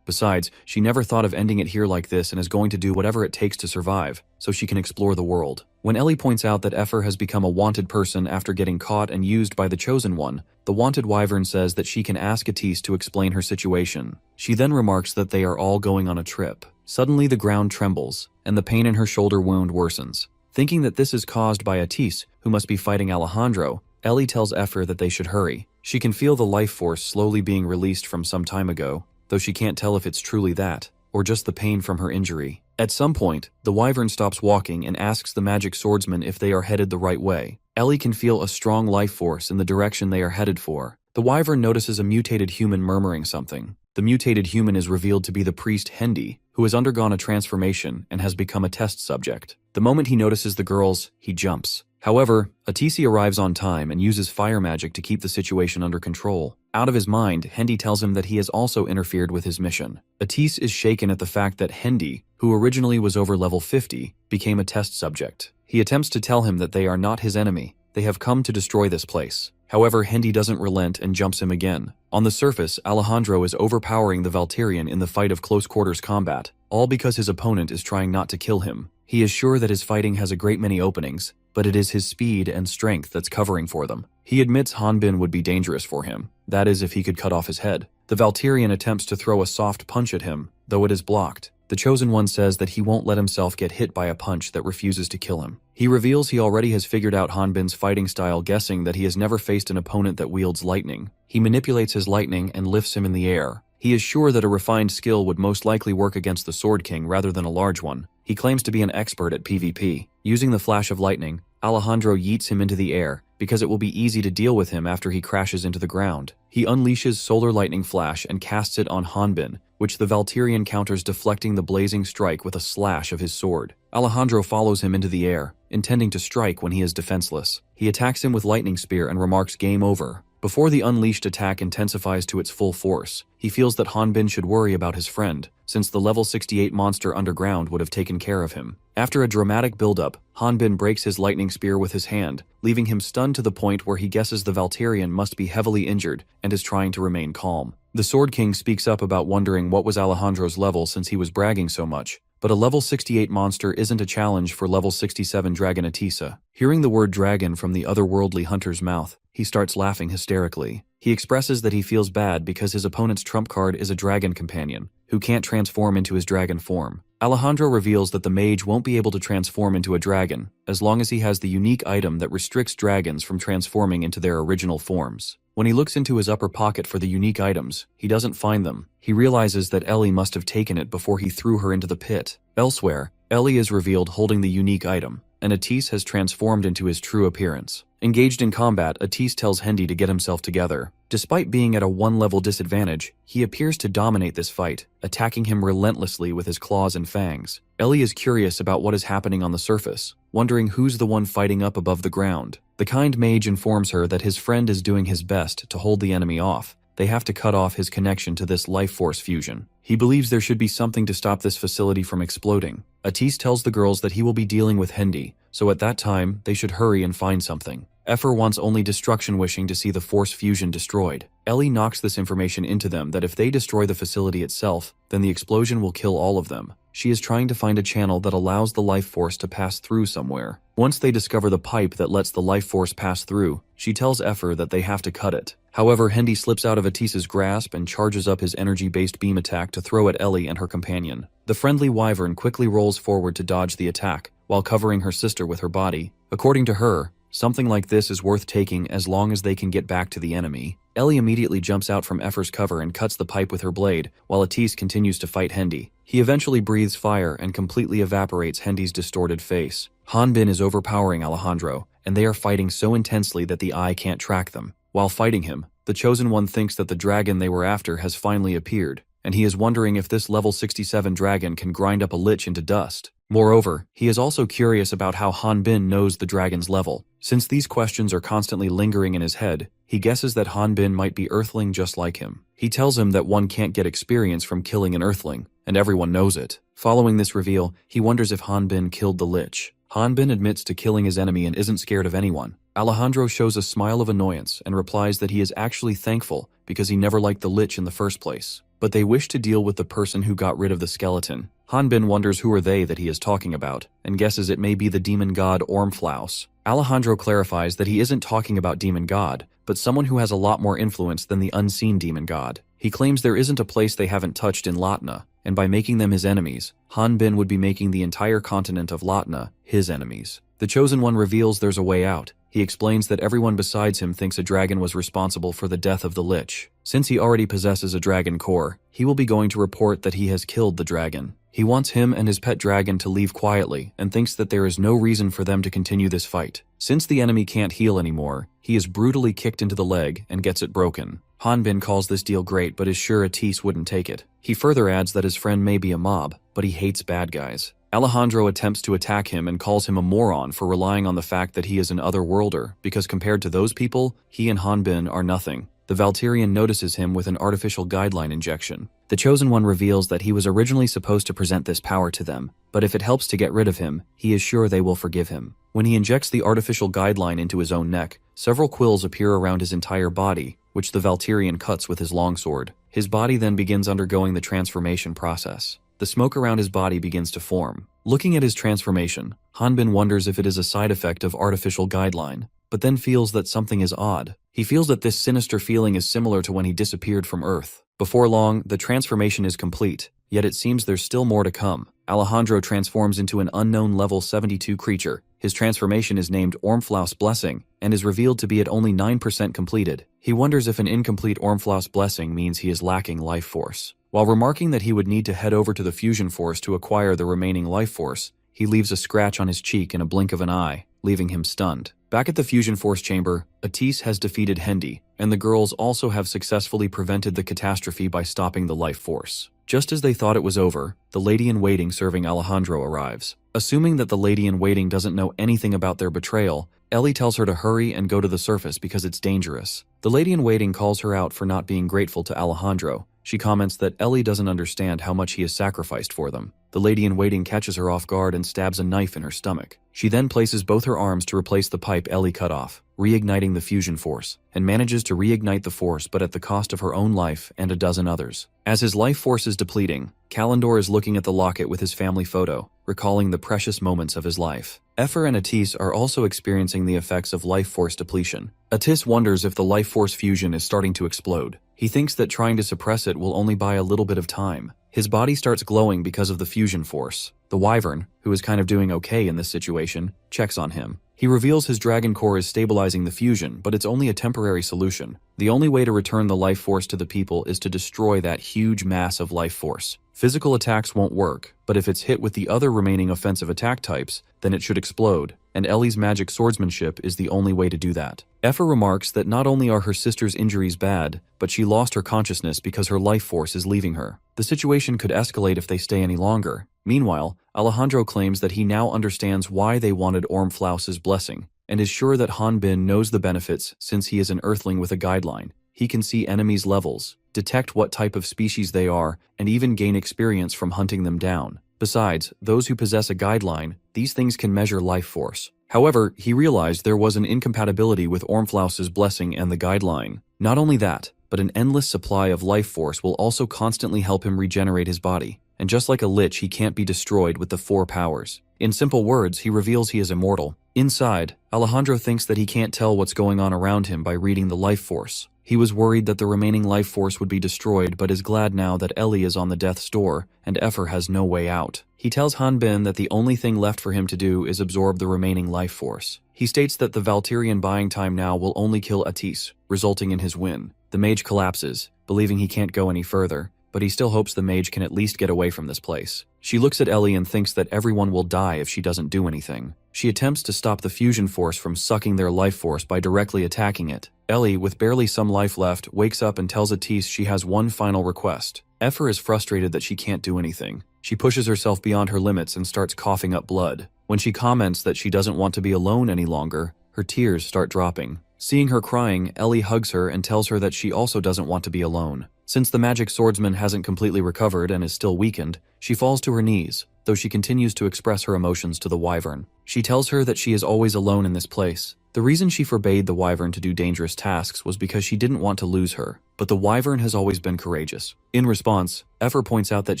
Besides, she never thought of ending it here like this and is going to do whatever it takes to survive, so she can explore the world. When Ellie points out that Effer has become a wanted person after getting caught and used by the Chosen One, the wanted Wyvern says that she can ask Atis to explain her situation. She then remarks that they are all going on a trip. Suddenly the ground trembles, and the pain in her shoulder wound worsens. Thinking that this is caused by Atis, who must be fighting Alejandro, Ellie tells Effer that they should hurry. She can feel the life force slowly being released from some time ago, though she can't tell if it's truly that, or just the pain from her injury. At some point, the Wyvern stops walking and asks the magic swordsman if they are headed the right way. Ellie can feel a strong life force in the direction they are headed for. The Wyvern notices a mutated human murmuring something. The mutated human is revealed to be the priest Hendy, who has undergone a transformation and has become a test subject. The moment he notices the girls, he jumps. However, Atisi arrives on time and uses fire magic to keep the situation under control. Out of his mind, Hendy tells him that he has also interfered with his mission. Atis is shaken at the fact that Hendy, who originally was over level 50, became a test subject. He attempts to tell him that they are not his enemy. They have come to destroy this place. However, Hendy doesn't relent and jumps him again. On the surface, Alejandro is overpowering the Valtirian in the fight of close-quarters combat, all because his opponent is trying not to kill him. He is sure that his fighting has a great many openings, but it is his speed and strength that's covering for them. He admits Hanbin would be dangerous for him, that is if he could cut off his head. The Valtirian attempts to throw a soft punch at him, though it is blocked. The Chosen One says that he won't let himself get hit by a punch that refuses to kill him. He reveals he already has figured out Hanbin's fighting style, guessing that he has never faced an opponent that wields lightning. He manipulates his lightning and lifts him in the air. He is sure that a refined skill would most likely work against the Sword King rather than a large one. He claims to be an expert at PvP. Using the flash of lightning, Alejandro yeets him into the air, because it will be easy to deal with him after he crashes into the ground. He unleashes Solar Lightning Flash and casts it on Hanbin, which the Valtirian counters, deflecting the blazing strike with a slash of his sword. Alejandro follows him into the air, intending to strike when he is defenseless. He attacks him with Lightning Spear and remarks "Game over." Before the unleashed attack intensifies to its full force, he feels that Hanbin should worry about his friend, since the level 68 monster underground would have taken care of him. After a dramatic buildup, Hanbin breaks his lightning spear with his hand, leaving him stunned to the point where he guesses the Valtirian must be heavily injured and is trying to remain calm. The Sword King speaks up about wondering what was Alejandro's level since he was bragging so much, but a level 68 monster isn't a challenge for level 67 Dragon Atisa. Hearing the word dragon from the otherworldly hunter's mouth, he starts laughing hysterically. He expresses that he feels bad because his opponent's trump card is a dragon companion, who can't transform into his dragon form. Alejandro reveals that the mage won't be able to transform into a dragon, as long as he has the unique item that restricts dragons from transforming into their original forms. When he looks into his upper pocket for the unique items, he doesn't find them. He realizes that Ellie must have taken it before he threw her into the pit. Elsewhere, Ellie is revealed holding the unique item, and Atis has transformed into his true appearance. Engaged in combat, Atis tells Hendy to get himself together. Despite being at a 1-level disadvantage, he appears to dominate this fight, attacking him relentlessly with his claws and fangs. Ellie is curious about what is happening on the surface, wondering who's the one fighting up above the ground. The kind mage informs her that his friend is doing his best to hold the enemy off. They have to cut off his connection to this life force fusion. He believes there should be something to stop this facility from exploding. Atis tells the girls that he will be dealing with Hendy, so at that time, they should hurry and find something. Efer wants only destruction, wishing to see the force fusion destroyed. Ellie knocks this information into them that if they destroy the facility itself, then the explosion will kill all of them. She is trying to find a channel that allows the life force to pass through somewhere. Once they discover the pipe that lets the life force pass through, she tells Efer that they have to cut it. However, Hendy slips out of Atis's grasp and charges up his energy-based beam attack to throw at Ellie and her companion. The friendly wyvern quickly rolls forward to dodge the attack, while covering her sister with her body. According to her, something like this is worth taking as long as they can get back to the enemy. Ellie immediately jumps out from Efer's cover and cuts the pipe with her blade, while Atis continues to fight Hendy. He eventually breathes fire and completely evaporates Hendy's distorted face. Hanbin is overpowering Alejandro, and they are fighting so intensely that the eye can't track them. While fighting him, the Chosen One thinks that the dragon they were after has finally appeared, and he is wondering if this level 67 dragon can grind up a lich into dust. Moreover, he is also curious about how Hanbin knows the dragon's level. Since these questions are constantly lingering in his head, he guesses that Hanbin might be Earthling just like him. He tells him that one can't get experience from killing an Earthling, and everyone knows it. Following this reveal, he wonders if Hanbin killed the lich. Hanbin admits to killing his enemy and isn't scared of anyone. Alejandro shows a smile of annoyance and replies that he is actually thankful because he never liked the lich in the first place. But they wish to deal with the person who got rid of the skeleton. Hanbin wonders who are they that he is talking about, and guesses it may be the demon god Ormflaus. Alejandro clarifies that he isn't talking about demon god, but someone who has a lot more influence than the unseen demon god. He claims there isn't a place they haven't touched in Latna, and by making them his enemies, Hanbin would be making the entire continent of Latna his enemies. The Chosen One reveals there's a way out. He explains that everyone besides him thinks a dragon was responsible for the death of the lich. Since he already possesses a dragon core, he will be going to report that he has killed the dragon. He wants him and his pet dragon to leave quietly and thinks that there is no reason for them to continue this fight. Since the enemy can't heal anymore, he is brutally kicked into the leg and gets it broken. Hanbin calls this deal great but is sure Atis wouldn't take it. He further adds that his friend may be a mob, but he hates bad guys. Alejandro attempts to attack him and calls him a moron for relying on the fact that he is an otherworlder, because compared to those people, he and Hanbin are nothing. The Valkyrian notices him with an artificial guideline injection. The Chosen One reveals that he was originally supposed to present this power to them, but if it helps to get rid of him, he is sure they will forgive him. When he injects the artificial guideline into his own neck, several quills appear around his entire body, which the Valkyrian cuts with his longsword. His body then begins undergoing the transformation process. The smoke around his body begins to form. Looking at his transformation, Hanbin wonders if it is a side effect of artificial guideline, but then feels that something is odd. He feels that this sinister feeling is similar to when he disappeared from Earth. Before long, the transformation is complete, yet it seems there's still more to come. Alejandro transforms into an unknown level 72 creature. His transformation is named Ormflaus Blessing, and is revealed to be at only 9% completed. He wonders if an incomplete Ormflaus Blessing means he is lacking life force. While remarking that he would need to head over to the fusion force to acquire the remaining life force, he leaves a scratch on his cheek in a blink of an eye, leaving him stunned. Back at the fusion force chamber, Atis has defeated Hendy, and the girls also have successfully prevented the catastrophe by stopping the life force. Just as they thought it was over, the lady-in-waiting serving Alejandro arrives. Assuming that the lady-in-waiting doesn't know anything about their betrayal, Ellie tells her to hurry and go to the surface because it's dangerous. The lady-in-waiting calls her out for not being grateful to Alejandro. She comments that Ellie doesn't understand how much he has sacrificed for them. The lady-in-waiting catches her off guard and stabs a knife in her stomach. She then places both her arms to replace the pipe Ellie cut off, reigniting the fusion force, and manages to reignite the force but at the cost of her own life and a dozen others. As his life force is depleting, Kalendor is looking at the locket with his family photo, recalling the precious moments of his life. Efer and Atis are also experiencing the effects of life force depletion. Atis wonders if the life force fusion is starting to explode. He thinks that trying to suppress it will only buy a little bit of time. His body starts glowing because of the fusion force. The Wyvern, who is kind of doing okay in this situation, checks on him. He reveals his dragon core is stabilizing the fusion, but it's only a temporary solution. The only way to return the life force to the people is to destroy that huge mass of life force. Physical attacks won't work, but if it's hit with the other remaining offensive attack types, then it should explode, and Ellie's magic swordsmanship is the only way to do that. Efer remarks that not only are her sister's injuries bad, but she lost her consciousness because her life force is leaving her. The situation could escalate if they stay any longer. Meanwhile, Alejandro claims that he now understands why they wanted Ormflaus's blessing, and is sure that Hanbin knows the benefits since he is an earthling with a guideline. He can see enemies' levels, detect what type of species they are, and even gain experience from hunting them down. Besides, those who possess a guideline, these things can measure life force. However, he realized there was an incompatibility with Ormflaus's blessing and the guideline. Not only that, but an endless supply of life force will also constantly help him regenerate his body. And just like a lich, he can't be destroyed with the 4 powers. In simple words, he reveals he is immortal. Inside, Alejandro thinks that he can't tell what's going on around him by reading the life force. He was worried that the remaining life force would be destroyed, but is glad now that Ellie is on the death's door and Efer has no way out. He tells Hanbin that the only thing left for him to do is absorb the remaining life force. He states that the Valkyrian buying time now will only kill Atis, resulting in his win. The mage collapses, believing he can't go any further, but he still hopes the mage can at least get away from this place. She looks at Ellie and thinks that everyone will die if she doesn't do anything. She attempts to stop the fusion force from sucking their life force by directly attacking it. Ellie, with barely some life left, wakes up and tells Atis she has one final request. Efer is frustrated that she can't do anything. She pushes herself beyond her limits and starts coughing up blood. When she comments that she doesn't want to be alone any longer, her tears start dropping. Seeing her crying, Ellie hugs her and tells her that she also doesn't want to be alone. Since the magic swordsman hasn't completely recovered and is still weakened, she falls to her knees, though she continues to express her emotions to the Wyvern. She tells her that she is always alone in this place. The reason she forbade the Wyvern to do dangerous tasks was because she didn't want to lose her, but the Wyvern has always been courageous. In response, Efer points out that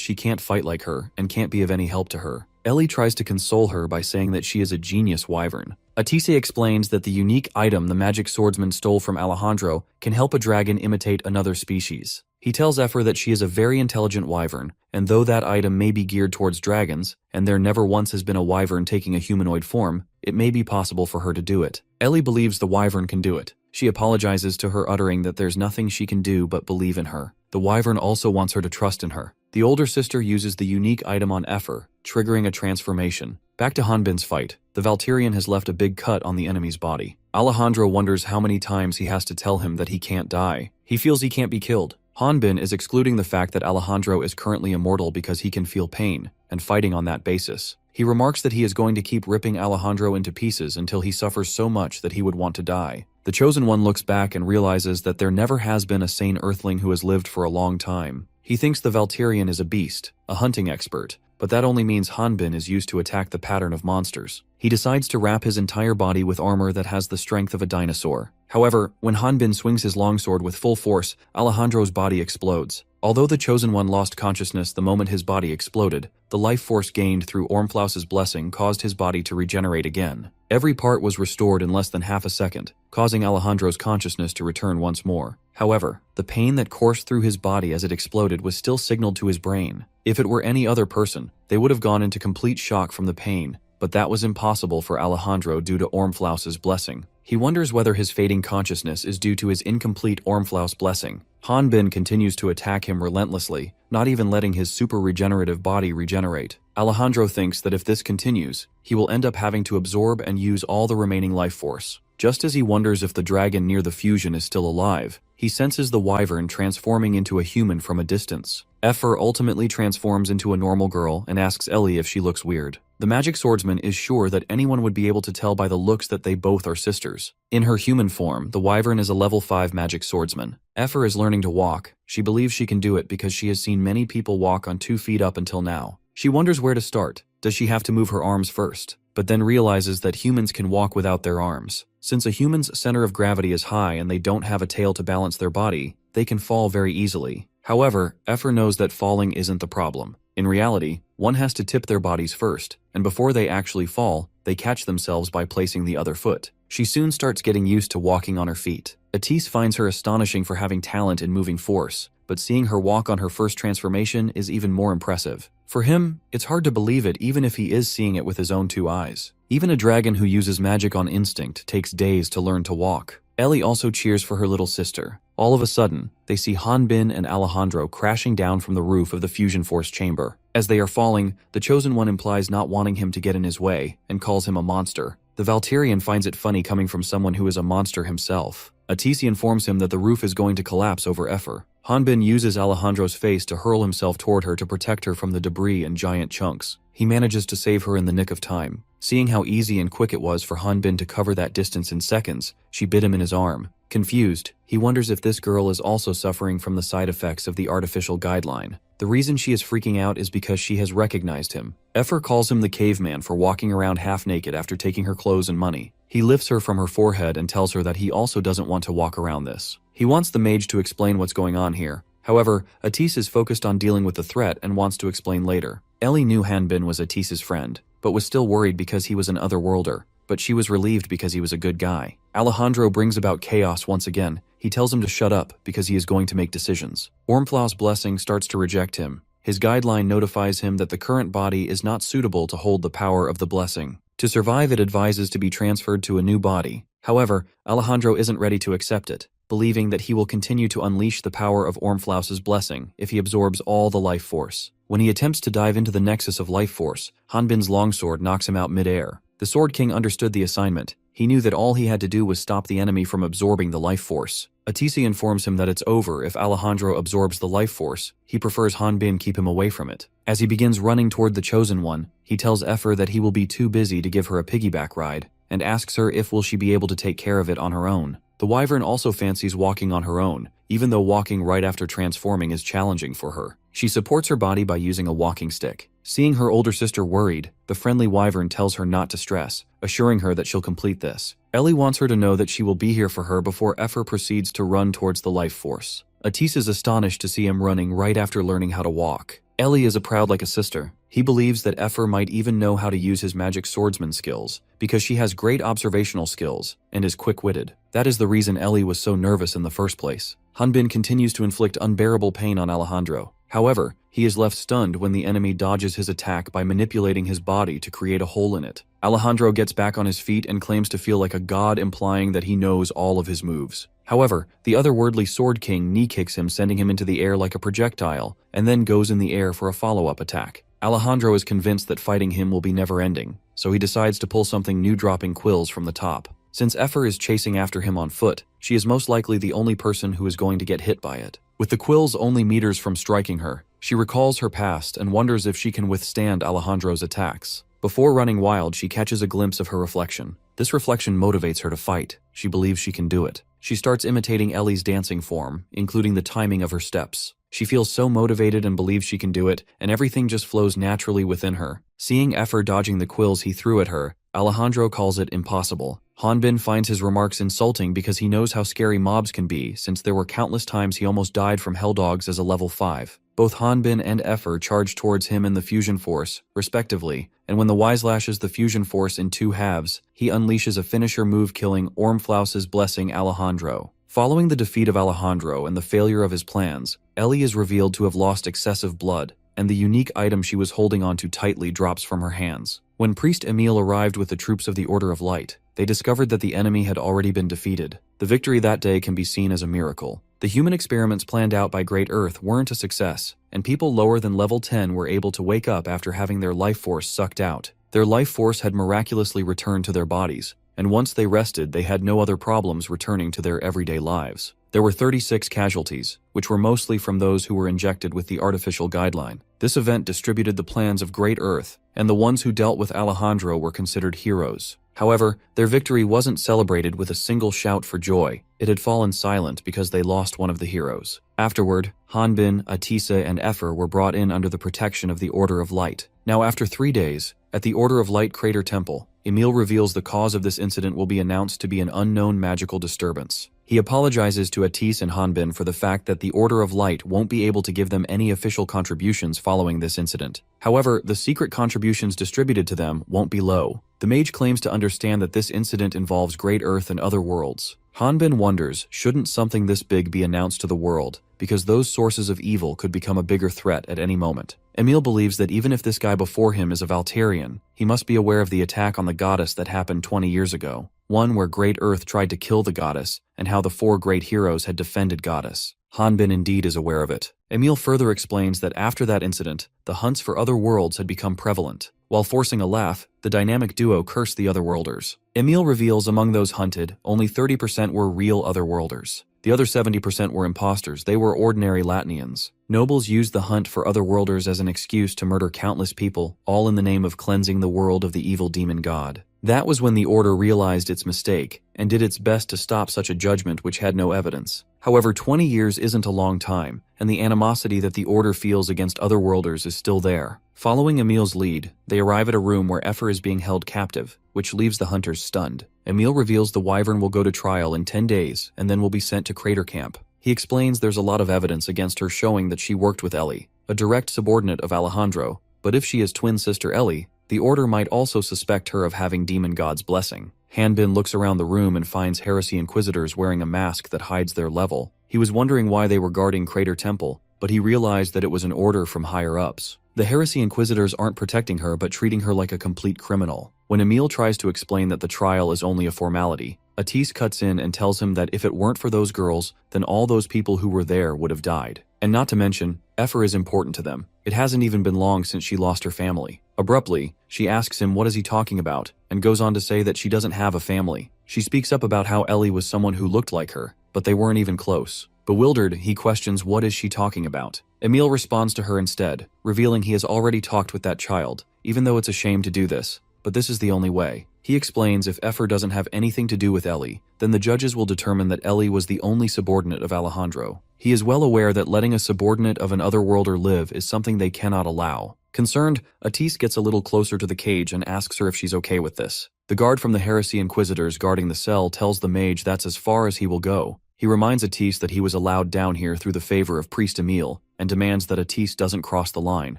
she can't fight like her and can't be of any help to her. Ellie tries to console her by saying that she is a genius Wyvern. Atise explains that the unique item the magic swordsman stole from Alejandro can help a dragon imitate another species. He tells Efer that she is a very intelligent Wyvern, and though that item may be geared towards dragons, and there never once has been a Wyvern taking a humanoid form, it may be possible for her to do it. Ellie believes the Wyvern can do it. She apologizes to her, uttering that there's nothing she can do but believe in her. The Wyvern also wants her to trust in her. The older sister uses the unique item on Efer, triggering a transformation. Back to Hanbin's fight. The Valkyrian has left a big cut on the enemy's body. Alejandro wonders how many times he has to tell him that he can't die. He feels he can't be killed. Hanbin is excluding the fact that Alejandro is currently immortal because he can feel pain, and fighting on that basis. He remarks that he is going to keep ripping Alejandro into pieces until he suffers so much that he would want to die. The Chosen One looks back and realizes that there never has been a sane Earthling who has lived for a long time. He thinks the Valkyrian is a beast, a hunting expert, but that only means Hanbin is used to attack the pattern of monsters. He decides to wrap his entire body with armor that has the strength of a dinosaur. However, when Hanbin swings his longsword with full force, Alejandro's body explodes. Although the Chosen One lost consciousness the moment his body exploded, the life force gained through Ormflaus's blessing caused his body to regenerate again. Every part was restored in less than half a second, causing Alejandro's consciousness to return once more. However, the pain that coursed through his body as it exploded was still signaled to his brain. If it were any other person, they would have gone into complete shock from the pain, but that was impossible for Alejandro due to Ormflaus's blessing. He wonders whether his fading consciousness is due to his incomplete Ormflaus blessing. Hanbin continues to attack him relentlessly, not even letting his super regenerative body regenerate. Alejandro thinks that if this continues, he will end up having to absorb and use all the remaining life force. Just as he wonders if the dragon near the fusion is still alive, he senses the wyvern transforming into a human from a distance. Efer ultimately transforms into a normal girl and asks Ellie if she looks weird. The magic swordsman is sure that anyone would be able to tell by the looks that they both are sisters. In her human form, the wyvern is a level 5 magic swordsman. Efer is learning to walk. She believes she can do it because she has seen many people walk on 2 feet up until now. She wonders where to start. Does she have to move her arms first? But then realizes that humans can walk without their arms. Since a human's center of gravity is high and they don't have a tail to balance their body, they can fall very easily. However, Efer knows that falling isn't the problem. In reality, one has to tip their bodies first, and before they actually fall, they catch themselves by placing the other foot. She soon starts getting used to walking on her feet. Atis finds her astonishing for having talent in moving force, but seeing her walk on her first transformation is even more impressive. For him, it's hard to believe it even if he is seeing it with his own 2 eyes. Even a dragon who uses magic on instinct takes days to learn to walk. Ellie also cheers for her little sister. All of a sudden, they see Hanbin and Alejandro crashing down from the roof of the fusion force chamber. As they are falling, the Chosen One implies not wanting him to get in his way and calls him a monster. The Valkyrian finds it funny coming from someone who is a monster himself. Atisi informs him that the roof is going to collapse over Efer. Hanbin uses Alejandro's face to hurl himself toward her to protect her from the debris and giant chunks. He manages to save her in the nick of time. Seeing how easy and quick it was for Hanbin to cover that distance in seconds, she bit him in his arm. Confused, he wonders if this girl is also suffering from the side effects of the artificial guideline. The reason she is freaking out is because she has recognized him. Efer calls him the caveman for walking around half naked after taking her clothes and money. He lifts her from her forehead and tells her that he also doesn't want to walk around this. He wants the mage to explain what's going on here. However, Atis is focused on dealing with the threat and wants to explain later. Ellie knew Hanbin was Atis's friend, but was still worried because he was an otherworlder, but she was relieved because he was a good guy. Alejandro brings about chaos once again. He tells him to shut up because he is going to make decisions. Ormflaus' blessing starts to reject him. His guideline notifies him that the current body is not suitable to hold the power of the blessing. To survive, it advises to be transferred to a new body. However, Alejandro isn't ready to accept it, believing that he will continue to unleash the power of Ormflaus' blessing if he absorbs all the life force. When he attempts to dive into the nexus of life force, Hanbin's longsword knocks him out mid-air. The Sword King understood the assignment. He knew that all he had to do was stop the enemy from absorbing the life force. Atisi informs him that it's over if Alejandro absorbs the life force. He prefers Hanbin keep him away from it. As he begins running toward the Chosen One, he tells Efer that he will be too busy to give her a piggyback ride, and asks her if will she be able to take care of it on her own. The wyvern also fancies walking on her own, even though walking right after transforming is challenging for her. She supports her body by using a walking stick. Seeing her older sister worried, the friendly wyvern tells her not to stress, assuring her that she'll complete this. Ellie wants her to know that she will be here for her before Efer proceeds to run towards the life force. Atis is astonished to see him running right after learning how to walk. Ellie is proud like a sister. He believes that Efer might even know how to use his magic swordsman skills, because she has great observational skills and is quick-witted. That is the reason Ellie was so nervous in the first place. Hanbin continues to inflict unbearable pain on Alejandro. However, he is left stunned when the enemy dodges his attack by manipulating his body to create a hole in it. Alejandro gets back on his feet and claims to feel like a god, implying that he knows all of his moves. However, the otherworldly Sword King knee-kicks him, sending him into the air like a projectile, and then goes in the air for a follow-up attack. Alejandro is convinced that fighting him will be never-ending, so he decides to pull something new, dropping quills from the top. Since Efer is chasing after him on foot, she is most likely the only person who is going to get hit by it. With the quills only meters from striking her, she recalls her past and wonders if she can withstand Alejandro's attacks. Before running wild, she catches a glimpse of her reflection. This reflection motivates her to fight. She believes she can do it. She starts imitating Ellie's dancing form, including the timing of her steps. She feels so motivated and believes she can do it, and everything just flows naturally within her. Seeing Effer dodging the quills he threw at her, Alejandro calls it impossible. Hanbin finds his remarks insulting because he knows how scary mobs can be, since there were countless times he almost died from Helldogs as a level 5. Both Hanbin and Effer charge towards him and the Fusion Force, respectively, and when the Wise lashes the Fusion Force in 2 halves, he unleashes a finisher move killing Ormflaus's blessing Alejandro. Following the defeat of Alejandro and the failure of his plans, Ellie is revealed to have lost excessive blood, and the unique item she was holding onto tightly drops from her hands. When Priest Emil arrived with the troops of the Order of Light, they discovered that the enemy had already been defeated. The victory that day can be seen as a miracle. The human experiments planned out by Great Earth weren't a success, and people lower than level 10 were able to wake up after having their life force sucked out. Their life force had miraculously returned to their bodies, and once they rested, they had no other problems returning to their everyday lives. There were 36 casualties, which were mostly from those who were injected with the artificial guideline. This event distributed the plans of Great Earth, and the ones who dealt with Alejandro were considered heroes. However, their victory wasn't celebrated with a single shout for joy. It had fallen silent because they lost one of the heroes. Afterward, Hanbin, Atisa, and Effer were brought in under the protection of the Order of Light. Now after 3 days, at the Order of Light Crater Temple, Emil reveals the cause of this incident will be announced to be an unknown magical disturbance. He apologizes to Atis and Hanbin for the fact that the Order of Light won't be able to give them any official contributions following this incident. However, the secret contributions distributed to them won't be low. The mage claims to understand that this incident involves Great Earth and other worlds. Hanbin wonders, shouldn't something this big be announced to the world, because those sources of evil could become a bigger threat at any moment. Emil believes that even if this guy before him is a Valterian, he must be aware of the attack on the goddess that happened 20 years ago, one where Great Earth tried to kill the goddess, and how the 4 great heroes had defended goddess. Hanbin indeed is aware of it. Emil further explains that after that incident, the hunts for other worlds had become prevalent. While forcing a laugh, the dynamic duo cursed the otherworlders. Emil reveals among those hunted, only 30% were real otherworlders. The other 70% were imposters. They were ordinary Latnians. Nobles used the hunt for otherworlders as an excuse to murder countless people, all in the name of cleansing the world of the evil demon god. That was when the Order realized its mistake, and did its best to stop such a judgment which had no evidence. However, 20 years isn't a long time, and the animosity that the Order feels against otherworlders is still there. Following Emil's lead, they arrive at a room where Effer is being held captive, which leaves the hunters stunned. Emil reveals the Wyvern will go to trial in 10 days, and then will be sent to Crater Camp. He explains there's a lot of evidence against her showing that she worked with Ellie, a direct subordinate of Alejandro, but if she is twin sister Ellie, the Order might also suspect her of having Demon God's blessing. Hanbin looks around the room and finds Heresy Inquisitors wearing a mask that hides their level. He was wondering why they were guarding Crater Temple, but he realized that it was an order from higher-ups. The Heresy Inquisitors aren't protecting her but treating her like a complete criminal. When Emil tries to explain that the trial is only a formality, Atis cuts in and tells him that if it weren't for those girls, then all those people who were there would have died. And not to mention, Effer is important to them. It hasn't even been long since she lost her family. Abruptly, she asks him what is he talking about, and goes on to say that she doesn't have a family. She speaks up about how Ellie was someone who looked like her, but they weren't even close. Bewildered, he questions what is she talking about. Emil responds to her instead, revealing he has already talked with that child, even though it's a shame to do this, but this is the only way. He explains if Effer doesn't have anything to do with Ellie, then the judges will determine that Ellie was the only subordinate of Alejandro. He is well aware that letting a subordinate of an otherworlder live is something they cannot allow. Concerned, Atis gets a little closer to the cage and asks her if she's okay with this. The guard from the Heresy Inquisitors guarding the cell tells the mage that's as far as he will go. He reminds Atis that he was allowed down here through the favor of Priest Emil, and demands that Atis doesn't cross the line.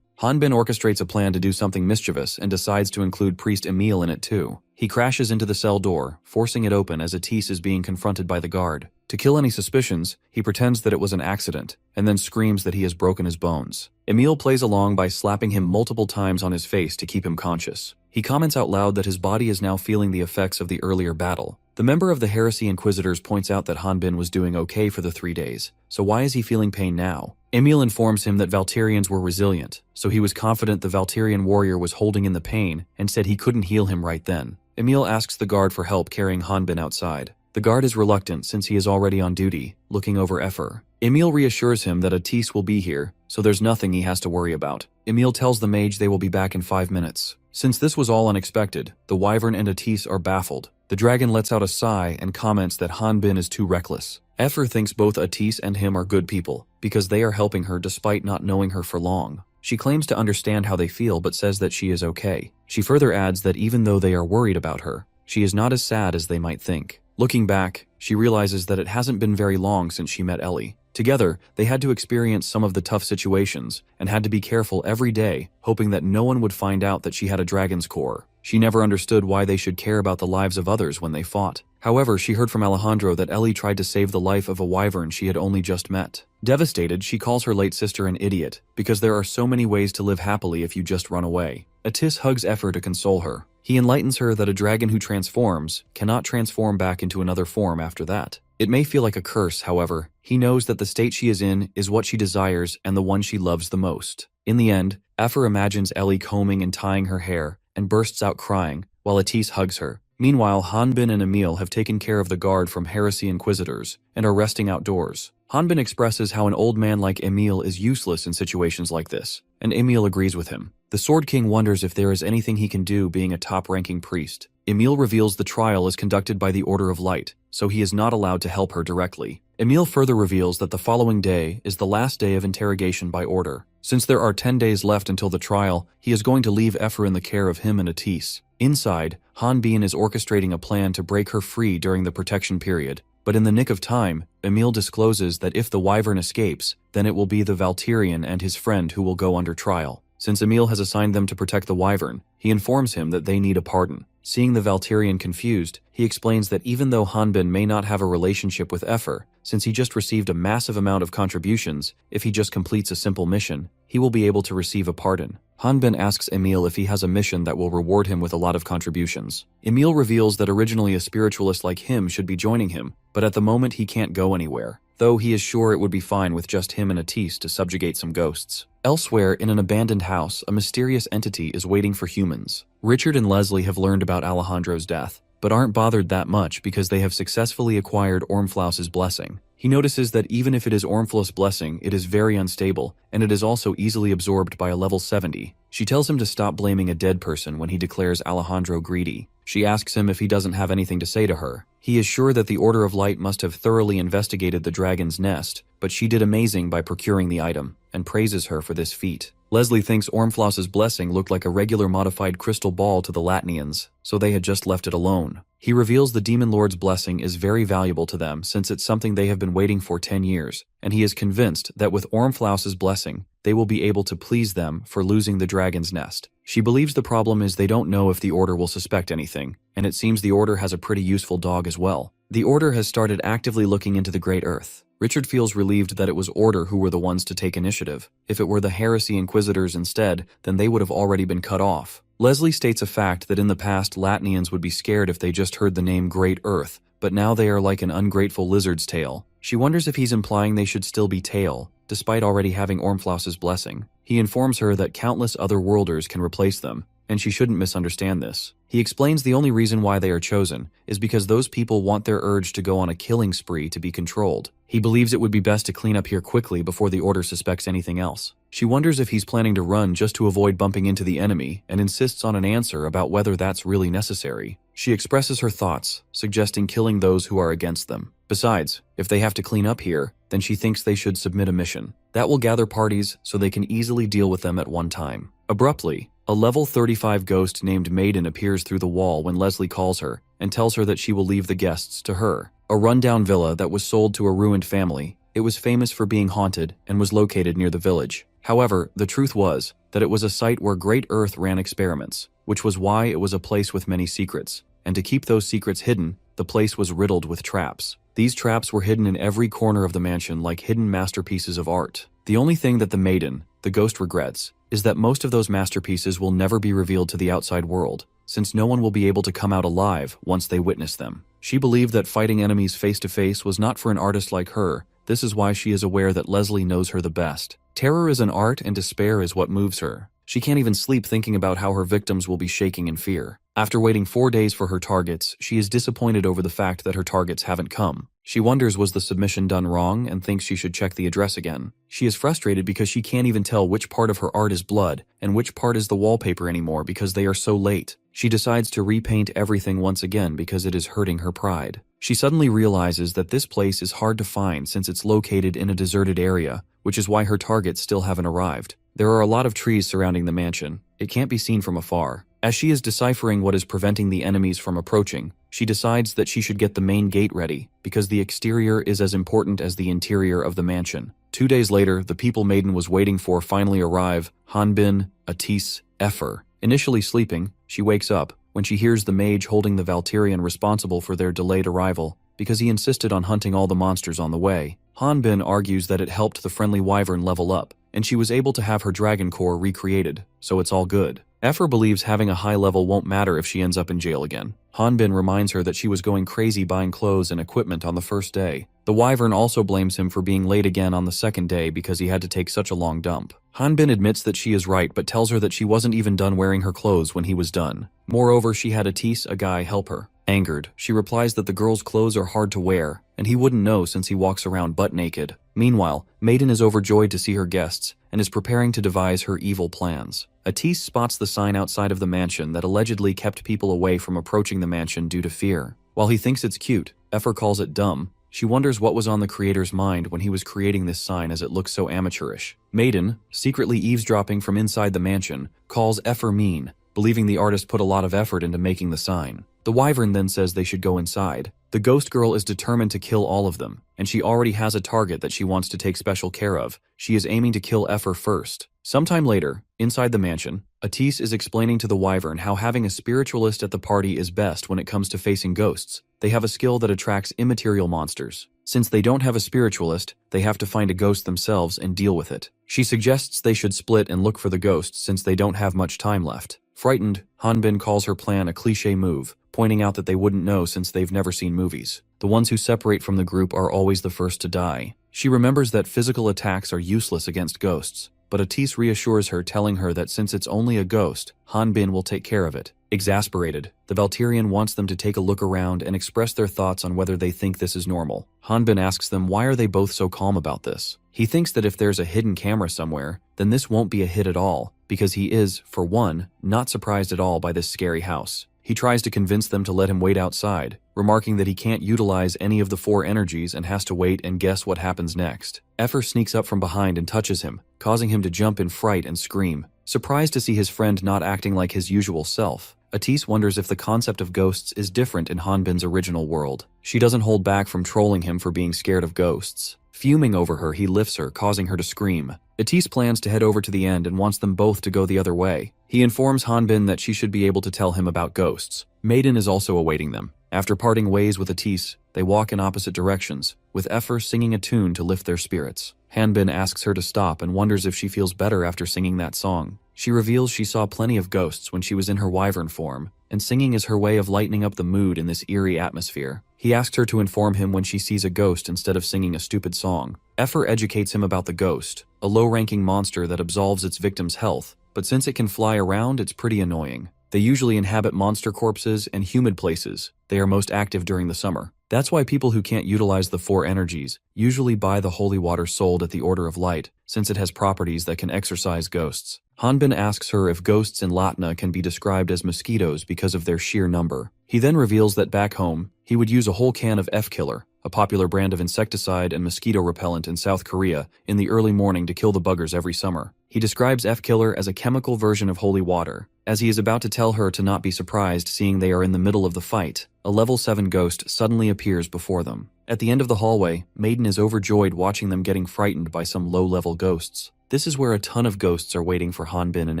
Hanbin orchestrates a plan to do something mischievous and decides to include Priest Emil in it too. He crashes into the cell door, forcing it open as Atis is being confronted by the guard. To kill any suspicions, he pretends that it was an accident, and then screams that he has broken his bones. Emil plays along by slapping him multiple times on his face to keep him conscious. He comments out loud that his body is now feeling the effects of the earlier battle. The member of the Heresy Inquisitors points out that Hanbin was doing okay for the 3 days, so why is he feeling pain now? Emil informs him that Valterians were resilient, so he was confident the Valterian warrior was holding in the pain and said he couldn't heal him right then. Emil asks the guard for help carrying Hanbin outside. The guard is reluctant since he is already on duty, looking over Effer. Emil reassures him that Atis will be here, so there's nothing he has to worry about. Emil tells the mage they will be back in 5 minutes. Since this was all unexpected, the wyvern and Atis are baffled. The dragon lets out a sigh and comments that Hanbin is too reckless. Ephor thinks both Atis and him are good people, because they are helping her despite not knowing her for long. She claims to understand how they feel but says that she is okay. She further adds that even though they are worried about her, she is not as sad as they might think. Looking back, she realizes that it hasn't been very long since she met Ellie. Together, they had to experience some of the tough situations and had to be careful every day, hoping that no one would find out that she had a dragon's core. She never understood why they should care about the lives of others when they fought. However, she heard from Alejandro that Ellie tried to save the life of a wyvern she had only just met. Devastated, she calls her late sister an idiot, because there are so many ways to live happily if you just run away. Atis hugs Ephor to console her. He enlightens her that a dragon who transforms cannot transform back into another form after that. It may feel like a curse, however. He knows that the state she is in is what she desires and the one she loves the most. In the end, Ephor imagines Ellie combing and tying her hair and bursts out crying, while Atis hugs her. Meanwhile, Hanbin and Emil have taken care of the guard from heresy inquisitors and are resting outdoors. Hanbin expresses how an old man like Emil is useless in situations like this, and Emil agrees with him. The Sword King wonders if there is anything he can do being a top-ranking priest. Emil reveals the trial is conducted by the Order of Light, so he is not allowed to help her directly. Emil further reveals that the following day is the last day of interrogation by order. Since there are 10 days left until the trial, he is going to leave Ephor in the care of him and Atis. Inside, Hanbin is orchestrating a plan to break her free during the protection period. But in the nick of time, Emil discloses that if the wyvern escapes, then it will be the Valkyrian and his friend who will go under trial. Since Emil has assigned them to protect the wyvern, he informs him that they need a pardon. Seeing the Valkyrian confused, he explains that even though Hanbin may not have a relationship with Ephor, since he just received a massive amount of contributions, if he just completes a simple mission, he will be able to receive a pardon. Hanbin asks Emil if he has a mission that will reward him with a lot of contributions. Emil reveals that originally a spiritualist like him should be joining him, but at the moment he can't go anywhere, though he is sure it would be fine with just him and Atis to subjugate some ghosts. Elsewhere, in an abandoned house, a mysterious entity is waiting for humans. Richard and Leslie have learned about Alejandro's death, but aren't bothered that much because they have successfully acquired Ormflaus's blessing. He notices that even if it is Ormflaus' blessing, it is very unstable, and it is also easily absorbed by a level 70. She tells him to stop blaming a dead person when he declares Alejandro greedy. She asks him if he doesn't have anything to say to her. He is sure that the Order of Light must have thoroughly investigated the dragon's nest, but she did amazing by procuring the item, and praises her for this feat. Leslie thinks Ormflaus's blessing looked like a regular modified crystal ball to the Latnians, so they had just left it alone. He reveals the Demon Lord's blessing is very valuable to them since it's something they have been waiting for 10 years, and he is convinced that with Ormflaus's blessing, they will be able to please them for losing the dragon's nest. She believes the problem is they don't know if the Order will suspect anything, and it seems the Order has a pretty useful dog as well. The Order has started actively looking into the Great Earth. Richard feels relieved that it was Order who were the ones to take initiative. If it were the Heresy Inquisitors instead, then they would have already been cut off. Leslie states a fact that in the past Latnians would be scared if they just heard the name Great Earth, but now they are like an ungrateful lizard's tail. She wonders if he's implying they should still be tail, despite already having Ormflaus's blessing. He informs her that countless other worlders can replace them, and she shouldn't misunderstand this. He explains the only reason why they are chosen is because those people want their urge to go on a killing spree to be controlled. He believes it would be best to clean up here quickly before the Order suspects anything else. She wonders if he's planning to run just to avoid bumping into the enemy and insists on an answer about whether that's really necessary. She expresses her thoughts, suggesting killing those who are against them. Besides, if they have to clean up here, then she thinks they should submit a mission. That will gather parties so they can easily deal with them at one time. Abruptly, a level 35 ghost named Maiden appears through the wall when Leslie calls her and tells her that she will leave the guests to her. A rundown villa that was sold to a ruined family. It was famous for being haunted and was located near the village. However, the truth was that it was a site where Great Earth ran experiments, which was why it was a place with many secrets. And to keep those secrets hidden, the place was riddled with traps. These traps were hidden in every corner of the mansion like hidden masterpieces of art. The only thing that the Maiden, the ghost, regrets is that most of those masterpieces will never be revealed to the outside world, since no one will be able to come out alive once they witness them. She believed that fighting enemies face to face was not for an artist like her. This is why she is aware that Leslie knows her the best. Terror is an art and despair is what moves her. She can't even sleep thinking about how her victims will be shaking in fear. After waiting 4 days for her targets, she is disappointed over the fact that her targets haven't come. She wonders was the submission done wrong and thinks she should check the address again. She is frustrated because she can't even tell which part of her art is blood and which part is the wallpaper anymore because they are so late. She decides to repaint everything once again because it is hurting her pride. She suddenly realizes that this place is hard to find since it's located in a deserted area, which is why her targets still haven't arrived. There are a lot of trees surrounding the mansion. It can't be seen from afar. As she is deciphering what is preventing the enemies from approaching, she decides that she should get the main gate ready, because the exterior is as important as the interior of the mansion. 2 days later, the people Maiden was waiting for finally arrive: Hanbin, Atis, Efer. Initially sleeping, she wakes up when she hears the mage holding the Valkyrian responsible for their delayed arrival, because he insisted on hunting all the monsters on the way. Hanbin argues that it helped the friendly wyvern level up, and she was able to have her dragon core recreated, so it's all good. Efer believes having a high level won't matter if she ends up in jail again. Hanbin reminds her that she was going crazy buying clothes and equipment on the first day. The wyvern also blames him for being late again on the second day because he had to take such a long dump. Hanbin admits that she is right but tells her that she wasn't even done wearing her clothes when he was done. Moreover, she had Atis, a guy, help her. Angered, she replies that the girl's clothes are hard to wear, and he wouldn't know since he walks around butt naked. Meanwhile, Maiden is overjoyed to see her guests, and is preparing to devise her evil plans. Atis spots the sign outside of the mansion that allegedly kept people away from approaching the mansion due to fear. While he thinks it's cute, Efer calls it dumb. She wonders what was on the creator's mind when he was creating this sign, as it looks so amateurish. Maiden, secretly eavesdropping from inside the mansion, calls Efer mean, believing the artist put a lot of effort into making the sign. The wyvern then says they should go inside. The ghost girl is determined to kill all of them, and she already has a target that she wants to take special care of. She is aiming to kill Efer first. Sometime later, inside the mansion, Atis is explaining to the wyvern how having a spiritualist at the party is best when it comes to facing ghosts. They have a skill that attracts immaterial monsters. Since they don't have a spiritualist, they have to find a ghost themselves and deal with it. She suggests they should split and look for the ghosts since they don't have much time left. Frightened, Hanbin calls her plan a cliché move, pointing out that they wouldn't know since they've never seen movies. The ones who separate from the group are always the first to die. She remembers that physical attacks are useless against ghosts, but Atis reassures her, telling her that since it's only a ghost, Hanbin will take care of it. Exasperated, the Valkyrian wants them to take a look around and express their thoughts on whether they think this is normal. Hanbin asks them why are they both so calm about this. He thinks that if there's a hidden camera somewhere, then this won't be a hit at all, because he is, for one, not surprised at all by this scary house. He tries to convince them to let him wait outside, remarking that he can't utilize any of the 4 energies and has to wait and guess what happens next. Efer sneaks up from behind and touches him, causing him to jump in fright and scream. Surprised to see his friend not acting like his usual self, Atis wonders if the concept of ghosts is different in Hanbin's original world. She doesn't hold back from trolling him for being scared of ghosts. Fuming over her, he lifts her, causing her to scream. Atis plans to head over to the end and wants them both to go the other way. He informs Hanbin that she should be able to tell him about ghosts. Maiden is also awaiting them. After parting ways with Atis, they walk in opposite directions, with Efer singing a tune to lift their spirits. Hanbin asks her to stop and wonders if she feels better after singing that song. She reveals she saw plenty of ghosts when she was in her wyvern form, and singing is her way of lightening up the mood in this eerie atmosphere. He asks her to inform him when she sees a ghost instead of singing a stupid song. Efer educates him about the ghost, a low-ranking monster that absolves its victim's health, but since it can fly around, it's pretty annoying. They usually inhabit monster corpses and humid places. They are most active during the summer. That's why people who can't utilize the 4 energies usually buy the holy water sold at the Order of Light, since it has properties that can exorcise ghosts. Hanbin asks her if ghosts in Latna can be described as mosquitoes because of their sheer number. He then reveals that back home, he would use a whole can of F-Killer, a popular brand of insecticide and mosquito repellent in South Korea, in the early morning to kill the buggers every summer. He describes F-Killer as a chemical version of holy water. As he is about to tell her to not be surprised seeing they are in the middle of the fight, a level 7 ghost suddenly appears before them. At the end of the hallway, Maiden is overjoyed watching them getting frightened by some low-level ghosts. This is where a ton of ghosts are waiting for Hanbin and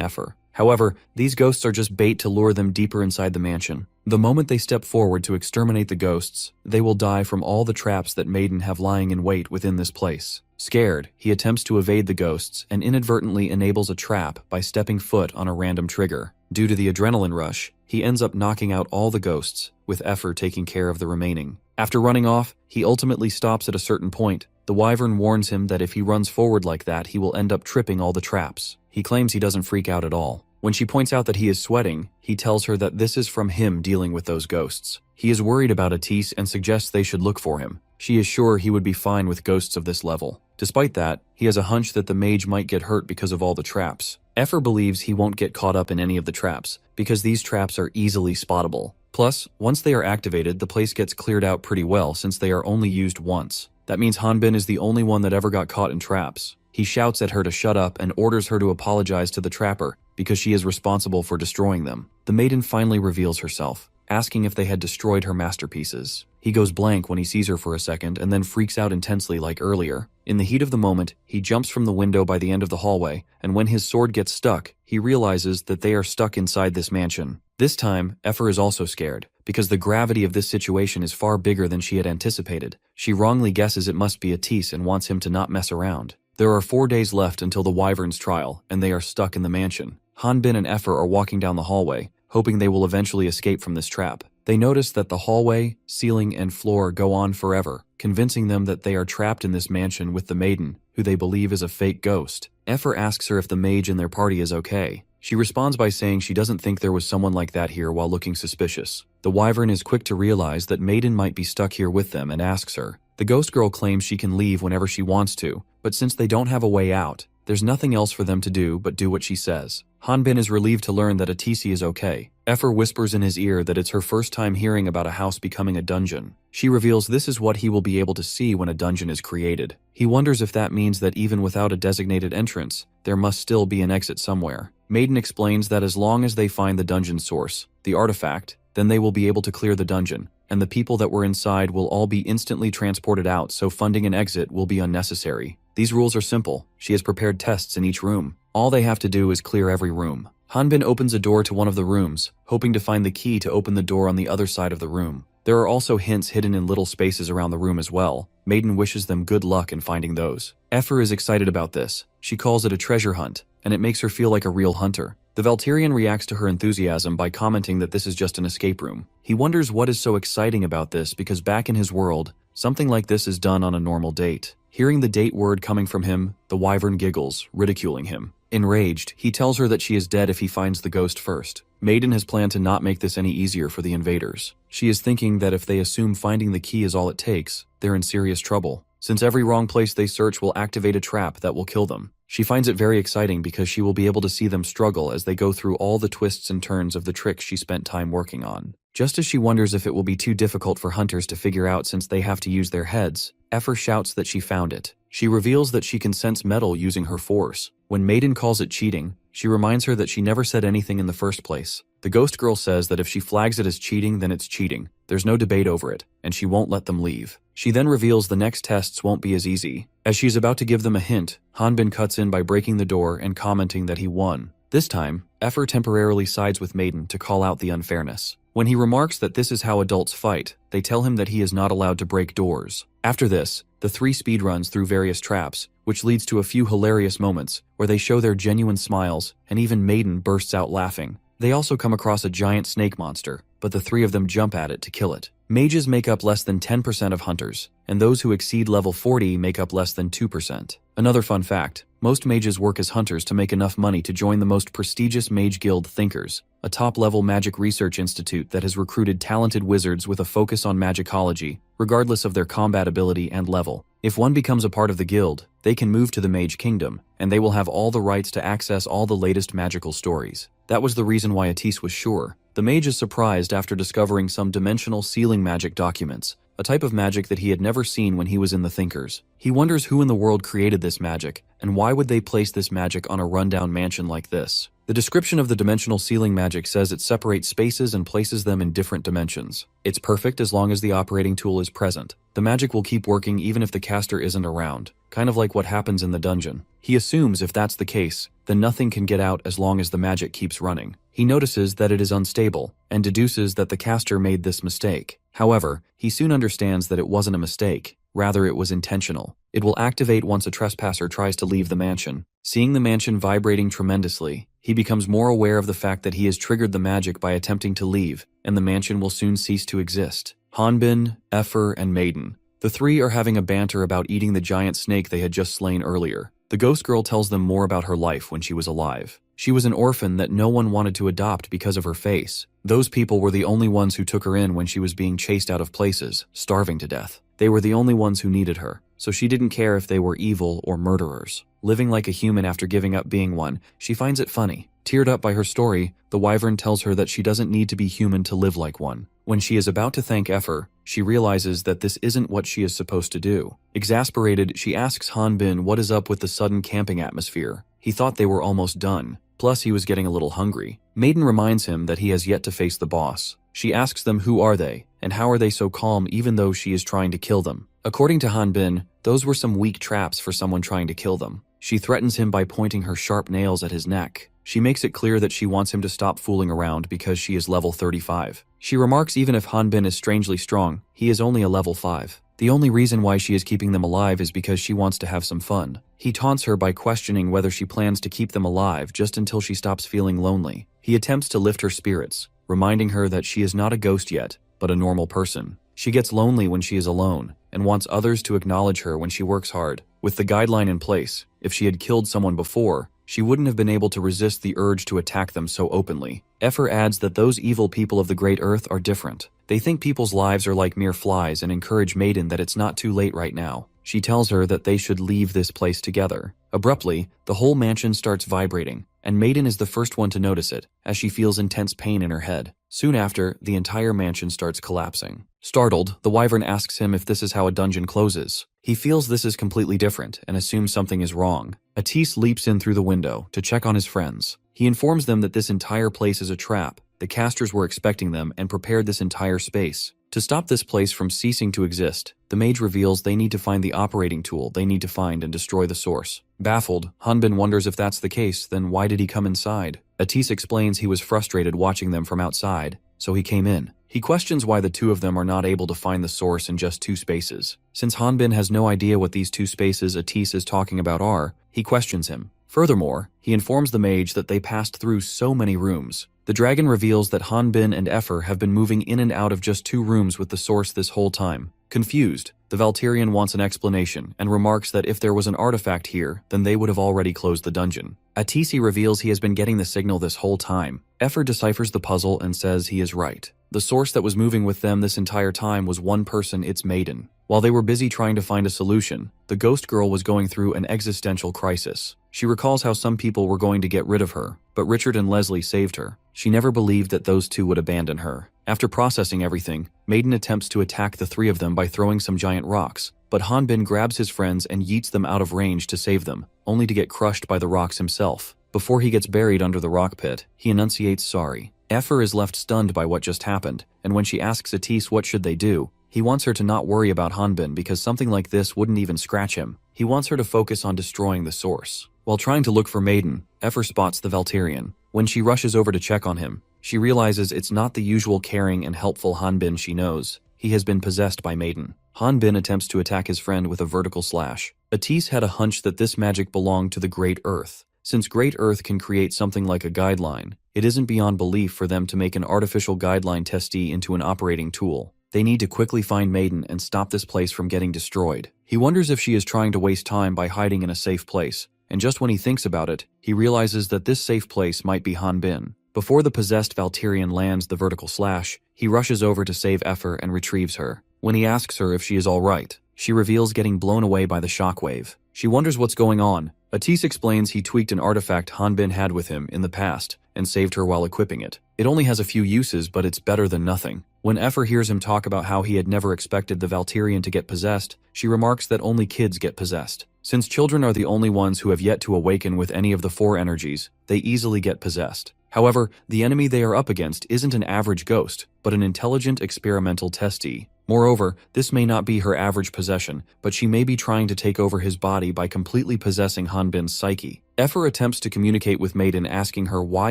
Efer. However, these ghosts are just bait to lure them deeper inside the mansion. The moment they step forward to exterminate the ghosts, they will die from all the traps that Maiden have lying in wait within this place. Scared, he attempts to evade the ghosts and inadvertently enables a trap by stepping foot on a random trigger. Due to the adrenaline rush, he ends up knocking out all the ghosts, with Efer taking care of the remaining. After running off, he ultimately stops at a certain point. The wyvern warns him that if he runs forward like that, he will end up tripping all the traps. He claims he doesn't freak out at all. When she points out that he is sweating, he tells her that this is from him dealing with those ghosts. He is worried about Atis and suggests they should look for him. She is sure he would be fine with ghosts of this level. Despite that, he has a hunch that the mage might get hurt because of all the traps. Effer believes he won't get caught up in any of the traps, because these traps are easily spottable. Plus, once they are activated, the place gets cleared out pretty well since they are only used once. That means Hanbin is the only one that ever got caught in traps. He shouts at her to shut up and orders her to apologize to the trapper because she is responsible for destroying them. The maiden finally reveals herself, asking if they had destroyed her masterpieces. He goes blank when he sees her for a second and then freaks out intensely like earlier. In the heat of the moment, he jumps from the window by the end of the hallway, and when his sword gets stuck, he realizes that they are stuck inside this mansion. This time, Effer is also scared, because the gravity of this situation is far bigger than she had anticipated. She wrongly guesses it must be Atis and wants him to not mess around. There are 4 days left until the Wyvern's trial, and they are stuck in the mansion. Hanbin and Effer are walking down the hallway, hoping they will eventually escape from this trap. They notice that the hallway, ceiling, and floor go on forever, convincing them that they are trapped in this mansion with the maiden, who they believe is a fake ghost. Effer asks her if the mage in their party is okay. She responds by saying she doesn't think there was someone like that here while looking suspicious. The Wyvern is quick to realize that Maiden might be stuck here with them and asks her. The ghost girl claims she can leave whenever she wants to, but since they don't have a way out, there's nothing else for them to do but do what she says. Hanbin is relieved to learn that Atisi is okay. Effer whispers in his ear that it's her first time hearing about a house becoming a dungeon. She reveals this is what he will be able to see when a dungeon is created. He wonders if that means that even without a designated entrance, there must still be an exit somewhere. Maiden explains that as long as they find the dungeon source, the artifact, then they will be able to clear the dungeon, and the people that were inside will all be instantly transported out, so funding an exit will be unnecessary. These rules are simple. She has prepared tests in each room. All they have to do is clear every room. Hanbin opens a door to one of the rooms, hoping to find the key to open the door on the other side of the room. There are also hints hidden in little spaces around the room as well. Maiden wishes them good luck in finding those. Effer is excited about this. She calls it a treasure hunt, and it makes her feel like a real hunter. The Valterian reacts to her enthusiasm by commenting that this is just an escape room. He wonders what is so exciting about this because back in his world, something like this is done on a normal date. Hearing the date word coming from him, the Wyvern giggles, ridiculing him. Enraged, he tells her that she is dead if he finds the ghost first. Maiden has planned to not make this any easier for the invaders. She is thinking that if they assume finding the key is all it takes, they're in serious trouble, since every wrong place they search will activate a trap that will kill them. She finds it very exciting because she will be able to see them struggle as they go through all the twists and turns of the tricks she spent time working on. Just as she wonders if it will be too difficult for hunters to figure out since they have to use their heads, Effer shouts that she found it. She reveals that she can sense metal using her force. When Maiden calls it cheating, she reminds her that she never said anything in the first place. The ghost girl says that if she flags it as cheating, then it's cheating. There's no debate over it, and she won't let them leave. She then reveals the next tests won't be as easy. As she's about to give them a hint, Hanbin cuts in by breaking the door and commenting that he won. This time, Effer temporarily sides with Maiden to call out the unfairness. When he remarks that this is how adults fight, they tell him that he is not allowed to break doors. After this, the three speedruns through various traps, which leads to a few hilarious moments where they show their genuine smiles, and even Maiden bursts out laughing. They also come across a giant snake monster, but the three of them jump at it to kill it. Mages make up less than 10% of hunters, and those who exceed level 40 make up less than 2%. Another fun fact, most mages work as hunters to make enough money to join the most prestigious mage guild Thinkers, a top-level magic research institute that has recruited talented wizards with a focus on magicology, regardless of their combat ability and level. If one becomes a part of the guild, they can move to the Mage Kingdom, and they will have all the rights to access all the latest magical stories. That was the reason why Atis was sure. The mage is surprised after discovering some dimensional sealing magic documents, a type of magic that he had never seen when he was in the Thinkers. He wonders who in the world created this magic, and why would they place this magic on a rundown mansion like this. The description of the dimensional sealing magic says it separates spaces and places them in different dimensions. It's perfect as long as the operating tool is present. The magic will keep working even if the caster isn't around, kind of like what happens in the dungeon. He assumes if that's the case, then nothing can get out as long as the magic keeps running. He notices that it is unstable, and deduces that the caster made this mistake. However, he soon understands that it wasn't a mistake, rather it was intentional. It will activate once a trespasser tries to leave the mansion. Seeing the mansion vibrating tremendously, he becomes more aware of the fact that he has triggered the magic by attempting to leave, and the mansion will soon cease to exist. Hanbin, Effer, and Maiden. The three are having a banter about eating the giant snake they had just slain earlier. The ghost girl tells them more about her life when she was alive. She was an orphan that no one wanted to adopt because of her face. Those people were the only ones who took her in when she was being chased out of places, starving to death. They were the only ones who needed her, so she didn't care if they were evil or murderers. Living like a human after giving up being one, she finds it funny. Teared up by her story, the wyvern tells her that she doesn't need to be human to live like one. When she is about to thank Effer, she realizes that this isn't what she is supposed to do. Exasperated, she asks Hanbin what is up with the sudden camping atmosphere. He thought they were almost done. Plus, he was getting a little hungry. Maiden reminds him that he has yet to face the boss. She asks them who are they, and how are they so calm even though she is trying to kill them. According to Hanbin, those were some weak traps for someone trying to kill them. She threatens him by pointing her sharp nails at his neck. She makes it clear that she wants him to stop fooling around because she is level 35. She remarks even if Hanbin is strangely strong, he is only a level 5. The only reason why she is keeping them alive is because she wants to have some fun. He taunts her by questioning whether she plans to keep them alive just until she stops feeling lonely. He attempts to lift her spirits, reminding her that she is not a ghost yet, but a normal person. She gets lonely when she is alone, and wants others to acknowledge her when she works hard. With the guideline in place, if she had killed someone before, she wouldn't have been able to resist the urge to attack them so openly. Effer adds that those evil people of the Great Earth are different. They think people's lives are like mere flies and encourage Maiden that it's not too late right now. She tells her that they should leave this place together. Abruptly, the whole mansion starts vibrating, and Maiden is the first one to notice it, as she feels intense pain in her head. Soon after, the entire mansion starts collapsing. Startled, the wyvern asks him if this is how a dungeon closes. He feels this is completely different and assumes something is wrong. Atis leaps in through the window to check on his friends. He informs them that this entire place is a trap. The casters were expecting them and prepared this entire space. To stop this place from ceasing to exist, the mage reveals they need to find the operating tool they need to find and destroy the source. Baffled, Hanbin wonders if that's the case, then why did he come inside? Atis explains he was frustrated watching them from outside, so he came in. He questions why the two of them are not able to find the source in just 2 spaces. Since Hanbin has no idea what these 2 spaces Atis is talking about are, he questions him. Furthermore, he informs the mage that they passed through so many rooms. The dragon reveals that Hanbin and Effer have been moving in and out of just 2 rooms with the source this whole time. Confused, the Valkyrian wants an explanation and remarks that if there was an artifact here, then they would have already closed the dungeon. Atisi reveals he has been getting the signal this whole time. Effer deciphers the puzzle and says he is right. The source that was moving with them this entire time was one person, its Maiden. While they were busy trying to find a solution, the ghost girl was going through an existential crisis. She recalls how some people were going to get rid of her, but Richard and Leslie saved her. She never believed that those 2 would abandon her. After processing everything, Maiden attempts to attack the 3 of them by throwing some giant rocks, but Hanbin grabs his friends and yeets them out of range to save them, only to get crushed by the rocks himself. Before he gets buried under the rock pit, he enunciates sorry. Effer is left stunned by what just happened, and when she asks Atis what should they do, he wants her to not worry about Hanbin because something like this wouldn't even scratch him. He wants her to focus on destroying the source. While trying to look for Maiden, Effer spots the Valkyrian. When she rushes over to check on him, she realizes it's not the usual caring and helpful Hanbin she knows. He has been possessed by Maiden. Hanbin attempts to attack his friend with a vertical slash. Atis had a hunch that this magic belonged to the Great Earth. Since Great Earth can create something like a guideline, it isn't beyond belief for them to make an artificial guideline testee into an operating tool. They need to quickly find Maiden and stop this place from getting destroyed. He wonders if she is trying to waste time by hiding in a safe place, and just when he thinks about it, he realizes that this safe place might be Hanbin. Before the possessed Valkyrian lands the vertical slash, he rushes over to save Effer and retrieves her. When he asks her if she is alright, she reveals getting blown away by the shockwave. She wonders what's going on. Atis explains he tweaked an artifact Hanbin had with him in the past and saved her while equipping it. It only has a few uses, but it's better than nothing. When Effer hears him talk about how he had never expected the Valkyrian to get possessed, she remarks that only kids get possessed. Since children are the only ones who have yet to awaken with any of the 4 energies, they easily get possessed. However, the enemy they are up against isn't an average ghost, but an intelligent experimental testee. Moreover, this may not be her average possession, but she may be trying to take over his body by completely possessing Hanbin's psyche. Effer attempts to communicate with Maiden, asking her why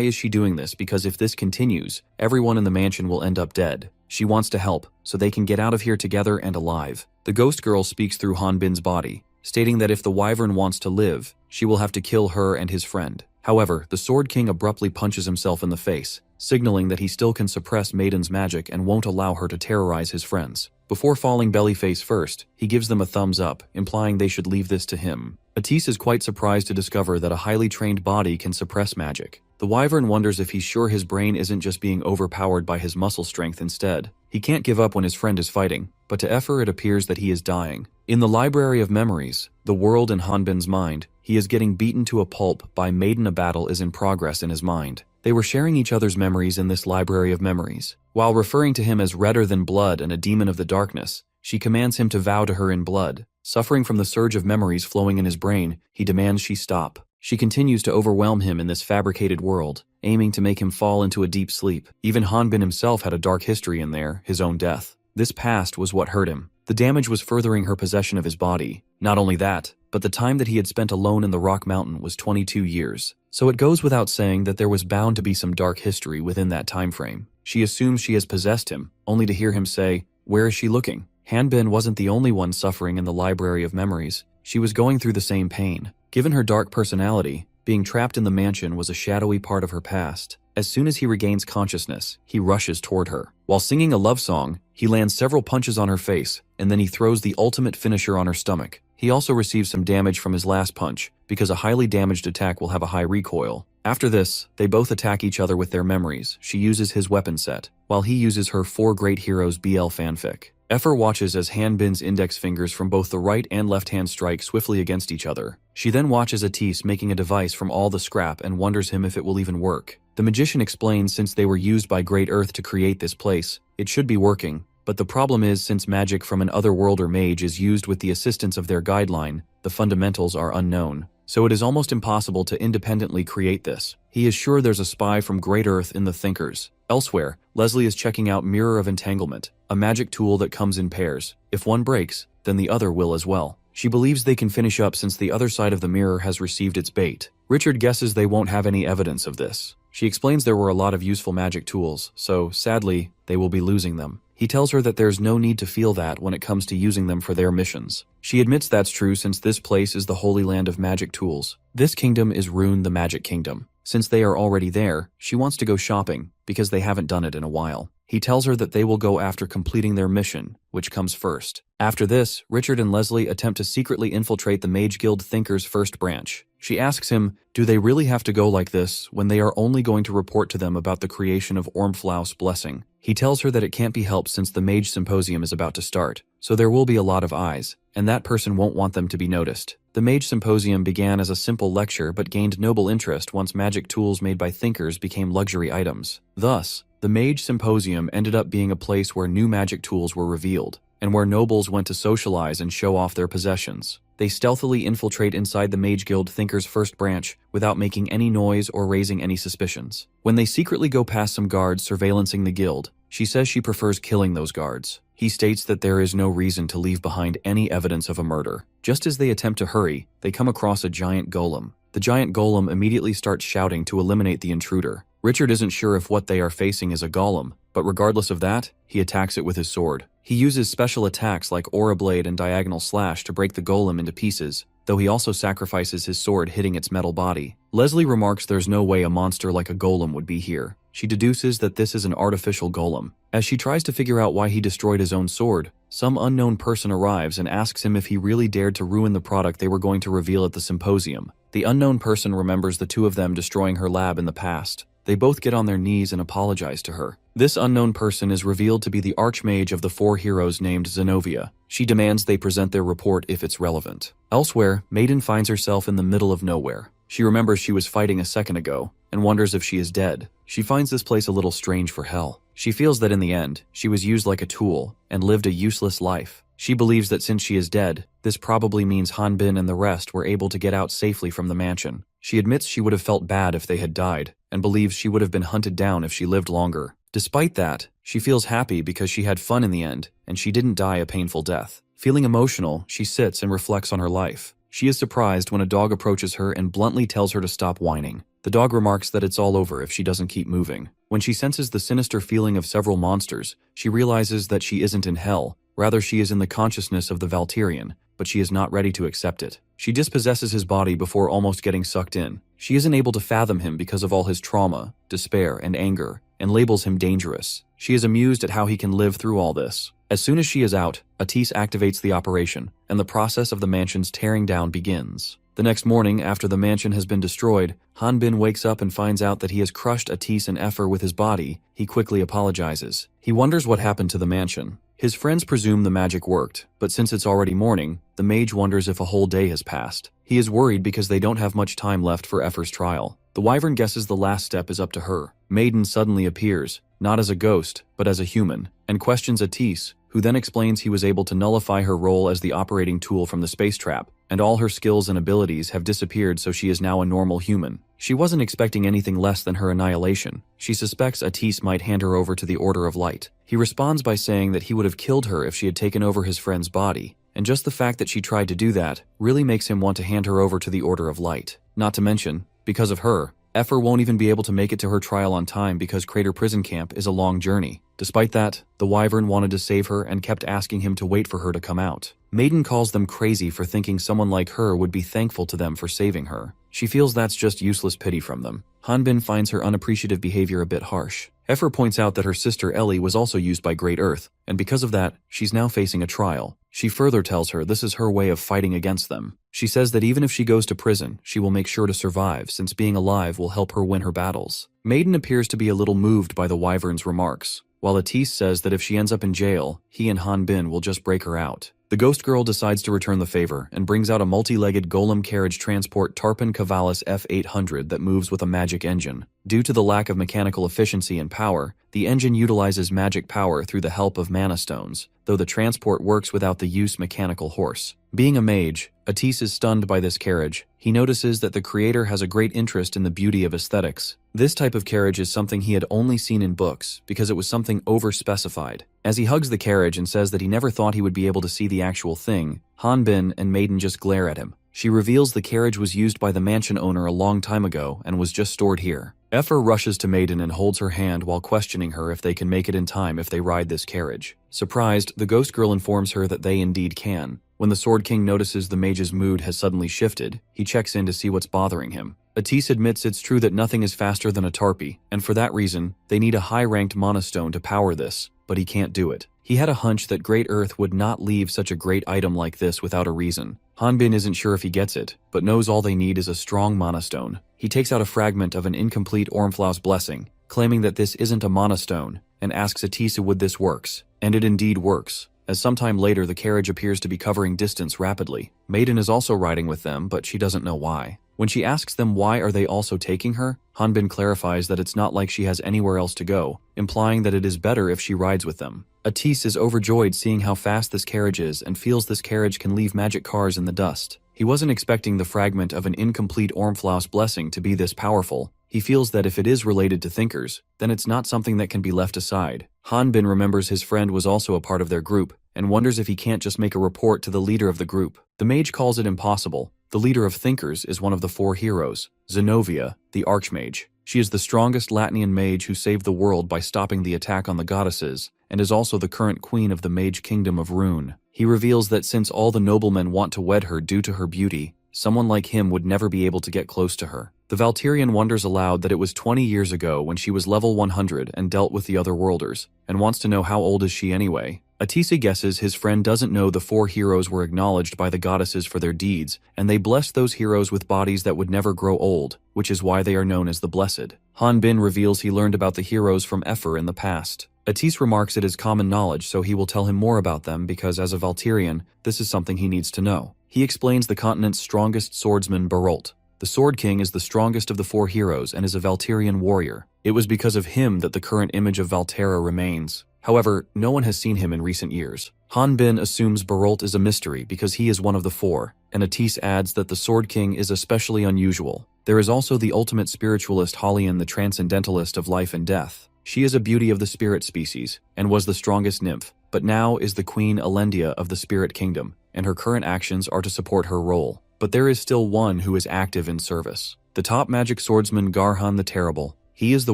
is she doing this because if this continues, everyone in the mansion will end up dead. She wants to help, so they can get out of here together and alive. The ghost girl speaks through Hanbin's body, stating that if the wyvern wants to live, she will have to kill her and his friend. However, the Sword King abruptly punches himself in the face, signaling that he still can suppress Maiden's magic and won't allow her to terrorize his friends. Before falling belly face first, he gives them a thumbs up, implying they should leave this to him. Atis is quite surprised to discover that a highly trained body can suppress magic. The wyvern wonders if he's sure his brain isn't just being overpowered by his muscle strength instead. He can't give up when his friend is fighting, but to Effer it appears that he is dying. In the Library of Memories, the world in Hanbin's mind, he is getting beaten to a pulp by Maiden. A battle is in progress in his mind. They were sharing each other's memories in this Library of Memories. While referring to him as redder than blood and a demon of the darkness, she commands him to vow to her in blood. Suffering from the surge of memories flowing in his brain, he demands she stop. She continues to overwhelm him in this fabricated world, aiming to make him fall into a deep sleep. Even Hanbin himself had a dark history in there, his own death. This past was what hurt him. The damage was furthering her possession of his body. Not only that, but the time that he had spent alone in the Rock Mountain was 22 years. So it goes without saying that there was bound to be some dark history within that time frame. She assumes she has possessed him, only to hear him say, "Where is she looking?" Hanbin wasn't the only one suffering in the Library of Memories. She was going through the same pain. Given her dark personality, being trapped in the mansion was a shadowy part of her past. As soon as he regains consciousness, he rushes toward her. While singing a love song, he lands several punches on her face, and then he throws the ultimate finisher on her stomach. He also receives some damage from his last punch, because a highly damaged attack will have a high recoil. After this, they both attack each other with their memories. She uses his weapon set, while he uses her 4 Great Heroes BL fanfic. Effer watches as Hanbin's index fingers from both the right and left hand strike swiftly against each other. She then watches Atis making a device from all the scrap and wonders him if it will even work. The magician explains since they were used by Great Earth to create this place, it should be working. But the problem is since magic from an otherworlder mage is used with the assistance of their guideline, the fundamentals are unknown. So it is almost impossible to independently create this. He is sure there's a spy from Great Earth in the Thinkers. Elsewhere, Leslie is checking out Mirror of Entanglement, a magic tool that comes in pairs. If one breaks, then the other will as well. She believes they can finish up since the other side of the mirror has received its bait. Richard guesses they won't have any evidence of this. She explains there were a lot of useful magic tools, so sadly, they will be losing them. He tells her that there's no need to feel that when it comes to using them for their missions. She admits that's true since this place is the holy land of magic tools. This kingdom is Rune the Magic Kingdom. Since they are already there, she wants to go shopping, because they haven't done it in a while. He tells her that they will go after completing their mission, which comes first. After this, Richard and Leslie attempt to secretly infiltrate the Mage Guild Thinkers' first branch. She asks him, do they really have to go like this when they are only going to report to them about the creation of Ormflaus' blessing? He tells her that it can't be helped since the Mage Symposium is about to start, so there will be a lot of eyes, and that person won't want them to be noticed. The Mage Symposium began as a simple lecture but gained noble interest once magic tools made by thinkers became luxury items. Thus, the Mage Symposium ended up being a place where new magic tools were revealed, and where nobles went to socialize and show off their possessions. They stealthily infiltrate inside the Mage Guild Thinkers' first branch without making any noise or raising any suspicions. When they secretly go past some guards surveillancing the guild, she says she prefers killing those guards. He states that there is no reason to leave behind any evidence of a murder. Just as they attempt to hurry, they come across a giant golem. The giant golem immediately starts shouting to eliminate the intruder. Richard isn't sure if what they are facing is a golem, but regardless of that, he attacks it with his sword. He uses special attacks like Aura Blade and Diagonal Slash to break the golem into pieces, though he also sacrifices his sword hitting its metal body. Leslie remarks there's no way a monster like a golem would be here. She deduces that this is an artificial golem. As she tries to figure out why he destroyed his own sword, some unknown person arrives and asks him if he really dared to ruin the product they were going to reveal at the symposium. The unknown person remembers the two of them destroying her lab in the past. They both get on their knees and apologize to her. This unknown person is revealed to be the archmage of the 4 heroes named Zenobia. She demands they present their report if it's relevant. Elsewhere, Maiden finds herself in the middle of nowhere. She remembers she was fighting a second ago, and wonders if she is dead. She finds this place a little strange for hell. She feels that in the end, she was used like a tool, and lived a useless life. She believes that since she is dead, this probably means Hanbin and the rest were able to get out safely from the mansion. She admits she would have felt bad if they had died, and believes she would have been hunted down if she lived longer. Despite that, she feels happy because she had fun in the end, and she didn't die a painful death. Feeling emotional, she sits and reflects on her life. She is surprised when a dog approaches her and bluntly tells her to stop whining. The dog remarks that it's all over if she doesn't keep moving. When she senses the sinister feeling of several monsters, she realizes that she isn't in hell, rather she is in the consciousness of the Valtirian, but she is not ready to accept it. She dispossesses his body before almost getting sucked in. She isn't able to fathom him because of all his trauma, despair, and anger, and labels him dangerous. She is amused at how he can live through all this. As soon as she is out, Atis activates the operation, and the process of the mansion's tearing down begins. The next morning, after the mansion has been destroyed, Hanbin wakes up and finds out that he has crushed Atis and Effer with his body. He quickly apologizes. He wonders what happened to the mansion. His friends presume the magic worked, but since it's already morning, the mage wonders if a whole day has passed. He is worried because they don't have much time left for Effer's trial. The wyvern guesses the last step is up to her. Maiden suddenly appears, not as a ghost, but as a human, and questions Atis, who then explains he was able to nullify her role as the operating tool from the space trap, and all her skills and abilities have disappeared, so she is now a normal human. She wasn't expecting anything less than her annihilation. She suspects Atis might hand her over to the Order of Light. He responds by saying that he would have killed her if she had taken over his friend's body, and just the fact that she tried to do that really makes him want to hand her over to the Order of Light. Not to mention, because of her, Effer won't even be able to make it to her trial on time because Crater Prison Camp is a long journey. Despite that, the wyvern wanted to save her and kept asking him to wait for her to come out. Maiden calls them crazy for thinking someone like her would be thankful to them for saving her. She feels that's just useless pity from them. Hanbin finds her unappreciative behavior a bit harsh. Effer points out that her sister Ellie was also used by Great Earth, and because of that, she's now facing a trial. She further tells her this is her way of fighting against them. She says that even if she goes to prison, she will make sure to survive, since being alive will help her win her battles. Maiden appears to be a little moved by the wyvern's remarks, while Atis says that if she ends up in jail, he and Hanbin will just break her out. The ghost girl decides to return the favor and brings out a multi-legged golem carriage transport Tarpon Cavalis F800 that moves with a magic engine. Due to the lack of mechanical efficiency and power, the engine utilizes magic power through the help of mana stones, though the transport works without the use mechanical horse. Being a mage, Atis is stunned by this carriage. He notices that the creator has a great interest in the beauty of aesthetics. This type of carriage is something he had only seen in books because it was something over-specified. As he hugs the carriage and says that he never thought he would be able to see the actual thing, Hanbin and Maiden just glare at him. She reveals the carriage was used by the mansion owner a long time ago and was just stored here. Effer rushes to Maiden and holds her hand while questioning her if they can make it in time if they ride this carriage. Surprised, the ghost girl informs her that they indeed can. When the Sword King notices the mage's mood has suddenly shifted, he checks in to see what's bothering him. Atis admits it's true that nothing is faster than a tarpy, and for that reason, they need a high-ranked monostone to power this, but he can't do it. He had a hunch that Great Earth would not leave such a great item like this without a reason. Hanbin isn't sure if he gets it, but knows all they need is a strong monostone. He takes out a fragment of an incomplete Ormflau's blessing, claiming that this isn't a monostone, and asks Atis would this works, and it indeed works. As sometime later the carriage appears to be covering distance rapidly. Maiden is also riding with them, but she doesn't know why. When she asks them why are they also taking her, Hanbin clarifies that it's not like she has anywhere else to go, implying that it is better if she rides with them. Atis is overjoyed seeing how fast this carriage is and feels this carriage can leave magic cars in the dust. He wasn't expecting the fragment of an incomplete Ormflau's blessing to be this powerful. He feels that if it is related to thinkers, then it's not something that can be left aside. Hanbin remembers his friend was also a part of their group, and wonders if he can't just make a report to the leader of the group. The mage calls it impossible. The leader of thinkers is one of the 4 heroes, Zenobia, the Archmage. She is the strongest Latinian mage who saved the world by stopping the attack on the goddesses, and is also the current queen of the mage kingdom of Rune. He reveals that since all the noblemen want to wed her due to her beauty, someone like him would never be able to get close to her. The Valtirian wonders aloud that it was 20 years ago when she was level 100 and dealt with the other worlders, and wants to know how old is she anyway. Atisa guesses his friend doesn't know the 4 heroes were acknowledged by the goddesses for their deeds, and they blessed those heroes with bodies that would never grow old, which is why they are known as the Blessed. Hanbin reveals he learned about the heroes from Effer in the past. Atis remarks it is common knowledge, so he will tell him more about them because as a Valtirian, this is something he needs to know. He explains the continent's strongest swordsman, Barolt. The Sword King is the strongest of the 4 heroes and is a Valtirian warrior. It was because of him that the current image of Valterra remains. However, no one has seen him in recent years. Hanbin assumes Barolt is a mystery because he is one of the 4, and Atis adds that the Sword King is especially unusual. There is also the ultimate spiritualist Halian, the transcendentalist of life and death. She is a beauty of the spirit species, and was the strongest nymph, but now is the Queen Elendia of the Spirit Kingdom, and her current actions are to support her role. But there is still one who is active in service. The top magic swordsman Garhan the Terrible. He is the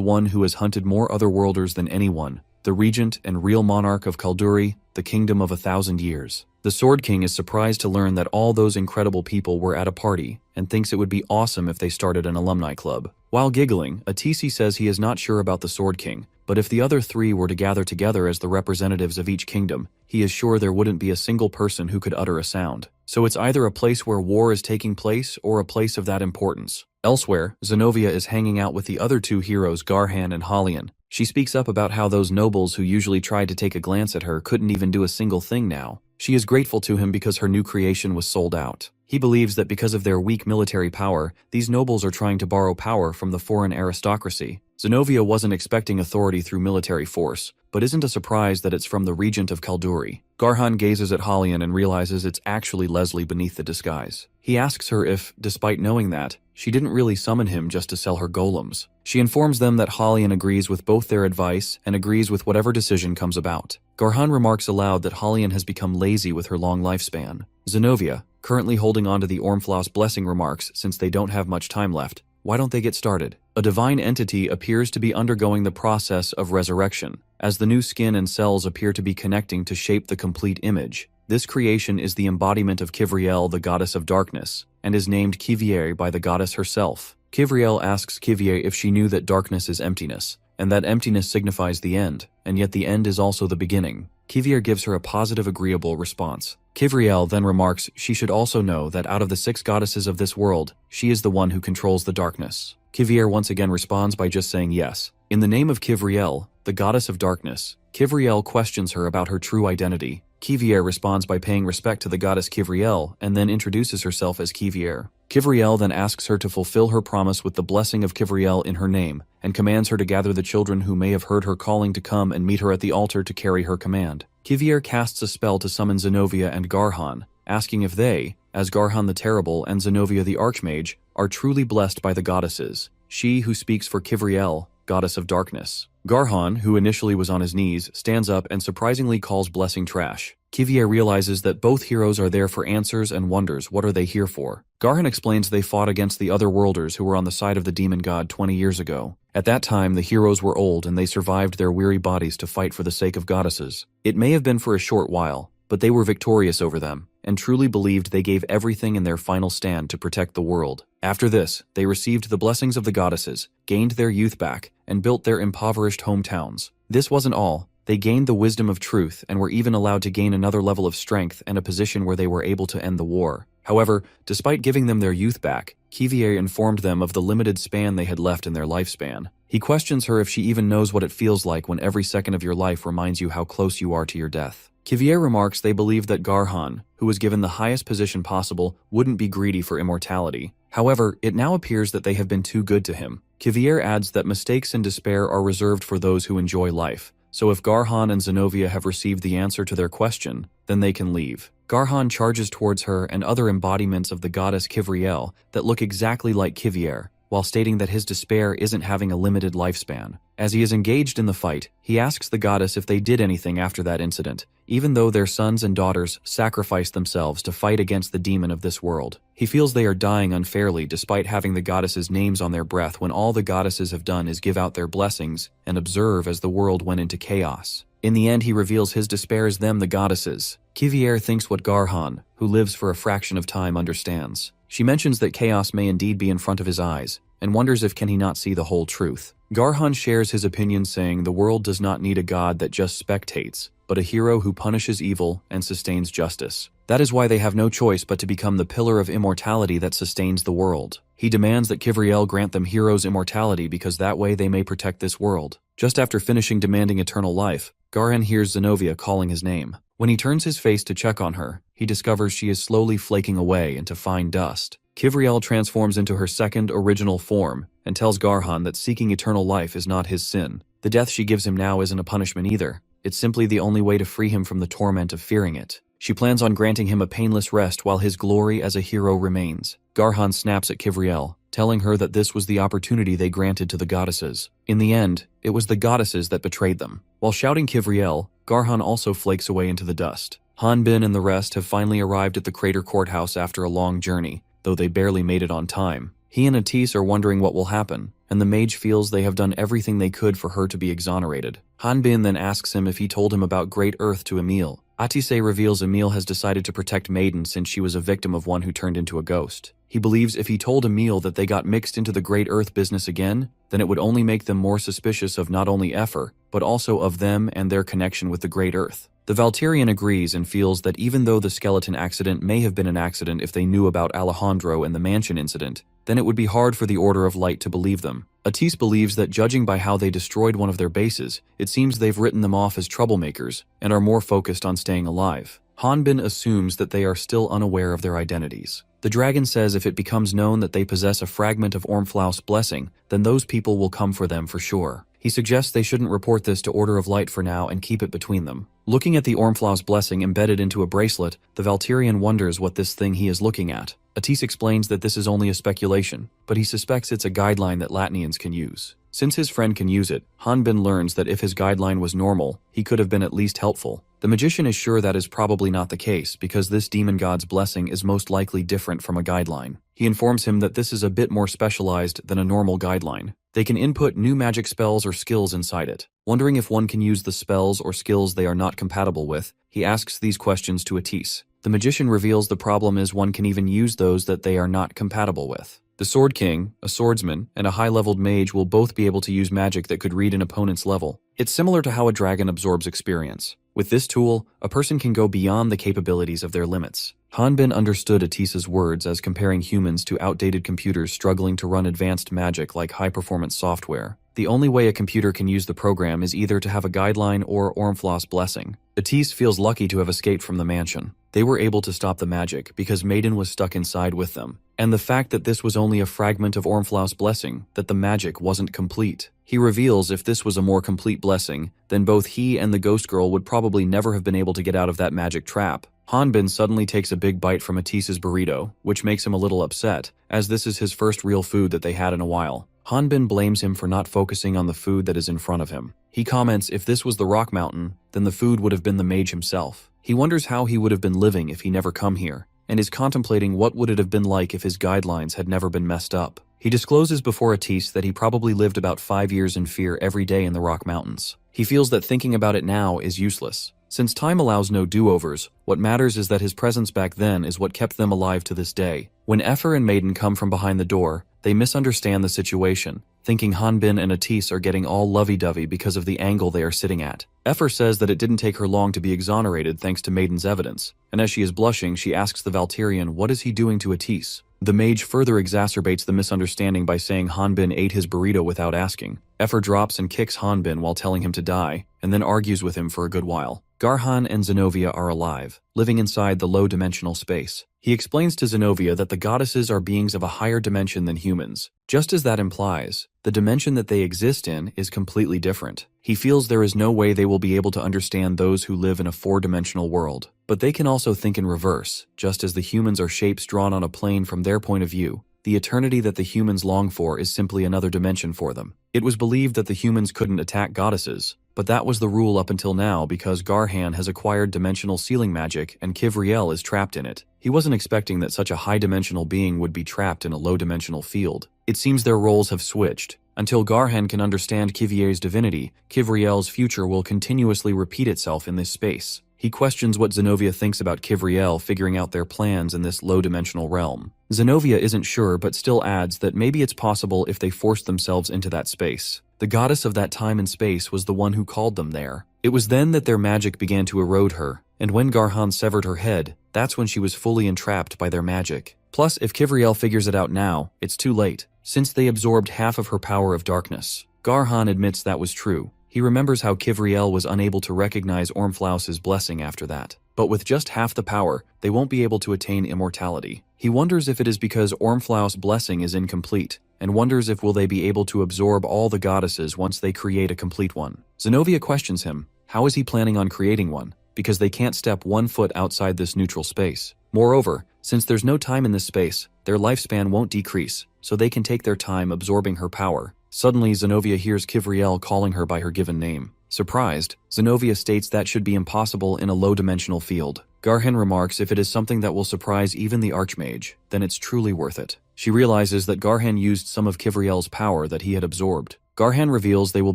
one who has hunted more otherworlders than anyone, the regent and real monarch of Kalduri, the kingdom of 1,000 years. The Sword King is surprised to learn that all those incredible people were at a party, and thinks it would be awesome if they started an alumni club. While giggling, Atisi says he is not sure about the Sword King, but if the other three were to gather together as the representatives of each kingdom, he is sure there wouldn't be a single person who could utter a sound. So it's either a place where war is taking place or a place of that importance. Elsewhere, Zenovia is hanging out with the other two heroes, Garhan and Halion. She speaks up about how those nobles who usually tried to take a glance at her couldn't even do a single thing now. She is grateful to him because her new creation was sold out. He believes that because of their weak military power, these nobles are trying to borrow power from the foreign aristocracy. Zenovia wasn't expecting authority through military force, but isn't a surprise that it's from the regent of Kalduri. Garhan gazes at Halion and realizes it's actually Leslie beneath the disguise. He asks her if, despite knowing that, she didn't really summon him just to sell her golems. She informs them that Halion agrees with both their advice and agrees with whatever decision comes about. Garhan remarks aloud that Halion has become lazy with her long lifespan. Zenovia, currently holding on to the Ormflaus blessing, remarks since they don't have much time left, why don't they get started? A divine entity appears to be undergoing the process of resurrection, as the new skin and cells appear to be connecting to shape the complete image. This creation is the embodiment of Kivriel, the goddess of darkness, and is named Kivier by the goddess herself. Kivriel asks Kivier if she knew that darkness is emptiness, and that emptiness signifies the end, and yet the end is also the beginning. Kivier gives her a positive, agreeable response. Kivriel then remarks she should also know that out of the 6 goddesses of this world, she is the one who controls the darkness. Kivier once again responds by just saying yes. In the name of Kivriel, the goddess of darkness, Kivriel questions her about her true identity. Kivier responds by paying respect to the goddess Kivriel and then introduces herself as Kivier. Kivriel then asks her to fulfill her promise with the blessing of Kivriel in her name and commands her to gather the children who may have heard her calling to come and meet her at the altar to carry her command. Kivier casts a spell to summon Zenovia and Garhan, asking if they, as Garhan the Terrible and Zenovia the Archmage, are truly blessed by the goddesses, she who speaks for Kivriel, goddess of darkness. Garhan, who initially was on his knees, stands up and surprisingly calls blessing trash. Kivier realizes that both heroes are there for answers and wonders what are they here for. Garhan explains they fought against the other worlders who were on the side of the demon god 20 years ago. At that time, the heroes were old and they survived their weary bodies to fight for the sake of goddesses. It may have been for a short while, but they were victorious over them, and truly believed they gave everything in their final stand to protect the world. After this, they received the blessings of the goddesses, gained their youth back, and built their impoverished hometowns. This wasn't all. They gained the wisdom of truth and were even allowed to gain another level of strength and a position where they were able to end the war. However, despite giving them their youth back, Kivier informed them of the limited span they had left in their lifespan. He questions her if she even knows what it feels like when every second of your life reminds you how close you are to your death. Kivier remarks they believe that Garhan, who was given the highest position possible, wouldn't be greedy for immortality. However, it now appears that they have been too good to him. Kivier adds that mistakes and despair are reserved for those who enjoy life. So if Garhan and Zenovia have received the answer to their question, then they can leave. Garhan charges towards her and other embodiments of the goddess Kivriel that look exactly like Kivier, while stating that his despair isn't having a limited lifespan. As he is engaged in the fight, he asks the goddess if they did anything after that incident, even though their sons and daughters sacrificed themselves to fight against the demon of this world. He feels they are dying unfairly despite having the goddesses' names on their breath when all the goddesses have done is give out their blessings and observe as the world went into chaos. In the end, he reveals his despair is them, the goddesses. Kivier thinks what Garhan, who lives for a fraction of time, understands. She mentions that chaos may indeed be in front of his eyes, and wonders if can he not see the whole truth. Garhan shares his opinion, saying the world does not need a god that just spectates, but a hero who punishes evil and sustains justice. That is why they have no choice but to become the pillar of immortality that sustains the world. He demands that Kivriel grant them heroes immortality because that way they may protect this world. Just after finishing demanding eternal life, Garhan hears Zenovia calling his name. When he turns his face to check on her, he discovers she is slowly flaking away into fine dust. Kivriel transforms into her second original form and tells Garhan that seeking eternal life is not his sin. The death she gives him now isn't a punishment either. It's simply the only way to free him from the torment of fearing it. She plans on granting him a painless rest while his glory as a hero remains. Garhan snaps at Kivriel, telling her that this was the opportunity they granted to the goddesses. In the end, it was the goddesses that betrayed them. While shouting Kivriel, Garhan also flakes away into the dust. Hanbin and the rest have finally arrived at the crater courthouse after a long journey, though they barely made it on time. He and Atis are wondering what will happen, and the mage feels they have done everything they could for her to be exonerated. Hanbin then asks him if he told him about Great Earth to Emil. Atise reveals Emil has decided to protect Maiden since she was a victim of one who turned into a ghost. He believes if he told Emil that they got mixed into the Great Earth business again, then it would only make them more suspicious of not only Effer, but also of them and their connection with the Great Earth. The Valterian agrees and feels that even though the skeleton accident may have been an accident if they knew about Alejandro and the mansion incident, then it would be hard for the Order of Light to believe them. Atis believes that judging by how they destroyed one of their bases, it seems they've written them off as troublemakers and are more focused on staying alive. Hanbin assumes that they are still unaware of their identities. The dragon says if it becomes known that they possess a fragment of Ormflaus' blessing, then those people will come for them for sure. He suggests they shouldn't report this to Order of Light for now and keep it between them. Looking at the Ormflaus' blessing embedded into a bracelet, the Valterian wonders what this thing he is looking at. Atis explains that this is only a speculation, but he suspects it's a guideline that Latnians can use. Since his friend can use it, Hanbin learns that if his guideline was normal, he could have been at least helpful. The magician is sure that is probably not the case because this demon god's blessing is most likely different from a guideline. He informs him that this is a bit more specialized than a normal guideline. They can input new magic spells or skills inside it. Wondering if one can use the spells or skills they are not compatible with, he asks these questions to Atis. The magician reveals the problem is one can even use those that they are not compatible with. The Sword King, a swordsman, and a high-leveled mage will both be able to use magic that could read an opponent's level. It's similar to how a dragon absorbs experience. With this tool, a person can go beyond the capabilities of their limits. Hanbin understood Atis's words as comparing humans to outdated computers struggling to run advanced magic like high-performance software. The only way a computer can use the program is either to have a guideline or Ormflaus' blessing. Atis feels lucky to have escaped from the mansion. They were able to stop the magic because Maiden was stuck inside with them. And the fact that this was only a fragment of Ormflaus' blessing, that the magic wasn't complete. He reveals if this was a more complete blessing, then both he and the ghost girl would probably never have been able to get out of that magic trap. Hanbin suddenly takes a big bite from Atis's burrito, which makes him a little upset, as this is his first real food that they had in a while. Hanbin blames him for not focusing on the food that is in front of him. He comments if this was the Rock Mountain, then the food would have been the mage himself. He wonders how he would have been living if he never come here, and is contemplating what would it have been like if his guidelines had never been messed up. He discloses before Atis that he probably lived about 5 years in fear every day in the Rock Mountains. He feels that thinking about it now is useless. Since time allows no do-overs, what matters is that his presence back then is what kept them alive to this day. When Effer and Maiden come from behind the door, they misunderstand the situation, thinking Hanbin and Atis are getting all lovey-dovey because of the angle they are sitting at. Effer says that it didn't take her long to be exonerated thanks to Maiden's evidence, and as she is blushing, she asks the Valterian what is he doing to Atis. The mage further exacerbates the misunderstanding by saying Hanbin ate his burrito without asking. Effer drops and kicks Hanbin while telling him to die, and then argues with him for a good while. Garhan and Zenobia are alive, living inside the low-dimensional space. He explains to Zenobia that the goddesses are beings of a higher dimension than humans. Just as that implies, the dimension that they exist in is completely different. He feels there is no way they will be able to understand those who live in a four-dimensional world. But they can also think in reverse, just as the humans are shapes drawn on a plane from their point of view. The eternity that the humans long for is simply another dimension for them. It was believed that the humans couldn't attack goddesses, but that was the rule up until now because Garhan has acquired dimensional sealing magic and Kivriel is trapped in it. He wasn't expecting that such a high-dimensional being would be trapped in a low-dimensional field. It seems their roles have switched. Until Garhan can understand Kivier's divinity, Kivriel's future will continuously repeat itself in this space. He questions what Zenobia thinks about Kivriel figuring out their plans in this low-dimensional realm. Zenobia isn't sure but still adds that maybe it's possible if they forced themselves into that space. The goddess of that time and space was the one who called them there. It was then that their magic began to erode her, and when Garhan severed her head, that's when she was fully entrapped by their magic. Plus, if Kivriel figures it out now, it's too late, since they absorbed half of her power of darkness. Garhan admits that was true. He remembers how Kivriel was unable to recognize Ormflaus' blessing after that. But with just half the power, they won't be able to attain immortality. He wonders if it is because Ormflaus' blessing is incomplete, and wonders if will they be able to absorb all the goddesses once they create a complete one. Zenobia questions him, how is he planning on creating one? Because they can't step 1 foot outside this neutral space. Moreover, since there's no time in this space, their lifespan won't decrease, so they can take their time absorbing her power. Suddenly, Zenobia hears Kivriel calling her by her given name. Surprised, Zenobia states that should be impossible in a low-dimensional field. Garhan remarks if it is something that will surprise even the Archmage, then it's truly worth it. She realizes that Garhan used some of Kivriel's power that he had absorbed. Garhan reveals they will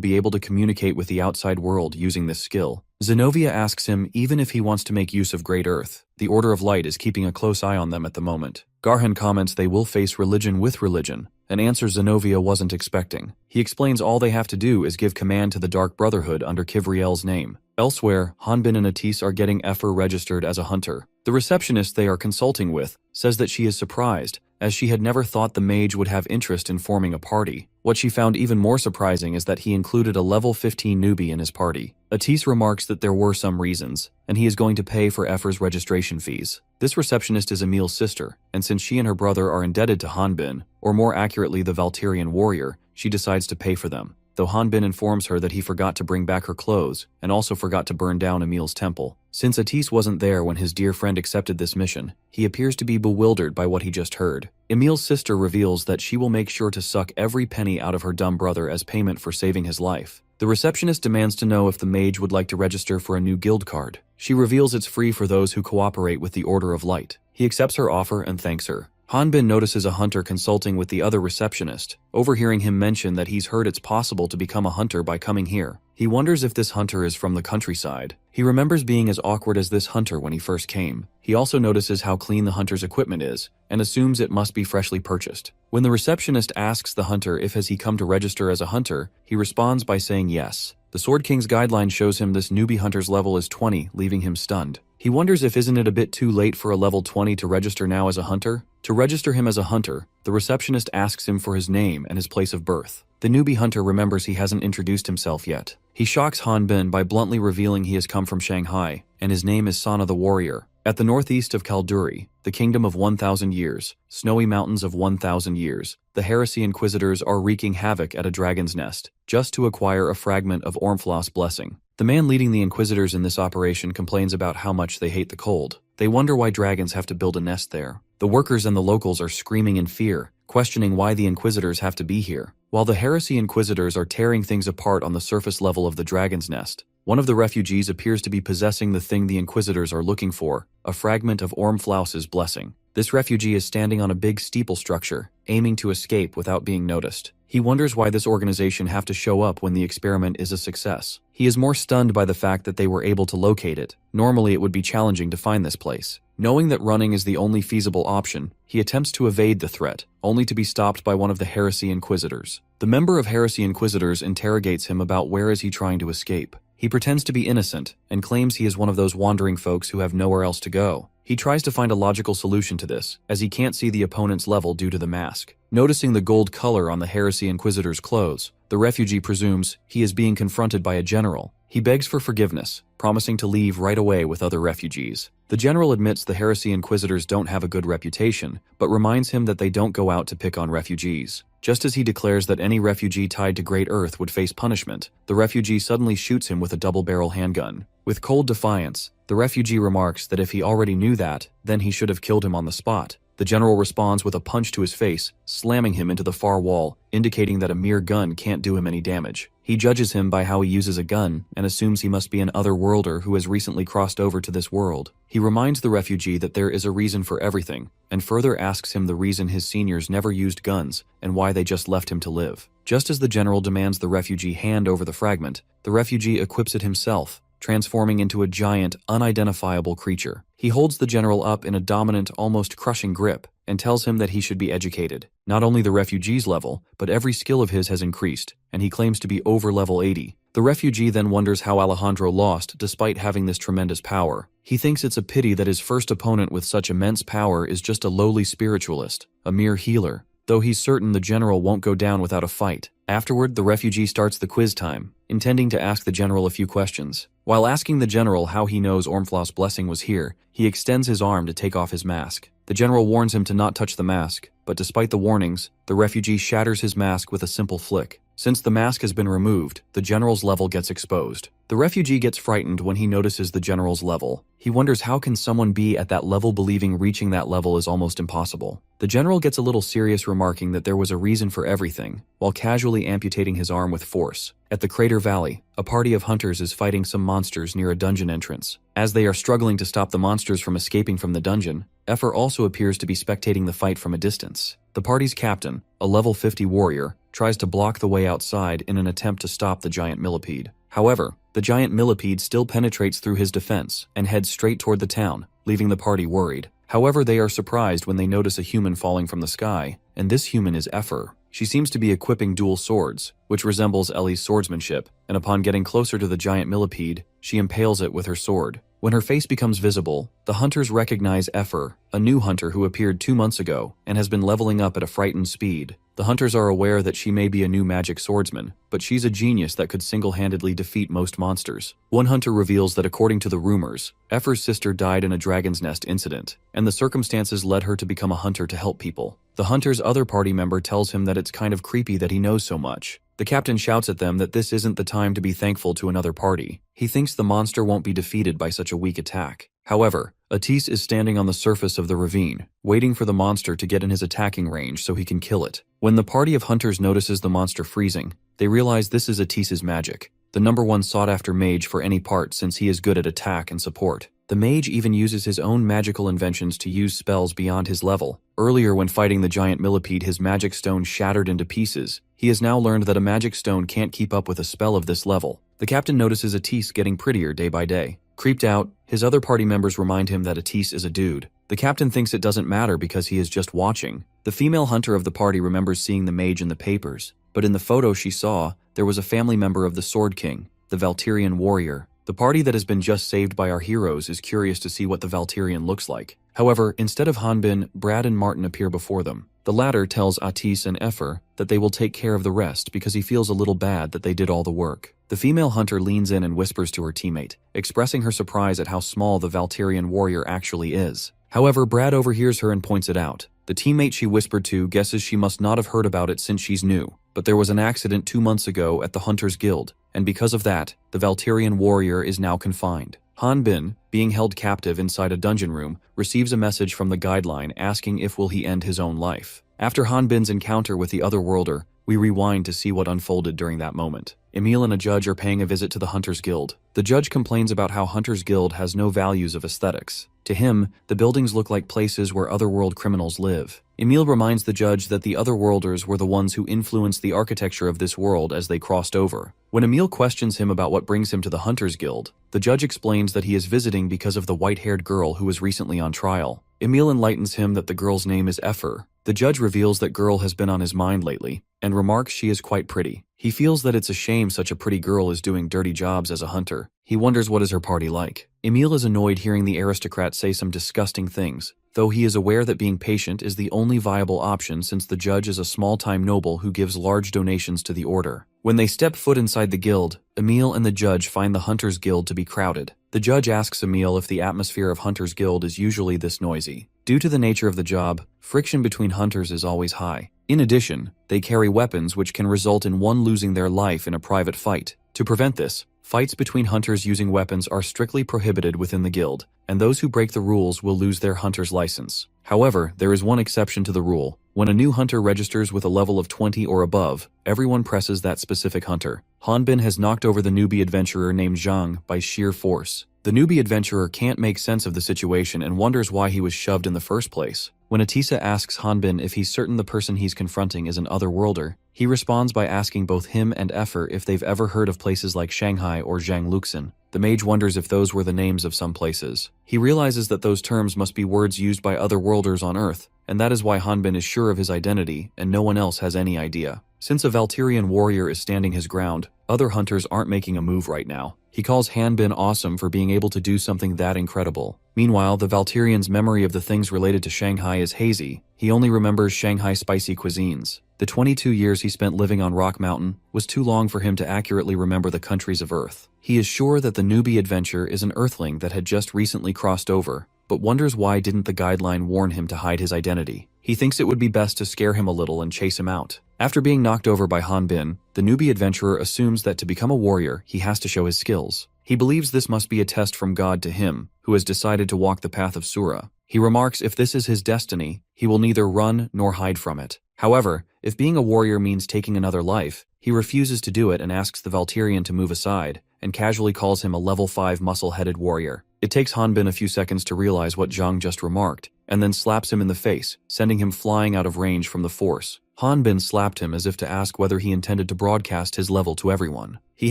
be able to communicate with the outside world using this skill. Zenobia asks him even if he wants to make use of Great Earth. The Order of Light is keeping a close eye on them at the moment. Garhan comments they will face religion with religion, an answer Zenobia wasn't expecting. He explains all they have to do is give command to the Dark Brotherhood under Kivriel's name. Elsewhere, Hanbin and Atis are getting Efer registered as a hunter. The receptionist they are consulting with says that she is surprised, as she had never thought the mage would have interest in forming a party. What she found even more surprising is that he included a level 15 newbie in his party. Atis remarks that there were some reasons, and he is going to pay for Efer's registration fees. This receptionist is Emil's sister, and since she and her brother are indebted to Hanbin, or more accurately the Valkyrian warrior, she decides to pay for them. Though Hanbin informs her that he forgot to bring back her clothes, and also forgot to burn down Emil's temple. Since Atis wasn't there when his dear friend accepted this mission, he appears to be bewildered by what he just heard. Emil's sister reveals that she will make sure to suck every penny out of her dumb brother as payment for saving his life. The receptionist demands to know if the mage would like to register for a new guild card. She reveals it's free for those who cooperate with the Order of Light. He accepts her offer and thanks her. Hanbin notices a hunter consulting with the other receptionist, overhearing him mention that he's heard it's possible to become a hunter by coming here. He wonders if this hunter is from the countryside. He remembers being as awkward as this hunter when he first came. He also notices how clean the hunter's equipment is, and assumes it must be freshly purchased. When the receptionist asks the hunter if has he come to register as a hunter, he responds by saying yes. The Sword King's guideline shows him this newbie hunter's level is 20, leaving him stunned. He wonders if isn't it a bit too late for a level 20 to register now as a hunter? To register him as a hunter, the receptionist asks him for his name and his place of birth. The newbie hunter remembers he hasn't introduced himself yet. He shocks Hanbin by bluntly revealing he has come from Shanghai, and his name is Sana the Warrior. At the northeast of Kalduri, the kingdom of 1,000 years, snowy mountains of 1,000 years, the heresy inquisitors are wreaking havoc at a dragon's nest, just to acquire a fragment of Ormfloss' blessing. The man leading the inquisitors in this operation complains about how much they hate the cold. They wonder why dragons have to build a nest there. The workers and the locals are screaming in fear, questioning why the inquisitors have to be here. While the heresy inquisitors are tearing things apart on the surface level of the dragon's nest, one of the refugees appears to be possessing the thing the inquisitors are looking for, a fragment of Ormfloss's blessing. This refugee is standing on a big steeple structure, aiming to escape without being noticed. He wonders why this organization have to show up when the experiment is a success. He is more stunned by the fact that they were able to locate it. Normally it would be challenging to find this place. Knowing that running is the only feasible option, he attempts to evade the threat, only to be stopped by one of the heresy inquisitors. The member of heresy inquisitors interrogates him about where is he trying to escape. He pretends to be innocent, and claims he is one of those wandering folks who have nowhere else to go. He tries to find a logical solution to this, as he can't see the opponent's level due to the mask. Noticing the gold color on the heresy inquisitor's clothes, the refugee presumes he is being confronted by a general. He begs for forgiveness, promising to leave right away with other refugees. The general admits the heresy inquisitors don't have a good reputation, but reminds him that they don't go out to pick on refugees. Just as he declares that any refugee tied to Great Earth would face punishment, the refugee suddenly shoots him with a double-barrel handgun. With cold defiance, the refugee remarks that if he already knew that, then he should have killed him on the spot. The general responds with a punch to his face, slamming him into the far wall, indicating that a mere gun can't do him any damage. He judges him by how he uses a gun, and assumes he must be an otherworlder who has recently crossed over to this world. He reminds the refugee that there is a reason for everything, and further asks him the reason his seniors never used guns, and why they just left him to live. Just as the general demands the refugee hand over the fragment, the refugee equips it himself, transforming into a giant, unidentifiable creature. He holds the general up in a dominant, almost crushing grip, and tells him that he should be educated. Not only the refugee's level, but every skill of his has increased, and he claims to be over level 80. The refugee then wonders how Alejandro lost despite having this tremendous power. He thinks it's a pity that his first opponent with such immense power is just a lowly spiritualist, a mere healer, though he's certain the general won't go down without a fight. Afterward, the refugee starts the quiz time, intending to ask the general a few questions. While asking the general how he knows Ormfloss' blessing was here, he extends his arm to take off his mask. The general warns him to not touch the mask, but despite the warnings, the refugee shatters his mask with a simple flick. Since the mask has been removed, the general's level gets exposed. The refugee gets frightened when he notices the general's level. He wonders how can someone be at that level believing reaching that level is almost impossible. The general gets a little serious, remarking that there was a reason for everything, while casually amputating his arm with force. At the Crater Valley, a party of hunters is fighting some monsters near a dungeon entrance. As they are struggling to stop the monsters from escaping from the dungeon, Effer also appears to be spectating the fight from a distance. The party's captain, a level 50 warrior, tries to block the way outside in an attempt to stop the giant millipede. However, the giant millipede still penetrates through his defense and heads straight toward the town, leaving the party worried. However, they are surprised when they notice a human falling from the sky, and this human is Effer. She seems to be equipping dual swords, which resembles Ellie's swordsmanship, and upon getting closer to the giant millipede, she impales it with her sword. When her face becomes visible, the hunters recognize Effer, a new hunter who appeared 2 months ago and has been leveling up at a frightened speed. The hunters are aware that she may be a new magic swordsman, but she's a genius that could single-handedly defeat most monsters. One hunter reveals that according to the rumors, Effer's sister died in a dragon's nest incident, and the circumstances led her to become a hunter to help people. The hunter's other party member tells him that it's kind of creepy that he knows so much. The captain shouts at them that this isn't the time to be thankful to another party. He thinks the monster won't be defeated by such a weak attack. However, Atis is standing on the surface of the ravine, waiting for the monster to get in his attacking range so he can kill it. When the party of hunters notices the monster freezing, they realize this is Atis's magic, the #1 sought-after mage for any part since he is good at attack and support. The mage even uses his own magical inventions to use spells beyond his level. Earlier, when fighting the giant millipede, his magic stone shattered into pieces. He has now learned that a magic stone can't keep up with a spell of this level. The captain notices Atis getting prettier day by day. Creeped out, his other party members remind him that Atis is a dude. The captain thinks it doesn't matter because he is just watching. The female hunter of the party remembers seeing the mage in the papers, but in the photo she saw, there was a family member of the Sword King, the Valtirian warrior. The party that has been just saved by our heroes is curious to see what the Valtirian looks like. However, instead of Hanbin, Brad and Martin appear before them. The latter tells Atis and Effer that they will take care of the rest because he feels a little bad that they did all the work. The female hunter leans in and whispers to her teammate, expressing her surprise at how small the Valtirian warrior actually is. However, Brad overhears her and points it out. The teammate she whispered to guesses she must not have heard about it since she's new, but there was an accident 2 months ago at the Hunters Guild, and because of that, the Valtirian warrior is now confined. Hanbin, being held captive inside a dungeon room, receives a message from the guideline asking if will he end his own life. After Hanbin's encounter with the Otherworlder, we rewind to see what unfolded during that moment. Emil and a judge are paying a visit to the Hunters Guild. The judge complains about how Hunters Guild has no values of aesthetics. To him, the buildings look like places where otherworld criminals live. Emil reminds the judge that the Otherworlders were the ones who influenced the architecture of this world as they crossed over. When Emil questions him about what brings him to the Hunters Guild, the judge explains that he is visiting because of the white-haired girl who was recently on trial. Emil enlightens him that the girl's name is Effer. The judge reveals that girl has been on his mind lately, and remarks she is quite pretty. He feels that it's a shame such a pretty girl is doing dirty jobs as a hunter. He wonders what is her party like. Emil is annoyed hearing the aristocrat say some disgusting things, though he is aware that being patient is the only viable option since the judge is a small-time noble who gives large donations to the order. When they step foot inside the guild, Emil and the judge find the Hunters Guild to be crowded. The judge asks Emil if the atmosphere of Hunters Guild is usually this noisy. Due to the nature of the job, friction between hunters is always high. In addition, they carry weapons which can result in one losing their life in a private fight. To prevent this, fights between hunters using weapons are strictly prohibited within the guild, and those who break the rules will lose their hunter's license. However, there is one exception to the rule. When a new hunter registers with a level of 20 or above, everyone presses that specific hunter. Hanbin has knocked over the newbie adventurer named Zhang by sheer force. The newbie adventurer can't make sense of the situation and wonders why he was shoved in the first place. When Atisa asks Hanbin if he's certain the person he's confronting is an otherworlder, he responds by asking both him and Effer if they've ever heard of places like Shanghai or Zhangluxin. The mage wonders if those were the names of some places. He realizes that those terms must be words used by otherworlders on Earth, and that is why Hanbin is sure of his identity and no one else has any idea. Since a Valtirian warrior is standing his ground, other hunters aren't making a move right now. He calls Hanbin awesome for being able to do something that incredible. Meanwhile, the Valtirian's memory of the things related to Shanghai is hazy. He only remembers Shanghai spicy cuisines. The 22 years he spent living on Rock Mountain was too long for him to accurately remember the countries of Earth. He is sure that the newbie adventure is an Earthling that had just recently crossed over, but wonders why didn't the guideline warn him to hide his identity. He thinks it would be best to scare him a little and chase him out. After being knocked over by Hanbin, the newbie adventurer assumes that to become a warrior, he has to show his skills. He believes this must be a test from God to him, who has decided to walk the path of Sura. He remarks if this is his destiny, he will neither run nor hide from it. However, if being a warrior means taking another life, he refuses to do it and asks the Valkyrian to move aside, and casually calls him a level 5 muscle-headed warrior. It takes Hanbin a few seconds to realize what Zhang just remarked, and then slaps him in the face, sending him flying out of range from the force. Hanbin slapped him as if to ask whether he intended to broadcast his level to everyone. He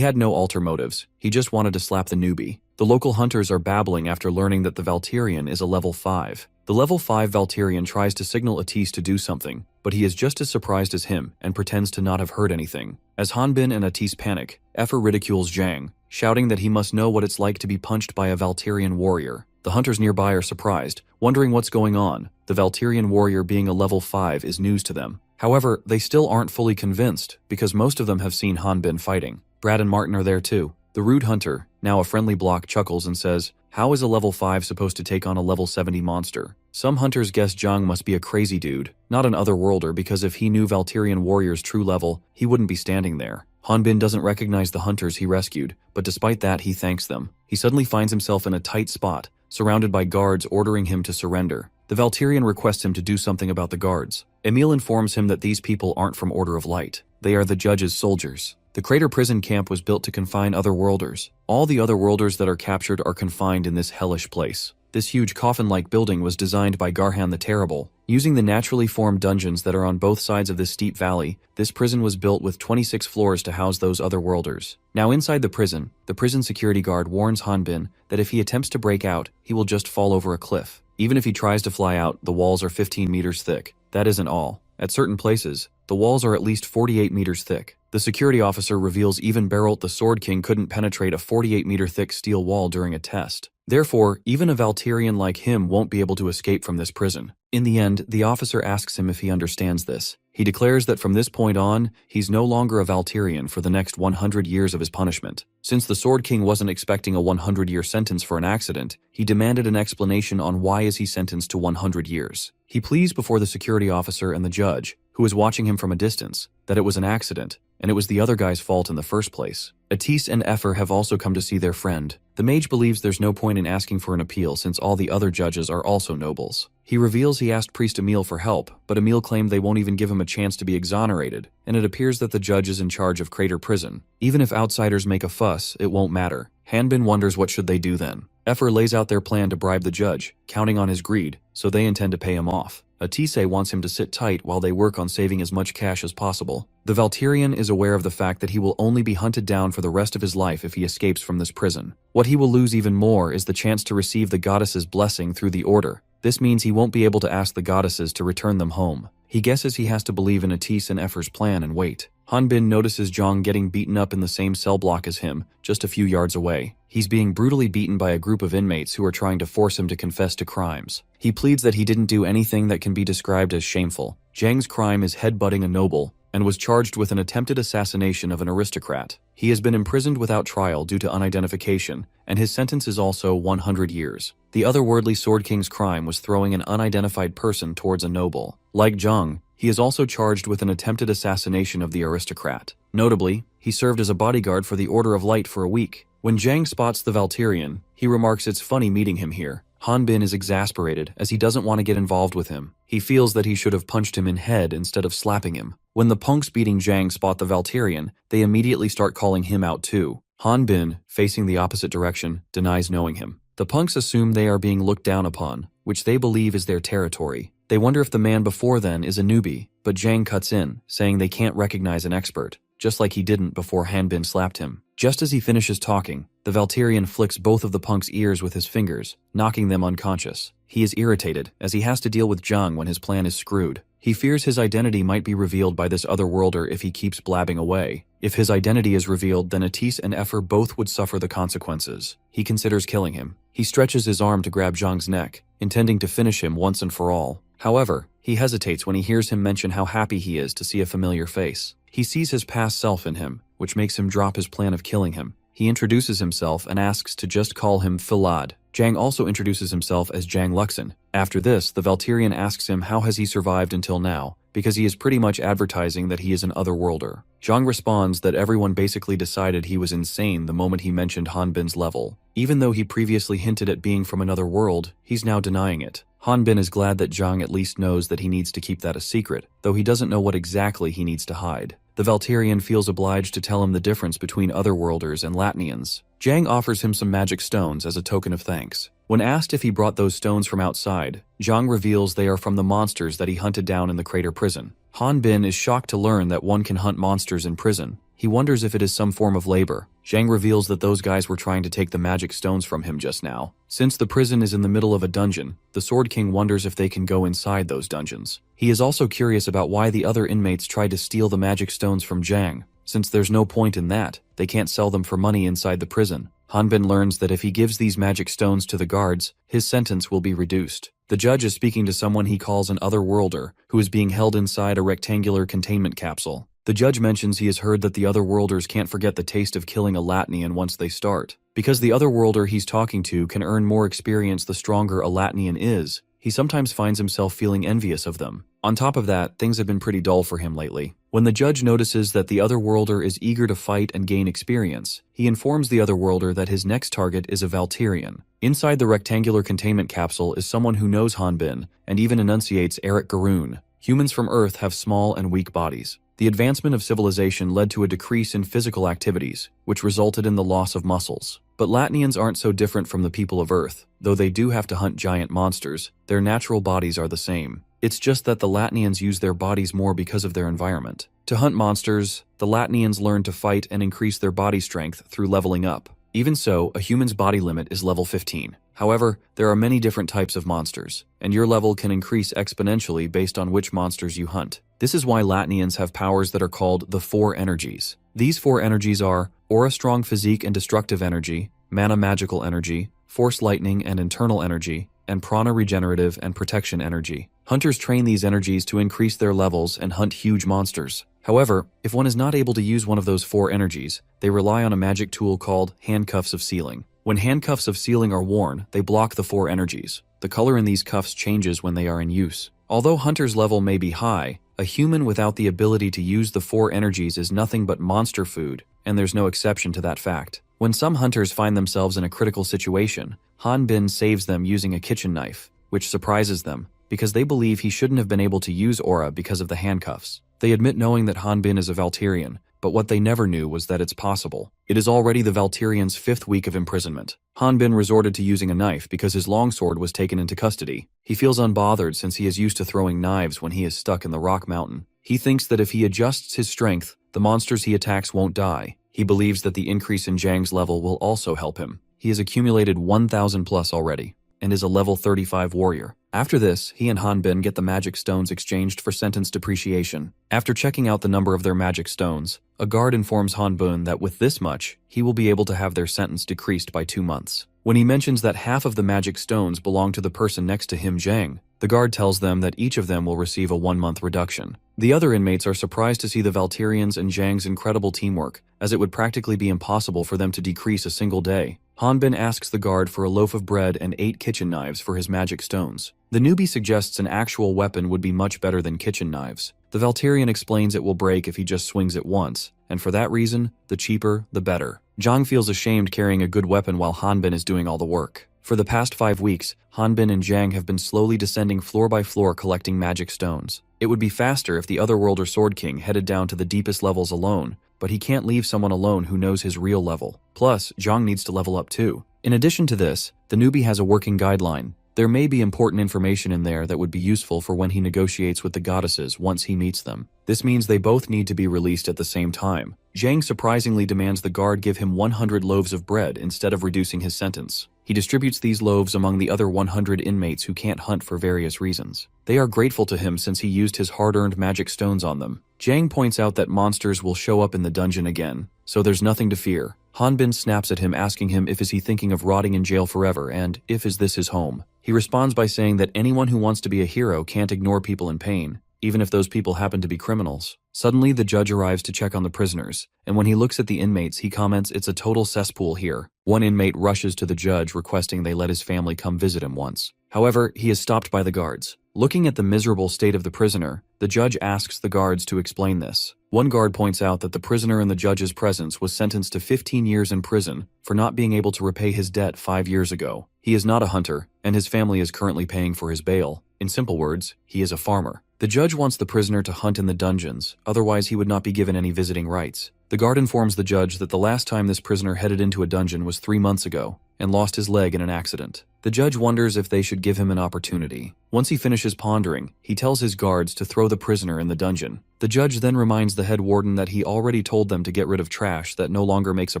had no ulterior motives, he just wanted to slap the newbie. The local hunters are babbling after learning that the Valkyrian is a level 5. The level 5 Valkyrian tries to signal Atis to do something, but he is just as surprised as him and pretends to not have heard anything. As Hanbin and Atis panic, Effer ridicules Zhang, shouting that he must know what it's like to be punched by a Valkyrian warrior. The hunters nearby are surprised, wondering what's going on. The Valkyrian warrior being a level 5 is news to them. However, they still aren't fully convinced, because most of them have seen Hanbin fighting. Brad and Martin are there too. The rude hunter, now a friendly block, chuckles and says, "How is a level 5 supposed to take on a level 70 monster?" Some hunters guess Zhang must be a crazy dude, not an otherworlder, because if he knew Valkyrian warrior's true level, he wouldn't be standing there. Hanbin doesn't recognize the hunters he rescued, but despite that he thanks them. He suddenly finds himself in a tight spot, surrounded by guards ordering him to surrender. The Valkyrian requests him to do something about the guards. Emil informs him that these people aren't from Order of Light. They are the judge's soldiers. The Crater prison camp was built to confine otherworlders. All the otherworlders that are captured are confined in this hellish place. This huge coffin-like building was designed by Garhan the Terrible. Using the naturally formed dungeons that are on both sides of this steep valley, this prison was built with 26 floors to house those otherworlders. Now inside the prison security guard warns Hanbin that if he attempts to break out, he will just fall over a cliff. Even if he tries to fly out, the walls are 15 meters thick. That isn't all. At certain places, the walls are at least 48 meters thick. The security officer reveals even Berolt the Sword King couldn't penetrate a 48-meter thick steel wall during a test. Therefore, even a Valkyrian like him won't be able to escape from this prison. In the end, the officer asks him if he understands this. He declares that from this point on, he's no longer a Valkyrian for the next 100 years of his punishment. Since the Sword King wasn't expecting a 100-year sentence for an accident, he demanded an explanation on why is he sentenced to 100 years. He pleads before the security officer and the judge, who is watching him from a distance, that it was an accident, and it was the other guy's fault in the first place. Atis and Effer have also come to see their friend. The mage believes there's no point in asking for an appeal since all the other judges are also nobles. He reveals he asked Priest Emil for help, but Emil claimed they won't even give him a chance to be exonerated, and it appears that the judge is in charge of Crater Prison. Even if outsiders make a fuss, it won't matter. Hanbin wonders what should they do then. Effer lays out their plan to bribe the judge, counting on his greed, so they intend to pay him off. Atise wants him to sit tight while they work on saving as much cash as possible. The Valkyrian is aware of the fact that he will only be hunted down for the rest of his life if he escapes from this prison. What he will lose even more is the chance to receive the goddess's blessing through the order. This means he won't be able to ask the goddesses to return them home. He guesses he has to believe in Atis and Effer's plan and wait. Hanbin notices Zhang getting beaten up in the same cell block as him, just a few yards away. He's being brutally beaten by a group of inmates who are trying to force him to confess to crimes. He pleads that he didn't do anything that can be described as shameful. Zhang's crime is headbutting a noble, and was charged with an attempted assassination of an aristocrat. He has been imprisoned without trial due to unidentification, and his sentence is also 100 years. The otherworldly Sword King's crime was throwing an unidentified person towards a noble. Like Zhang, he is also charged with an attempted assassination of the aristocrat. Notably, he served as a bodyguard for the Order of Light for a week. When Zhang spots the Valkyrian, he remarks it's funny meeting him here. Hanbin is exasperated as he doesn't want to get involved with him. He feels that he should have punched him in head instead of slapping him. When the punks beating Zhang spot the Valkyrian, they immediately start calling him out too. Hanbin, facing the opposite direction, denies knowing him. The punks assume they are being looked down upon, which they believe is their territory. They wonder if the man before then is a newbie, but Zhang cuts in, saying they can't recognize an expert, just like he didn't before Hanbin slapped him. Just as he finishes talking, the Valkyrian flicks both of the punks' ears with his fingers, knocking them unconscious. He is irritated, as he has to deal with Zhang when his plan is screwed. He fears his identity might be revealed by this otherworlder if he keeps blabbing away. If his identity is revealed, then Atis and Effer both would suffer the consequences. He considers killing him. He stretches his arm to grab Zhang's neck, intending to finish him once and for all. However, he hesitates when he hears him mention how happy he is to see a familiar face. He sees his past self in him, which makes him drop his plan of killing him. He introduces himself and asks to just call him Filad. Jang also introduces himself as Jang Luxin. After this, the Valterian asks him how has he survived until now, because he is pretty much advertising that he is an otherworlder. Jang responds that everyone basically decided he was insane the moment he mentioned Hanbin's level. Even though he previously hinted at being from another world, he's now denying it. Hanbin is glad that Jang at least knows that he needs to keep that a secret, though he doesn't know what exactly he needs to hide. The Valterian feels obliged to tell him the difference between otherworlders and Latnians. Jang offers him some magic stones as a token of thanks. When asked if he brought those stones from outside, Jang reveals they are from the monsters that he hunted down in the crater prison. Hanbin is shocked to learn that one can hunt monsters in prison. He wonders if it is some form of labor. Jang reveals that those guys were trying to take the magic stones from him just now. Since the prison is in the middle of a dungeon, the Sword King wonders if they can go inside those dungeons. He is also curious about why the other inmates tried to steal the magic stones from Jang. Since there's no point in that, they can't sell them for money inside the prison. Hanbin learns that if he gives these magic stones to the guards, his sentence will be reduced. The judge is speaking to someone he calls an otherworlder, who is being held inside a rectangular containment capsule. The judge mentions he has heard that the otherworlders can't forget the taste of killing a Latnian once they start. Because the otherworlder he's talking to can earn more experience the stronger a Latnian is, he sometimes finds himself feeling envious of them. On top of that, things have been pretty dull for him lately. When the judge notices that the otherworlder is eager to fight and gain experience, he informs the otherworlder that his next target is a Valterian. Inside the rectangular containment capsule is someone who knows Hanbin and even enunciates Eric Garoon. Humans from Earth have small and weak bodies. The advancement of civilization led to a decrease in physical activities, which resulted in the loss of muscles. But Latnians aren't so different from the people of Earth. Though they do have to hunt giant monsters, their natural bodies are the same. It's just that the Latnians use their bodies more because of their environment. To hunt monsters, the Latnians learn to fight and increase their body strength through leveling up. Even so, a human's body limit is level 15. However, there are many different types of monsters, and your level can increase exponentially based on which monsters you hunt. This is why Latnians have powers that are called the Four Energies. These four energies are Aura Strong Physique and Destructive Energy, Mana Magical Energy, Force Lightning and Internal Energy, and Prana Regenerative and Protection Energy. Hunters train these energies to increase their levels and hunt huge monsters. However, if one is not able to use one of those four energies, they rely on a magic tool called Handcuffs of Sealing. When handcuffs of sealing are worn, they block the four energies. The color in these cuffs changes when they are in use. Although Hunter's level may be high, a human without the ability to use the four energies is nothing but monster food, and there's no exception to that fact. When some hunters find themselves in a critical situation, Hanbin saves them using a kitchen knife, which surprises them, because they believe he shouldn't have been able to use aura because of the handcuffs. They admit knowing that Hanbin is a Valterian, but what they never knew was that it's possible. It is already the Valterian's 5th week of imprisonment. Hanbin resorted to using a knife because his longsword was taken into custody. He feels unbothered since he is used to throwing knives when he is stuck in the rock mountain. He thinks that if he adjusts his strength, the monsters he attacks won't die. He believes that the increase in Jang's level will also help him. He has accumulated 1,000 plus already, and is a level 35 warrior. After this, he and Hanbin get the magic stones exchanged for sentence depreciation. After checking out the number of their magic stones, a guard informs Hanbin that with this much, he will be able to have their sentence decreased by 2 months. When he mentions that half of the magic stones belong to the person next to him, Jang, the guard tells them that each of them will receive a 1-month reduction. The other inmates are surprised to see the Valterians and Jang's incredible teamwork, as it would practically be impossible for them to decrease a single day. Hanbin asks the guard for a loaf of bread and 8 kitchen knives for his magic stones. The newbie suggests an actual weapon would be much better than kitchen knives. The Valterian explains it will break if he just swings it once, and for that reason, the cheaper, the better. Jang feels ashamed carrying a good weapon while Hanbin is doing all the work. For the past 5 weeks, Hanbin and Jang have been slowly descending floor by floor collecting magic stones. It would be faster if the Otherworlder Sword King headed down to the deepest levels alone, but he can't leave someone alone who knows his real level. Plus, Jang needs to level up too. In addition to this, the newbie has a working guideline. There may be important information in there that would be useful for when he negotiates with the goddesses once he meets them. This means they both need to be released at the same time. Jang surprisingly demands the guard give him 100 loaves of bread instead of reducing his sentence. He distributes these loaves among the other 100 inmates who can't hunt for various reasons. They are grateful to him since he used his hard-earned magic stones on them. Jang points out that monsters will show up in the dungeon again, so there's nothing to fear. Hanbin snaps at him asking him if is he thinking of rotting in jail forever and if is this his home. He responds by saying that anyone who wants to be a hero can't ignore people in pain. even if those people happen to be criminals. Suddenly, the judge arrives to check on the prisoners, and when he looks at the inmates, he comments it's a total cesspool here. One inmate rushes to the judge requesting they let his family come visit him once. However, he is stopped by the guards. Looking at the miserable state of the prisoner, the judge asks the guards to explain this. One guard points out that the prisoner in the judge's presence was sentenced to 15 years in prison for not being able to repay his debt 5 years ago. He is not a hunter, and his family is currently paying for his bail. In simple words, he is a farmer. The judge wants the prisoner to hunt in the dungeons, otherwise he would not be given any visiting rights. The guard informs the judge that the last time this prisoner headed into a dungeon was 3 months ago, and lost his leg in an accident. The judge wonders if they should give him an opportunity. Once he finishes pondering, he tells his guards to throw the prisoner in the dungeon. The judge then reminds the head warden that he already told them to get rid of trash that no longer makes a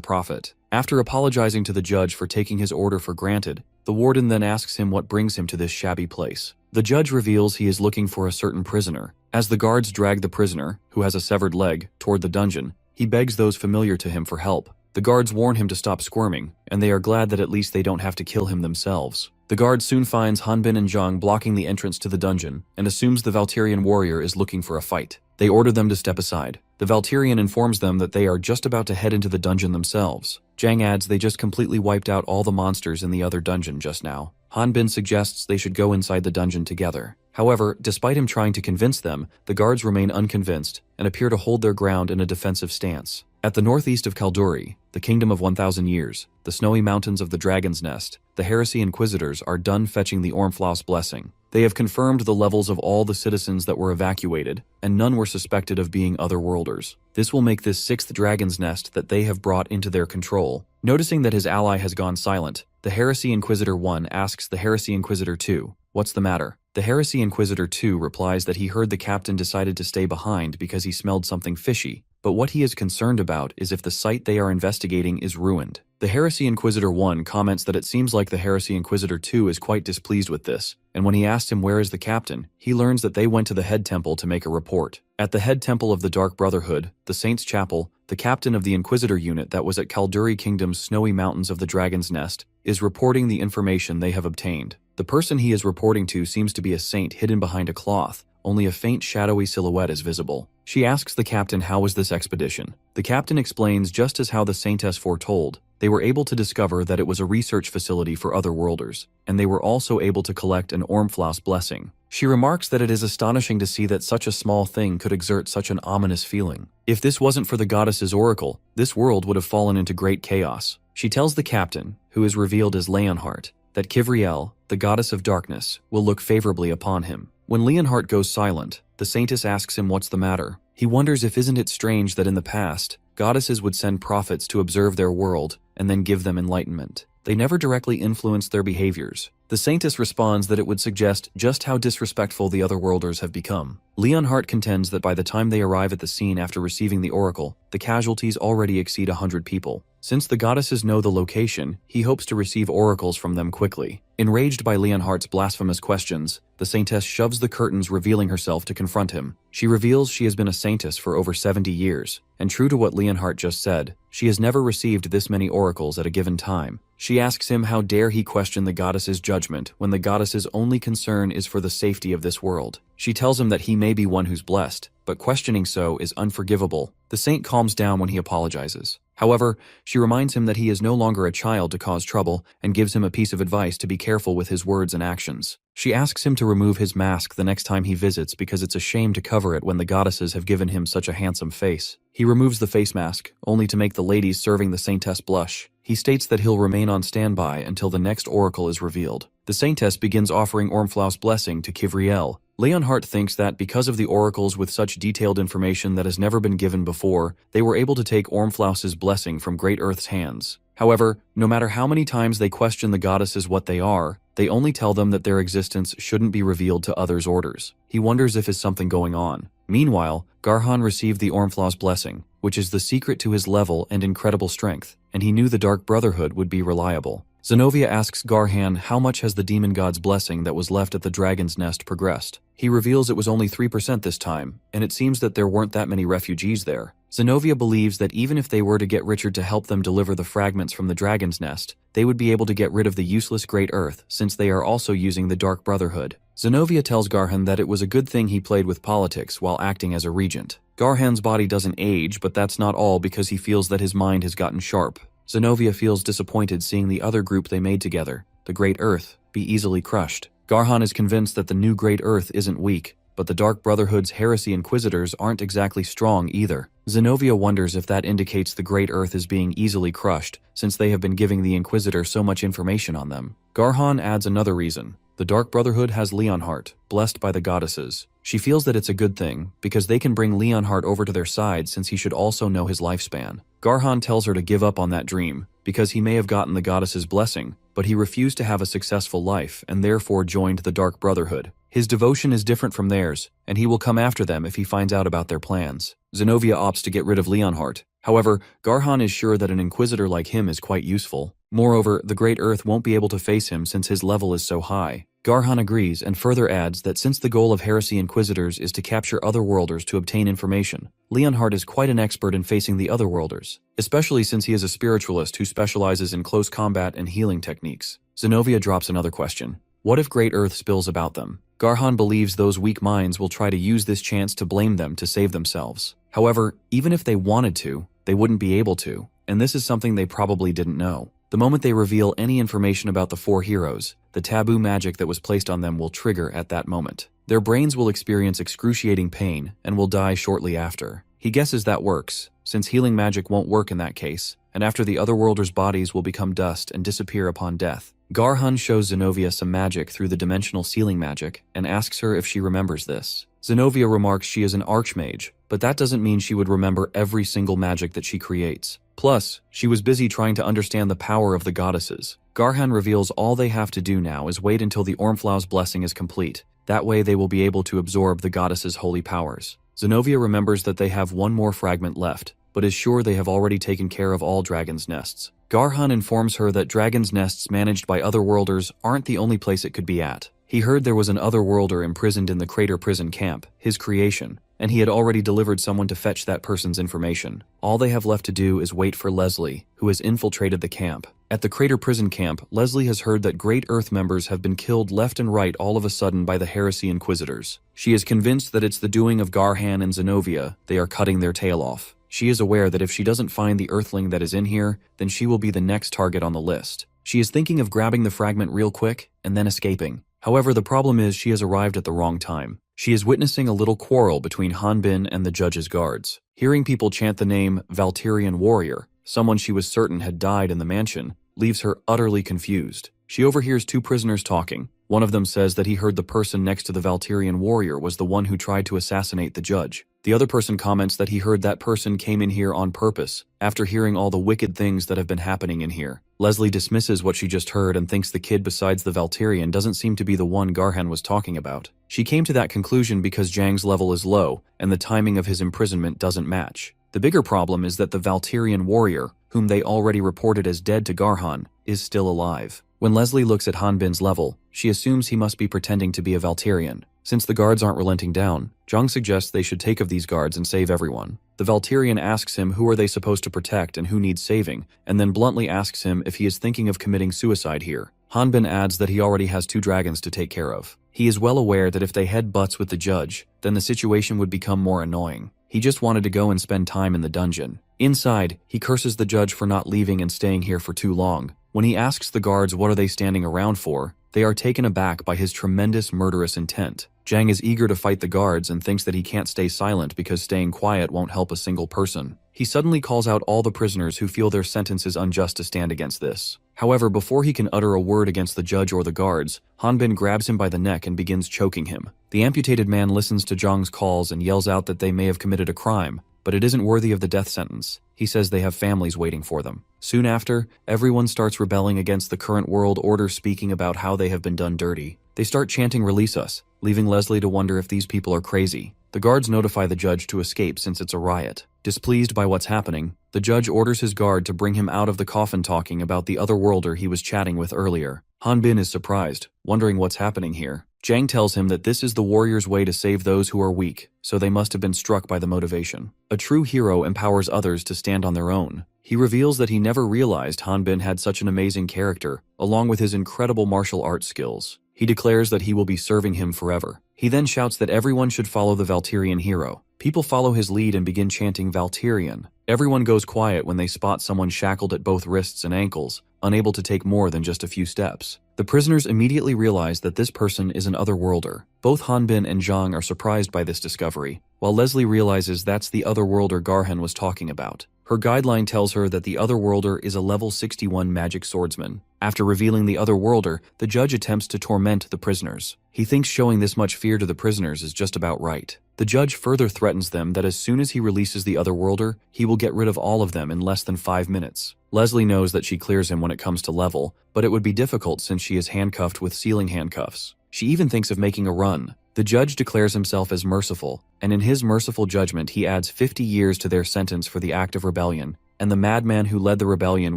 profit. After apologizing to the judge for taking his order for granted, the warden then asks him what brings him to this shabby place. The judge reveals he is looking for a certain prisoner. As the guards drag the prisoner, who has a severed leg, toward the dungeon, he begs those familiar to him for help. The guards warn him to stop squirming, and they are glad that at least they don't have to kill him themselves. The guard soon finds Hanbin and Zhang blocking the entrance to the dungeon and assumes the Valtirian warrior is looking for a fight. They order them to step aside. The Valtirian informs them that they are just about to head into the dungeon themselves. Zhang adds they just completely wiped out all the monsters in the other dungeon just now. Hanbin suggests they should go inside the dungeon together. However, despite him trying to convince them, the guards remain unconvinced and appear to hold their ground in a defensive stance. At the northeast of Kalduri, the Kingdom of 1,000 Years, the snowy mountains of the Dragon's Nest, the Heresy Inquisitors are done fetching the Ormflaus blessing. They have confirmed the levels of all the citizens that were evacuated, and none were suspected of being otherworlders. This will make this 6th Dragon's Nest that they have brought into their control. Noticing that his ally has gone silent, the Heresy Inquisitor 1 asks the Heresy Inquisitor 2, "What's the matter?" The Heresy Inquisitor 2 replies that he heard the captain decided to stay behind because he smelled something fishy, but what he is concerned about is if the site they are investigating is ruined. The Heresy Inquisitor 1 comments that it seems like the Heresy Inquisitor 2 is quite displeased with this, and when he asks him where is the captain, he learns that they went to the head temple to make a report. At the head temple of the Dark Brotherhood, the Saints' Chapel, the captain of the Inquisitor unit that was at Kalduri Kingdom's snowy mountains of the Dragon's Nest is reporting the information they have obtained. The person he is reporting to seems to be a saint hidden behind a cloth. Only a faint shadowy silhouette is visible. She asks the captain how was this expedition. The captain explains just as how the saintess foretold. They were able to discover that it was a research facility for otherworlders, and they were also able to collect an Ormflaus blessing. She remarks that it is astonishing to see that such a small thing could exert such an ominous feeling. If this wasn't for the goddess's oracle, this world would have fallen into great chaos. She tells the captain, who is revealed as Leonhardt, that Kivriel, the goddess of darkness, will look favorably upon him. When Leonhardt goes silent, the saintess asks him what's the matter. He wonders if isn't it strange that in the past, goddesses would send prophets to observe their world and then give them enlightenment. They never directly influenced their behaviors. The saintess responds that it would suggest just how disrespectful the otherworlders have become. Leonhardt contends that by the time they arrive at the scene after receiving the oracle, the casualties already exceed 100 people. Since the goddesses know the location, he hopes to receive oracles from them quickly. Enraged by Leonhardt's blasphemous questions, the saintess shoves the curtains, revealing herself to confront him. She reveals she has been a saintess for over 70 years, and true to what Leonhardt just said, she has never received this many oracles at a given time. She asks him how dare he question the goddess's judgment when the goddess's only concern is for the safety of this world. She tells him that he may be one who's blessed, but questioning so is unforgivable. The saint calms down when he apologizes. However, she reminds him that he is no longer a child to cause trouble and gives him a piece of advice to be careful with his words and actions. She asks him to remove his mask the next time he visits because it's a shame to cover it when the goddesses have given him such a handsome face. He removes the face mask, only to make the ladies serving the saintess blush. He states that he'll remain on standby until the next oracle is revealed. The saintess begins offering Ormflaus' blessing to Kivriel. Leonhardt thinks that because of the oracles with such detailed information that has never been given before, they were able to take Ormflaus' blessing from Great Earth's hands. However, no matter how many times they question the goddesses what they are, they only tell them that their existence shouldn't be revealed to others' orders. He wonders if is something going on. Meanwhile, Garhan received the Ormflaus blessing, which is the secret to his level and incredible strength, and he knew the Dark Brotherhood would be reliable. Zenobia asks Garhan how much has the demon god's blessing that was left at the dragon's nest progressed. He reveals it was only 3% this time, and it seems that there weren't that many refugees there. Zenobia believes that even if they were to get Richard to help them deliver the fragments from the dragon's nest, they would be able to get rid of the useless Great Earth since they are also using the Dark Brotherhood. Zenobia tells Garhan that it was a good thing he played with politics while acting as a regent. Garhan's body doesn't age, but that's not all because he feels that his mind has gotten sharp. Zenobia feels disappointed seeing the other group they made together, the Great Earth, be easily crushed. Garhan is convinced that the new Great Earth isn't weak, but the Dark Brotherhood's heresy inquisitors aren't exactly strong either. Zenobia wonders if that indicates the Great Earth is being easily crushed, since they have been giving the Inquisitor so much information on them. Garhan adds another reason. The Dark Brotherhood has Leonhardt, blessed by the goddesses. She feels that it's a good thing, because they can bring Leonhardt over to their side since he should also know his lifespan. Garhan tells her to give up on that dream, because he may have gotten the goddess's blessing, but he refused to have a successful life and therefore joined the Dark Brotherhood. His devotion is different from theirs, and he will come after them if he finds out about their plans. Zenobia opts to get rid of Leonhardt. However, Garhan is sure that an Inquisitor like him is quite useful. Moreover, the Great Earth won't be able to face him since his level is so high. Garhan agrees and further adds that since the goal of Heresy Inquisitors is to capture Otherworlders to obtain information, Leonhardt is quite an expert in facing the Otherworlders, especially since he is a spiritualist who specializes in close combat and healing techniques. Zenobia drops another question. What if Great Earth spills about them? Garhan believes those weak minds will try to use this chance to blame them to save themselves. However, even if they wanted to, they wouldn't be able to, and this is something they probably didn't know. The moment they reveal any information about the four heroes, the taboo magic that was placed on them will trigger at that moment. Their brains will experience excruciating pain and will die shortly after. He guesses that works, since healing magic won't work in that case, and after the Otherworlders' bodies will become dust and disappear upon death. Garhan shows Zenobia some magic through the dimensional sealing magic and asks her if she remembers this. Zenobia remarks she is an archmage, but that doesn't mean she would remember every single magic that she creates. Plus, she was busy trying to understand the power of the goddesses. Garhan reveals all they have to do now is wait until the Ormflau's blessing is complete. That way they will be able to absorb the goddesses' holy powers. Zenobia remembers that they have one more fragment left, but is sure they have already taken care of all dragon's nests. Garhan informs her that dragon's nests managed by Otherworlders aren't the only place it could be at. He heard there was an Otherworlder imprisoned in the Crater Prison Camp, his creation, and he had already delivered someone to fetch that person's information. All they have left to do is wait for Leslie, who has infiltrated the camp. At the Crater Prison Camp, Leslie has heard that Great Earth members have been killed left and right all of a sudden by the Heresy Inquisitors. She is convinced that it's the doing of Garhan and Zenobia. They are cutting their tail off. She is aware that if she doesn't find the Earthling that is in here, then she will be the next target on the list. She is thinking of grabbing the fragment real quick and then escaping. However, the problem is she has arrived at the wrong time. She is witnessing a little quarrel between Hanbin and the judge's guards. Hearing people chant the name Valkyrian Warrior, someone she was certain had died in the mansion, leaves her utterly confused. She overhears two prisoners talking. One of them says that he heard the person next to the Valkyrian Warrior was the one who tried to assassinate the judge. The other person comments that he heard that person came in here on purpose, after hearing all the wicked things that have been happening in here. Leslie dismisses what she just heard and thinks the kid besides the Valkyrian doesn't seem to be the one Garhan was talking about. She came to that conclusion because Zhang's level is low, and the timing of his imprisonment doesn't match. The bigger problem is that the Valkyrian Warrior, whom they already reported as dead to Garhan, is still alive. When Leslie looks at Hanbin's level, she assumes he must be pretending to be a Valkyrian. Since the guards aren't relenting down, Zhang suggests they should take of these guards and save everyone. The Valkyrian asks him who are they supposed to protect and who needs saving, and then bluntly asks him if he is thinking of committing suicide here. Hanbin adds that he already has 2 dragons to take care of. He is well aware that if they head butts with the judge, then the situation would become more annoying. He just wanted to go and spend time in the dungeon. Inside, he curses the judge for not leaving and staying here for too long. When he asks the guards what are they standing around for, they are taken aback by his tremendous murderous intent. Zhang is eager to fight the guards and thinks that he can't stay silent because staying quiet won't help a single person. He suddenly calls out all the prisoners who feel their sentence is unjust to stand against this. However, before he can utter a word against the judge or the guards, Hanbin grabs him by the neck and begins choking him. The amputated man listens to Zhang's calls and yells out that they may have committed a crime, but it isn't worthy of the death sentence. He says they have families waiting for them. Soon after, everyone starts rebelling against the current world order, speaking about how they have been done dirty. They start chanting "Release us," leaving Leslie to wonder if these people are crazy. The guards notify the judge to escape since it's a riot. Displeased by what's happening, the judge orders his guard to bring him out of the coffin talking about the Otherworlder he was chatting with earlier. Hanbin is surprised, wondering what's happening here. Zhang tells him that this is the warrior's way to save those who are weak, so they must have been struck by the motivation. A true hero empowers others to stand on their own. He reveals that he never realized Hanbin had such an amazing character, along with his incredible martial arts skills. He declares that he will be serving him forever. He then shouts that everyone should follow the Valterian hero. People follow his lead and begin chanting Valterian. Everyone goes quiet when they spot someone shackled at both wrists and ankles, unable to take more than just a few steps. The prisoners immediately realize that this person is an otherworlder. Both Hanbin and Zhang are surprised by this discovery, while Leslie realizes that's the otherworlder Garhan was talking about. Her guideline tells her that the otherworlder is a level 61 magic swordsman. After revealing the otherworlder, the judge attempts to torment the prisoners. He thinks showing this much fear to the prisoners is just about right. The judge further threatens them that as soon as he releases the otherworlder, he will get rid of all of them in less than 5 minutes. Leslie knows that she clears him when it comes to level, but it would be difficult since she is handcuffed with sealing handcuffs. She even thinks of making a run. The judge declares himself as merciful, and in his merciful judgment he adds 50 years to their sentence for the act of rebellion, and the madman who led the rebellion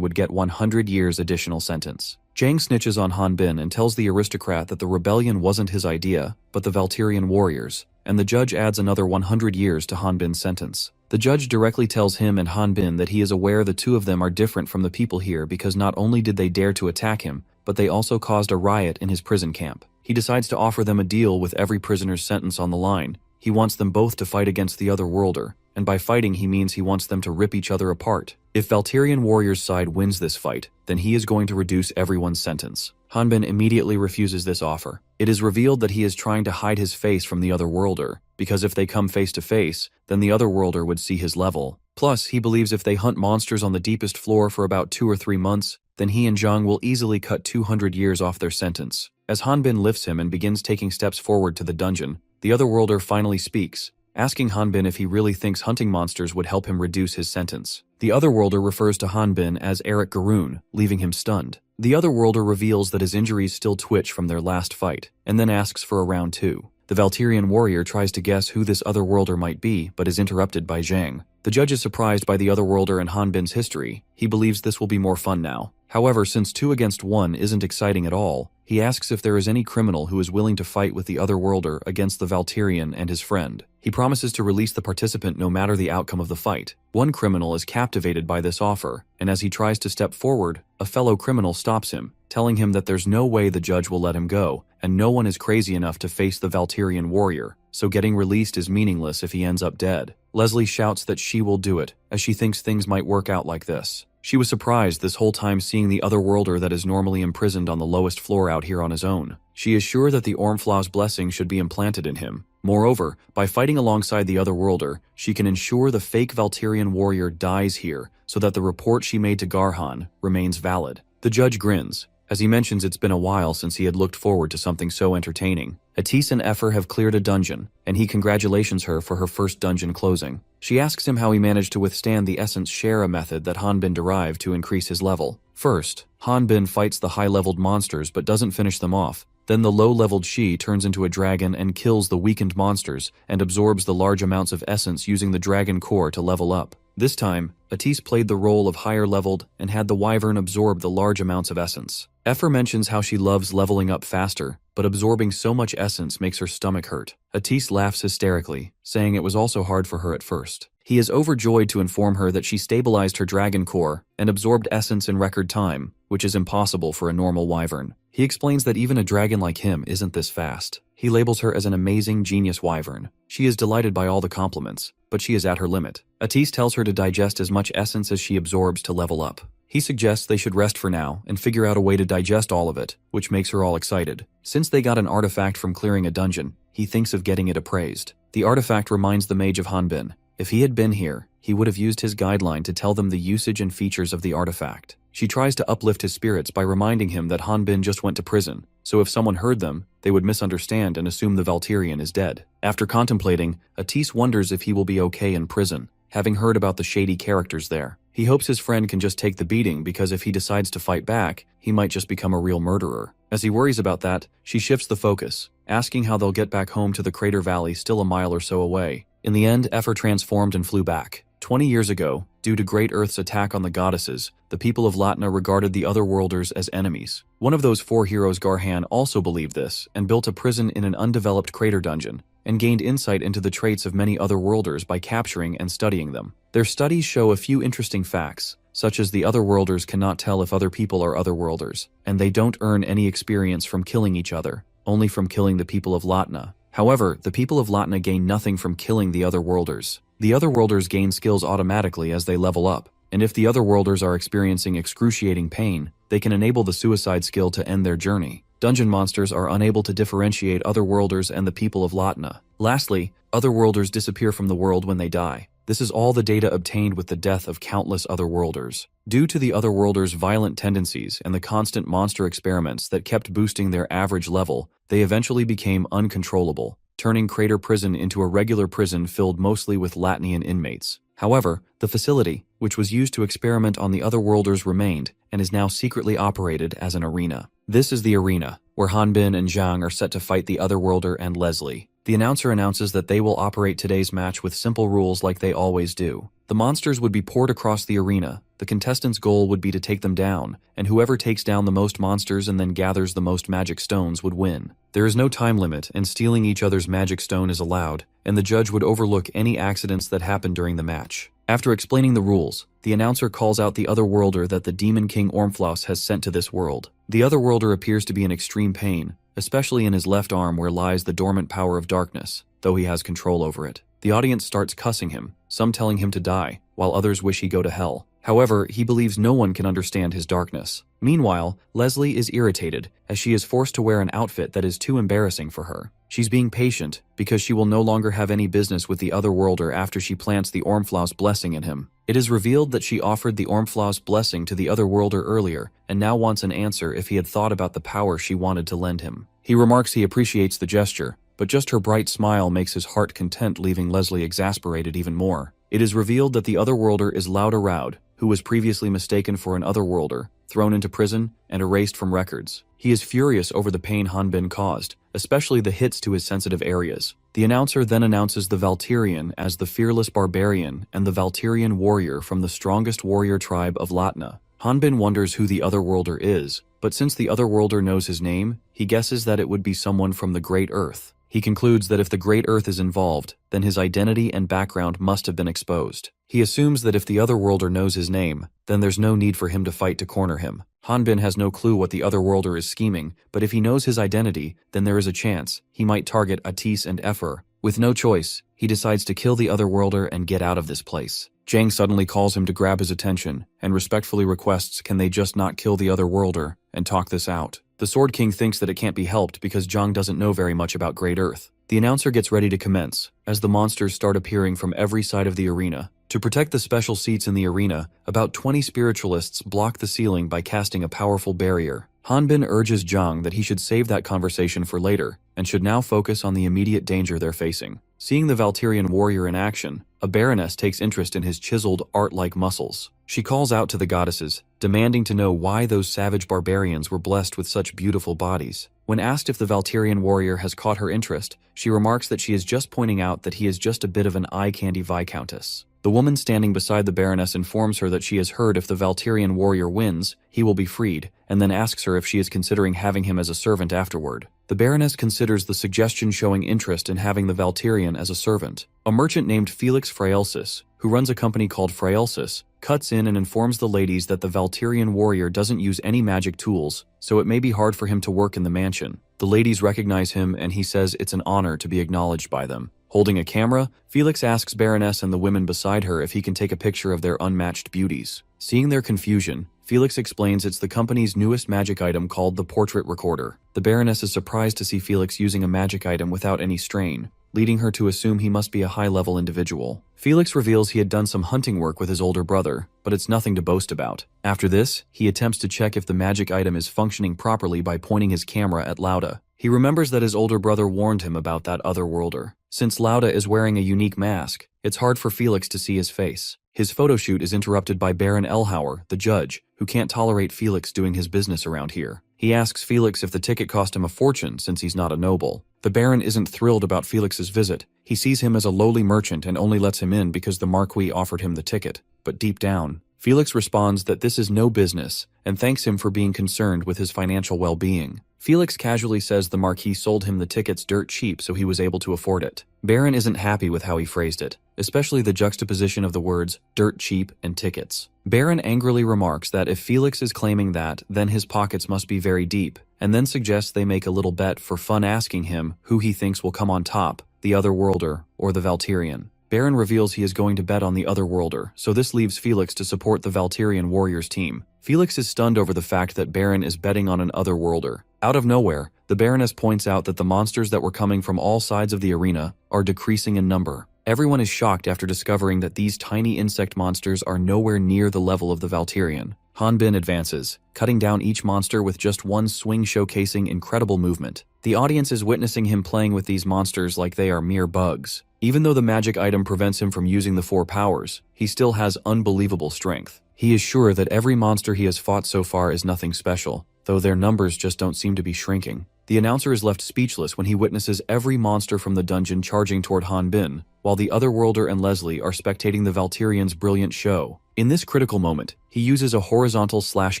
would get 100 years additional sentence. Zhang snitches on Hanbin and tells the aristocrat that the rebellion wasn't his idea, but the Valterian warriors, and the judge adds another 100 years to Hanbin's sentence. The judge directly tells him and Hanbin that he is aware the two of them are different from the people here because not only did they dare to attack him, but they also caused a riot in his prison camp. He decides to offer them a deal with every prisoner's sentence on the line. He wants them both to fight against the otherworlder, and by fighting he means he wants them to rip each other apart. If Valterian warriors' side wins this fight, then he is going to reduce everyone's sentence. Hanbin immediately refuses this offer. It is revealed that he is trying to hide his face from the otherworlder, because if they come face to face, then the otherworlder would see his level. Plus, he believes if they hunt monsters on the deepest floor for about 2 or 3 months, then he and Zhang will easily cut 200 years off their sentence. As Hanbin lifts him and begins taking steps forward to the dungeon, the otherworlder finally speaks, asking Hanbin if he really thinks hunting monsters would help him reduce his sentence. The otherworlder refers to Hanbin as Eric Garoon, leaving him stunned. The otherworlder reveals that his injuries still twitch from their last fight, and then asks for a round 2. The Valterian warrior tries to guess who this otherworlder might be, but is interrupted by Zhang. The judge is surprised by the otherworlder and Hanbin's history. He believes this will be more fun now. However, since 2 against 1 isn't exciting at all, he asks if there is any criminal who is willing to fight with the otherworlder against the Valterian and his friend. He promises to release the participant no matter the outcome of the fight. One criminal is captivated by this offer, and as he tries to step forward, a fellow criminal stops him, telling him that there's no way the judge will let him go, and no one is crazy enough to face the Valterian warrior, so getting released is meaningless if he ends up dead. Leslie shouts that she will do it, as she thinks things might work out like this. She was surprised this whole time seeing the otherworlder that is normally imprisoned on the lowest floor out here on his own. She is sure that the Ormflau's blessing should be implanted in him. Moreover, by fighting alongside the otherworlder, she can ensure the fake Valterian warrior dies here, so that the report she made to Garhan remains valid. The judge grins, as he mentions it's been a while since he had looked forward to something so entertaining. Atis and Efer have cleared a dungeon, and he congratulates her for her first dungeon closing. She asks him how he managed to withstand the essence Shara method that Hanbin derived to increase his level. First, Hanbin fights the high-leveled monsters but doesn't finish them off. Then the low-leveled she turns into a dragon and kills the weakened monsters and absorbs the large amounts of essence using the dragon core to level up. This time, Atis played the role of higher-leveled and had the wyvern absorb the large amounts of essence. Efer mentions how she loves leveling up faster, but absorbing so much essence makes her stomach hurt. Atis laughs hysterically, saying it was also hard for her at first. He is overjoyed to inform her that she stabilized her dragon core and absorbed essence in record time, which is impossible for a normal wyvern. He explains that even a dragon like him isn't this fast. He labels her as an amazing genius wyvern. She is delighted by all the compliments, but she is at her limit. Atis tells her to digest as much essence as she absorbs to level up. He suggests they should rest for now and figure out a way to digest all of it, which makes her all excited. Since they got an artifact from clearing a dungeon, he thinks of getting it appraised. The artifact reminds the mage of Hanbin. If he had been here, he would have used his guideline to tell them the usage and features of the artifact. She tries to uplift his spirits by reminding him that Hanbin just went to prison, so if someone heard them, they would misunderstand and assume the Valterian is dead. After contemplating, Atis wonders if he will be okay in prison, having heard about the shady characters there. He hopes his friend can just take the beating because if he decides to fight back, he might just become a real murderer. As he worries about that, she shifts the focus, asking how they'll get back home to the Crater Valley still a mile or so away. In the end, Efer transformed and flew back. 20 years ago, due to Great Earth's attack on the goddesses, the people of Latna regarded the otherworlders as enemies. One of those 4 heroes, Garhan, also believed this and built a prison in an undeveloped crater dungeon, and gained insight into the traits of many otherworlders by capturing and studying them. Their studies show a few interesting facts, such as the otherworlders cannot tell if other people are otherworlders, and they don't earn any experience from killing each other. only from killing the people of Latna. However, the people of Latna gain nothing from killing the Otherworlders. The Otherworlders gain skills automatically as they level up, and if the Otherworlders are experiencing excruciating pain, they can enable the suicide skill to end their journey. Dungeon monsters are unable to differentiate Otherworlders and the people of Latna. Lastly, Otherworlders disappear from the world when they die. This is all the data obtained with the death of countless Otherworlders. Due to the Otherworlders' violent tendencies and the constant monster experiments that kept boosting their average level, they eventually became uncontrollable, turning Crater Prison into a regular prison filled mostly with Latnian inmates. However, the facility, which was used to experiment on the Otherworlders, remained and is now secretly operated as an arena. This is the arena, where Hanbin and Zhang are set to fight the Otherworlder and Leslie. The announcer announces that they will operate today's match with simple rules like they always do. The monsters would be poured across the arena, the contestants' goal would be to take them down, and whoever takes down the most monsters and then gathers the most magic stones would win. There is no time limit, and stealing each other's magic stone is allowed, and the judge would overlook any accidents that happen during the match. After explaining the rules, the announcer calls out the Otherworlder that the Demon King Ormfloss has sent to this world. The Otherworlder appears to be in extreme pain, especially in his left arm where lies the dormant power of darkness, though he has control over it. The audience starts cussing him, some telling him to die, while others wish he go to hell. However, he believes no one can understand his darkness. Meanwhile, Leslie is irritated as she is forced to wear an outfit that is too embarrassing for her. She's being patient because she will no longer have any business with the Otherworlder after she plants the Ormfloss blessing in him. It is revealed that she offered the Ormfloss blessing to the Otherworlder earlier and now wants an answer if he had thought about the power she wanted to lend him. He remarks he appreciates the gesture, but just her bright smile makes his heart content, leaving Leslie exasperated even more. It is revealed that the Otherworlder is Lauda Raud, who was previously mistaken for an Otherworlder, thrown into prison, and erased from records. He is furious over the pain Hanbin caused, especially the hits to his sensitive areas. The announcer then announces the Valtirian as the fearless barbarian and the Valtirian warrior from the strongest warrior tribe of Latna. Hanbin wonders who the Otherworlder is, but since the Otherworlder knows his name, he guesses that it would be someone from the Great Earth. He concludes that if the Great Earth is involved, then his identity and background must have been exposed. He assumes that if the Otherworlder knows his name, then there's no need for him to fight to corner him. Hanbin has no clue what the Otherworlder is scheming, but if he knows his identity, then there is a chance he might target Atis and Efer. With no choice, he decides to kill the Otherworlder and get out of this place. Jang suddenly calls him to grab his attention, and respectfully requests can they just not kill the Otherworlder and talk this out. The Sword King thinks that it can't be helped because Zhang doesn't know very much about Great Earth. The announcer gets ready to commence, as the monsters start appearing from every side of the arena. To protect the special seats in the arena, about 20 spiritualists block the ceiling by casting a powerful barrier. Hanbin urges Zhang that he should save that conversation for later, and should now focus on the immediate danger they're facing. Seeing the Valtirian warrior in action, a baroness takes interest in his chiseled, art-like muscles. She calls out to the goddesses, demanding to know why those savage barbarians were blessed with such beautiful bodies. When asked if the Valtirian warrior has caught her interest, she remarks that she is just pointing out that he is just a bit of an eye-candy viscountess. The woman standing beside the baroness informs her that she has heard if the Valtirian warrior wins, he will be freed, and then asks her if she is considering having him as a servant afterward. The baroness considers the suggestion showing interest in having the Valtirian as a servant. A merchant named Felix Fraelsis, who runs a company called Fraelsis, cuts in and informs the ladies that the Valtirian warrior doesn't use any magic tools, so it may be hard for him to work in the mansion. The ladies recognize him and he says it's an honor to be acknowledged by them. Holding a camera, Felix asks Baroness and the women beside her if he can take a picture of their unmatched beauties. Seeing their confusion, Felix explains it's the company's newest magic item called the Portrait Recorder. The Baroness is surprised to see Felix using a magic item without any strain, leading her to assume he must be a high-level individual. Felix reveals he had done some hunting work with his older brother, but it's nothing to boast about. After this, he attempts to check if the magic item is functioning properly by pointing his camera at Lauda. He remembers that his older brother warned him about that Otherworlder. Since Lauda is wearing a unique mask, it's hard for Felix to see his face. His photo shoot is interrupted by Baron Elhauer, the judge, who can't tolerate Felix doing his business around here. He asks Felix if the ticket cost him a fortune since he's not a noble. The Baron isn't thrilled about Felix's visit. He sees him as a lowly merchant and only lets him in because the Marquis offered him the ticket. But deep down, Felix responds that this is no business and thanks him for being concerned with his financial well-being. Felix casually says the Marquis sold him the tickets dirt cheap so he was able to afford it. Baron isn't happy with how he phrased it, especially the juxtaposition of the words dirt cheap and tickets. Baron angrily remarks that if Felix is claiming that, then his pockets must be very deep, and then suggests they make a little bet for fun, asking him who he thinks will come on top, the Otherworlder or the Valtirian. Baron reveals he is going to bet on the Otherworlder, so this leaves Felix to support the Valtirian warriors team. Felix is stunned over the fact that Baron is betting on an Otherworlder. Out of nowhere, the Baroness points out that the monsters that were coming from all sides of the arena are decreasing in number. Everyone is shocked after discovering that these tiny insect monsters are nowhere near the level of the Valtirian. Hanbin advances, cutting down each monster with just one swing, showcasing incredible movement. The audience is witnessing him playing with these monsters like they are mere bugs. Even though the magic item prevents him from using the 4 powers, he still has unbelievable strength. He is sure that every monster he has fought so far is nothing special, though their numbers just don't seem to be shrinking. The announcer is left speechless when he witnesses every monster from the dungeon charging toward Hanbin, while the Otherworlder and Leslie are spectating the Valtirian's brilliant show. In this critical moment, he uses a horizontal slash,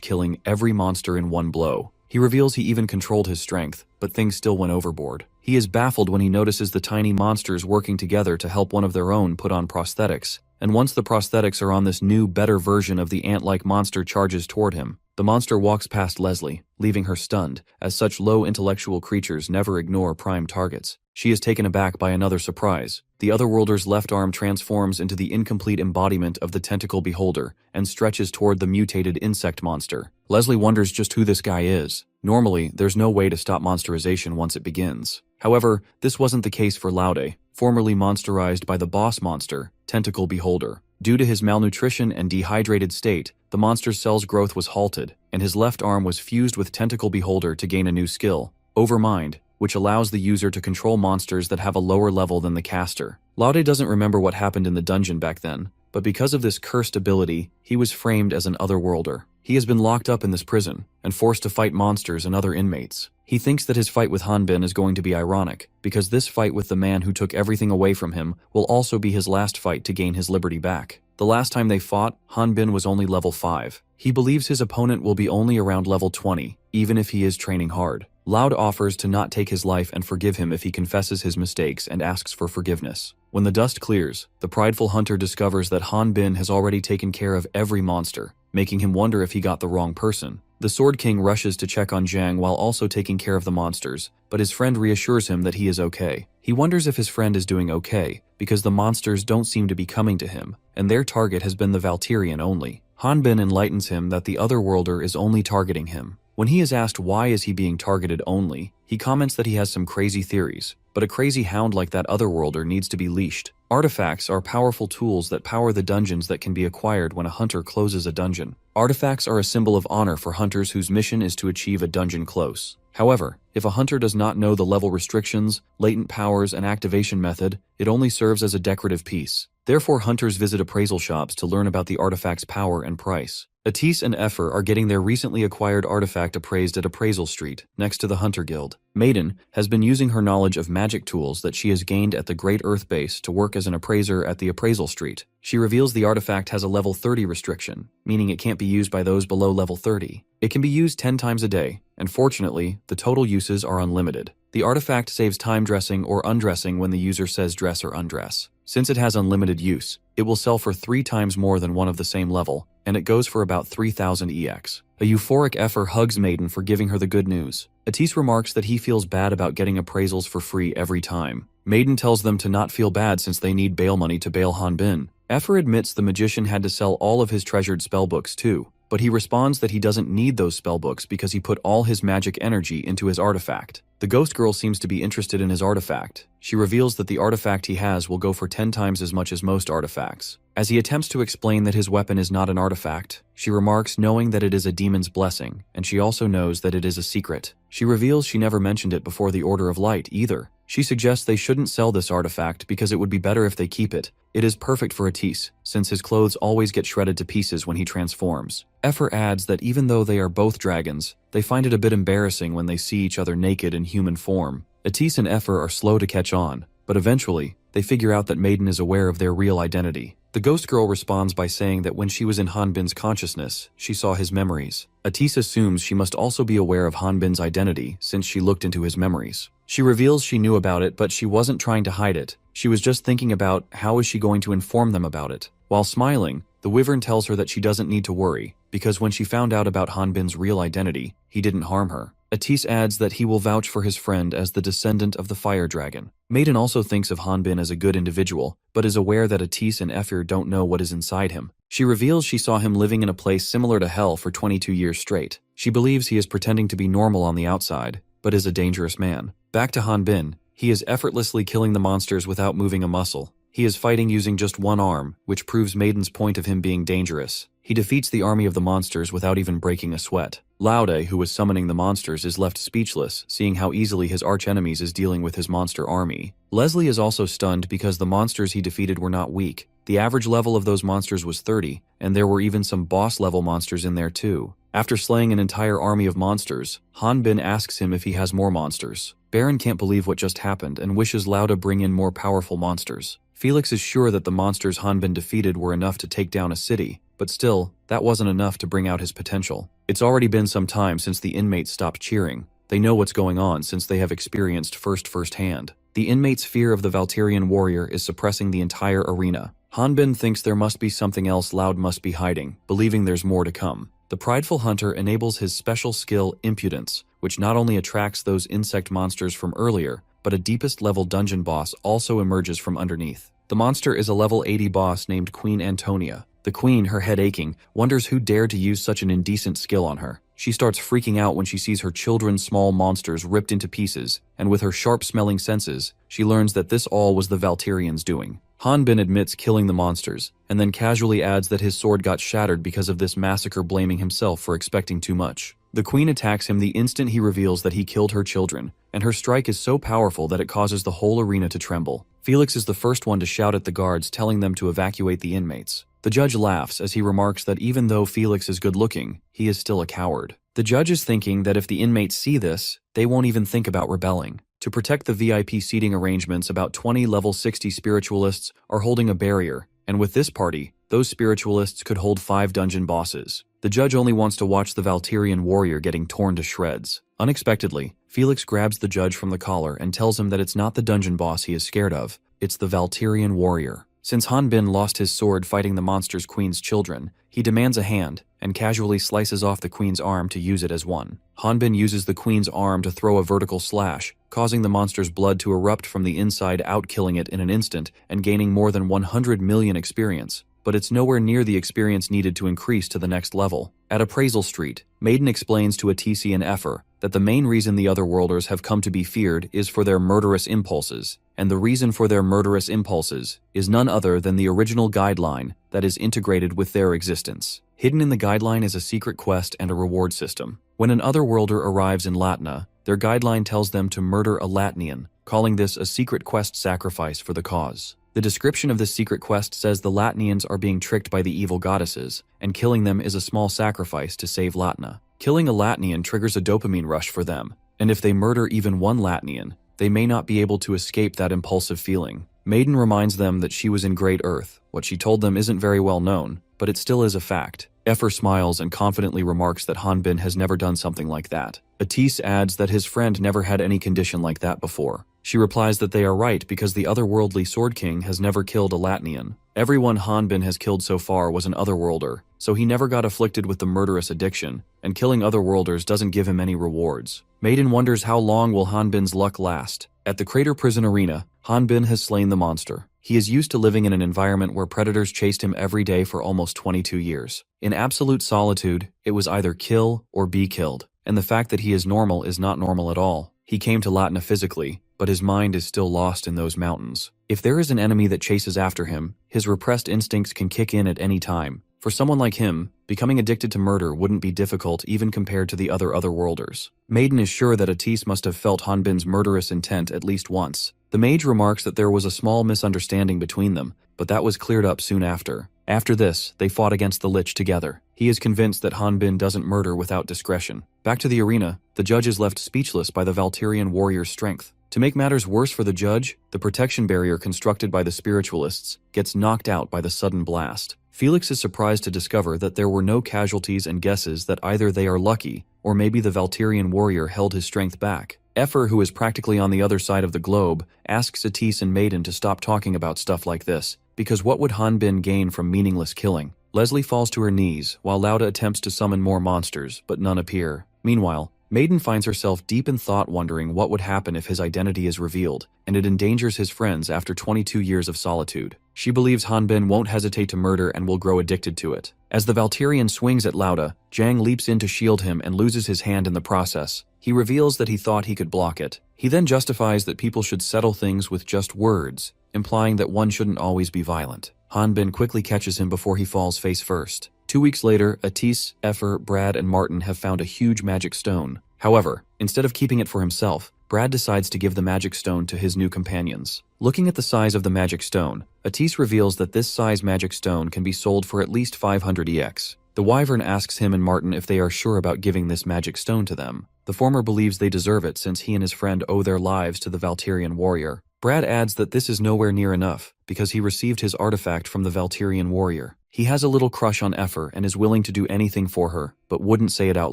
killing every monster in one blow. He reveals he even controlled his strength, but things still went overboard. He is baffled when he notices the tiny monsters working together to help one of their own put on prosthetics, and once the prosthetics are on, this new, better version of the ant-like monster charges toward him. The monster walks past Leslie, leaving her stunned, as such low intellectual creatures never ignore prime targets. She is taken aback by another surprise. The Otherworlder's left arm transforms into the incomplete embodiment of the tentacle beholder and stretches toward the mutated insect monster. Leslie wonders just who this guy is. Normally, there's no way to stop monsterization once it begins. However, this wasn't the case for Laude, formerly monsterized by the boss monster, Tentacle Beholder. Due to his malnutrition and dehydrated state, the monster's cell's growth was halted, and his left arm was fused with Tentacle Beholder to gain a new skill, Overmind, which allows the user to control monsters that have a lower level than the caster. Laude doesn't remember what happened in the dungeon back then, but because of this cursed ability, he was framed as an Otherworlder. He has been locked up in this prison, and forced to fight monsters and other inmates. He thinks that his fight with Hanbin is going to be ironic, because this fight with the man who took everything away from him will also be his last fight to gain his liberty back. The last time they fought, Hanbin was only level 5. He believes his opponent will be only around level 20, even if he is training hard. Loud offers to not take his life and forgive him if he confesses his mistakes and asks for forgiveness. When the dust clears, the prideful hunter discovers that Hanbin has already taken care of every monster, making him wonder if he got the wrong person. The Sword King rushes to check on Zhang while also taking care of the monsters, but his friend reassures him that he is okay. He wonders if his friend is doing okay, because the monsters don't seem to be coming to him, and their target has been the Valtirian only. Hanbin enlightens him that the Otherworlder is only targeting him. When he is asked why is he being targeted only, he comments that he has some crazy theories, but a crazy hound like that Otherworlder needs to be leashed. Artifacts are powerful tools that power the dungeons that can be acquired when a hunter closes a dungeon. Artifacts are a symbol of honor for hunters whose mission is to achieve a dungeon close. However, if a hunter does not know the level restrictions, latent powers, and activation method, it only serves as a decorative piece. Therefore, hunters visit appraisal shops to learn about the artifact's power and price. Atis and Effer are getting their recently acquired artifact appraised at Appraisal Street, next to the Hunter Guild. Maiden has been using her knowledge of magic tools that she has gained at the Great Earth Base to work as an appraiser at the Appraisal Street. She reveals the artifact has a level 30 restriction, meaning it can't be used by those below level 30. It can be used 10 times a day, and fortunately, the total uses are unlimited. The artifact saves time dressing or undressing when the user says dress or undress. Since it has unlimited use, it will sell for 3 times more than one of the same level, and it goes for about 3,000 EX. A euphoric Effer hugs Maiden for giving her the good news. Atis remarks that he feels bad about getting appraisals for free every time. Maiden tells them to not feel bad since they need bail money to bail Hanbin. Effer admits the magician had to sell all of his treasured spellbooks too, but he responds that he doesn't need those spellbooks because he put all his magic energy into his artifact. The ghost girl seems to be interested in his artifact. She reveals that the artifact he has will go for 10 times as much as most artifacts. As he attempts to explain that his weapon is not an artifact, she remarks knowing that it is a demon's blessing, and she also knows that it is a secret. She reveals she never mentioned it before the Order of Light either. She suggests they shouldn't sell this artifact because it would be better if they keep it. It is perfect for Atis, since his clothes always get shredded to pieces when he transforms. Effer adds that even though they are both dragons, they find it a bit embarrassing when they see each other naked in human form. Atis and Effer are slow to catch on, but eventually, they figure out that Maiden is aware of their real identity. The ghost girl responds by saying that when she was in Hanbin's consciousness, she saw his memories. Atis assumes she must also be aware of Hanbin's identity since she looked into his memories. She reveals she knew about it, but she wasn't trying to hide it. She was just thinking about how is she going to inform them about it. While smiling, The wyvern tells her that she doesn't need to worry, because when she found out about Hanbin's real identity, he didn't harm her. Atis adds that he will vouch for his friend as the descendant of the fire dragon. Maiden also thinks of Hanbin as a good individual, but is aware that Atis and Ephir don't know what is inside him. She reveals she saw him living in a place similar to hell for 22 years straight. She believes he is pretending to be normal on the outside, but is a dangerous man. Back to Hanbin, he is effortlessly killing the monsters without moving a muscle. He is fighting using just one arm, which proves Maiden's point of him being dangerous. He defeats the army of the monsters without even breaking a sweat. Laude, who was summoning the monsters, is left speechless, seeing how easily his archenemies is dealing with his monster army. Leslie is also stunned because the monsters he defeated were not weak. The average level of those monsters was 30, and there were even some boss-level monsters in there too. After slaying an entire army of monsters, Hanbin asks him if he has more monsters. Baron can't believe what just happened and wishes Laude bring in more powerful monsters. Felix is sure that the monsters Hanbin defeated were enough to take down a city, but still, that wasn't enough to bring out his potential. It's already been some time since the inmates stopped cheering. They know what's going on since they have experienced firsthand. The inmates' fear of the Valterian warrior is suppressing the entire arena. Hanbin thinks there must be something else Laude must be hiding, believing there's more to come. The prideful hunter enables his special skill, Impudence, which not only attracts those insect monsters from earlier, but a deepest level dungeon boss also emerges from underneath. The monster is a level 80 boss named Queen Antonia. The queen, her head aching, wonders who dared to use such an indecent skill on her. She starts freaking out when she sees her children's small monsters ripped into pieces, and with her sharp-smelling senses, she learns that this all was the Valterians' doing. Hanbin admits killing the monsters, and then casually adds that his sword got shattered because of this massacre, blaming himself for expecting too much. The queen attacks him the instant he reveals that he killed her children, and her strike is so powerful that it causes the whole arena to tremble. Felix is the first one to shout at the guards, telling them to evacuate the inmates. The judge laughs as he remarks that even though Felix is good-looking, he is still a coward. The judge is thinking that if the inmates see this, they won't even think about rebelling. To protect the VIP seating arrangements, about 20 level 60 spiritualists are holding a barrier, and with this party, those spiritualists could hold 5 dungeon bosses. The judge only wants to watch the Valterian warrior getting torn to shreds. Unexpectedly, Felix grabs the judge from the collar and tells him that it's not the dungeon boss he is scared of, it's the Valterian warrior. Since Hanbin lost his sword fighting the monster's queen's children, he demands a hand and casually slices off the queen's arm to use it as one. Hanbin uses the queen's arm to throw a vertical slash, causing the monster's blood to erupt from the inside out, killing it in an instant and gaining more than 100 million experience. But it's nowhere near the experience needed to increase to the next level. At Appraisal Street, Maiden explains to Atisi and Ephir that the main reason the Otherworlders have come to be feared is for their murderous impulses, and the reason for their murderous impulses is none other than the original guideline that is integrated with their existence. Hidden in the guideline is a secret quest and a reward system. When an Otherworlder arrives in Latna, their guideline tells them to murder a Latnian, calling this a secret quest sacrifice for the cause. The description of this secret quest says the Latnians are being tricked by the evil goddesses, and killing them is a small sacrifice to save Latna. Killing a Latnian triggers a dopamine rush for them, and if they murder even one Latnian, they may not be able to escape that impulsive feeling. Maiden reminds them that she was in Great Earth. What she told them isn't very well known, but it still is a fact. Ephir smiles and confidently remarks that Hanbin has never done something like that. Atis adds that his friend never had any condition like that before. She replies that they are right because the otherworldly Sword King has never killed a Latnian. Everyone Hanbin has killed so far was an Otherworlder, so he never got afflicted with the murderous addiction, and killing Otherworlders doesn't give him any rewards. Maiden wonders how long will Hanbin's luck last. At the Crater Prison Arena, Hanbin has slain the monster. He is used to living in an environment where predators chased him every day for almost 22 years. In absolute solitude, it was either kill or be killed, and the fact that he is normal is not normal at all. He came to Latna physically, but his mind is still lost in those mountains. If there is an enemy that chases after him, his repressed instincts can kick in at any time. For someone like him, becoming addicted to murder wouldn't be difficult even compared to the other Otherworlders. Maiden is sure that Atis must have felt Hanbin's murderous intent at least once. The mage remarks that there was a small misunderstanding between them, but that was cleared up soon after. After this, they fought against the Lich together. He is convinced that Hanbin doesn't murder without discretion. Back to the arena, the judge is left speechless by the Valterian warrior's strength. To make matters worse for the judge, the protection barrier constructed by the spiritualists gets knocked out by the sudden blast. Felix is surprised to discover that there were no casualties and guesses that either they are lucky, or maybe the Valterian warrior held his strength back. Ephir, who is practically on the other side of the globe, asks Atis and Maiden to stop talking about stuff like this, because what would Hanbin gain from meaningless killing? Leslie falls to her knees, while Lauda attempts to summon more monsters, but none appear. Meanwhile, Maiden finds herself deep in thought wondering what would happen if his identity is revealed, and it endangers his friends after 22 years of solitude. She believes Hanbin won't hesitate to murder and will grow addicted to it. As the Valkyrian swings at Lauda, Jang leaps in to shield him and loses his hand in the process. He reveals that he thought he could block it. He then justifies that people should settle things with just words, implying that one shouldn't always be violent. Hanbin quickly catches him before he falls face first. 2 weeks later, Atis, Effer, Brad, and Martin have found a huge magic stone. However, instead of keeping it for himself, Brad decides to give the magic stone to his new companions. Looking at the size of the magic stone, Atis reveals that this size magic stone can be sold for at least 500 EX. The Wyvern asks him and Martin if they are sure about giving this magic stone to them. The former believes they deserve it since he and his friend owe their lives to the Valkyrian warrior. Brad adds that this is nowhere near enough, because he received his artifact from the Valkyrian warrior. He has a little crush on Effer and is willing to do anything for her, but wouldn't say it out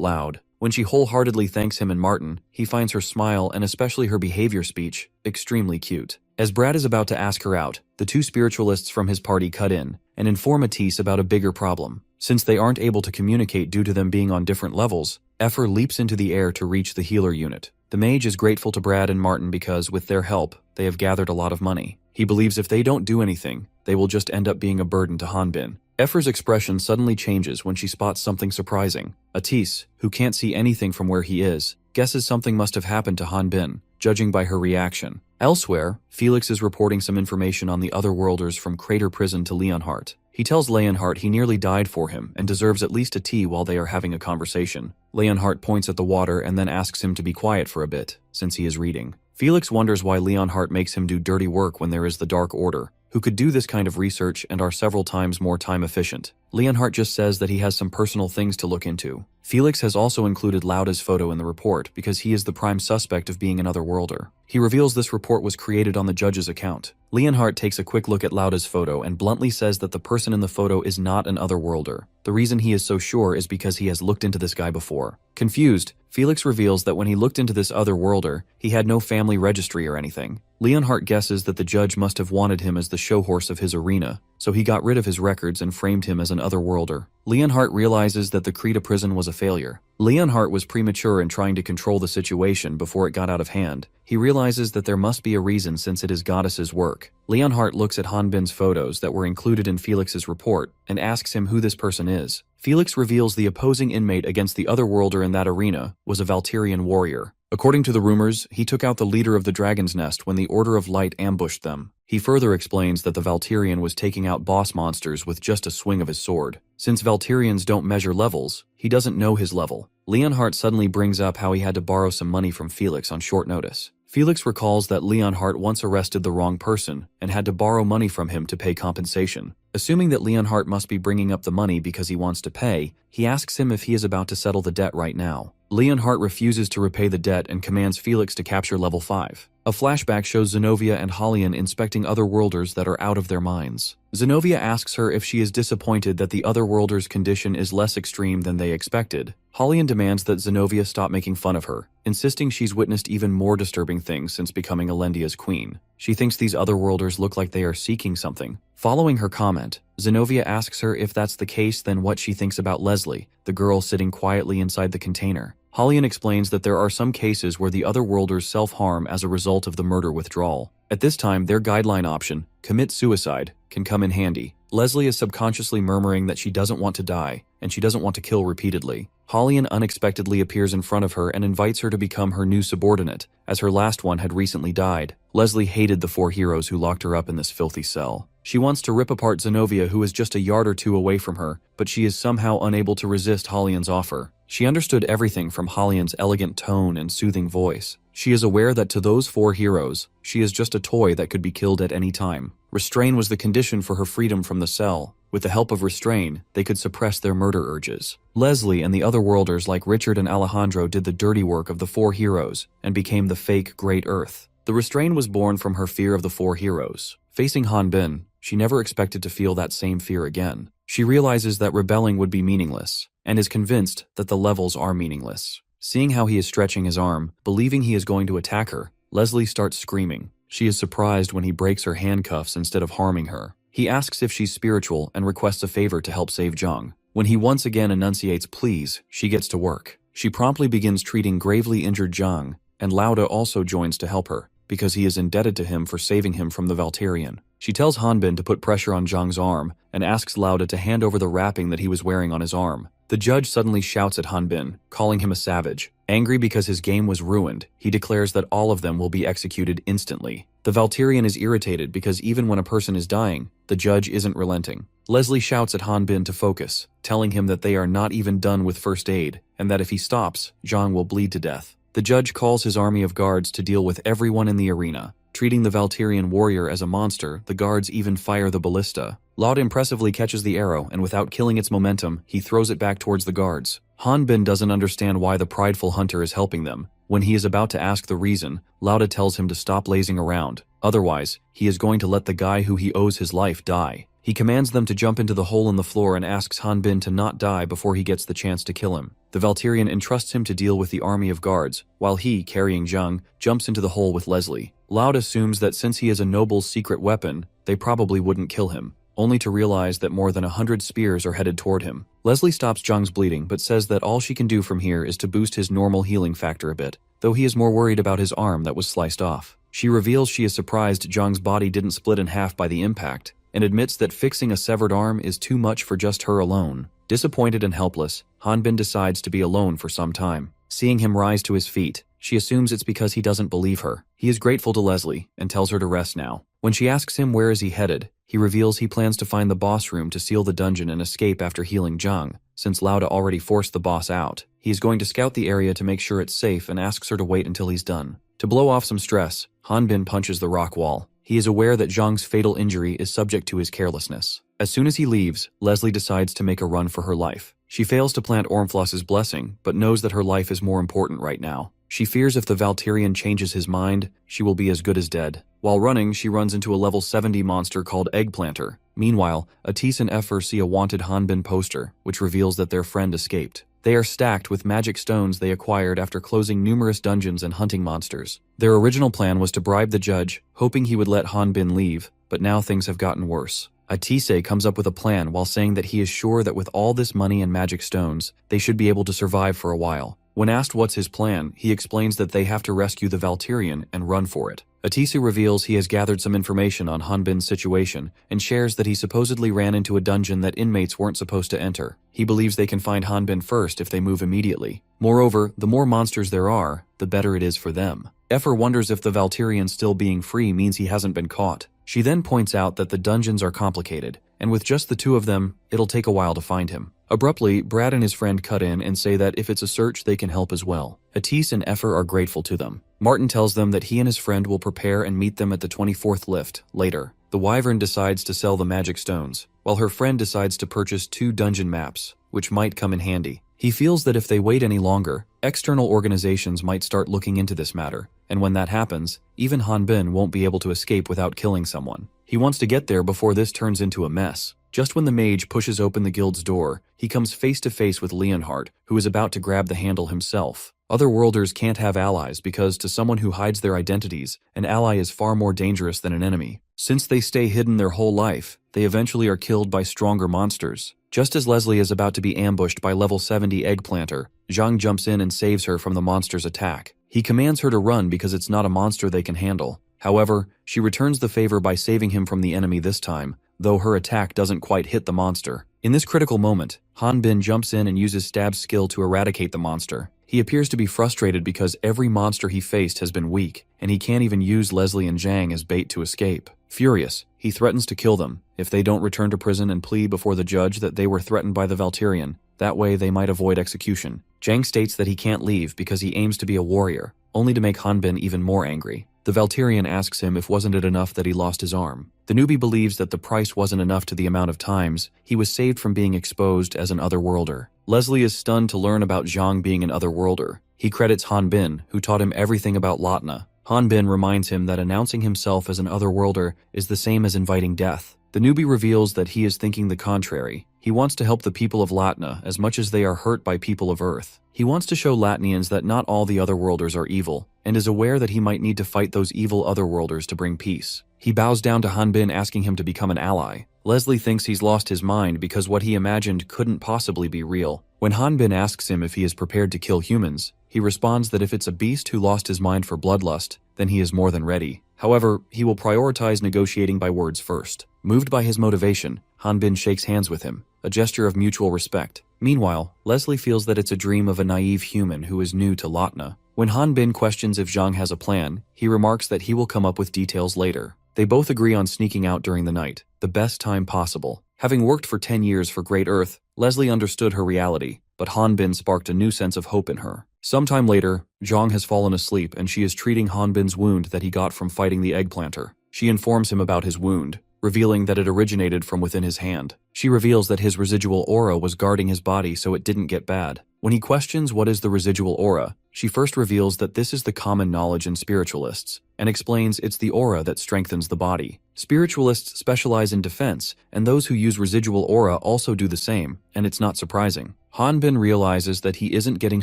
loud. When she wholeheartedly thanks him and Martin, he finds her smile and especially her behavior speech extremely cute. As Brad is about to ask her out, the two spiritualists from his party cut in and inform Atis about a bigger problem. Since they aren't able to communicate due to them being on different levels, Effer leaps into the air to reach the healer unit. The mage is grateful to Brad and Martin because, with their help, they have gathered a lot of money. He believes if they don't do anything, they will just end up being a burden to Hanbin. Effer's expression suddenly changes when she spots something surprising. Atis, who can't see anything from where he is, guesses something must have happened to Hanbin, judging by her reaction. Elsewhere, Felix is reporting some information on the Otherworlders from Crater Prison to Leonhardt. He tells Leonhardt he nearly died for him and deserves at least a tea while they are having a conversation. Leonhardt points at the water and then asks him to be quiet for a bit, since he is reading. Felix wonders why Leonhardt makes him do dirty work when there is the Dark Order, who could do this kind of research and are several times more time efficient. Leonhardt just says that he has some personal things to look into. Felix has also included Lauda's photo in the report because he is the prime suspect of being an Otherworlder. He reveals this report was created on the judge's account. Leonhardt takes a quick look at Lauda's photo and bluntly says that the person in the photo is not an Otherworlder. The reason he is so sure is because he has looked into this guy before. Confused, Felix reveals that when he looked into this Otherworlder, he had no family registry or anything. Leonhardt guesses that the judge must have wanted him as the show horse of his arena, so he got rid of his records and framed him as an Otherworlder. Leonhardt realizes that the Krita prison was a failure. Leonhardt was premature in trying to control the situation before it got out of hand. He realizes that there must be a reason since it is Goddess's work. Leonhardt looks at Hanbin's photos that were included in Felix's report and asks him who this person is. Felix reveals the opposing inmate against the Otherworlder in that arena was a Valkyrian warrior. According to the rumors, he took out the leader of the Dragon's Nest when the Order of Light ambushed them. He further explains that the Valkyrian was taking out boss monsters with just a swing of his sword. Since Valkyrians don't measure levels, he doesn't know his level. Leonhardt suddenly brings up how he had to borrow some money from Felix on short notice. Felix recalls that Leonhardt once arrested the wrong person and had to borrow money from him to pay compensation. Assuming that Leonhardt must be bringing up the money because he wants to pay, he asks him if he is about to settle the debt right now. Leonhardt refuses to repay the debt and commands Felix to capture level 5. A flashback shows Zenobia and Halion inspecting Otherworlders that are out of their minds. Zenobia asks her if she is disappointed that the Otherworlders' condition is less extreme than they expected. Halion demands that Zenobia stop making fun of her, insisting she's witnessed even more disturbing things since becoming Elendia's queen. She thinks these Otherworlders look like they are seeking something. Following her comment, Zenobia asks her if that's the case, then what she thinks about Leslie, the girl sitting quietly inside the container. Halion explains that there are some cases where the Otherworlders self-harm as a result of the murder withdrawal. At this time, their guideline option, commit suicide, can come in handy. Leslie is subconsciously murmuring that she doesn't want to die, and she doesn't want to kill repeatedly. Halion unexpectedly appears in front of her and invites her to become her new subordinate, as her last one had recently died. Leslie hated the 4 heroes who locked her up in this filthy cell. She wants to rip apart Zenobia, who is just a yard or two away from her, but she is somehow unable to resist Halion's offer. She understood everything from Halion's elegant tone and soothing voice. She is aware that to those 4 heroes, she is just a toy that could be killed at any time. Restrain was the condition for her freedom from the cell. With the help of Restrain, they could suppress their murder urges. Leslie and the Otherworlders like Richard and Alejandro did the dirty work of the 4 heroes and became the fake Great Earth. The Restrain was born from her fear of the 4 heroes. Facing Hanbin, she never expected to feel that same fear again. She realizes that rebelling would be meaningless, and is convinced that the levels are meaningless. Seeing how he is stretching his arm, believing he is going to attack her, Leslie starts screaming. She is surprised when he breaks her handcuffs instead of harming her. He asks if she's spiritual and requests a favor to help save Zhang. When he once again enunciates please, she gets to work. She promptly begins treating gravely injured Zhang, and Lauda also joins to help her, because he is indebted to him for saving him from the Valterian. She tells Hanbin to put pressure on Zhang's arm and asks Lauda to hand over the wrapping that he was wearing on his arm. The judge suddenly shouts at Hanbin, calling him a savage. Angry because his game was ruined, he declares that all of them will be executed instantly. The Valterian is irritated because even when a person is dying, the judge isn't relenting. Leslie shouts at Hanbin to focus, telling him that they are not even done with first aid, and that if he stops, Zhang will bleed to death. The judge calls his army of guards to deal with everyone in the arena. Treating the Valterian warrior as a monster, the guards even fire the ballista. Lauda impressively catches the arrow, and without killing its momentum, he throws it back towards the guards. Hanbin doesn't understand why the prideful hunter is helping them. When he is about to ask the reason, Lauda tells him to stop lazing around. Otherwise, he is going to let the guy who he owes his life die. He commands them to jump into the hole in the floor and asks Hanbin to not die before he gets the chance to kill him. The Valterian entrusts him to deal with the army of guards, while he, carrying Zhang, jumps into the hole with Leslie. Lauda assumes that since he is a noble's secret weapon, they probably wouldn't kill him, only to realize that more than 100 spears are headed toward him. Leslie stops Zhang's bleeding but says that all she can do from here is to boost his normal healing factor a bit, though he is more worried about his arm that was sliced off. She reveals she is surprised Zhang's body didn't split in half by the impact, and admits that fixing a severed arm is too much for just her alone. Disappointed and helpless, Hanbin decides to be alone for some time. Seeing him rise to his feet, she assumes it's because he doesn't believe her. He is grateful to Leslie and tells her to rest now. When she asks him where is he headed, he reveals he plans to find the boss room to seal the dungeon and escape after healing Zhang, since Lauda already forced the boss out. He is going to scout the area to make sure it's safe and asks her to wait until he's done. To blow off some stress, Hanbin punches the rock wall. He is aware that Zhang's fatal injury is subject to his carelessness. As soon as he leaves, Leslie decides to make a run for her life. She fails to plant Ormfloss's blessing, but knows that her life is more important right now. She fears if the Valterian changes his mind, she will be as good as dead. While running, she runs into a level 70 monster called Eggplanter. Meanwhile, Atis and Effer see a wanted Hanbin poster, which reveals that their friend escaped. They are stacked with magic stones they acquired after closing numerous dungeons and hunting monsters. Their original plan was to bribe the judge, hoping he would let Hanbin leave, but now things have gotten worse. Atise comes up with a plan while saying that he is sure that with all this money and magic stones, they should be able to survive for a while. When asked what's his plan, he explains that they have to rescue the Valterian and run for it. Atise reveals he has gathered some information on Hanbin's situation and shares that he supposedly ran into a dungeon that inmates weren't supposed to enter. He believes they can find Hanbin first if they move immediately. Moreover, the more monsters there are, the better it is for them. Effer wonders if the Valterian still being free means he hasn't been caught. She then points out that the dungeons are complicated, and with just the two of them, it'll take a while to find him. Abruptly, Brad and his friend cut in and say that if it's a search, they can help as well. Atis and Effer are grateful to them. Martin tells them that he and his friend will prepare and meet them at the 24th lift later. The Wyvern decides to sell the magic stones, while her friend decides to purchase 2 dungeon maps, which might come in handy. He feels that if they wait any longer, external organizations might start looking into this matter, and when that happens, even Hanbin won't be able to escape without killing someone. He wants to get there before this turns into a mess. Just when the mage pushes open the guild's door, he comes face to face with Leonhardt, who is about to grab the handle himself. Otherworlders can't have allies because, to someone who hides their identities, an ally is far more dangerous than an enemy. Since they stay hidden their whole life, they eventually are killed by stronger monsters. Just as Leslie is about to be ambushed by level 70 Eggplanter, Zhang jumps in and saves her from the monster's attack. He commands her to run because it's not a monster they can handle. However, she returns the favor by saving him from the enemy this time, though her attack doesn't quite hit the monster. In this critical moment, Hanbin jumps in and uses Stab's skill to eradicate the monster. He appears to be frustrated because every monster he faced has been weak, and he can't even use Leslie and Zhang as bait to escape. Furious, he threatens to kill them if they don't return to prison and plead before the judge that they were threatened by the Valterian. That way they might avoid execution. Zhang states that he can't leave because he aims to be a warrior, only to make Hanbin even more angry. The Valterian asks him if wasn't it enough that he lost his arm. The newbie believes that the price wasn't enough to the amount of times he was saved from being exposed as an otherworlder. Leslie is stunned to learn about Zhang being an otherworlder. He credits Hanbin, who taught him everything about Lautna. Hanbin reminds him that announcing himself as an otherworlder is the same as inviting death. The newbie reveals that he is thinking the contrary. He wants to help the people of Latna as much as they are hurt by people of Earth. He wants to show Latnians that not all the Otherworlders are evil, and is aware that he might need to fight those evil Otherworlders to bring peace. He bows down to Hanbin, asking him to become an ally. Leslie thinks he's lost his mind because what he imagined couldn't possibly be real. When Hanbin asks him if he is prepared to kill humans, he responds that if it's a beast who lost his mind for bloodlust, then he is more than ready. However, he will prioritize negotiating by words first. Moved by his motivation, Hanbin shakes hands with him, a gesture of mutual respect. Meanwhile, Leslie feels that it's a dream of a naive human who is new to Latna. When Hanbin questions if Zhang has a plan, he remarks that he will come up with details later. They both agree on sneaking out during the night, the best time possible. Having worked for 10 years for Great Earth, Leslie understood her reality, but Hanbin sparked a new sense of hope in her. Sometime later, Zhang has fallen asleep and she is treating Hanbin's wound that he got from fighting the eggplanter. She informs him about his wound, revealing that it originated from within his hand. She reveals that his residual aura was guarding his body so it didn't get bad. When he questions what is the residual aura, she first reveals that this is the common knowledge in spiritualists, and explains it's the aura that strengthens the body. Spiritualists specialize in defense, and those who use residual aura also do the same, and it's not surprising. Hanbin realizes that he isn't getting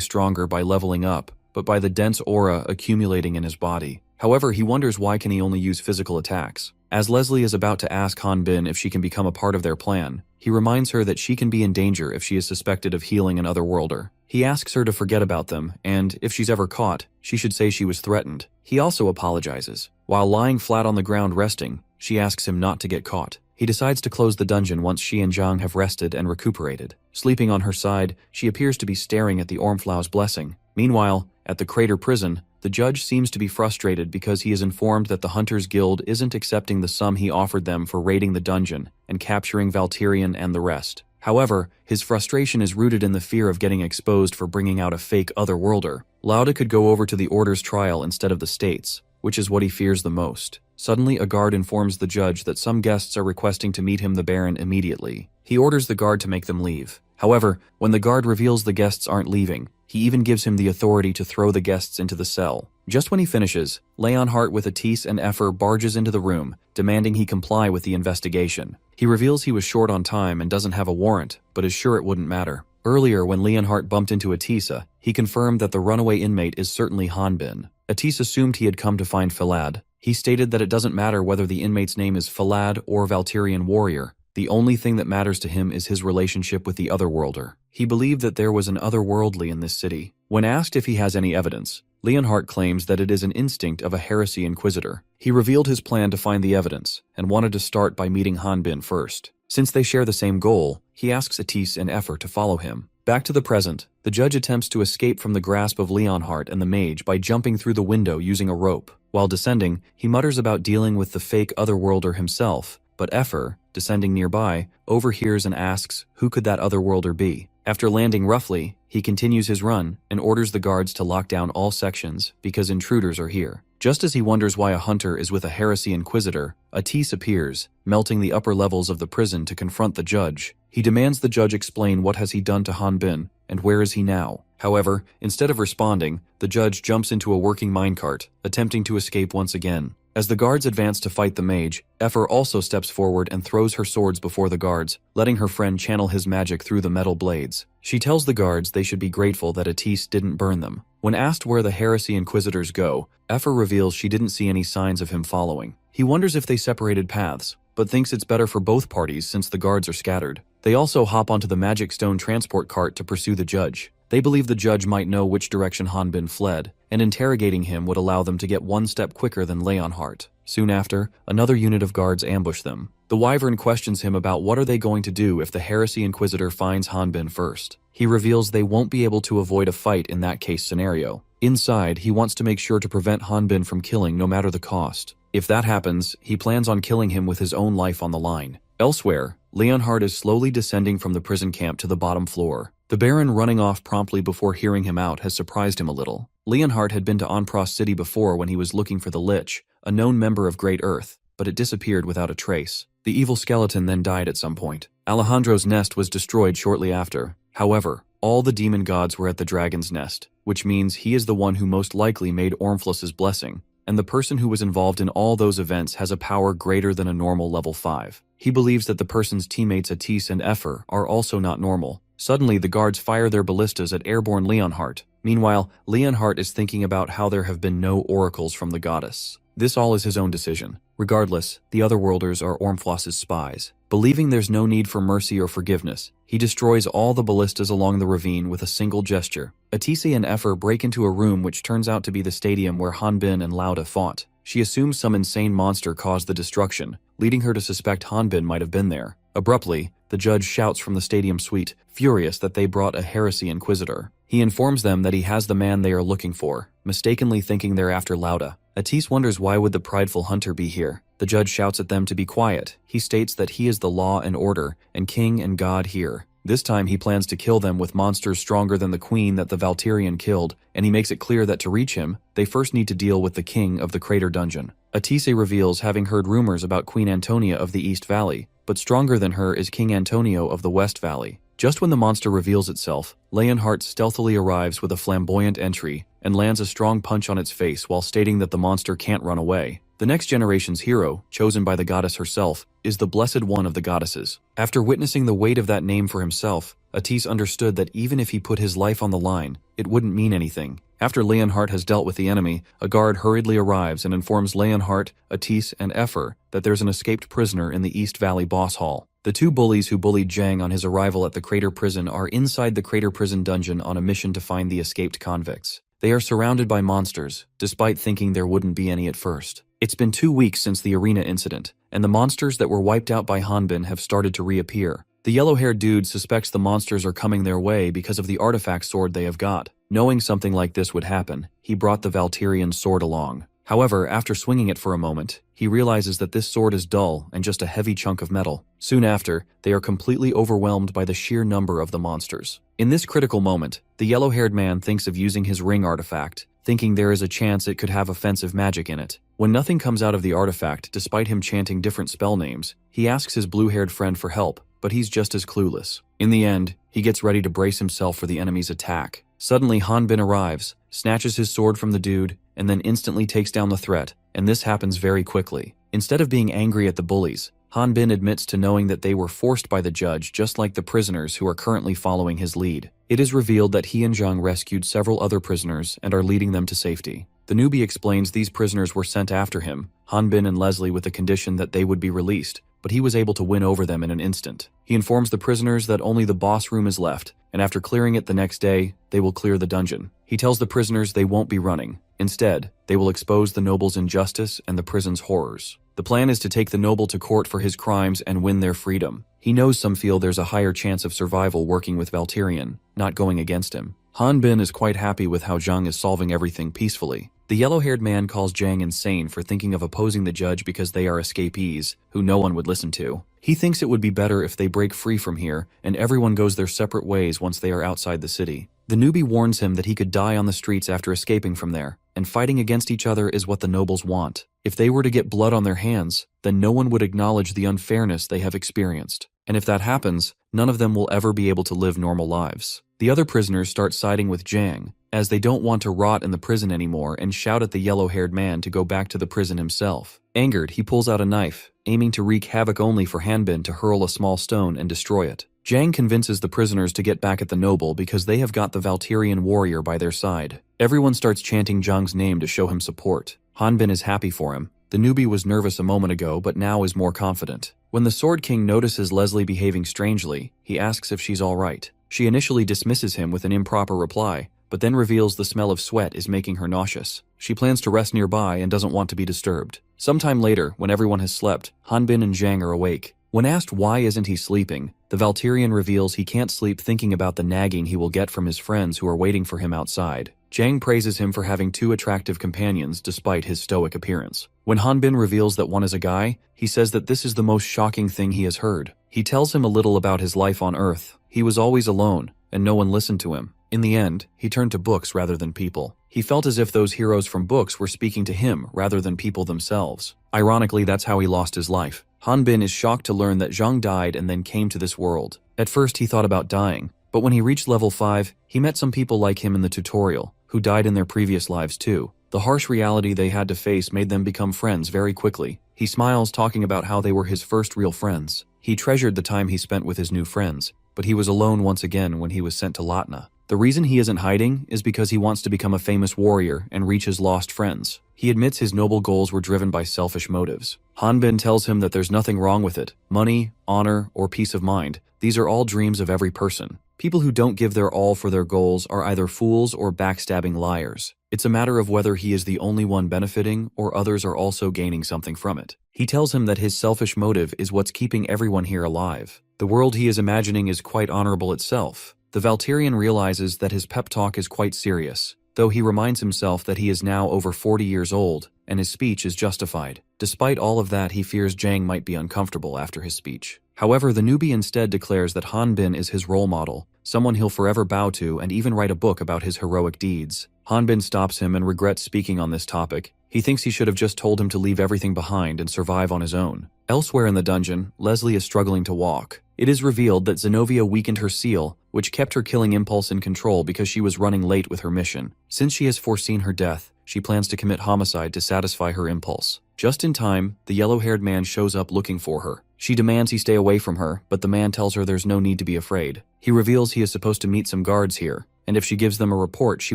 stronger by leveling up, but by the dense aura accumulating in his body. However, he wonders why can he only use physical attacks. As Leslie is about to ask Hanbin if she can become a part of their plan, he reminds her that she can be in danger if she is suspected of healing an Otherworlder. He asks her to forget about them, and if she's ever caught, she should say she was threatened. He also apologizes. While lying flat on the ground resting, she asks him not to get caught. He decides to close the dungeon once she and Zhang have rested and recuperated. Sleeping on her side, she appears to be staring at the Ormflau's blessing. Meanwhile, at the Crater prison, the judge seems to be frustrated because he is informed that the Hunters Guild isn't accepting the sum he offered them for raiding the dungeon and capturing Valtirian and the rest. However, his frustration is rooted in the fear of getting exposed for bringing out a fake Otherworlder. Lauda could go over to the Order's trial instead of the State's, which is what he fears the most. Suddenly, a guard informs the judge that some guests are requesting to meet him, the Baron, immediately. He orders the guard to make them leave. However, when the guard reveals the guests aren't leaving, he even gives him the authority to throw the guests into the cell. Just when he finishes, Leonhardt with Atis and Effer barges into the room, demanding he comply with the investigation. He reveals he was short on time and doesn't have a warrant, but is sure it wouldn't matter. Earlier, when Leonhardt bumped into Atisa, he confirmed that the runaway inmate is certainly Hanbin. Atis assumed he had come to find Falad. He stated that it doesn't matter whether the inmate's name is Falad or Valtirian warrior. The only thing that matters to him is his relationship with the Otherworlder. He believed that there was an otherworldly in this city. When asked if he has any evidence, Leonhardt claims that it is an instinct of a heresy inquisitor. He revealed his plan to find the evidence, and wanted to start by meeting Hanbin first. Since they share the same goal, he asks Atis and Effer to follow him. Back to the present, the judge attempts to escape from the grasp of Leonhardt and the mage by jumping through the window using a rope. While descending, he mutters about dealing with the fake Otherworlder himself, but Effer, descending nearby, overhears and asks who could that Otherworlder be. After landing roughly, he continues his run and orders the guards to lock down all sections because intruders are here. Just as he wonders why a hunter is with a heresy inquisitor, Atis appears, melting the upper levels of the prison to confront the judge. He demands the judge explain what has he done to Hanbin and where is he now. However, instead of responding, the judge jumps into a working minecart, attempting to escape once again. As the guards advance to fight the mage, Effer also steps forward and throws her swords before the guards, letting her friend channel his magic through the metal blades. She tells the guards they should be grateful that Atis didn't burn them. When asked where the heresy inquisitors go, Effer reveals she didn't see any signs of him following. He wonders if they separated paths, but thinks it's better for both parties since the guards are scattered. They also hop onto the magic stone transport cart to pursue the judge. They believe the judge might know which direction Hanbin fled, and interrogating him would allow them to get one step quicker than Leonhardt. Soon after, another unit of guards ambush them. The Wyvern questions him about what are they going to do if the heresy inquisitor finds Hanbin first. He reveals they won't be able to avoid a fight in that case scenario. Inside, he wants to make sure to prevent Hanbin from killing no matter the cost. If that happens, he plans on killing him with his own life on the line. Elsewhere, Leonhardt is slowly descending from the prison camp to the bottom floor. The Baron running off promptly before hearing him out has surprised him a little. Leonhardt had been to Onpros City before when he was looking for the Lich, a known member of Great Earth, but it disappeared without a trace. The evil skeleton then died at some point. Alejandro's nest was destroyed shortly after. However, all the demon gods were at the dragon's nest, which means he is the one who most likely made Ormflus's blessing, and the person who was involved in all those events has a power greater than a normal level 5. He believes that the person's teammates Atis and Effer are also not normal. Suddenly, the guards fire their ballistas at airborne Leonhardt. Meanwhile, Leonhardt is thinking about how there have been no oracles from the goddess. This all is his own decision. Regardless, the Otherworlders are Ormfloss's spies. Believing there's no need for mercy or forgiveness, he destroys all the ballistas along the ravine with a single gesture. Atise and Effer break into a room which turns out to be the stadium where Hanbin and Lauda fought. She assumes some insane monster caused the destruction, leading her to suspect Hanbin might have been there. Abruptly, the judge shouts from the stadium suite, furious that they brought a heresy inquisitor. He informs them that he has the man they are looking for, mistakenly thinking they're after Lauda. Atis wonders why would the prideful hunter be here. The judge shouts at them to be quiet. He states that he is the law and order, and king and god here. This time he plans to kill them with monsters stronger than the queen that the Valtirian killed, and he makes it clear that to reach him, they first need to deal with the king of the crater dungeon. Atise reveals having heard rumors about Queen Antonia of the East Valley, but stronger than her is King Antonio of the West Valley. Just when the monster reveals itself, Leonhardt stealthily arrives with a flamboyant entry and lands a strong punch on its face while stating that the monster can't run away. The next generation's hero, chosen by the goddess herself, is the Blessed One of the Goddesses. After witnessing the weight of that name for himself, Atise understood that even if he put his life on the line, it wouldn't mean anything. After Leonhardt has dealt with the enemy, a guard hurriedly arrives and informs Leonhardt, Atise, and Effer that there's an escaped prisoner in the East Valley boss hall. The two bullies who bullied Jang on his arrival at the crater prison are inside the crater prison dungeon on a mission to find the escaped convicts. They are surrounded by monsters, despite thinking there wouldn't be any at first. It's been 2 weeks since the arena incident, and the monsters that were wiped out by Hanbin have started to reappear. The yellow-haired dude suspects the monsters are coming their way because of the artifact sword they have got. Knowing something like this would happen, he brought the Valtirian sword along. However, after swinging it for a moment, he realizes that this sword is dull and just a heavy chunk of metal. Soon after, they are completely overwhelmed by the sheer number of the monsters. In this critical moment, the yellow-haired man thinks of using his ring artifact, thinking there is a chance it could have offensive magic in it. When nothing comes out of the artifact, despite him chanting different spell names, he asks his blue-haired friend for help, but he's just as clueless. In the end, he gets ready to brace himself for the enemy's attack. Suddenly, Hanbin arrives, snatches his sword from the dude, and then instantly takes down the threat, and this happens very quickly. Instead of being angry at the bullies, Hanbin admits to knowing that they were forced by the judge just like the prisoners who are currently following his lead. It is revealed that he and Zhang rescued several other prisoners and are leading them to safety. The newbie explains these prisoners were sent after him, Hanbin and Leslie, with the condition that they would be released, but he was able to win over them in an instant. He informs the prisoners that only the boss room is left, and after clearing it the next day, they will clear the dungeon. He tells the prisoners they won't be running. Instead, they will expose the noble's injustice and the prison's horrors. The plan is to take the noble to court for his crimes and win their freedom. He knows some feel there's a higher chance of survival working with Valtirian, not going against him. Hanbin is quite happy with how Zhang is solving everything peacefully. The yellow-haired man calls Zhang insane for thinking of opposing the judge because they are escapees, who no one would listen to. He thinks it would be better if they break free from here and everyone goes their separate ways once they are outside the city. The newbie warns him that he could die on the streets after escaping from there, and fighting against each other is what the nobles want. If they were to get blood on their hands, then no one would acknowledge the unfairness they have experienced. And if that happens, none of them will ever be able to live normal lives. The other prisoners start siding with Zhang, as they don't want to rot in the prison anymore, and shout at the yellow-haired man to go back to the prison himself. Angered, he pulls out a knife, aiming to wreak havoc only for Hanbin to hurl a small stone and destroy it. Zhang convinces the prisoners to get back at the noble because they have got the Valtirian warrior by their side. Everyone starts chanting Zhang's name to show him support. Hanbin is happy for him. The newbie was nervous a moment ago, but now is more confident. When the Sword King notices Leslie behaving strangely, he asks if she's alright. She initially dismisses him with an improper reply, but then reveals the smell of sweat is making her nauseous. She plans to rest nearby and doesn't want to be disturbed. Sometime later, when everyone has slept, Hanbin and Zhang are awake. When asked why isn't he sleeping, the Valtirian reveals he can't sleep thinking about the nagging he will get from his friends who are waiting for him outside. Zhang praises him for having 2 attractive companions despite his stoic appearance. When Hanbin reveals that one is a guy, he says that this is the most shocking thing he has heard. He tells him a little about his life on Earth. He was always alone, and no one listened to him. In the end, he turned to books rather than people. He felt as if those heroes from books were speaking to him rather than people themselves. Ironically, that's how he lost his life. Hanbin is shocked to learn that Zhang died and then came to this world. At first, he thought about dying, but when he reached level 5, he met some people like him in the tutorial, who died in their previous lives too. The harsh reality they had to face made them become friends very quickly. He smiles, talking about how they were his first real friends. He treasured the time he spent with his new friends, but he was alone once again when he was sent to Latna. The reason he isn't hiding is because he wants to become a famous warrior and reach his lost friends. He admits his noble goals were driven by selfish motives. Hanbin tells him that there's nothing wrong with it. Money, honor, or peace of mind, these are all dreams of every person. People who don't give their all for their goals are either fools or backstabbing liars. It's a matter of whether he is the only one benefiting or others are also gaining something from it. He tells him that his selfish motive is what's keeping everyone here alive. The world he is imagining is quite honorable itself. The Valtirian realizes that his pep talk is quite serious, though he reminds himself that he is now over 40 years old and his speech is justified. Despite all of that, he fears Jang might be uncomfortable after his speech. However, the newbie instead declares that Hanbin is his role model, someone he'll forever bow to and even write a book about his heroic deeds. Hanbin stops him and regrets speaking on this topic. He thinks he should have just told him to leave everything behind and survive on his own. Elsewhere in the dungeon, Leslie is struggling to walk. It is revealed that Zenobia weakened her seal, which kept her killing impulse in control because she was running late with her mission. Since she has foreseen her death, she plans to commit homicide to satisfy her impulse. Just in time, the yellow-haired man shows up looking for her. She demands he stay away from her, but the man tells her there's no need to be afraid. He reveals he is supposed to meet some guards here, and if she gives them a report, she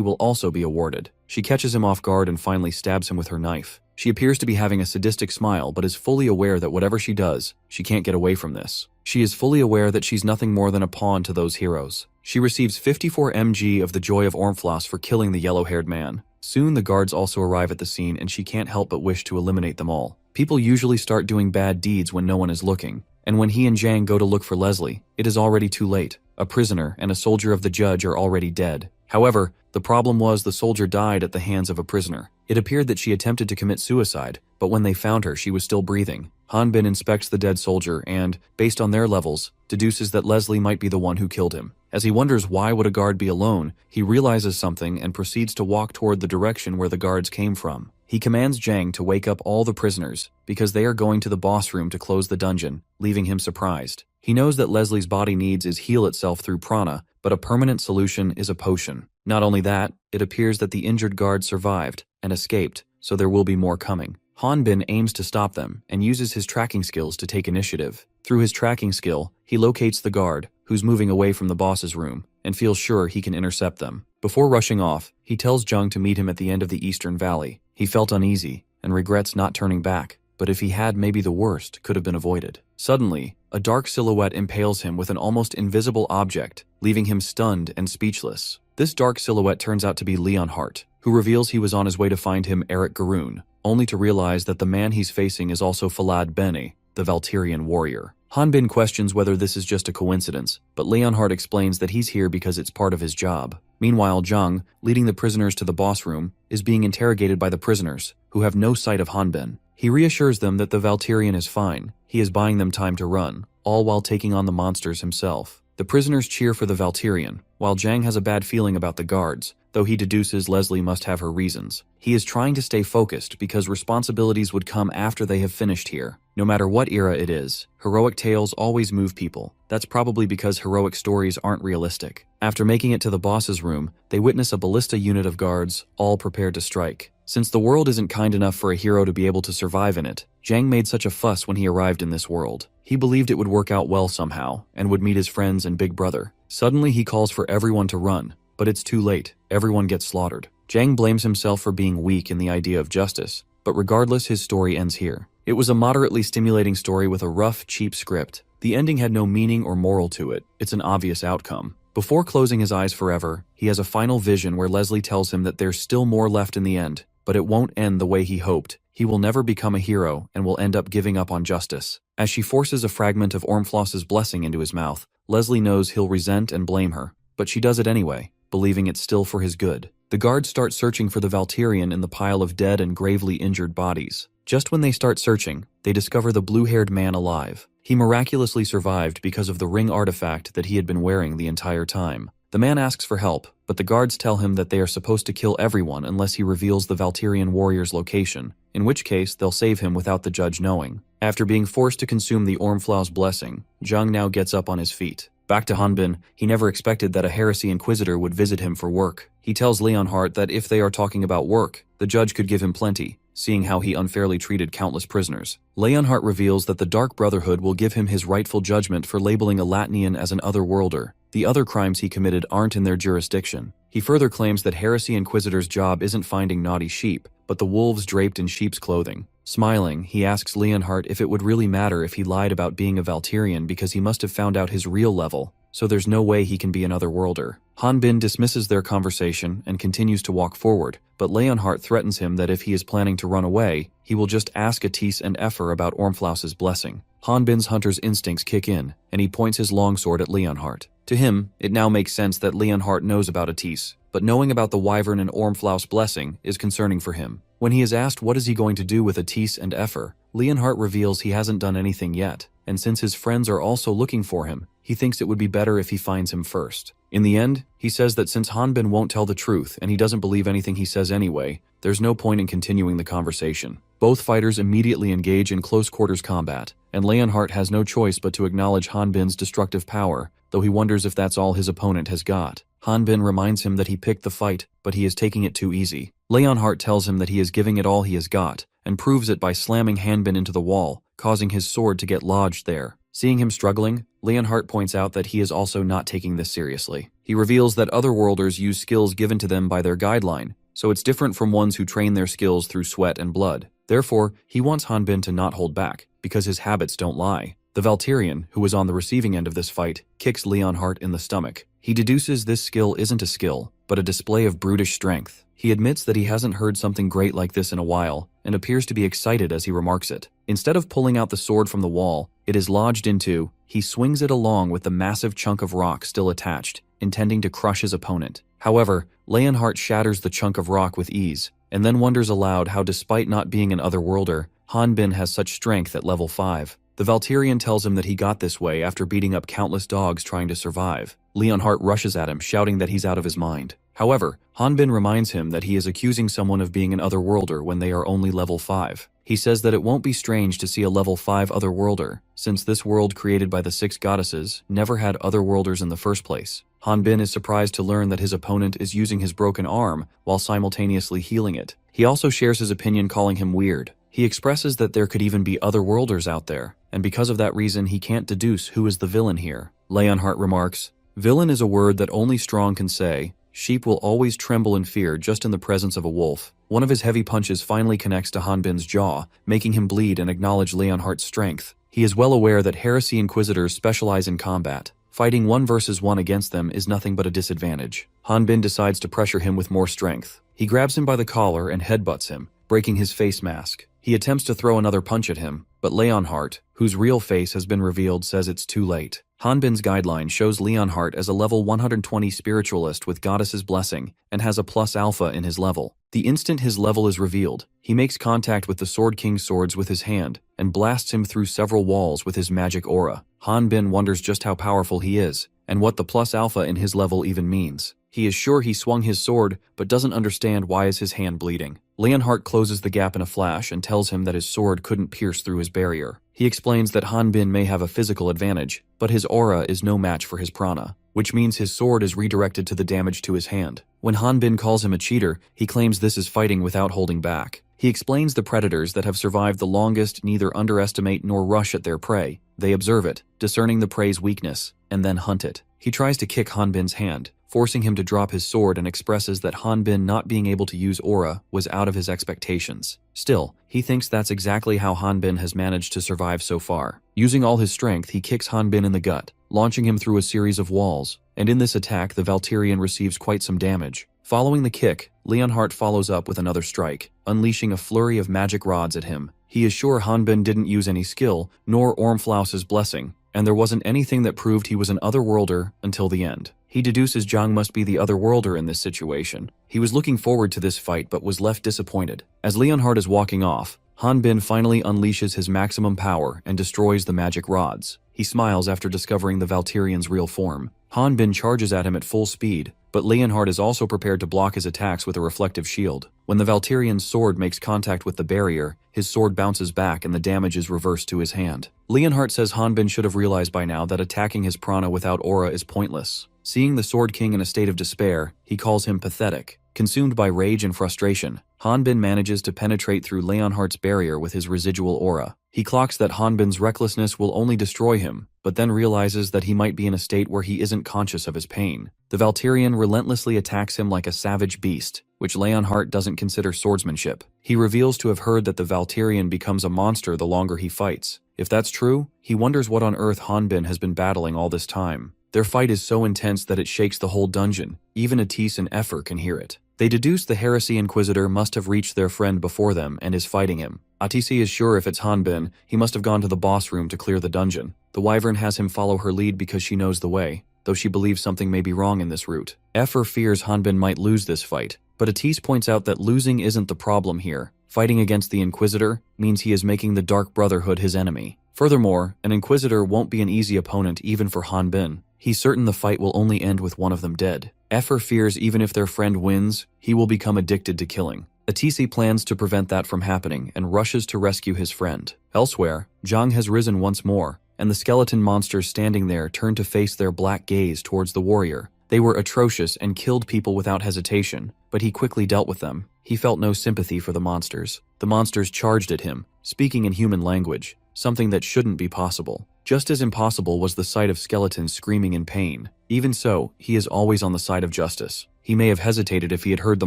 will also be awarded. She catches him off guard and finally stabs him with her knife. She appears to be having a sadistic smile, but is fully aware that whatever she does, she can't get away from this. She is fully aware that she's nothing more than a pawn to those heroes. She receives 54 mg of the Joy of Ormfloss for killing the yellow-haired man. Soon the guards also arrive at the scene and she can't help but wish to eliminate them all. People usually start doing bad deeds when no one is looking, and when he and Jang go to look for Leslie, it is already too late. A prisoner and a soldier of the judge are already dead. However, the problem was the soldier died at the hands of a prisoner. It appeared that she attempted to commit suicide, but when they found her, she was still breathing. Hanbin inspects the dead soldier and, based on their levels, deduces that Leslie might be the one who killed him. As he wonders why would a guard be alone, he realizes something and proceeds to walk toward the direction where the guards came from. He commands Jang to wake up all the prisoners, because they are going to the boss room to close the dungeon, leaving him surprised. He knows that Leslie's body needs is heal itself through prana, but a permanent solution is a potion. Not only that, it appears that the injured guard survived and escaped, so there will be more coming. Hanbin aims to stop them and uses his tracking skills to take initiative. Through his tracking skill, he locates the guard, who's moving away from the boss's room, and feels sure he can intercept them. Before rushing off, he tells Jung to meet him at the end of the Eastern Valley. He felt uneasy and regrets not turning back, but if he had, maybe the worst could have been avoided. Suddenly, a dark silhouette impales him with an almost invisible object, leaving him stunned and speechless. This dark silhouette turns out to be Leonhardt, who reveals he was on his way to find him Eric Garoon, only to realize that the man he's facing is also Falad Bene, the Valtirian warrior. Hanbin questions whether this is just a coincidence, but Leonhardt explains that he's here because it's part of his job. Meanwhile, Jung, leading the prisoners to the boss room, is being interrogated by the prisoners, who have no sight of Hanbin. He reassures them that the Valtirian is fine. He is buying them time to run, all while taking on the monsters himself. The prisoners cheer for the Valtirian, while Jang has a bad feeling about the guards, though he deduces Leslie must have her reasons. He is trying to stay focused because responsibilities would come after they have finished here. No matter what era it is, heroic tales always move people. That's probably because heroic stories aren't realistic. After making it to the boss's room, they witness a ballista unit of guards, all prepared to strike. Since the world isn't kind enough for a hero to be able to survive in it, Jang made such a fuss when he arrived in this world. He believed it would work out well somehow, and would meet his friends and big brother. Suddenly he calls for everyone to run, but it's too late. Everyone gets slaughtered. Jang blames himself for being weak in the idea of justice, but regardless, his story ends here. It was a moderately stimulating story with a rough, cheap script. The ending had no meaning or moral to it. It's an obvious outcome. Before closing his eyes forever, he has a final vision where Leslie tells him that there's still more left in the end, but it won't end the way he hoped. He will never become a hero and will end up giving up on justice. As she forces a fragment of Ormfloss's blessing into his mouth, Leslie knows he'll resent and blame her, but she does it anyway, believing it's still for his good. The guards start searching for the Valtirian in the pile of dead and gravely injured bodies. Just when they start searching, they discover the blue-haired man alive. He miraculously survived because of the ring artifact that he had been wearing the entire time. The man asks for help, but the guards tell him that they are supposed to kill everyone unless he reveals the Valtirian warrior's location, in which case they'll save him without the judge knowing. After being forced to consume the Ormflau's blessing, Jung now gets up on his feet. Back to Hanbin, he never expected that a heresy inquisitor would visit him for work. He tells Leonhardt that if they are talking about work, the judge could give him plenty, seeing how he unfairly treated countless prisoners. Leonhardt reveals that the Dark Brotherhood will give him his rightful judgment for labeling a Latnian as an otherworlder. The other crimes he committed aren't in their jurisdiction. He further claims that Heresy Inquisitor's job isn't finding naughty sheep, but the wolves draped in sheep's clothing. Smiling, he asks Leonhardt if it would really matter if he lied about being a Valtirian because he must have found out his real level, so there's no way he can be an otherworlder. Hanbin dismisses their conversation and continues to walk forward, but Leonhardt threatens him that if he is planning to run away, he will just ask Atis and Effer about Ormflaus's blessing. Hanbin's hunter's instincts kick in, and he points his longsword at Leonhardt. To him, it now makes sense that Leonhardt knows about Atis, but knowing about the Wyvern and Ormflaus blessing is concerning for him. When he is asked what is he going to do with Atis and Effer, Leonhardt reveals he hasn't done anything yet, and since his friends are also looking for him, he thinks it would be better if he finds him first. In the end, he says that since Hanbin won't tell the truth and he doesn't believe anything he says anyway, there's no point in continuing the conversation. Both fighters immediately engage in close-quarters combat, and Leonhardt has no choice but to acknowledge Hanbin's destructive power, though he wonders if that's all his opponent has got. Hanbin reminds him that he picked the fight, but he is taking it too easy. Leonhardt tells him that he is giving it all he has got, and proves it by slamming Hanbin into the wall, causing his sword to get lodged there. Seeing him struggling, Leonhardt points out that he is also not taking this seriously. He reveals that otherworlders use skills given to them by their guideline, so it's different from ones who train their skills through sweat and blood. Therefore, he wants Hanbin to not hold back, because his habits don't lie. The Valtirian, who was on the receiving end of this fight, kicks Leonhardt in the stomach. He deduces this skill isn't a skill, but a display of brutish strength. He admits that he hasn't heard something great like this in a while, and appears to be excited as he remarks it. Instead of pulling out the sword from the wall, it is lodged into, he swings it along with the massive chunk of rock still attached, intending to crush his opponent. However, Leonhardt shatters the chunk of rock with ease, and then wonders aloud how despite not being an otherworlder, Hanbin has such strength at level 5. The Valtirian tells him that he got this way after beating up countless dogs trying to survive. Leonhardt rushes at him, shouting that he's out of his mind. However, Hanbin reminds him that he is accusing someone of being an otherworlder when they are only level 5. He says that it won't be strange to see a level 5 otherworlder, since this world created by the 6 goddesses never had otherworlders in the first place. Hanbin is surprised to learn that his opponent is using his broken arm while simultaneously healing it. He also shares his opinion, calling him weird. He expresses that there could even be otherworlders out there, and because of that reason he can't deduce who is the villain here. Leonhardt remarks, "Villain is a word that only strong can say. Sheep will always tremble in fear just in the presence of a wolf." One of his heavy punches finally connects to Hanbin's jaw, making him bleed and acknowledge Leonhardt's strength. He is well aware that Heresy Inquisitors specialize in combat. Fighting 1 versus 1 against them is nothing but a disadvantage. Hanbin decides to pressure him with more strength. He grabs him by the collar and headbutts him, breaking his face mask. He attempts to throw another punch at him, but Leonhardt, whose real face has been revealed, says it's too late. Hanbin's guideline shows Leonhardt as a level 120 spiritualist with Goddess's blessing and has a plus alpha in his level. The instant his level is revealed, he makes contact with the Sword King's swords with his hand and blasts him through several walls with his magic aura. Hanbin wonders just how powerful he is and what the plus alpha in his level even means. He is sure he swung his sword, but doesn't understand why is his hand bleeding. Leonhardt closes the gap in a flash and tells him that his sword couldn't pierce through his barrier. He explains that Hanbin may have a physical advantage, but his aura is no match for his prana, which means his sword is redirected to the damage to his hand. When Hanbin calls him a cheater, he claims this is fighting without holding back. He explains the predators that have survived the longest neither underestimate nor rush at their prey. They observe it, discerning the prey's weakness, and then hunt it. He tries to kick Hanbin's hand, forcing him to drop his sword, and expresses that Hanbin not being able to use aura was out of his expectations. Still, he thinks that's exactly how Hanbin has managed to survive so far. Using all his strength, he kicks Hanbin in the gut, launching him through a series of walls, and in this attack the Valtirian receives quite some damage. Following the kick, Leonhardt follows up with another strike, unleashing a flurry of magic rods at him. He is sure Hanbin didn't use any skill, nor Ormflaus's blessing, and there wasn't anything that proved he was an otherworlder until the end. He deduces Zhang must be the otherworlder in this situation. He was looking forward to this fight but was left disappointed. As Leonhardt is walking off, Hanbin finally unleashes his maximum power and destroys the magic rods. He smiles after discovering the Valkyrian's real form. Hanbin charges at him at full speed, but Leonhardt is also prepared to block his attacks with a reflective shield. When the Valkyrian's sword makes contact with the barrier, his sword bounces back and the damage is reversed to his hand. Leonhardt says Hanbin should have realized by now that attacking his prana without aura is pointless. Seeing the Sword King in a state of despair, he calls him pathetic. Consumed by rage and frustration, Hanbin manages to penetrate through Leonhardt's barrier with his residual aura. He clocks that Hanbin's recklessness will only destroy him, but then realizes that he might be in a state where he isn't conscious of his pain. The Valkyrian relentlessly attacks him like a savage beast, which Leonhardt doesn't consider swordsmanship. He reveals to have heard that the Valkyrian becomes a monster the longer he fights. If that's true, he wonders what on earth Hanbin has been battling all this time. Their fight is so intense that it shakes the whole dungeon. Even Atis and Effer can hear it. They deduce the Heresy Inquisitor must have reached their friend before them and is fighting him. Atisi is sure if it's Hanbin, he must have gone to the boss room to clear the dungeon. The Wyvern has him follow her lead because she knows the way, though she believes something may be wrong in this route. Effer fears Hanbin might lose this fight, but Atis points out that losing isn't the problem here. Fighting against the Inquisitor means he is making the Dark Brotherhood his enemy. Furthermore, an Inquisitor won't be an easy opponent even for Hanbin. He's certain the fight will only end with one of them dead. Effer fears even if their friend wins, he will become addicted to killing. Atisi plans to prevent that from happening and rushes to rescue his friend. Elsewhere, Zhang has risen once more, and the skeleton monsters standing there turn to face their black gaze towards the warrior. They were atrocious and killed people without hesitation, but he quickly dealt with them. He felt no sympathy for the monsters. The monsters charged at him, speaking in human language, something that shouldn't be possible. Just as impossible was the sight of skeletons screaming in pain. Even so, he is always on the side of justice. He may have hesitated if he had heard the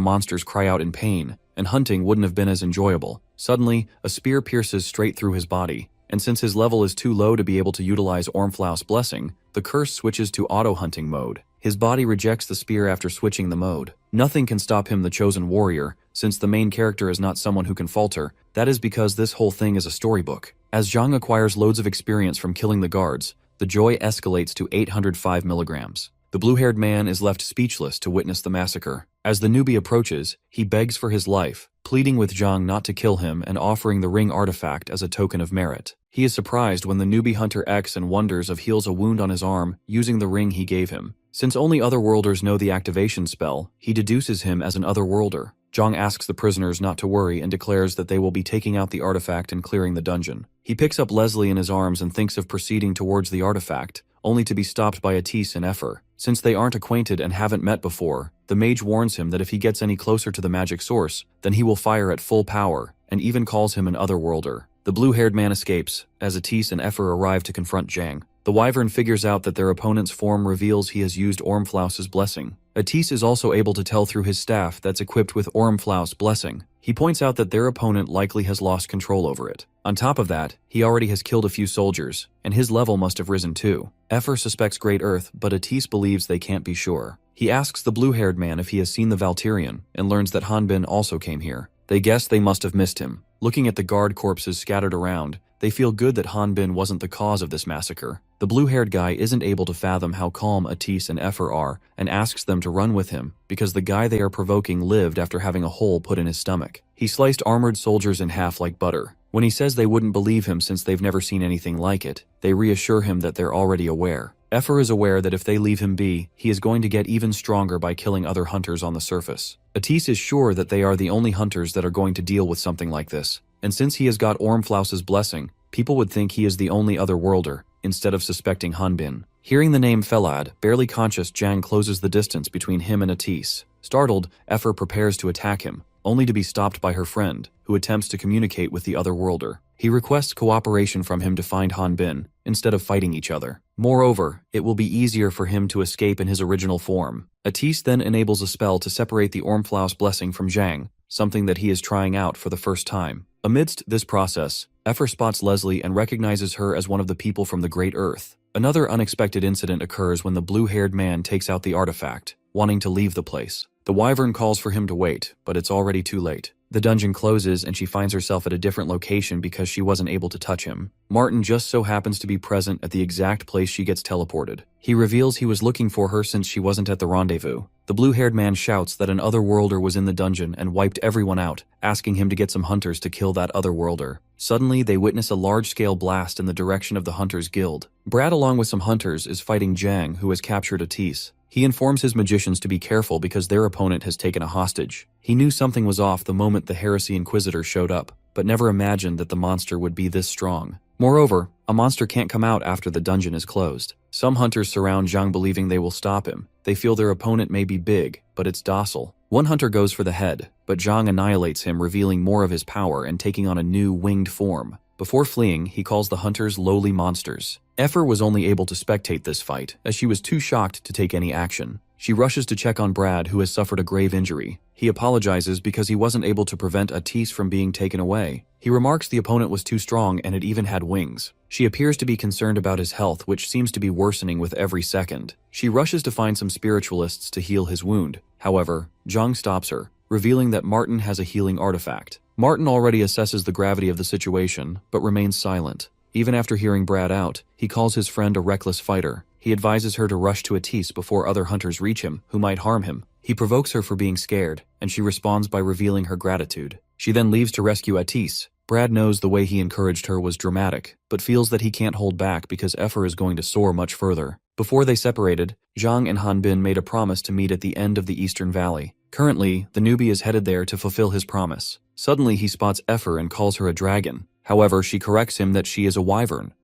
monsters cry out in pain, and hunting wouldn't have been as enjoyable. Suddenly, a spear pierces straight through his body, and since his level is too low to be able to utilize Ormflaus' blessing, the curse switches to auto-hunting mode. His body rejects the spear after switching the mode. Nothing can stop him, the chosen warrior. Since the main character is not someone who can falter, that is because this whole thing is a storybook. As Zhang acquires loads of experience from killing the guards, the joy escalates to 805 milligrams. The blue-haired man is left speechless to witness the massacre. As the newbie approaches, he begs for his life, pleading with Zhang not to kill him and offering the ring artifact as a token of merit. He is surprised when the newbie hunter X and wonders if heals a wound on his arm using the ring he gave him. Since only Otherworlders know the activation spell, he deduces him as an Otherworlder. Zhang asks the prisoners not to worry and declares that they will be taking out the artifact and clearing the dungeon. He picks up Leslie in his arms and thinks of proceeding towards the artifact, only to be stopped by Atis and Effer. Since they aren't acquainted and haven't met before, the mage warns him that if he gets any closer to the magic source, then he will fire at full power, and even calls him an Otherworlder. The blue-haired man escapes, as Atis and Effer arrive to confront Zhang. The Wyvern figures out that their opponent's form reveals he has used Ormflaus' blessing. Atis is also able to tell through his staff that's equipped with Ormflaus' blessing. He points out that their opponent likely has lost control over it. On top of that, he already has killed a few soldiers, and his level must have risen too. Effer suspects Great Earth, but Atis believes they can't be sure. He asks the blue-haired man if he has seen the Valkyrian, and learns that Hanbin also came here. They guess they must have missed him. Looking at the guard corpses scattered around, they feel good that Hanbin wasn't the cause of this massacre. The blue-haired guy isn't able to fathom how calm Atis and Effer are and asks them to run with him because the guy they are provoking lived after having a hole put in his stomach. He sliced armored soldiers in half like butter. When he says they wouldn't believe him since they've never seen anything like it, they reassure him that they're already aware. Effer is aware that if they leave him be, he is going to get even stronger by killing other hunters on the surface. Atis is sure that they are the only hunters that are going to deal with something like this, and since he has got Ormflaus' blessing, people would think he is the only Otherworlder, instead of suspecting Hanbin. Hearing the name Felad, barely conscious Zhang closes the distance between him and Atis. Startled, Effer prepares to attack him, only to be stopped by her friend, who attempts to communicate with the Otherworlder. He requests cooperation from him to find Hanbin, instead of fighting each other. Moreover, it will be easier for him to escape in his original form. Atis then enables a spell to separate the Ormflaus blessing from Zhang, something that he is trying out for the first time. Amidst this process, Effer spots Leslie and recognizes her as one of the people from the Great Earth. Another unexpected incident occurs when the blue-haired man takes out the artifact, wanting to leave the place. The Wyvern calls for him to wait, but it's already too late. The dungeon closes and she finds herself at a different location because she wasn't able to touch him. Martin just so happens to be present at the exact place she gets teleported. He reveals he was looking for her since she wasn't at the rendezvous. The blue-haired man shouts that an otherworlder was in the dungeon and wiped everyone out, asking him to get some hunters to kill that otherworlder. Suddenly, they witness a large-scale blast in the direction of the Hunters Guild. Brad, along with some hunters, is fighting Jang, who has captured Atis. He informs his magicians to be careful because their opponent has taken a hostage. He knew something was off the moment the Heresy Inquisitor showed up, but never imagined that the monster would be this strong. Moreover, a monster can't come out after the dungeon is closed. Some hunters surround Zhang believing they will stop him. They feel their opponent may be big, but it's docile. One hunter goes for the head, but Zhang annihilates him, revealing more of his power and taking on a new winged form. Before fleeing, he calls the hunters lowly monsters. Effer was only able to spectate this fight, as she was too shocked to take any action. She rushes to check on Brad, who has suffered a grave injury. He apologizes because he wasn't able to prevent Atis from being taken away. He remarks the opponent was too strong and it even had wings. She appears to be concerned about his health, which seems to be worsening with every second. She rushes to find some spiritualists to heal his wound. However, Zhang stops her, revealing that Martin has a healing artifact. Martin already assesses the gravity of the situation, but remains silent. Even after hearing Brad out, he calls his friend a reckless fighter. He advises her to rush to Atis before other hunters reach him, who might harm him. He provokes her for being scared, and she responds by revealing her gratitude. She then leaves to rescue Atis. Brad knows the way he encouraged her was dramatic, but feels that he can't hold back because Effer is going to soar much further. Before they separated, Zhang and Hanbin made a promise to meet at the end of the Eastern Valley. Currently, the newbie is headed there to fulfill his promise. Suddenly, he spots Effer and calls her a dragon. However, she corrects him that she is a wyvern.